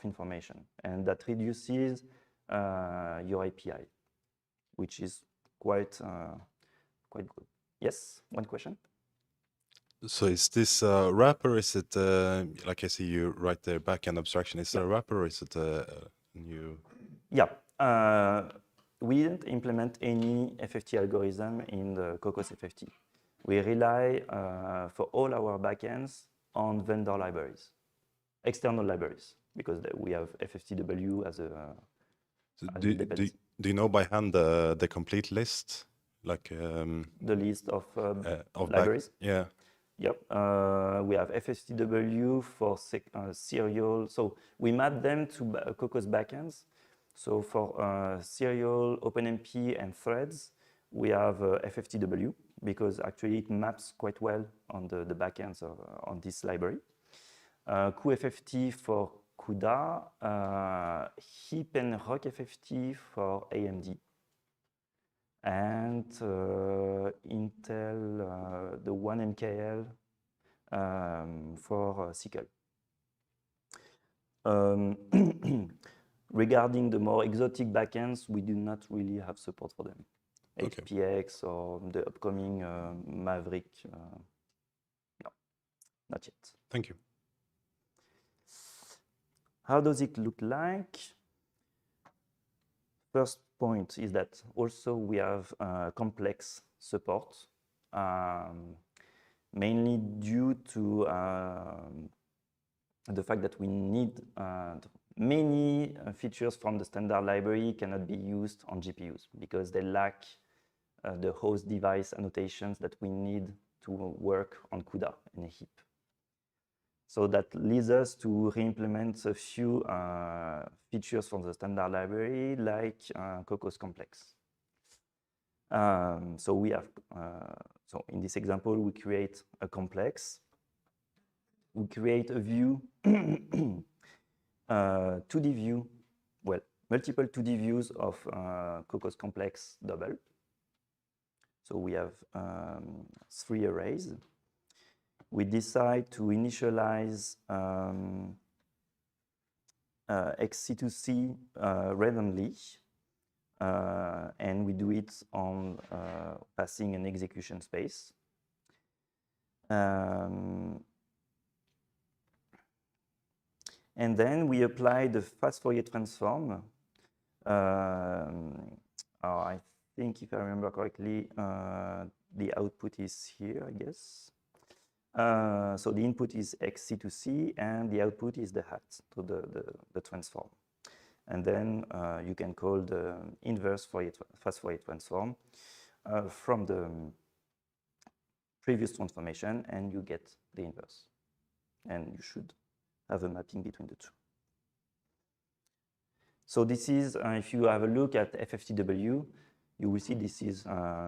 information, and that reduces your API, which is quite good. Yes, one question? So is this a wrapper? Is it, like I see you write the backend abstraction, is it a wrapper or is it a new? Yeah, we didn't implement any FFT algorithm in the Kokkos FFT. We rely for all our backends on vendor libraries, external libraries, because we have FFTW as a Do you know by hand the complete list? Like the list of libraries? Yeah. Yep, we have FFTW for serial. So we map them to Kokkos backends. So for serial, OpenMP, and threads, we have FFTW because actually it maps quite well on the backends on this library. QFFT for CUDA, HIP and RockFFT for AMD. And Intel, the 1MKL for SYCL. Regarding the more exotic backends, we do not really have support for them. Okay. HPX or the upcoming Maverick, no, not yet. Thank you. How does it look like? First point is that also we have complex support, mainly due to the fact that we need many features from the standard library cannot be used on GPUs because they lack the host device annotations that we need to work on CUDA and a heap. So that leads us to re-implement a few features from the standard library, like Kokkos complex. So we have, so in this example, we create a complex. We create a view, 2D view, well, multiple 2D views of Kokkos complex double. So we have 3 arrays. We decide to initialize XC2C randomly, and we do it on passing an execution space. And then we apply the fast Fourier transform. I think if I remember correctly, the output is here, I guess. So the input is XC2C and the output is the hat to the transform. And then you can call the inverse fast Fourier transform from the previous transformation and you get the inverse. And you should have a mapping between the two. So this is, if you have a look at FFTW, you will see this is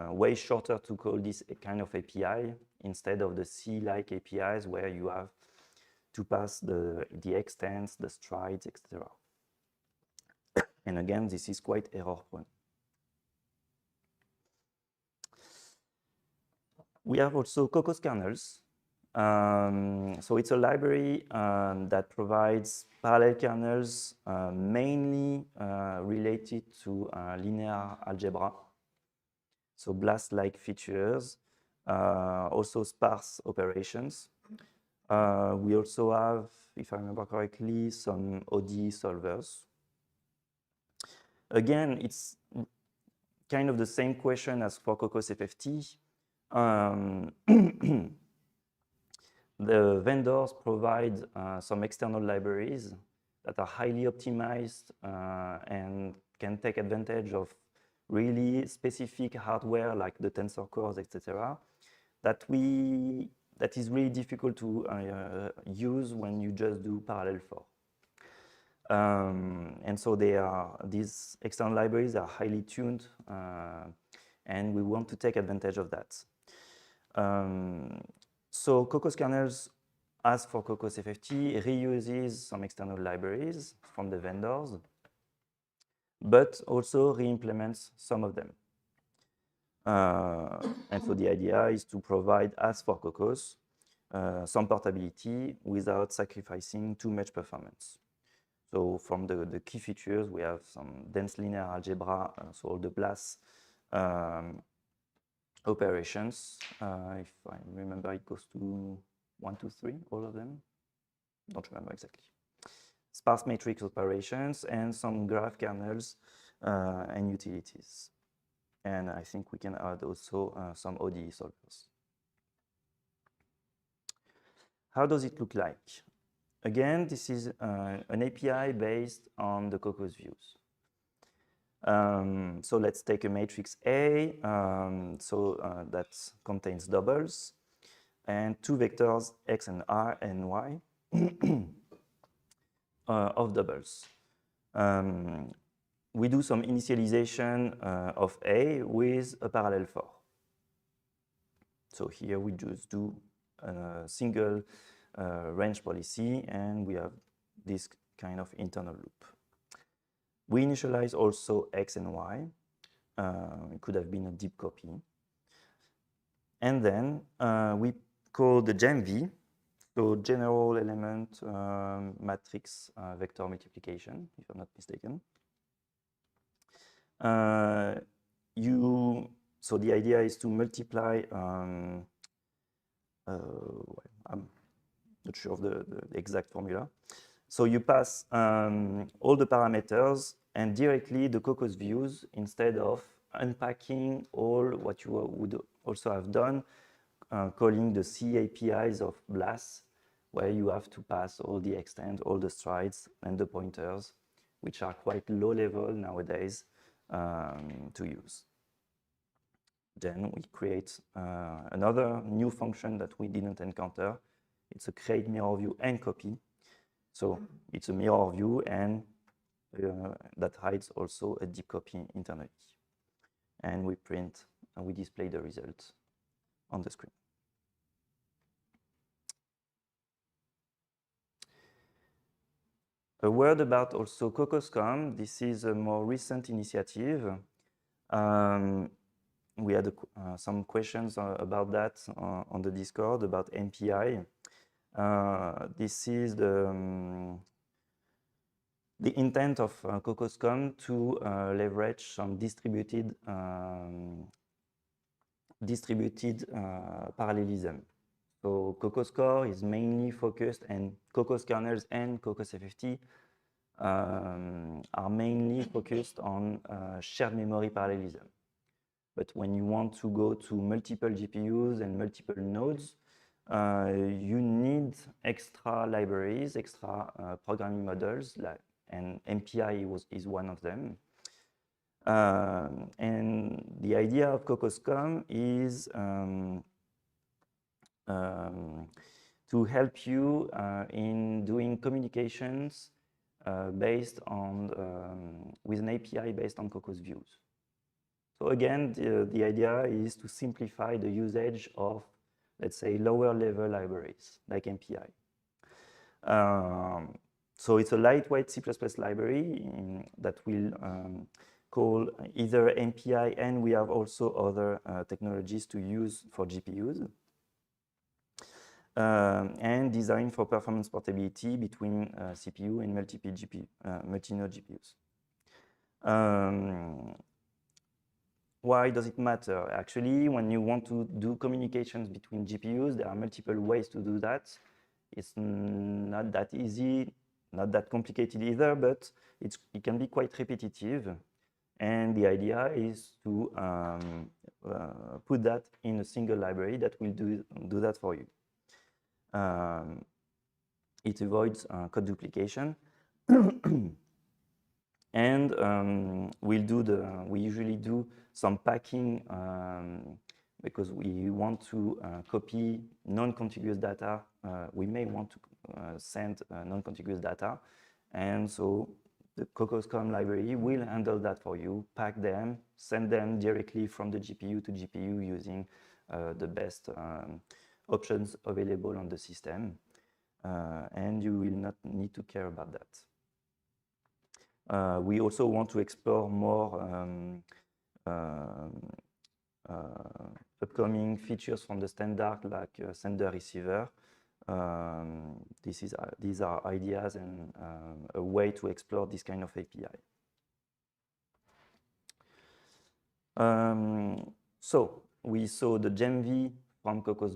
way shorter to call this a kind of API instead of the C-like APIs where you have to pass the extents, the strides, etc. And again, this is quite error prone. We have also Kokkos kernels. So it's a library that provides parallel kernels mainly related to linear algebra. So BLAST-like features, also sparse operations. We also have, if I remember correctly, some ODE solvers. Again, it's kind of the same question as for Kokkos FFT. The vendors provide some external libraries that are highly optimized and can take advantage of really specific hardware like the tensor cores, etc. That is really difficult to use when you just do parallel for. And so these external libraries are highly tuned, and we want to take advantage of that. So Kokkos kernels as for Kokkos FFT, reuses some external libraries from the vendors, but also re-implements some of them. And so the idea is to provide, as for Kokkos, some portability without sacrificing too much performance. So from the key features, we have some dense linear algebra, so all the BLAS operations. If I remember, it goes to 1, 2, 3, all of them. Don't remember exactly. Sparse matrix operations and some graph kernels and utilities. And I think we can add also some ODE solvers. How does it look like? Again, this is an API based on the Kokkos views. So let's take a matrix A, that contains doubles, and two vectors x and r and y of doubles. We do some initialization of A with a parallel for. So here we just do a single range policy, and we have this kind of internal loop. We initialize also x and y. It could have been a deep copy. And then we call the GEMV, so general element matrix vector multiplication, if I'm not mistaken. So the idea is to multiply, I'm not sure of the exact formula. So you pass all the parameters and directly the Kokkos views instead of unpacking all what you would also have done, calling the C APIs of BLAS, where you have to pass all the extent, all the strides, and the pointers, which are quite low level nowadays to use. Then we create another new function that we didn't encounter. It's a create mirror view and copy. So it's a mirror view and that hides also a deep copy internally. And we print and we display the result on the screen. A word about also Kokkos.com. This is a more recent initiative. We had some questions about that on the Discord about MPI. This is the intent of Kokkos.com to leverage some distributed parallelism. So Kokkos Core is mainly focused, and Kokkos kernels and Kokkos FFT are mainly focused on shared memory parallelism. But when you want to go to multiple GPUs and multiple nodes, you need extra libraries, extra programming models, and MPI is one of them. And the idea of Kokkos.com is to help you in doing communications based on with an API based on Kokkos views. So again, the idea is to simplify the usage of, let's say, lower level libraries like MPI. So it's a lightweight C++ library that will call either MPI, and we have also other technologies to use for GPUs. And designed for performance portability between CPU and multi-node GPUs. Why does it matter? Actually, when you want to do communications between GPUs, there are multiple ways to do that. It's not that easy, not that complicated either, but it can be quite repetitive. And the idea is to put that in a single library that will do that for you. It avoids code duplication. And we usually do some packing because we want to copy non-contiguous data. We may want to send non-contiguous data. And so the Kokkos.com library will handle that for you, pack them, send them directly from the GPU to GPU using the best options available on the system. and you will not need to care about that. We also want to explore more upcoming features from the standard, like sender-receiver. These are ideas and a way to explore this kind of API. So we saw the GEMV from Kokkos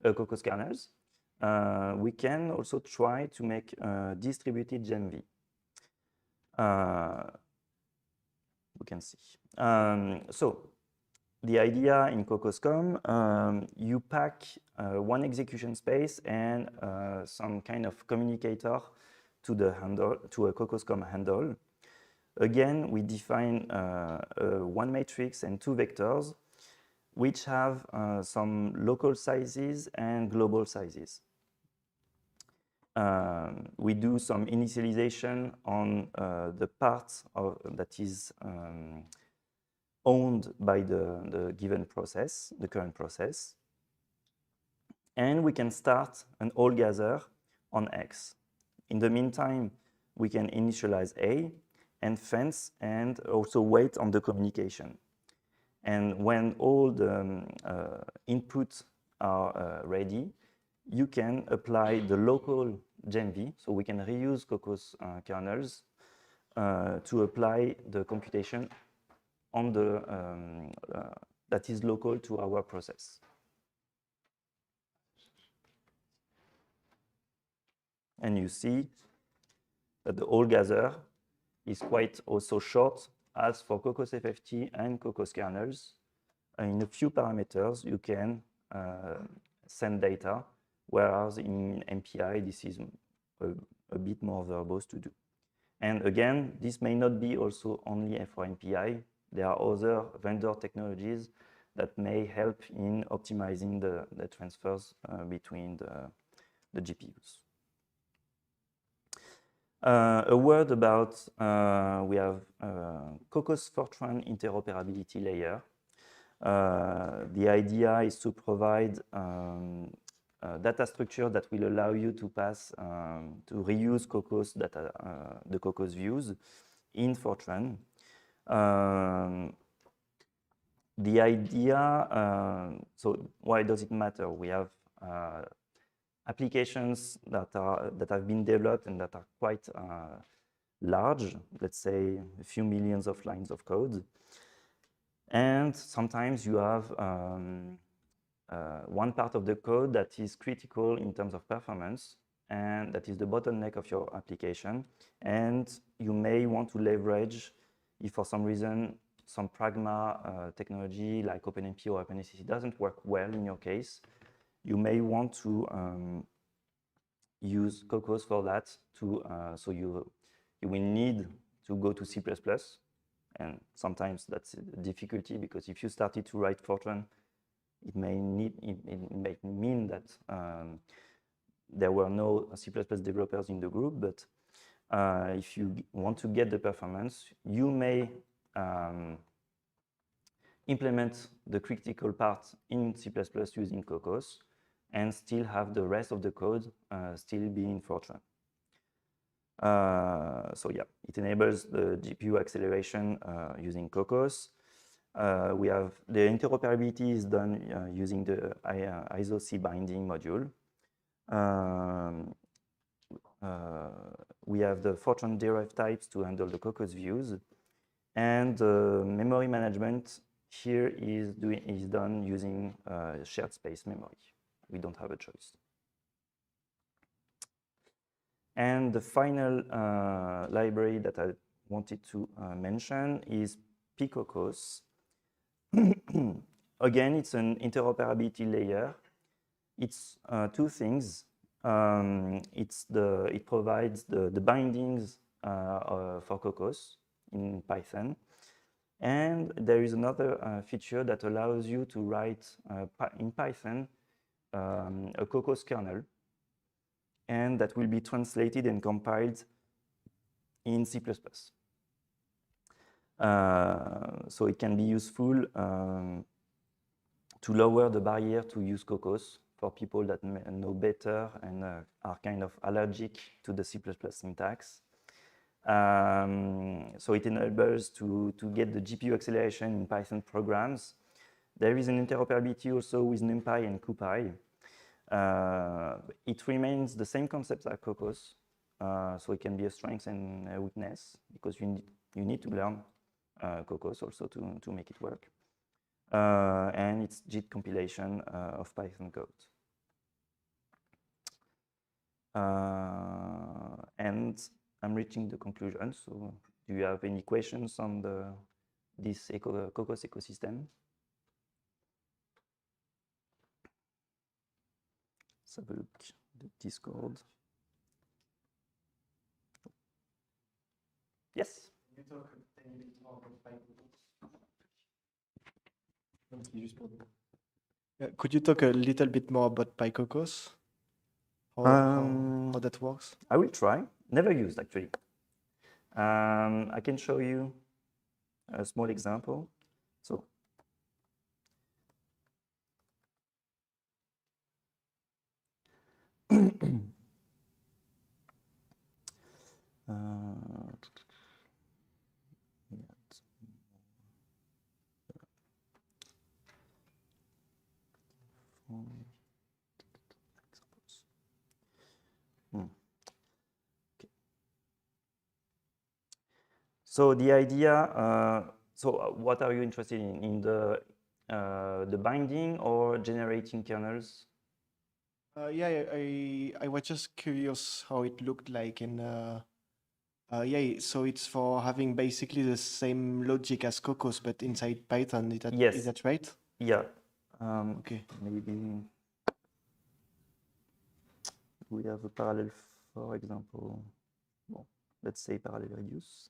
Kokkos kernels. We can also try to make distributed GEMV. We can see. So the idea in Kokkos.com, you pack one execution space and some kind of communicator to the handle, to a Kokkos.com handle. Again, we define one matrix and two vectors, which have some local sizes and global sizes. We do some initialization on the part that is owned by the given process, the current process. And we can start an all gather on X. In the meantime, we can initialize A and fence and also wait on the communication. And when all the inputs are ready, you can apply the local GEMV. So we can reuse Kokkos kernels to apply the computation on the that is local to our process. And you see that the all gather is quite also short as for Kokkos FFT and Kokkos kernels. In a few parameters, you can send data, whereas in MPI, this is a bit more verbose to do. And again, this may not be also only for MPI. There are other vendor technologies that may help in optimizing the transfers between the GPUs. A word about, we have Kokkos Fortran interoperability layer. The idea is to provide data structure that will allow you to pass, to reuse Kokkos data, the Kokkos views in Fortran. The idea, so why does it matter? We have applications that have been developed and that are quite large, let's say a few millions of lines of code. And sometimes you have one part of the code that is critical in terms of performance, and that is the bottleneck of your application. And you may want to leverage, if for some reason some Pragma technology like OpenMP or OpenSCC doesn't work well in your case, you may want to use Kokkos for that. So you will need to go to C++, and sometimes that's a difficulty, because if you started to write Fortran, it may mean that there were no C++ developers in the group, but if you want to get the performance, you may implement the critical part in C++ using Kokkos and still have the rest of the code still be in Fortran. So yeah, it enables the GPU acceleration using Kokkos. We have the interoperability is done using the ISO-C binding module. We have the Fortran derived types to handle the Kokkos views, and memory management here is done using shared space memory. We don't have a choice. And the final library that I wanted to mention is pKokkos. Again, it's an interoperability layer. It's two things. It provides the bindings for Kokkos in Python. And there is another feature that allows you to write in Python a Kokkos kernel, and that will be translated and compiled in C++. So it can be useful to lower the barrier to use Kokkos for people that know better and are kind of allergic to the C++ syntax. So it enables to get the GPU acceleration in Python programs. There is an interoperability also with Numpy and CuPy. It remains the same concepts as Kokkos, so it can be a strength and a weakness because you need to learn Kokkos also to make it work. And it's JIT compilation of Python code. And I'm reaching the conclusion. So, do you have any questions on this Kokkos ecosystem? Let's have a look at the Discord. Yes. Could you talk a little bit more about PyKokkos? How that works? I will try. Never used actually. I can show you a small example. So. So the idea, so what are you interested in the binding or generating kernels? Yeah, I was just curious how it looked like, and yeah, so it's for having basically the same logic as Kokkos, but inside Python. Yes. Is that right? Yeah. Okay. Maybe we have a parallel, for example. Well, let's say parallel reduce.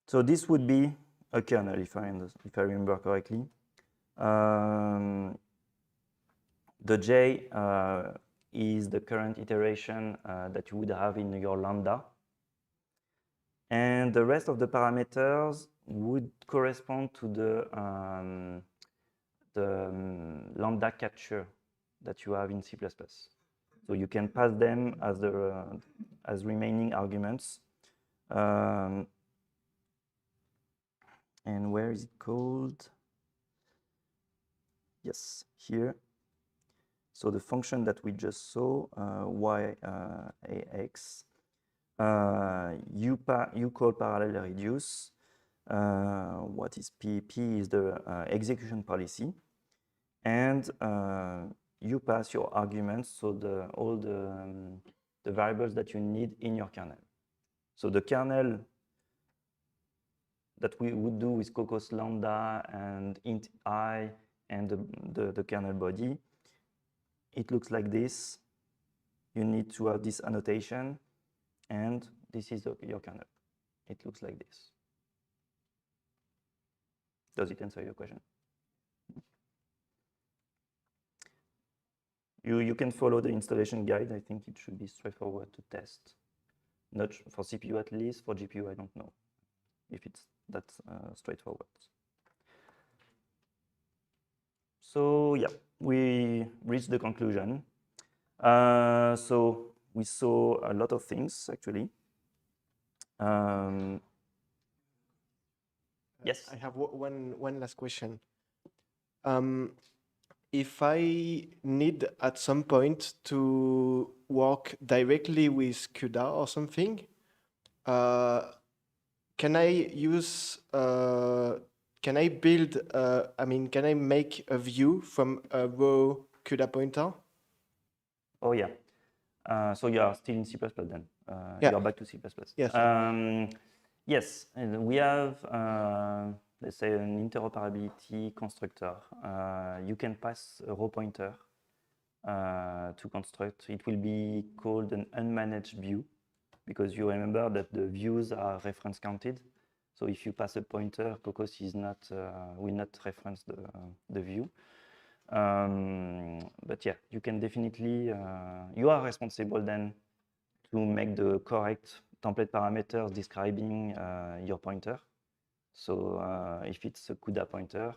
So this would be a kernel, if I remember correctly. The J is the current iteration that you would have in your lambda. And the rest of the parameters would correspond to the lambda capture that you have in C++. So you can pass them as remaining arguments. And where is it called? Yes, here. So the function that we just saw, y(ax), you call parallel reduce. What is P? P is the execution policy. And you pass your arguments, so all the variables that you need in your kernel. So the kernel that we would do with Kokkos lambda and int I and the kernel body, it looks like this. You need to have this annotation, and this is your kernel. It looks like this. Does it answer your question? You can follow the installation guide. I think it should be straightforward to test. Not for CPU at least, for GPU I don't know if it's that straightforward. So yeah, we reached the conclusion. So we saw a lot of things actually. Yes. I have one last question. If I need at some point to work directly with CUDA or something, can I use? Can I build? Can I make a view from a raw CUDA pointer? Oh yeah. So you are still in C++ then. Yeah. You are back to C++. Yes. Yes, and we have, let's say, an interoperability constructor. You can pass a raw pointer to construct. It will be called an unmanaged view because you remember that the views are reference counted. So if you pass a pointer, Kokkos is not will not reference the view. But yeah, you can definitely, you are responsible then to make the correct template parameters describing your pointer. So if it's a CUDA pointer,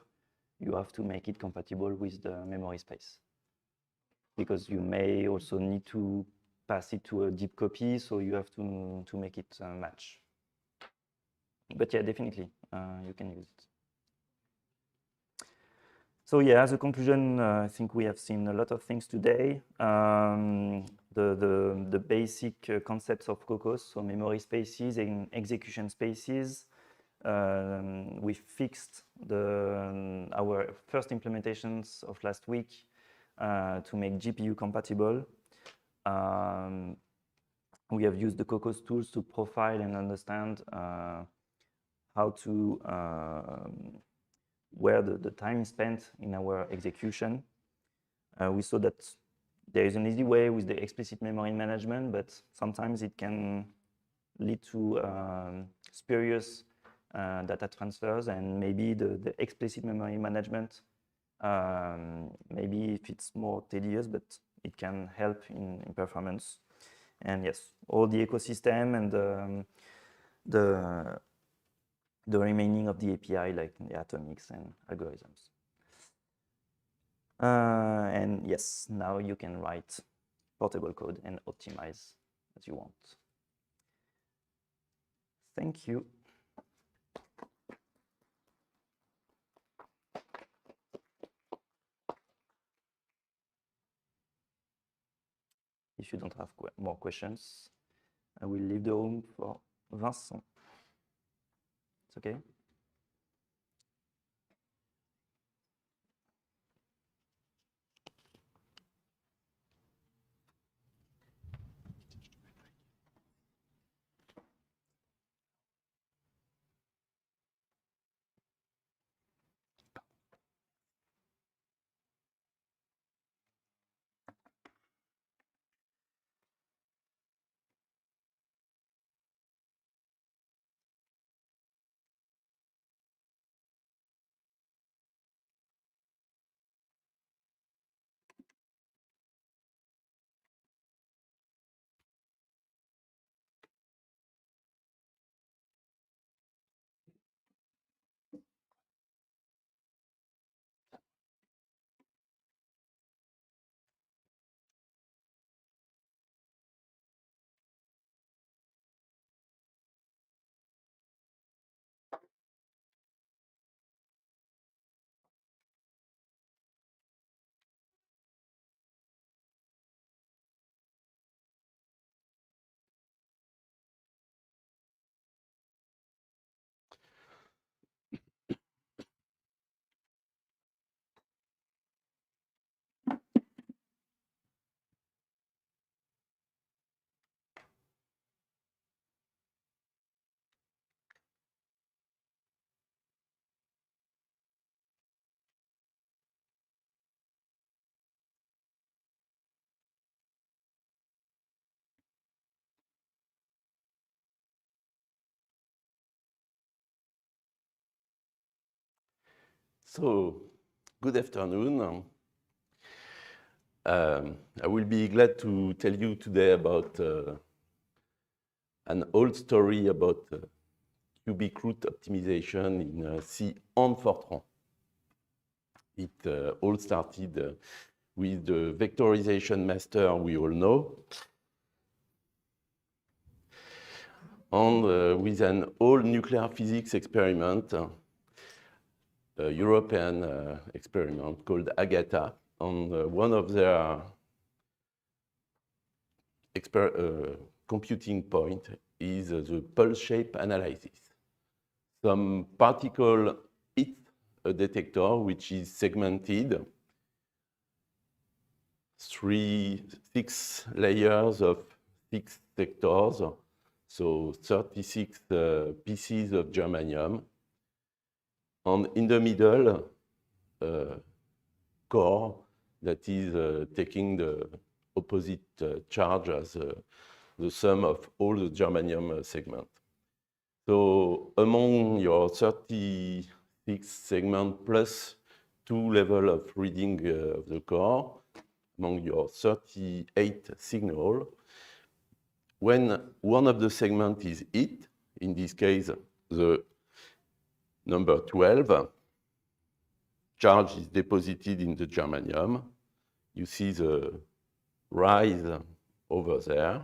you have to make it compatible with the memory space. Because you may also need to pass it to a deep copy, so you have to make it match. But yeah, definitely, you can use it. So yeah, as a conclusion, I think we have seen a lot of things today. The basic concepts of Kokkos, so memory spaces and execution spaces. We fixed our first implementations of last week to make GPU compatible. We have used the Kokkos tools to profile and understand how to where the time is spent in our execution. We saw that there is an easy way with the explicit memory management, but sometimes it can lead to spurious data transfers, and maybe the explicit memory management, maybe if it's more tedious, but it can help in performance. And yes, all the ecosystem and the remaining of the API, like the atomics and algorithms. And yes, now you can write portable code and optimize as you want. Thank you. If you don't have more questions, I will leave the room for Vincent. It's okay? So, good afternoon. I will be glad to tell you today about an old story about cubic root optimization in C on Fortran. It all started with the vectorization master we all know, and with an old nuclear physics experiment, a European experiment called Agatha, and one of their computing point is the pulse shape analysis. Some particle hit a detector which is segmented, 6 layers of 6 sectors, so 36 pieces of germanium. And in the middle, core that is taking the opposite charge as the sum of all the germanium segments. So among your 36 segments plus 2 levels of reading of the core, among your 38 signals, when one of the segments is hit, in this case, the number 12, charge is deposited in the germanium. You see the rise over there.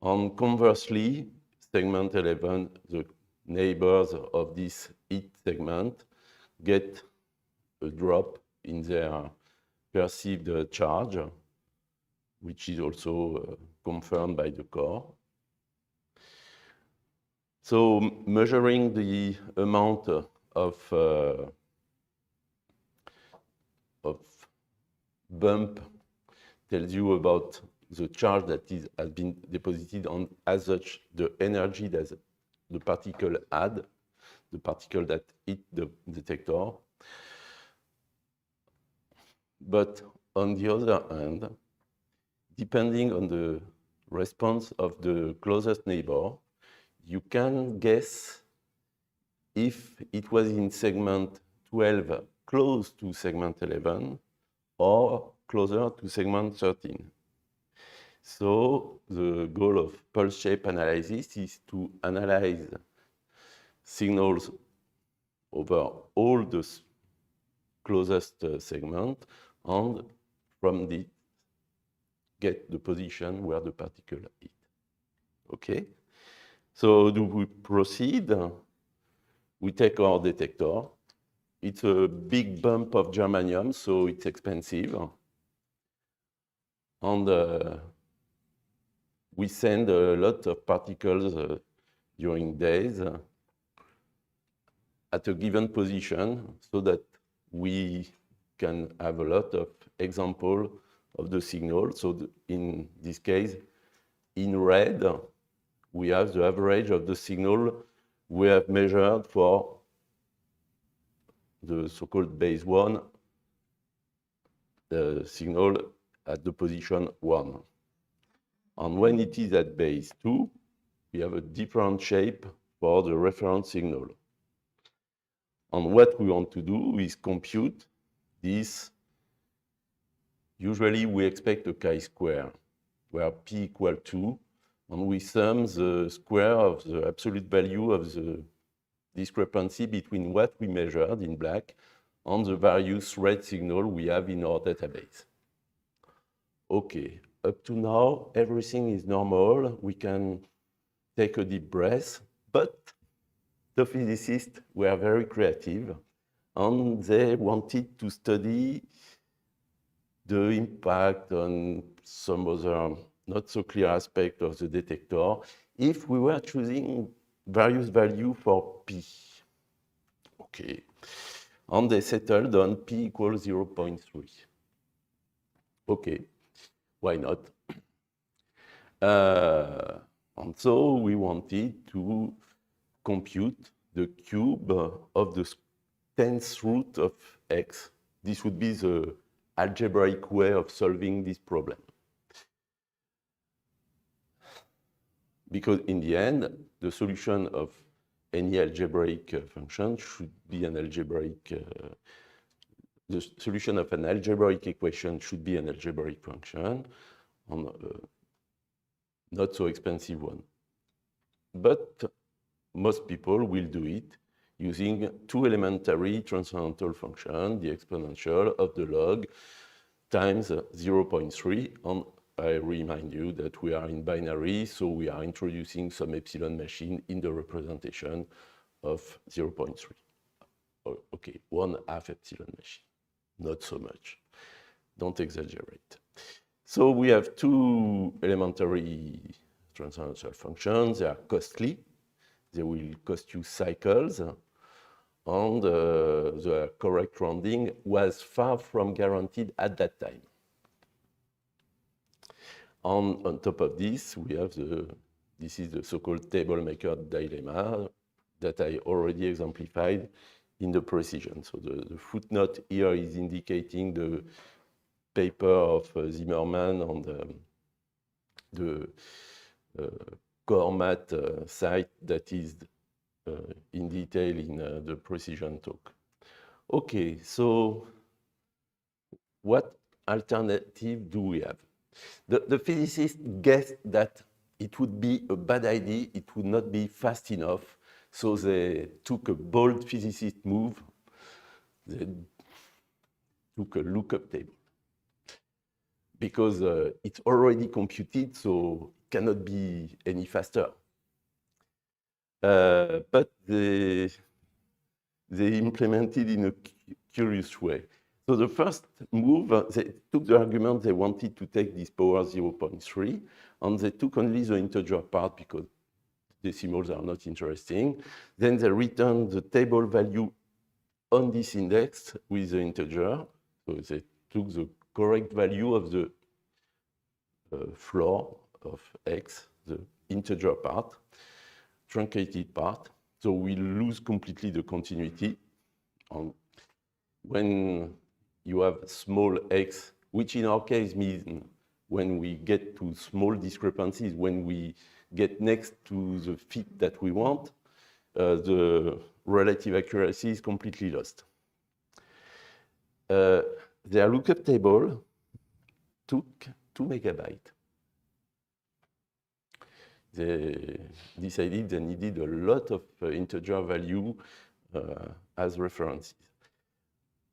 And conversely, segment 11, the neighbors of this hit segment get a drop in their perceived charge, which is also confirmed by the core. So measuring the amount of bump tells you about the charge that has been deposited on, as such, the energy that the particle had, the particle that hit the detector. But on the other hand, depending on the response of the closest neighbor, you can guess if it was in segment 12 close to segment 11 or closer to segment 13. So the goal of pulse shape analysis is to analyze signals over all the closest segment and from this get the position where the particle hit. Okay? So do we proceed? We take our detector. It's a big bump of germanium, so it's expensive. And we send a lot of particles during days at a given position so that we can have a lot of examples of the signal. So in this case, in red, we have the average of the signal we have measured for the so-called base 1, the signal at the position 1. And when it is at base 2, we have a different shape for the reference signal. And what we want to do is compute this. Usually we expect a chi-square, where p equal 2, and we sum the square of the absolute value of the discrepancy between what we measured in black and the various red signal we have in our database. Okay, up to now, everything is normal. We can take a deep breath, but the physicists were very creative and they wanted to study the impact on some other not so clear aspect of the detector if we were choosing various value for p. Okay. And they settled on p equals 0.3. Okay, why not? And so we wanted to compute the cube of the 10th root of x. This would be the algebraic way of solving this problem. Because in the end, the solution of any algebraic function should be an algebraic, the solution of an algebraic equation should be an algebraic function, and not so expensive one. But most people will do it using two elementary transcendental functions, the exponential of the log times 0.3, and I remind you that we are in binary, so we are introducing some epsilon machine in the representation of 0.3. Okay, 1/2 epsilon machine, not so much. Don't exaggerate. So we have two elementary transcendental functions. They are costly. They will cost you cycles. And the correct rounding was far from guaranteed at that time. And on top of this, we have this is the so-called table maker dilemma that I already exemplified in the precision. So the footnote here is indicating the paper of Zimmerman on the CoreMat site that is in detail in the precision talk. Okay, so what alternative do we have? The physicists guessed that it would be a bad idea, it would not be fast enough. So they took a bold physicist move. They took a lookup table. Because it's already computed, so it cannot be any faster. But they implemented in a curious way. So the first move, they took the argument they wanted to take this power 0.3, and they took only the integer part because decimals are not interesting. Then they returned the table value on this index with the integer. So they took the correct value of the floor of x, the integer part, truncated part. So we lose completely the continuity. When you have small x, which in our case means when we get to small discrepancies, when we get next to the fit that we want, the relative accuracy is completely lost. Their lookup table took 2 megabytes. They decided they needed a lot of integer value as references.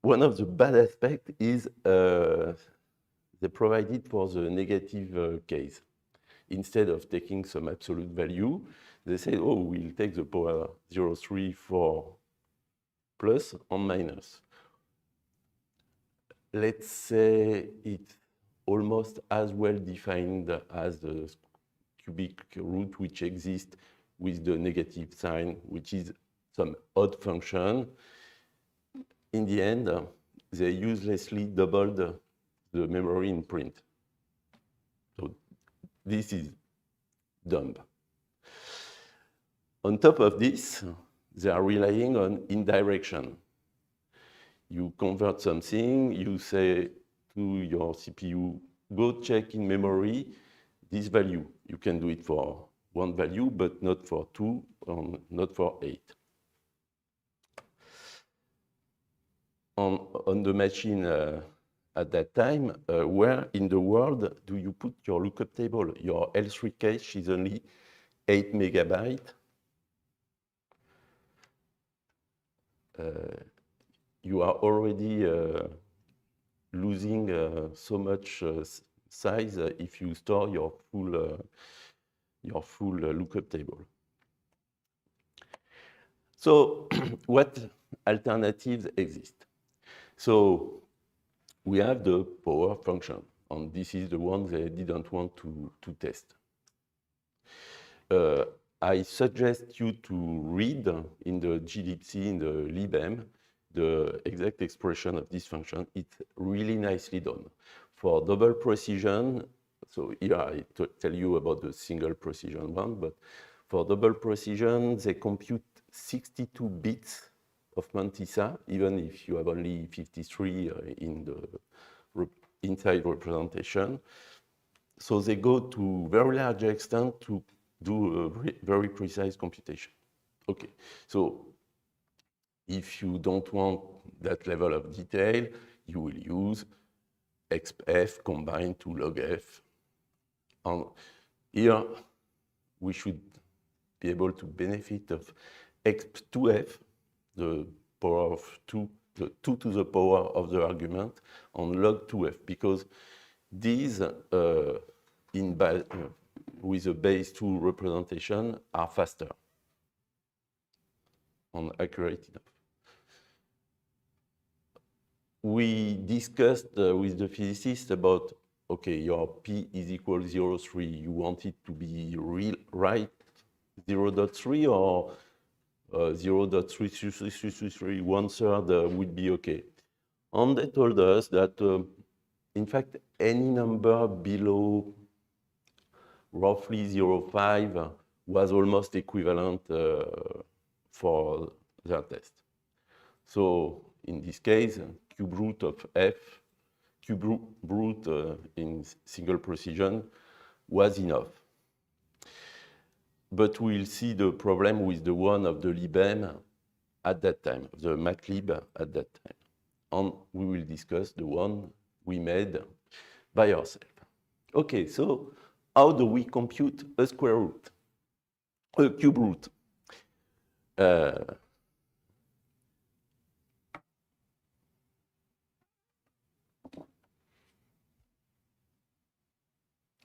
One of the bad aspects is they provided for the negative case. Instead of taking some absolute value, they said, oh, we'll take the power 0.3 for plus and minus. Let's say it's almost as well defined as the cubic root which exists with the negative sign, which is some odd function. In the end, they uselessly doubled the memory in print. So this is dumb. On top of this, they are relying on indirection. You convert something, you say to your CPU, go check in memory this value. You can do it for 1 value, but not for 2, not for 8. On the machine at that time, where in the world do you put your lookup table? Your L3 cache is only 8 megabytes. You are already losing so much size if you store your full lookup table. So what alternatives exist? So we have the power function, and this is the one they didn't want to test. I suggest you to read in the glibc, in the libm, the exact expression of this function. It's really nicely done. For double precision, so here I tell you about the single precision one, but for double precision, they compute 62 bits of mantissa, even if you have only 53 in the inside representation. So they go to very large extent to do a very precise computation. Okay, so if you don't want that level of detail, you will use expf combined to log f. And here, we should be able to benefit of exp2f, the power of 2, the 2 to the power of the argument, on log 2f, because these with a base 2 representation are faster and accurate enough. We discussed with the physicist about, okay, your P is equal 0.3. You want it to be right 0.3 or 0.3333, 1/3 would be okay. And they told us that, in fact, any number below roughly 0.5 was almost equivalent for their test. So in this case, cube root of f, cube root in single precision was enough. But we'll see the problem with the one of the libm at that time, the MATLib at that time. And we will discuss the one we made by ourselves. Okay, so how do we compute a square root, a cube root?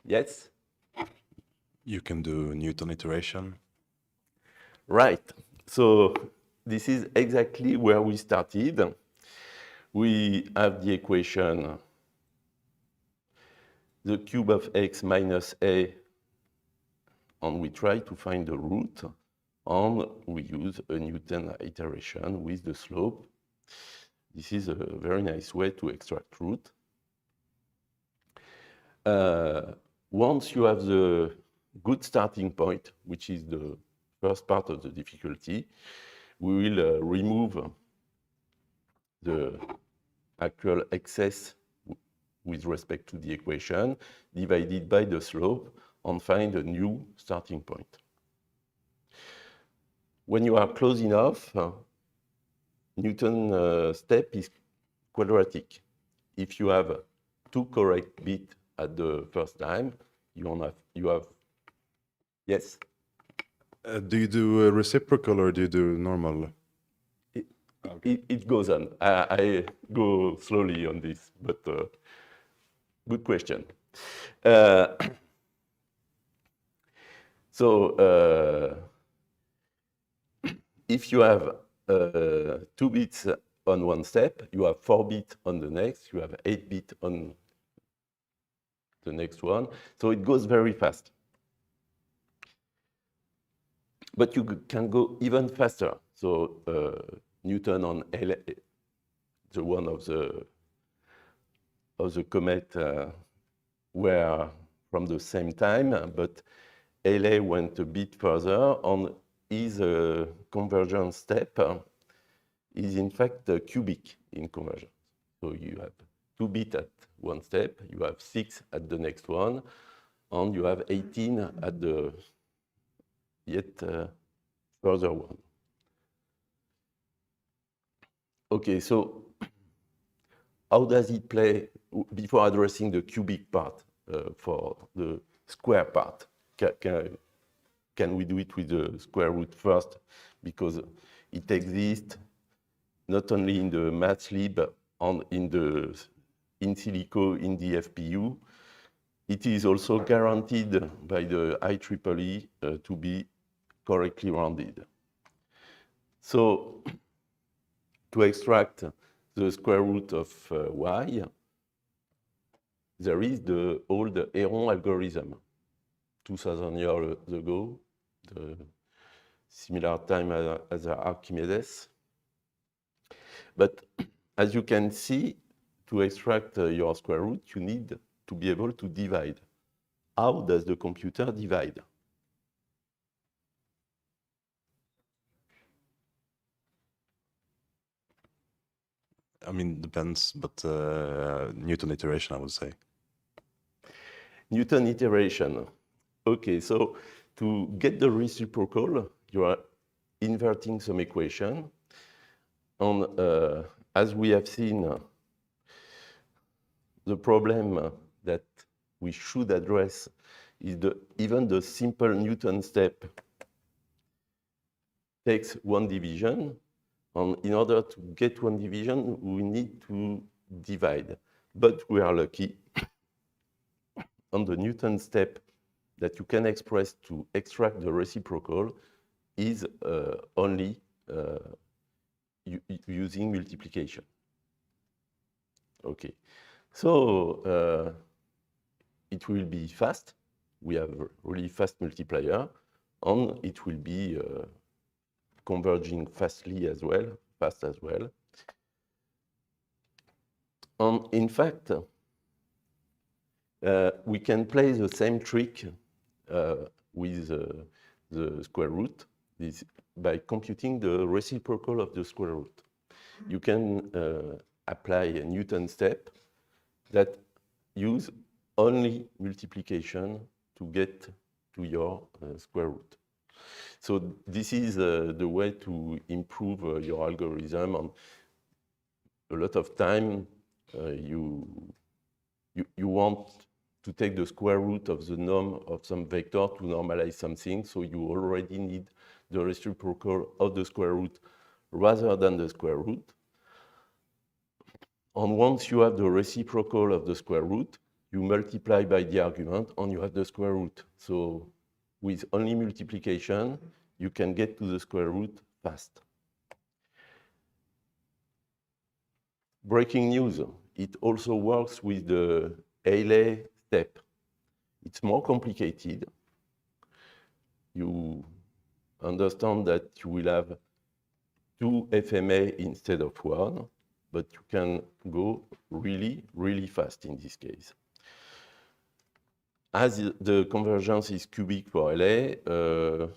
Yes? You can do Newton iteration. Right. So this is exactly where we started. We have the equation, the cube of x minus a, and we try to find the root, and we use a Newton iteration with the slope. This is a very nice way to extract root. Once you have the good starting point, which is the first part of the difficulty, we will remove the actual excess with respect to the equation, divided by the slope, and find a new starting point. When you are close enough, Newton step is quadratic. If you have 2 correct bits at the first time, you have yes? Do you do a reciprocal or do you do normal? It goes on. I go slowly on this, but good question. If you have 2 bits on one step, you have 4 bits on the next, you have 8 bits on the next one. So it goes very fast. But you can go even faster. So Newton on LA, the one of the comet were from the same time, but LA went a bit further on his convergence step is in fact cubic in convergence. So you have 2 bits at one step, you have 6 at the next one, and you have 18 at the yet further one. Okay, so how does it play before addressing the cubic part for the square part? Can we do it with the square root first? Because it exists not only in the MathLib and in the in silico in the FPU, it is also guaranteed by the IEEE to be correctly rounded. So to extract the square root of y, there is the old Heron algorithm, 2000 years ago, the similar time as Archimedes. But as you can see, to extract your square root, you need to be able to divide. How does the computer divide? I mean, depends, but Newton iteration, I would say. Newton iteration. Okay, so to get the reciprocal, you are inverting some equation. And as we have seen, the problem that we should address is even the simple Newton step takes one division. And in order to get one division, we need to divide. But we are lucky on the Newton step that you can express to extract the reciprocal is only using multiplication. Okay, so it will be fast. We have a really fast multiplier, and it will be converging fast as well. And in fact, we can play the same trick with the square root by computing the reciprocal of the square root. You can apply a Newton step that use only multiplication to get to your square root. So this is the way to improve your algorithm. And a lot of time you want to take the square root of the norm of some vector to normalize something. So you already need the reciprocal of the square root rather than the square root. And once you have the reciprocal of the square root, you multiply by the argument and you have the square root. So with only multiplication, you can get to the square root fast. Breaking news, it also works with the LA step. It's more complicated. You understand that you will have 2 FMA instead of 1, but you can go really, really fast in this case. As the convergence is cubic for LA,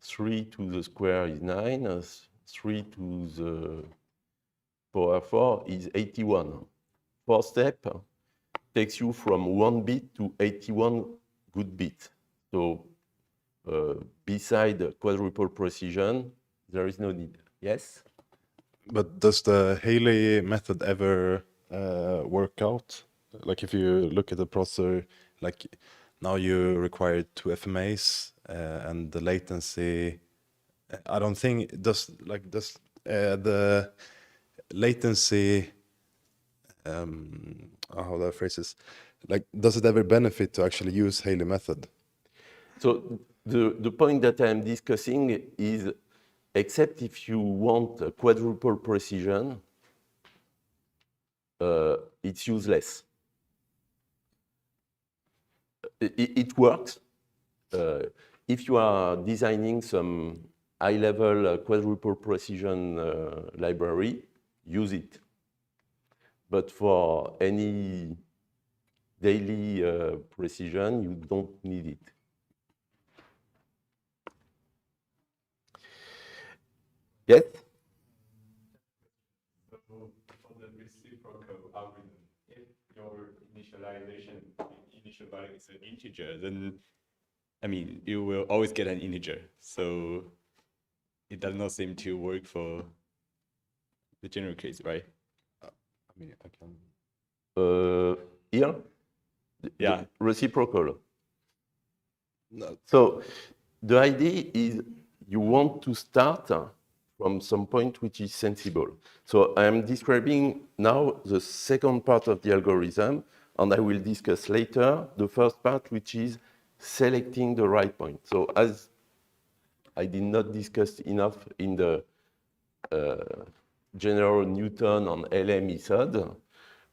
3 to the square is 9, 3 to the power 4 is 81. 4 step takes you from 1 bit to 81 good bits. So beside quadruple precision, there is no need. Yes? But does the Haley method ever work out? Like if you look at the processor, like now you require 2 FMAs and the latency, I don't think it does, like does the latency, how do I phrase this? Like, does it ever benefit to actually use Haley method? So the point that I'm discussing is, except if you want a quadruple precision, it's useless. It works. If you are designing some high-level quadruple precision library, use it. But for any daily precision, you don't need it. Yes? So for the reciprocal algorithm, if your initial value is an integer, then I mean you will always get an integer. So it does not seem to work for the general case, right? I mean, I can. Here? Yeah. The reciprocal. No. So the idea is you want to start from some point which is sensible. So I am describing now the second part of the algorithm, and I will discuss later the first part, which is selecting the right point. So as I did not discuss enough in the general Newton and LA method,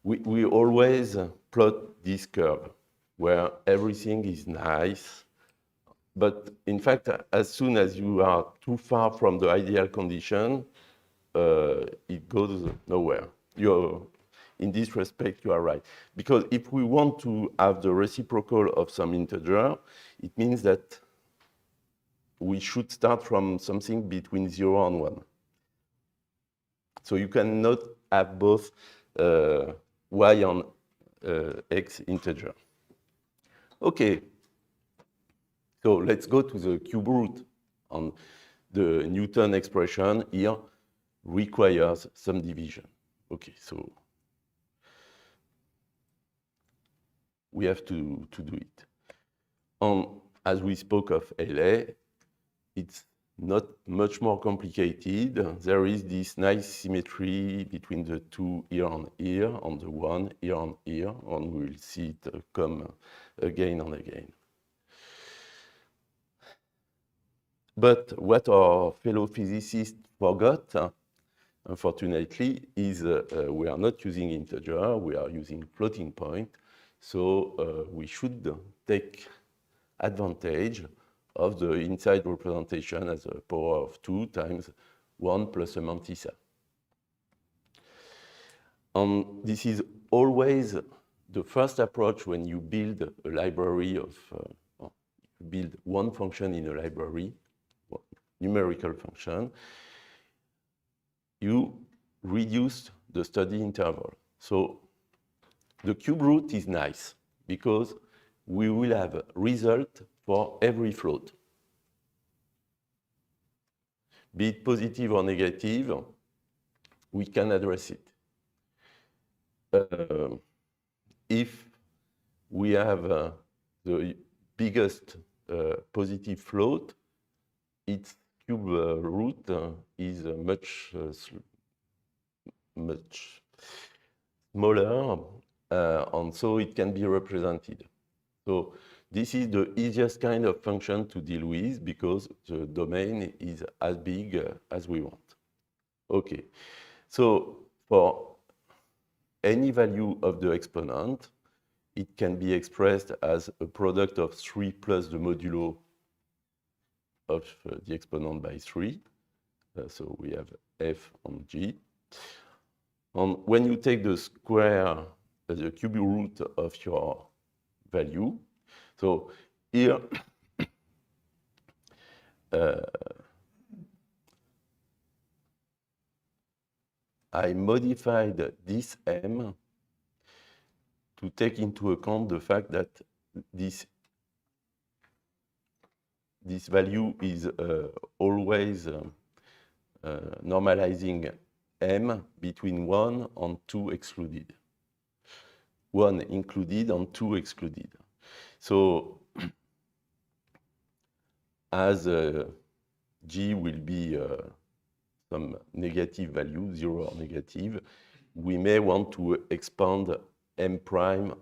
we always plot this curve where everything is nice. But in fact, as soon as you are too far from the ideal condition, it goes nowhere. In this respect, you are right. Because if we want to have the reciprocal of some integer, it means that we should start from something between 0 and 1. So you cannot have both y and x integer. Okay. So let's go to the cube root. And the Newton expression here requires some division. Okay, so we have to do it. And as we spoke of LA, it's not much more complicated. There is this nice symmetry between the 2 here and here, and the 1 here and here, and we will see it come again and again. But what our fellow physicists forgot, unfortunately, is we are not using integer, we are using floating point. So we should take advantage of the inside representation as a power of 2 times 1 plus a mantissa. And this is always the first approach when you build a library of, build one function in a library, numerical function, you reduce the study interval. So the cube root is nice because we will have a result for every float. Be it positive or negative, we can address it. If we have the biggest positive float. Its cube root is much smaller, and so it can be represented. So this is the easiest kind of function to deal with because the domain is as big as we want. Okay, so for any value of the exponent, it can be expressed as a product of 3 plus the modulo of the exponent by 3. So we have f on g. And when you take the square, the cube root of your value, so here I modified this m to take into account the fact that this value is always normalizing m between 1 and 2 excluded. 1 included and 2 excluded. So as g will be some negative value, 0 or negative, we may want to expand m prime,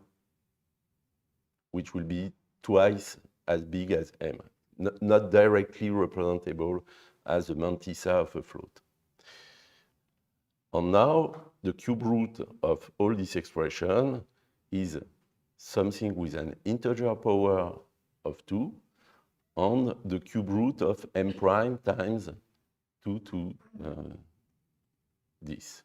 which will be twice as big as m, not directly representable as a mantissa of a float. And now the cube root of all this expression is something with an integer power of 2 and the cube root of m prime times 2 to this.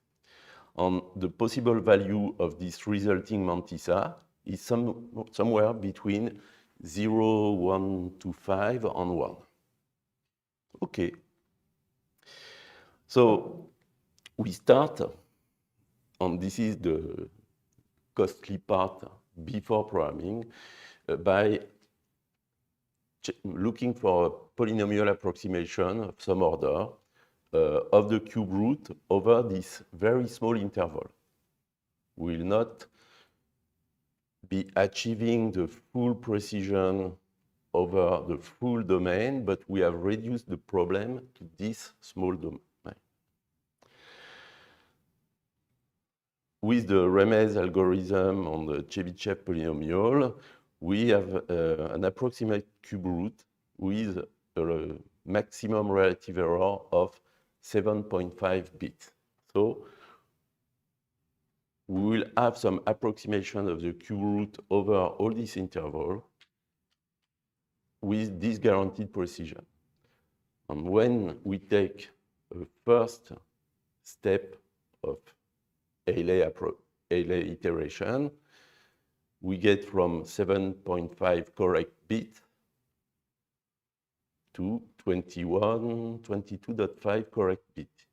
And the possible value of this resulting mantissa is somewhere between 0, 1 to 5 and 1. Okay. So we start, and this is the costly part before programming, by looking for a polynomial approximation of some order of the cube root over this very small interval. We will not be achieving the full precision over the full domain, but we have reduced the problem to this small domain. With the Remez algorithm on the Chebyshev polynomial, we have an approximate cube root with a maximum relative error of 7.5 bits. So we will have some approximation of the cube root over all this interval with this guaranteed precision. And when we take a first step of LA iteration, we get from 7.5 correct bits to 22.5 correct bits.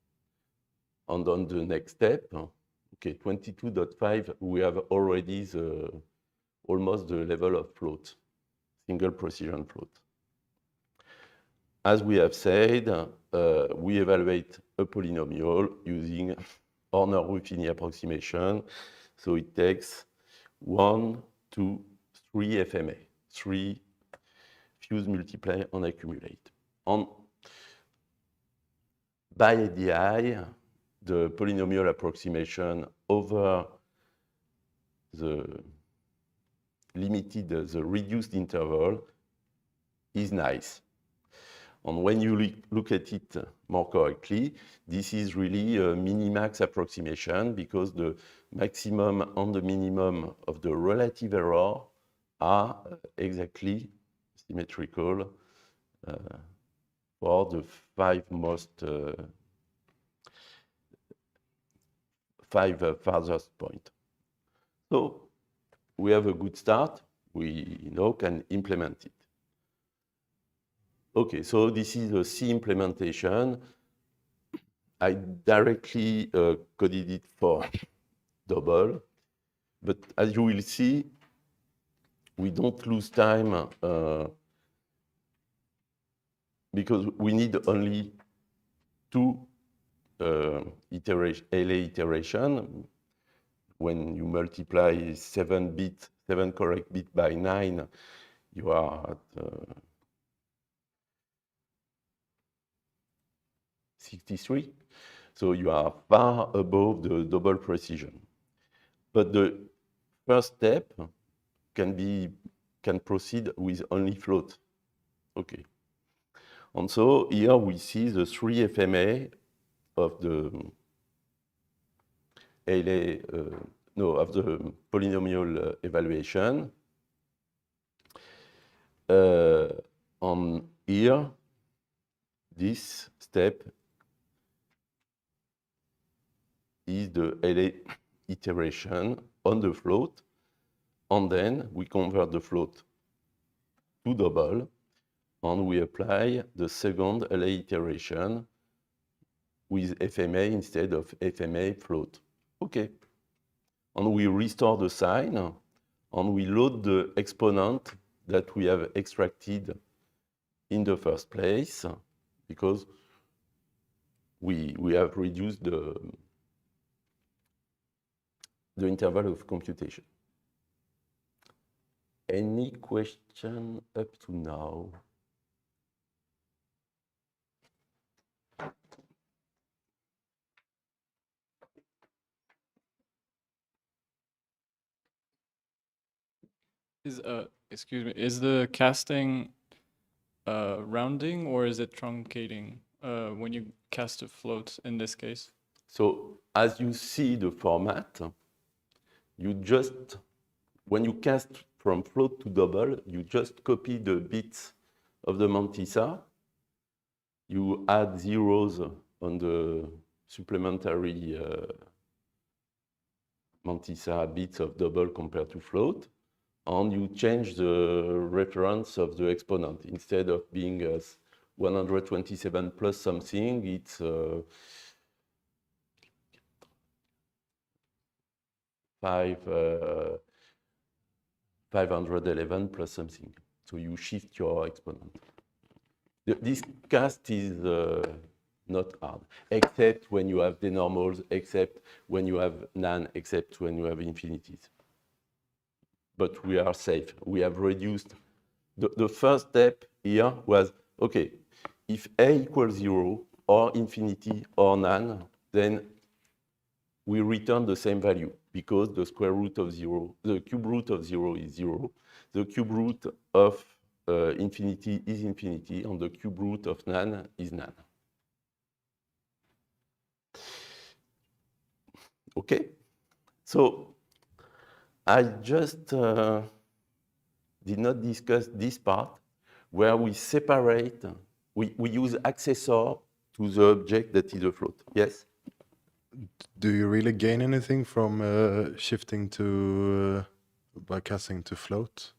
And on the next step, okay, 22.5, we have already almost the level of float, single precision float. As we have said, we evaluate a polynomial using Horner-Ruffini approximation. So it takes 1, 2, 3 FMA, 3 fuse, multiply, and accumulate. And by ADI, the polynomial approximation over the limited, the reduced interval is nice. And when you look at it more correctly, this is really a minimax approximation because the maximum and the minimum of the relative error are exactly symmetrical for the 5 farthest point. So we have a good start. We now can implement it. Okay, so this is a C implementation. I directly coded it for double, but as you will see, we don't lose time because we need only 2 LA iteration. When you multiply 7 bits 7 correct bit by 9, you are at 63. So you are far above the double precision. But the first step can proceed with only float. Okay. And so here we see the 3 FMA of the of the polynomial evaluation. On here, this step is the LA iteration on the float, and then we convert the float to double, and we apply the second LA iteration with FMA instead of FMA float. Okay. And we restore the sign, and we load the exponent that we have extracted in the first place, because we have reduced the interval of computation. Any question up to now? Excuse me, is the casting rounding or is it truncating when you cast a float in this case? So as you see the format, you just, when you cast from float to double, you just copy the bits of the mantissa, you add zeros on the supplementary mantissa bits of double compared to float, and you change the reference of the exponent. Instead of being 127 plus something, it's 511 plus something. So you shift your exponent. This cast is not hard, except when you have denormals, except when you have none, except when you have infinities. But we are safe. We have reduced. The first step here was, okay, if A equals 0 or infinity or none, then we return the same value because the square root of 0, the cube root of 0 is 0. The cube root of infinity is infinity, and the cube root of none is none. Okay, so I just did not discuss this part where we separate, we use accessor to the object that is a float. Yes? Do you really gain anything from shifting to, by casting to float?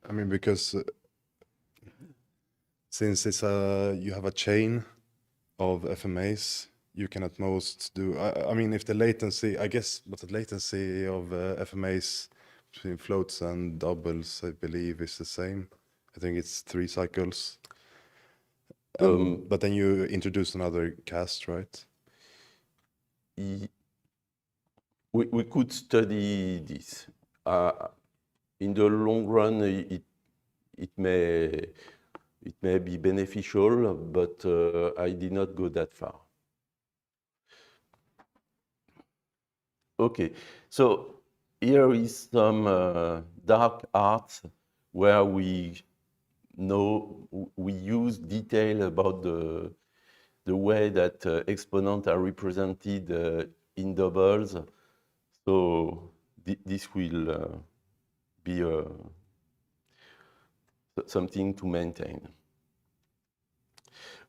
I mean, because since it's you have a chain of FMAs, you can at most do, I mean, if the latency, I guess, but the latency of FMAs between floats and doubles, I believe, is the same. I think it's 3 cycles. But then you introduce another cast, right? We could study this. In the long run, it may be beneficial, but I did not go that far. Okay, so here is some dark art where we use detail about the way that exponents are represented in doubles. So this will be something to maintain.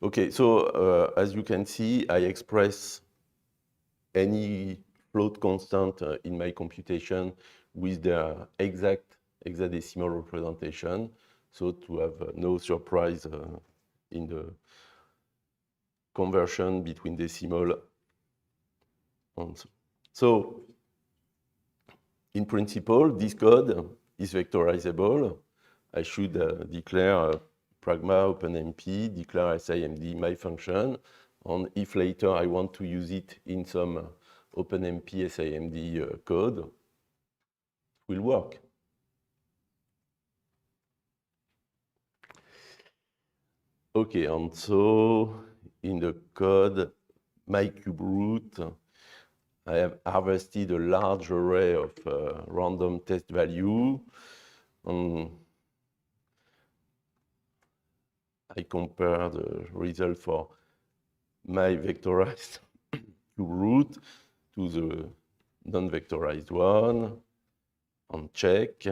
Okay, so as you can see, I express any float constant in my computation with the exact hexadecimal representation, so to have no surprise in the conversion between decimal and so. In principle, this code is vectorizable. I should declare pragma openmp, declare SIMD my function, and if later I want to use it in some OpenMP SIMD code will work. Okay, and so in the code, my cube root, I have harvested a large array of random test value. I compare the result for my vectorized cube root to the non-vectorized one and check.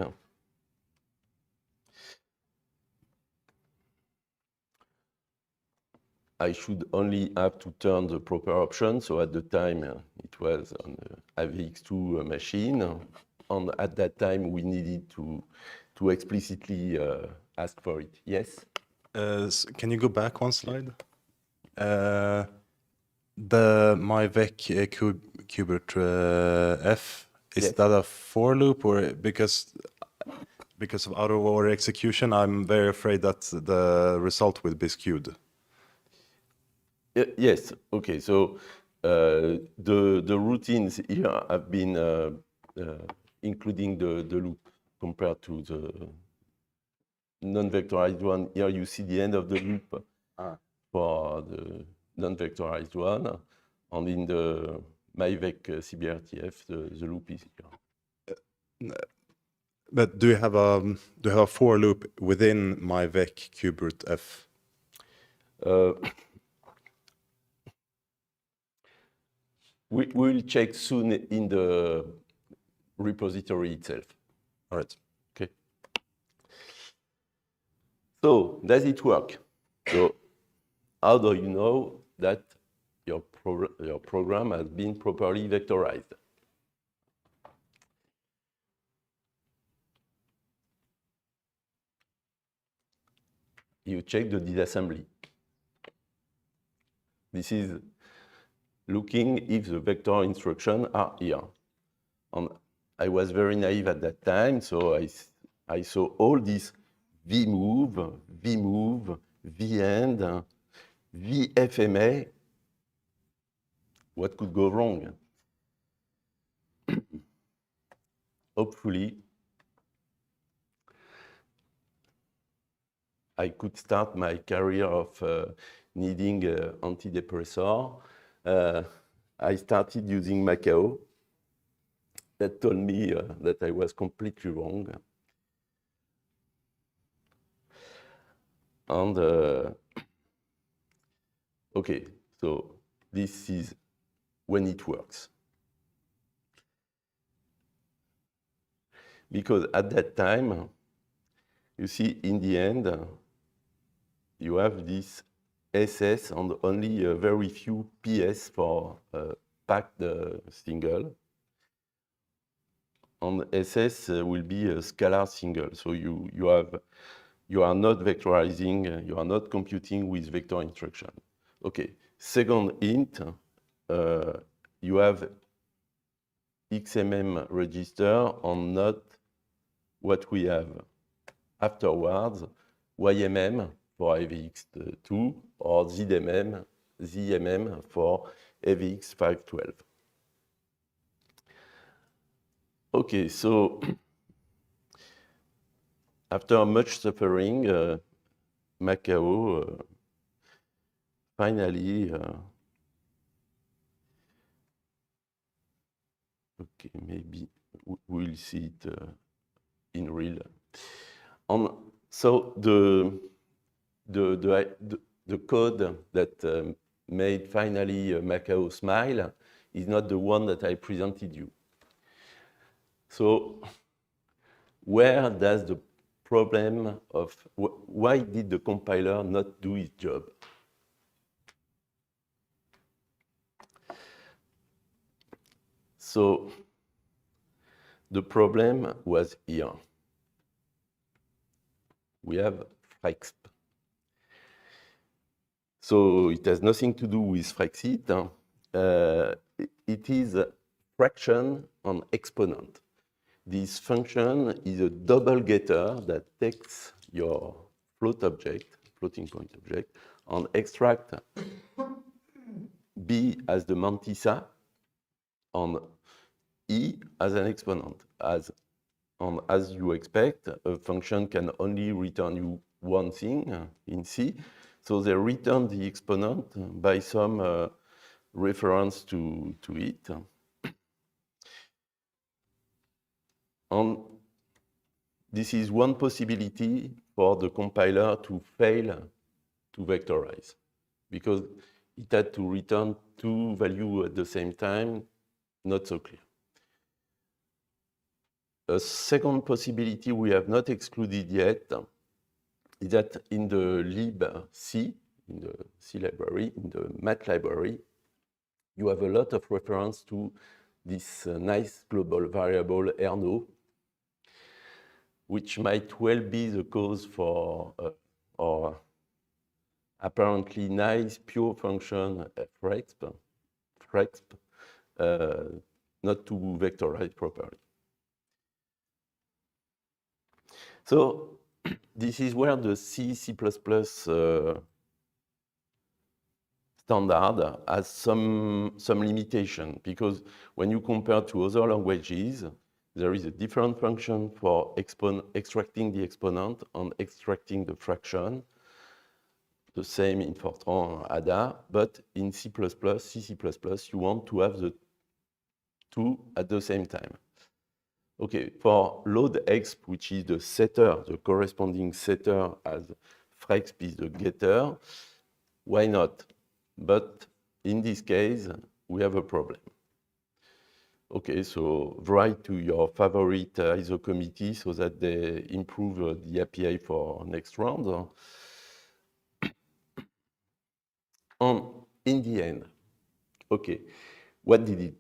I should only have to turn the proper option. So at the time, it was on the AVX2 machine. And at that time, we needed to explicitly ask for it. Yes? Can you go back one slide? The myvec qubit f, is Yes. that a for loop, or because of out of order execution, I'm very afraid that the result will be skewed. Yes. Okay. So the routines here have been including the loop compared to the non-vectorized one. Here you see the end of the loop for the non-vectorized one, and in the myvec CBRTF, the loop is here. But do you have a for loop within myvec qubit f? We will check soon in the repository itself. All right. Okay. So does it work? So how do you know that your program has been properly vectorized? You check the disassembly. This is looking if the vector instructions are here. And I was very naive at that time, so I saw all these vmove, vend, vfma. What could go wrong? Hopefully, I could start my career of needing an antidepressor. I started using Macao. That told me that I was completely wrong. And okay, so this is when it works. Because at that time, you see, in the end, you have this SS and only a very few PS for packed single. And SS will be a scalar single. So you are not vectorizing, you are not computing with vector instruction. Okay, second hint, you have XMM register and not what we have afterwards, YMM for AVX2 or ZMM for AVX512. Okay, so after much suffering, Macao finally, okay, maybe we'll see it in real. And so the code that made finally Macao smile is not the one that I presented you. So where does the problem of, why did the compiler not do its job? So the problem was here. We have FREXP. So it has nothing to do with Frexit. It is a fraction on exponent. This function is a double getter that takes your floating point object, and extract B as the mantissa on E as an exponent. As you expect, a function can only return you one thing in C. So they return the exponent by some reference to it. And this is one possibility for the compiler to fail to vectorize, because it had to return two values at the same time, not so clear. A second possibility we have not excluded yet is that in the libc, in the C library, in the math library, you have a lot of reference to this nice global variable Erno, which might well be the cause for our apparently nice pure function frexp, not to vectorize properly. So this is where the C++ standard has some limitation, because when you compare to other languages, there is a different function for extracting the exponent and extracting the fraction. The same in Fortran, ADA, but in C++, you want to have the two at the same time. Okay, for loadexp, which is the setter, the corresponding setter as frexp is the getter, why not? But in this case, we have a problem. Okay, so write to your favorite ISO committee so that they improve the API for next round. And in the end, okay, what did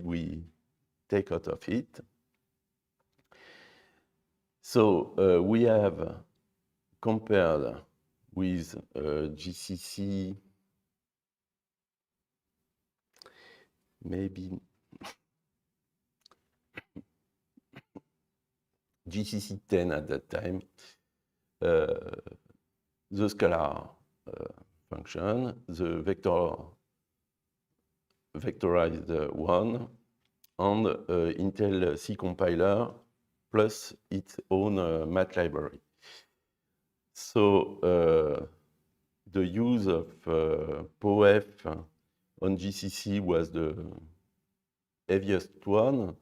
we take out of it? So we have compared with GCC, maybe GCC 10 at that time, the scalar function, the vectorized one, and Intel C compiler plus its own math library. So the use of POF on GCC was the heaviest one,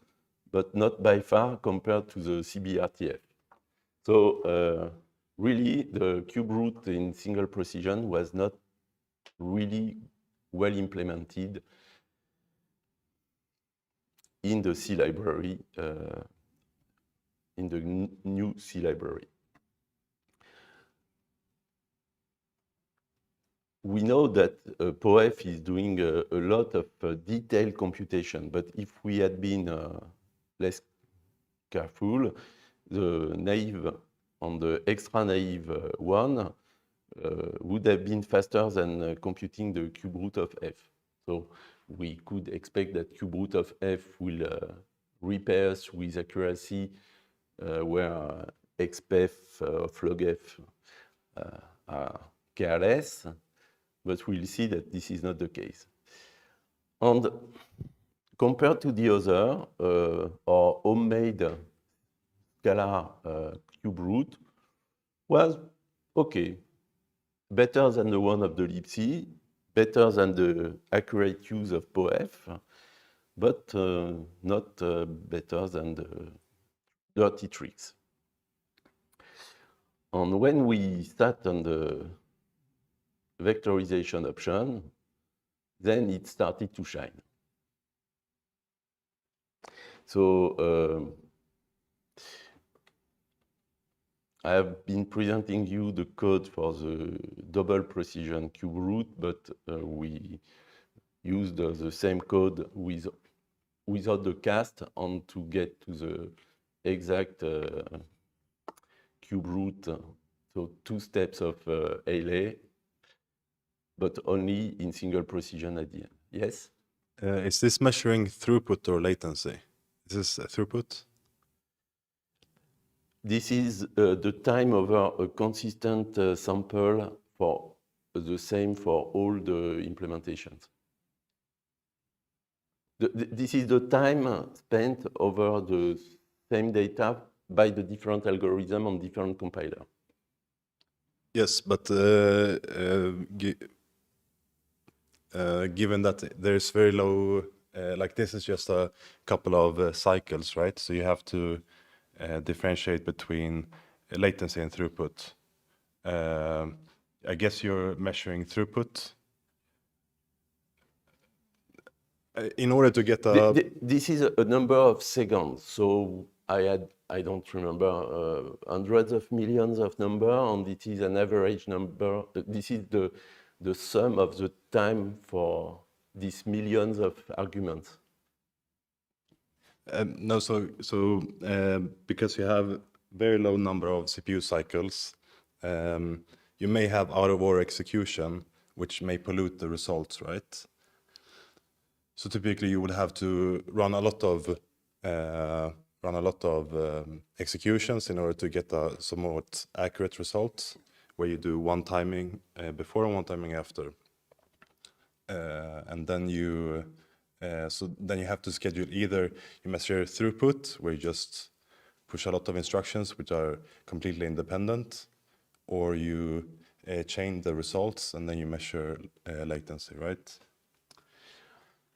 but not by far compared to the CBRTF. So really, the cube root in single precision was not really well implemented in the C library, in the new C library. We know that POF is doing a lot of detailed computation, but if we had been less careful, the naive and the extra naive one would have been faster than computing the cube root of F. So we could expect that cube root of F will repass with accuracy where XPF of log F are careless, but we'll see that this is not the case. And compared to the other, our homemade scalar cube root was okay, better than the one of the libc, better than the accurate use of POF, but not better than the dirty tricks. And when we start on the vectorization option, then it started to shine. So I have been presenting you the code for the double precision cube root, but we used the same code without the cast and to get to the exact cube root. So 2 steps of LA, but only in single precision at the end. Yes? Is this measuring throughput or latency? Is this throughput? This is the time over a consistent sample for the same for all the implementations. This is the time spent over the same data by the different algorithm on different compiler. Yes, but given that there's very low, like this is just a couple of cycles, right? So you have to differentiate between latency and throughput. I guess you're measuring throughput. In order to get a... This is a number of seconds. So I don't remember, hundreds of millions of number, and it is an average number. This is the sum of the time for these millions of arguments. No, because you have very low number of CPU cycles, you may have out-of-order execution, which may pollute the results, right? So typically, you would have to run a lot of executions in order to get a somewhat accurate result, where you do one timing before and one timing after, and then you have to schedule either you measure throughput, where you just push a lot of instructions which are completely independent, or you chain the results and then you measure latency, right?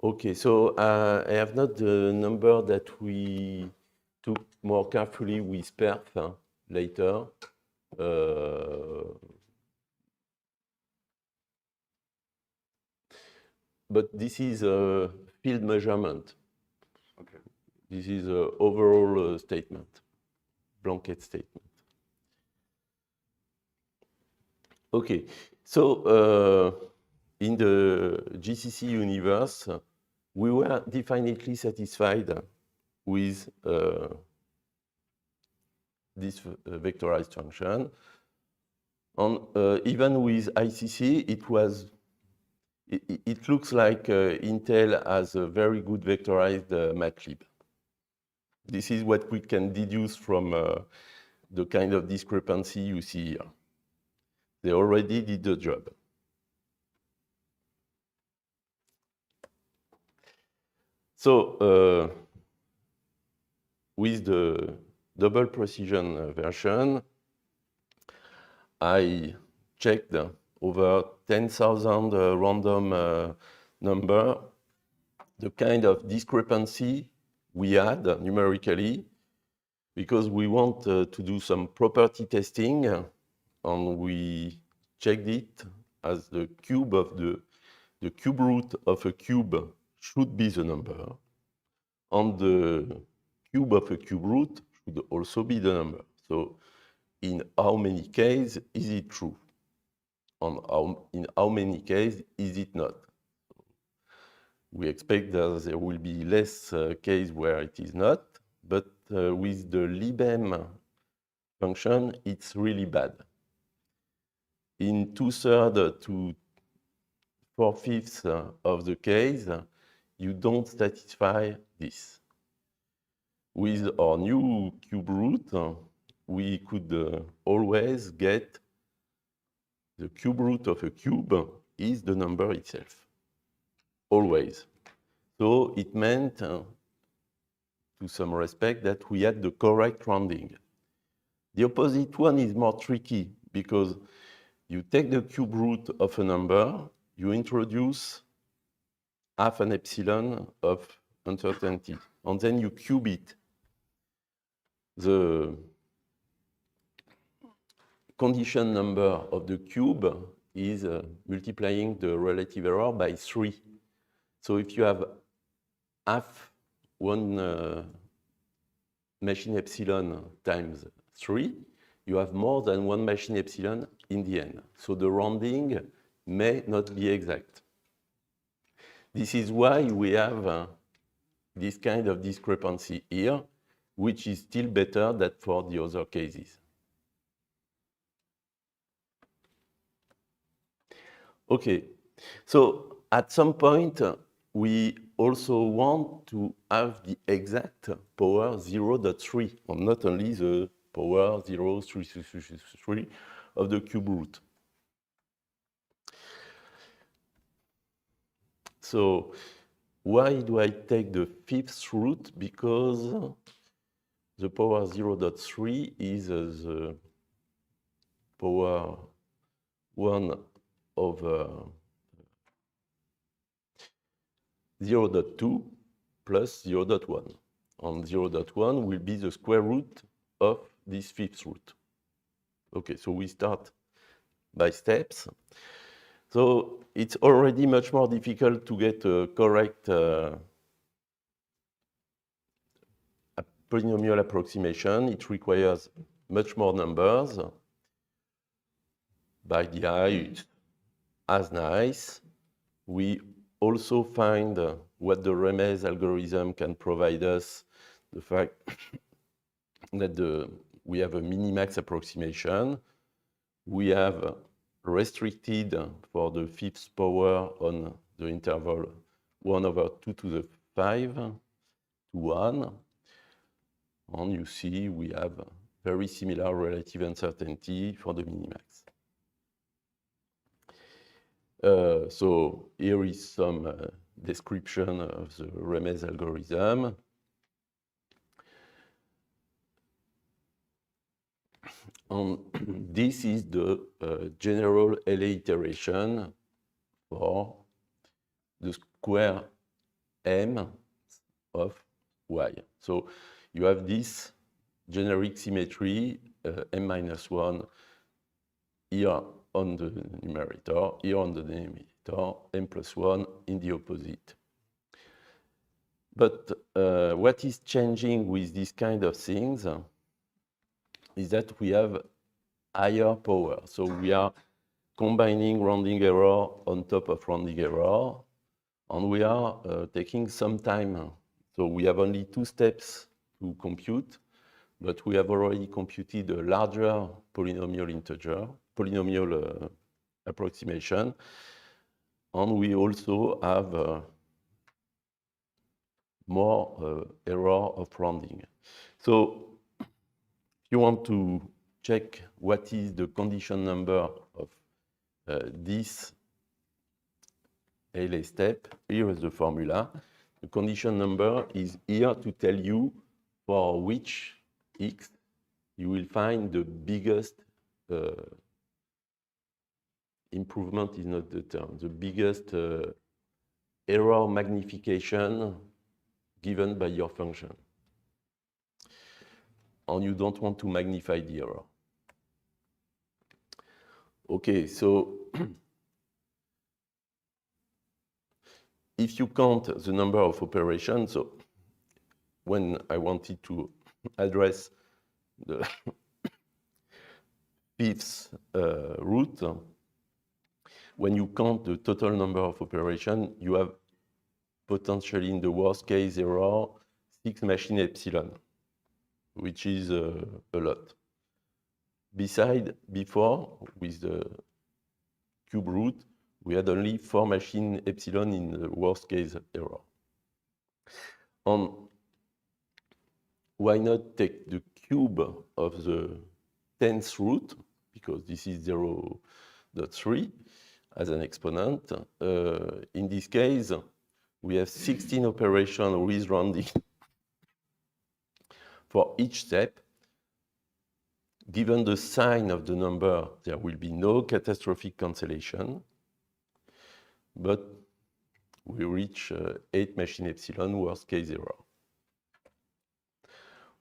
Okay, so I have not the number that we took more carefully with perf later. But this is a field measurement. Okay. This is an overall statement, blanket statement. Okay, so in the GCC universe, we were definitely satisfied with this vectorized function. And even with ICC, it looks like Intel has a very good vectorized MATLib. This is what we can deduce from the kind of discrepancy you see here. They already did the job. So with the double precision version, I checked over 10,000 random number, the kind of discrepancy we had numerically, because we want to do some property testing, and we checked it as the cube of the cube root of a cube should be the number, and the cube of a cube root should also be the number. So in how many cases is it true? And in how many cases is it not? We expect that there will be less cases where it is not, but with the libm function, it's really bad. In 2/3 to 4/5 of the case, you don't satisfy this. With our new cube root, we could always get the cube root of a cube is the number itself, always. So it meant, to some respect, that we had the correct rounding. The opposite one is more tricky, because you take the cube root of a number, you introduce half an epsilon of uncertainty, and then you cube it. The condition number of the cube is multiplying the relative error by 3. So if you have half one machine epsilon times 3, you have more than one machine epsilon in the end. So the rounding may not be exact. This is why we have this kind of discrepancy here, which is still better than for the other cases. Okay, so at some point, we also want to have the exact power 0.3, and not only the power 0.333 of the cube root. So why do I take the fifth root? Because the power 0.3 is the power 1 over 0.2 plus 0.1. And 0.1 will be the square root of this fifth root. Okay, so we start by steps. So it's already much more difficult to get a correct polynomial approximation. It requires much more numbers. By the eye, it's as nice. We also find what the Remez algorithm can provide us, the fact that we have a minimax approximation. We have restricted for the fifth power on the interval 1 over 2 to the 5 to 1. And you see we have very similar relative uncertainty for the minimax. So here is some description of the Remez algorithm. And this is the general LA iteration for the square m of y. So you have this generic symmetry, m-1 here on the numerator, here on the denominator, m+1 in the opposite. But what is changing with this kind of things is that we have higher power. So we are combining rounding error on top of rounding error, and we are taking some time. So we have only 2 steps to compute, but we have already computed a larger polynomial approximation, and we also have more error of rounding. So if you want to check what is the condition number of this LA step, here is the formula. The condition number is here to tell you for which x you will find the biggest improvement is not the term, the biggest error magnification given by your function. And you don't want to magnify the error. Okay, so if you count the number of operations, so when I wanted to address the fifth root, when you count the total number of operations, you have potentially in the worst case error 6 machine epsilon, which is a lot. Before, with the cube root, we had only 4 machine epsilon in the worst case error. And why not take the cube of the 10th root, because this is 0.3 as an exponent. In this case, we have 16 operations with rounding for each step. Given the sign of the number, there will be no catastrophic cancellation, but we reach 8 machine epsilon worst case error.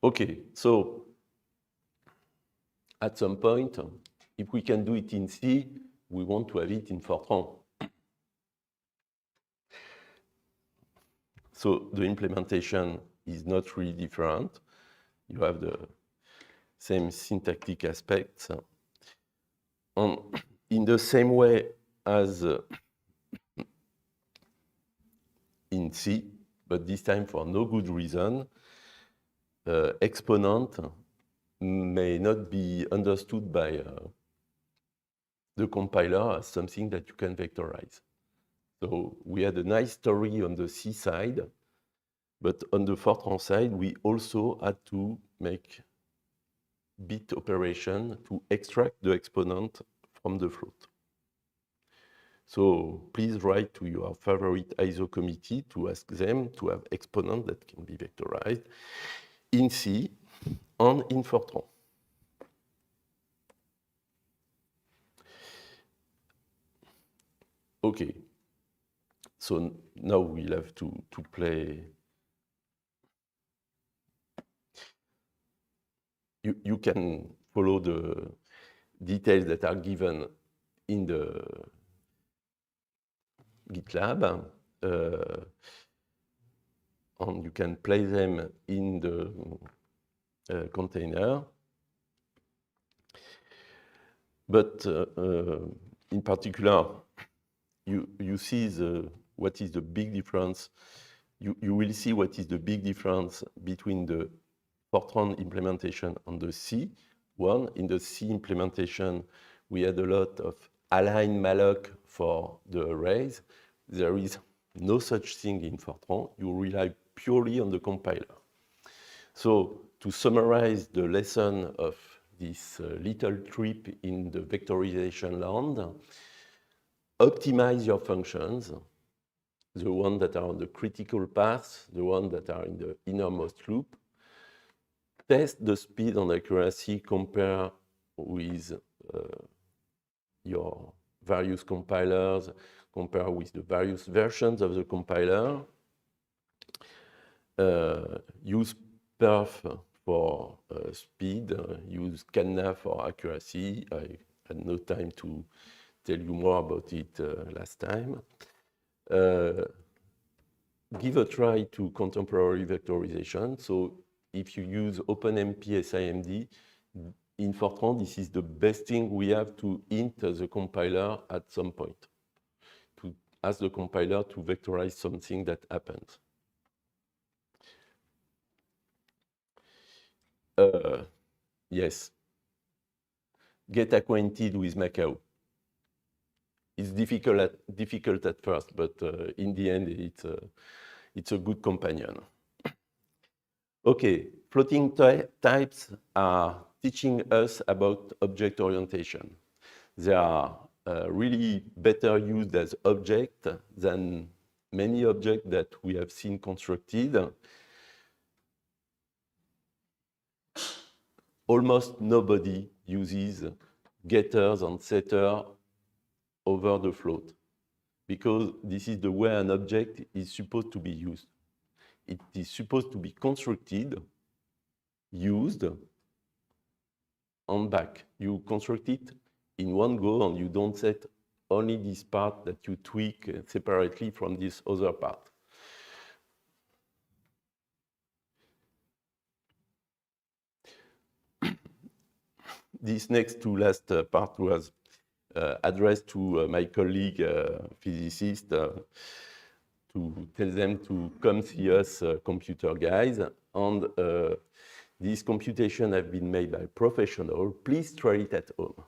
Okay, so at some point, if we can do it in C, we want to have it in Fortran. So the implementation is not really different. You have the same syntactic aspects. And in the same way as in C, but this time for no good reason, exponent may not be understood by the compiler as something that you can vectorize. So we had a nice story on the C side, but on the Fortran side, we also had to make bit operation to extract the exponent from the float. So please write to your favorite ISO committee to ask them to have exponents that can be vectorized in C and in Fortran. Okay, so now we'll have to play. You can follow the details that are given in the GitLab, and you can place them in the container. But in particular, you see what is the big difference. You will see what is the big difference between the Fortran implementation and the C one. In the C implementation, we had a lot of align malloc for the arrays. There is no such thing in Fortran. You rely purely on the compiler. So to summarize the lesson of this little trip in the vectorization land, optimize your functions, the ones that are on the critical path, the ones that are in the innermost loop. Test the speed and accuracy, compare with your various compilers, compare with the various versions of the compiler. Use perf for speed, use CANNA for accuracy. I had no time to tell you more about it last time. Give a try to contemporary vectorization. So if you use OpenMP SIMD, in Fortran, this is the best thing we have to hint the compiler at some point, to ask the compiler to vectorize something that happens. Yes, get acquainted with Macao. It's difficult at first, but in the end, it's a good companion. Okay, floating types are teaching us about object orientation. They are really better used as objects than many objects that we have seen constructed. Almost nobody uses getters and setters over the float, because this is the way an object is supposed to be used. It is supposed to be constructed, used, and back. You construct it in one go, and you don't set only this part that you tweak separately from this other part. This next to last part was addressed to my colleague physicist to tell them to come see us computer guys. And these computations have been made by professionals. Please try it at home.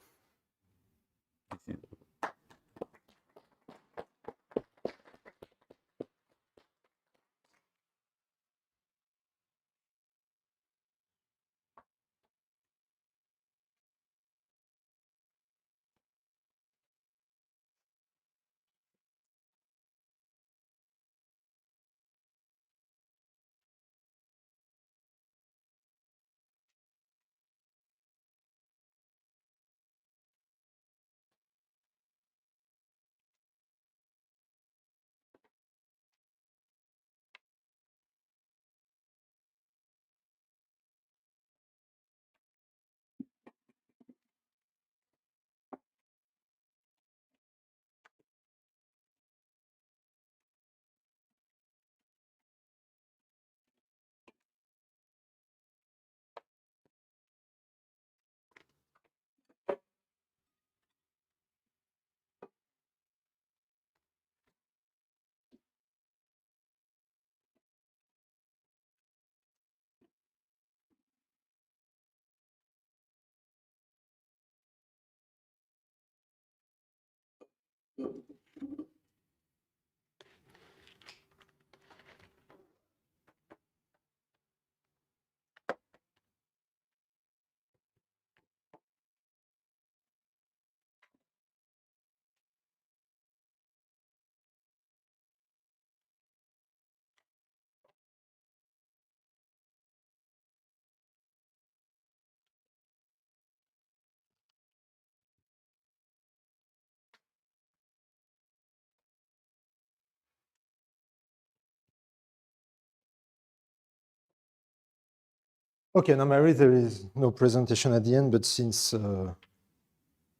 Okay, normally there is no presentation at the end, but since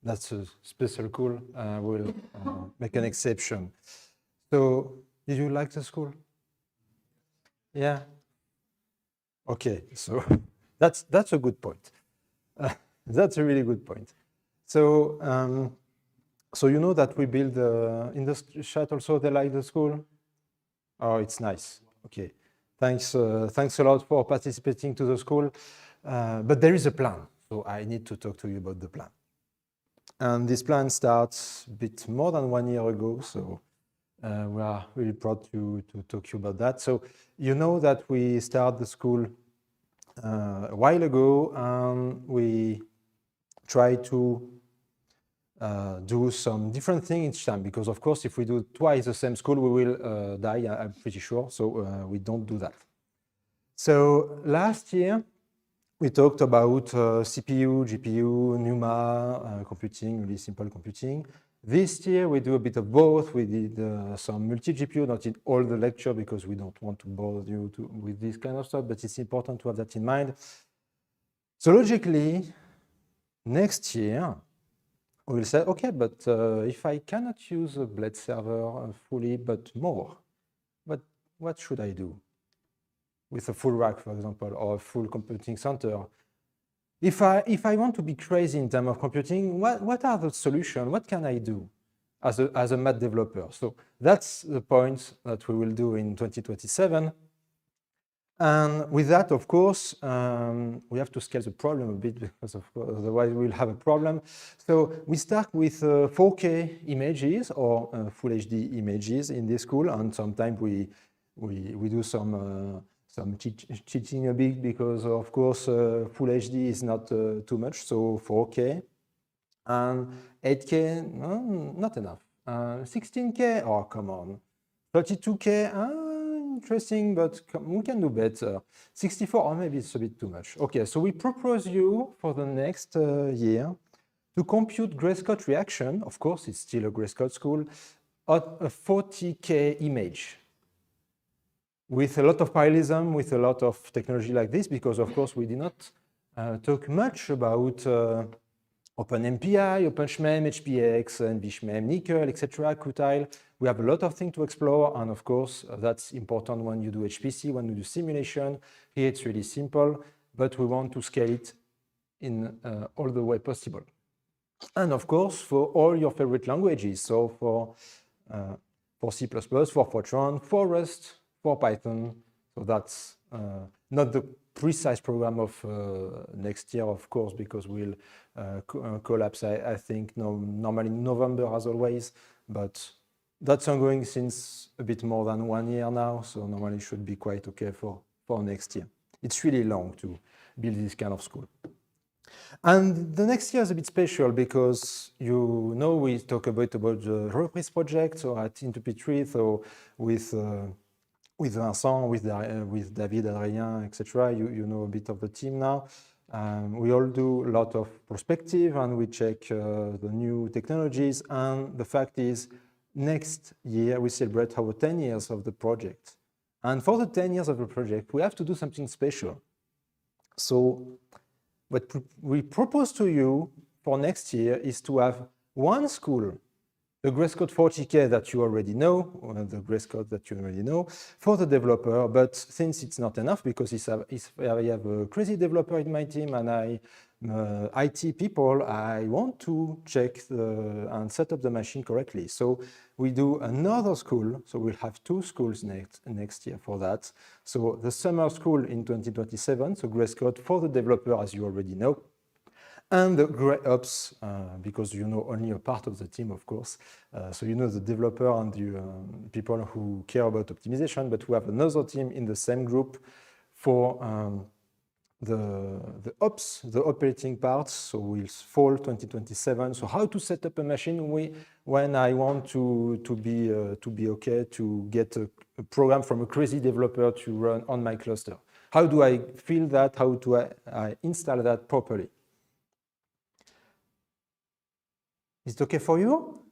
that's a special school, we'll make an exception. So, did you like the school? Yeah. Okay, so that's a good point. That's a really good point. So, so you know that we build in the chat also. They like the school. Oh, it's nice. Okay, thanks. Thanks a lot for participating to the school. But there is a plan, so I need to talk to you about the plan. And this plan starts a bit more than 1 year ago. So. We are really proud to talk to you about that. So you know that we started the school a while ago, and we try to do some different things each time, because of course, if we do twice the same school, we will die, I'm pretty sure. So we don't do that. So last year, we talked about CPU, GPU, NUMA, computing, really simple computing. This year, we do a bit of both. We did some multi-GPU, not in all the lecture, because we don't want to bore you with this kind of stuff, but it's important to have that in mind. So logically, next year, we'll say, okay, but if I cannot use a Blade server fully, but more, what should I do? With a full rack, for example, or a full computing center. If I want to be crazy in terms of computing, what are the solutions? What can I do as a math developer? So that's the point that we will do in 2027. And with that, of course, we have to scale the problem a bit, because of course, otherwise we'll have a problem. So we start with 4K images or full HD images in this school, and sometimes we do some cheating a bit, because of course full HD is not too much, so 4K and 8K, not enough. 16K, oh come on, 32K, interesting, but we can do better. 64, or maybe it's a bit too much. Okay, so we propose you for the next year to compute Grayscale reaction. Of course, it's still a Grayscale school, at a 40K image, with a lot of parallelism, with a lot of technology like this, because of course we did not talk much about OpenMPI, OpenSHMEM, HPX, NVSHMEM, Nickel, etc., Qtile. We have a lot of things to explore, and of course that's important when you do HPC, when you do simulation. Here it's really simple, but we want to scale it in all the way possible. And of course for all your favorite languages, so for C++, for Fortran, for Rust, for Python. So that's not the precise program of next year, of course, because we'll collapse, I think, normally in November as always, but that's ongoing since a bit more than 1 year now, so normally it should be quite okay for next year. It's really long to build this kind of school. And the next year is a bit special, because you know we talk a bit about the Reprise project, so at Numpy, so with Vincent, with David, Adrien, etc. You know a bit of the team now. We all do a lot of perspective, and we check the new technologies. And the fact is, next year we celebrate our 10 years of the project. And for the 10 years of the project, we have to do something special. So what we propose to you for next year is to have one school, the Grayscale 40K that you already know, or the Grayscale that you already know, for the developer. But since it's not enough, because I have a crazy developer in my team and IT people, I want to check and set up the machine correctly. So we do another school. So we'll have 2 schools next year for that. So the summer school in 2027, so Grayscale for the developer, as you already know, and the Gray Ops, because you know only a part of the team, of course. So you know the developer and the people who care about optimization, but we have another team in the same group for the ops, the operating parts. So we'll fall 2027. So how to set up a machine when I want to be okay to get a program from a crazy developer to run on my cluster. How do I feel that? How do I install that properly? Is it okay for you?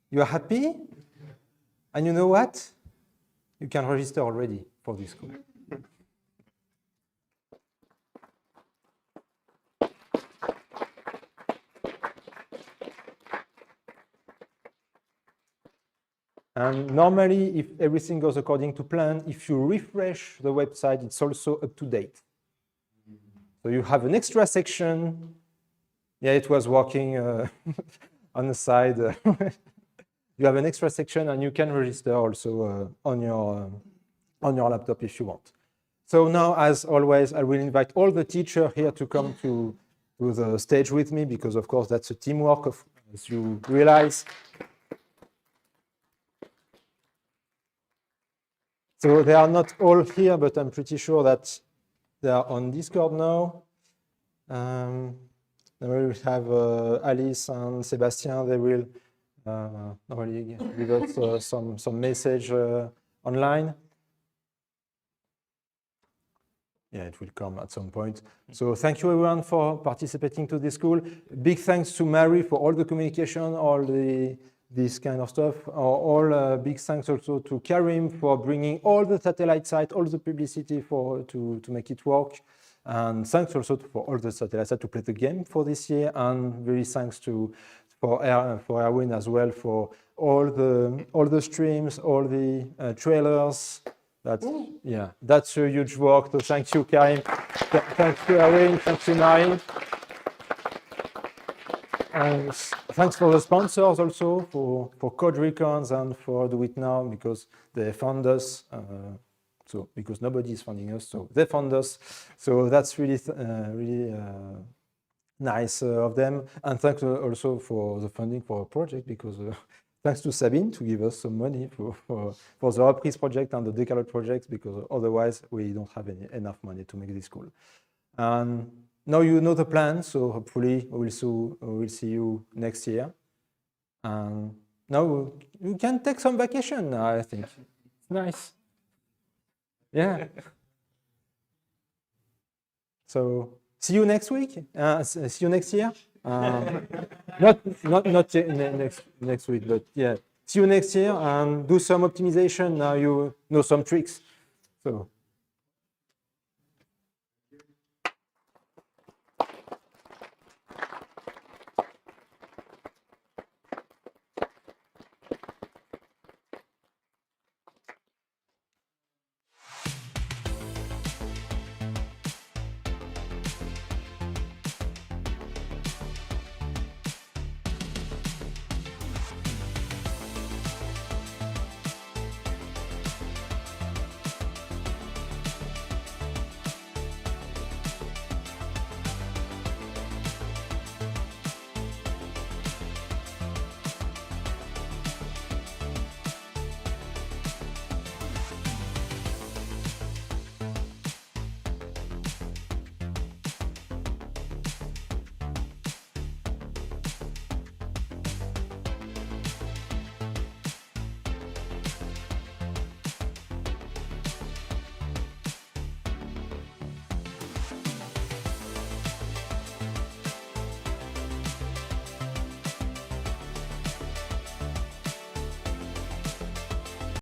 You are happy? And you know what? You can register already for this school. And normally, if everything goes according to plan, if you refresh the website, it's also up to date. So you have an extra section. Yeah, it was working on the side. You have an extra section, and you can register also on your laptop if you want. So now, as always, I will invite all the teachers here to come to the stage with me, because of course that's a teamwork, as you realize. So they are not all here, but I'm pretty sure that they are on Discord now. We will have Alice and Sébastien. They will normally give us some message online. Yeah, it will come at some point. So thank you everyone for participating to this school. Big thanks to Mary for all the communication, all this kind of stuff. Big thanks also to Karim for bringing all the satellite sites, all the publicity to make it work. And thanks also for all the satellite sites to play the game for this year. And very thanks for Erwin as well for all the streams, all the trailers. That's a huge work. So thank you, Karim. Thank you, Erwin. Thank you, Mary. And thanks for the sponsors also, for Code Recons and for Do It Now, because they fund us. Because nobody is funding us, so they fund us. So that's really nice of them. And thanks also for the funding for our project, because thanks to Sabine to give us some money for the Reprise project and the Decalogue projects, because otherwise we don't have enough money to make this cool. And now you know the plan, so hopefully we will see you next year. And now you can take some vacation, I think. It's nice. Yeah. So see you next week. See you next year. Not next week, but yeah. See you next year and do some optimization. Now you know some tricks. So.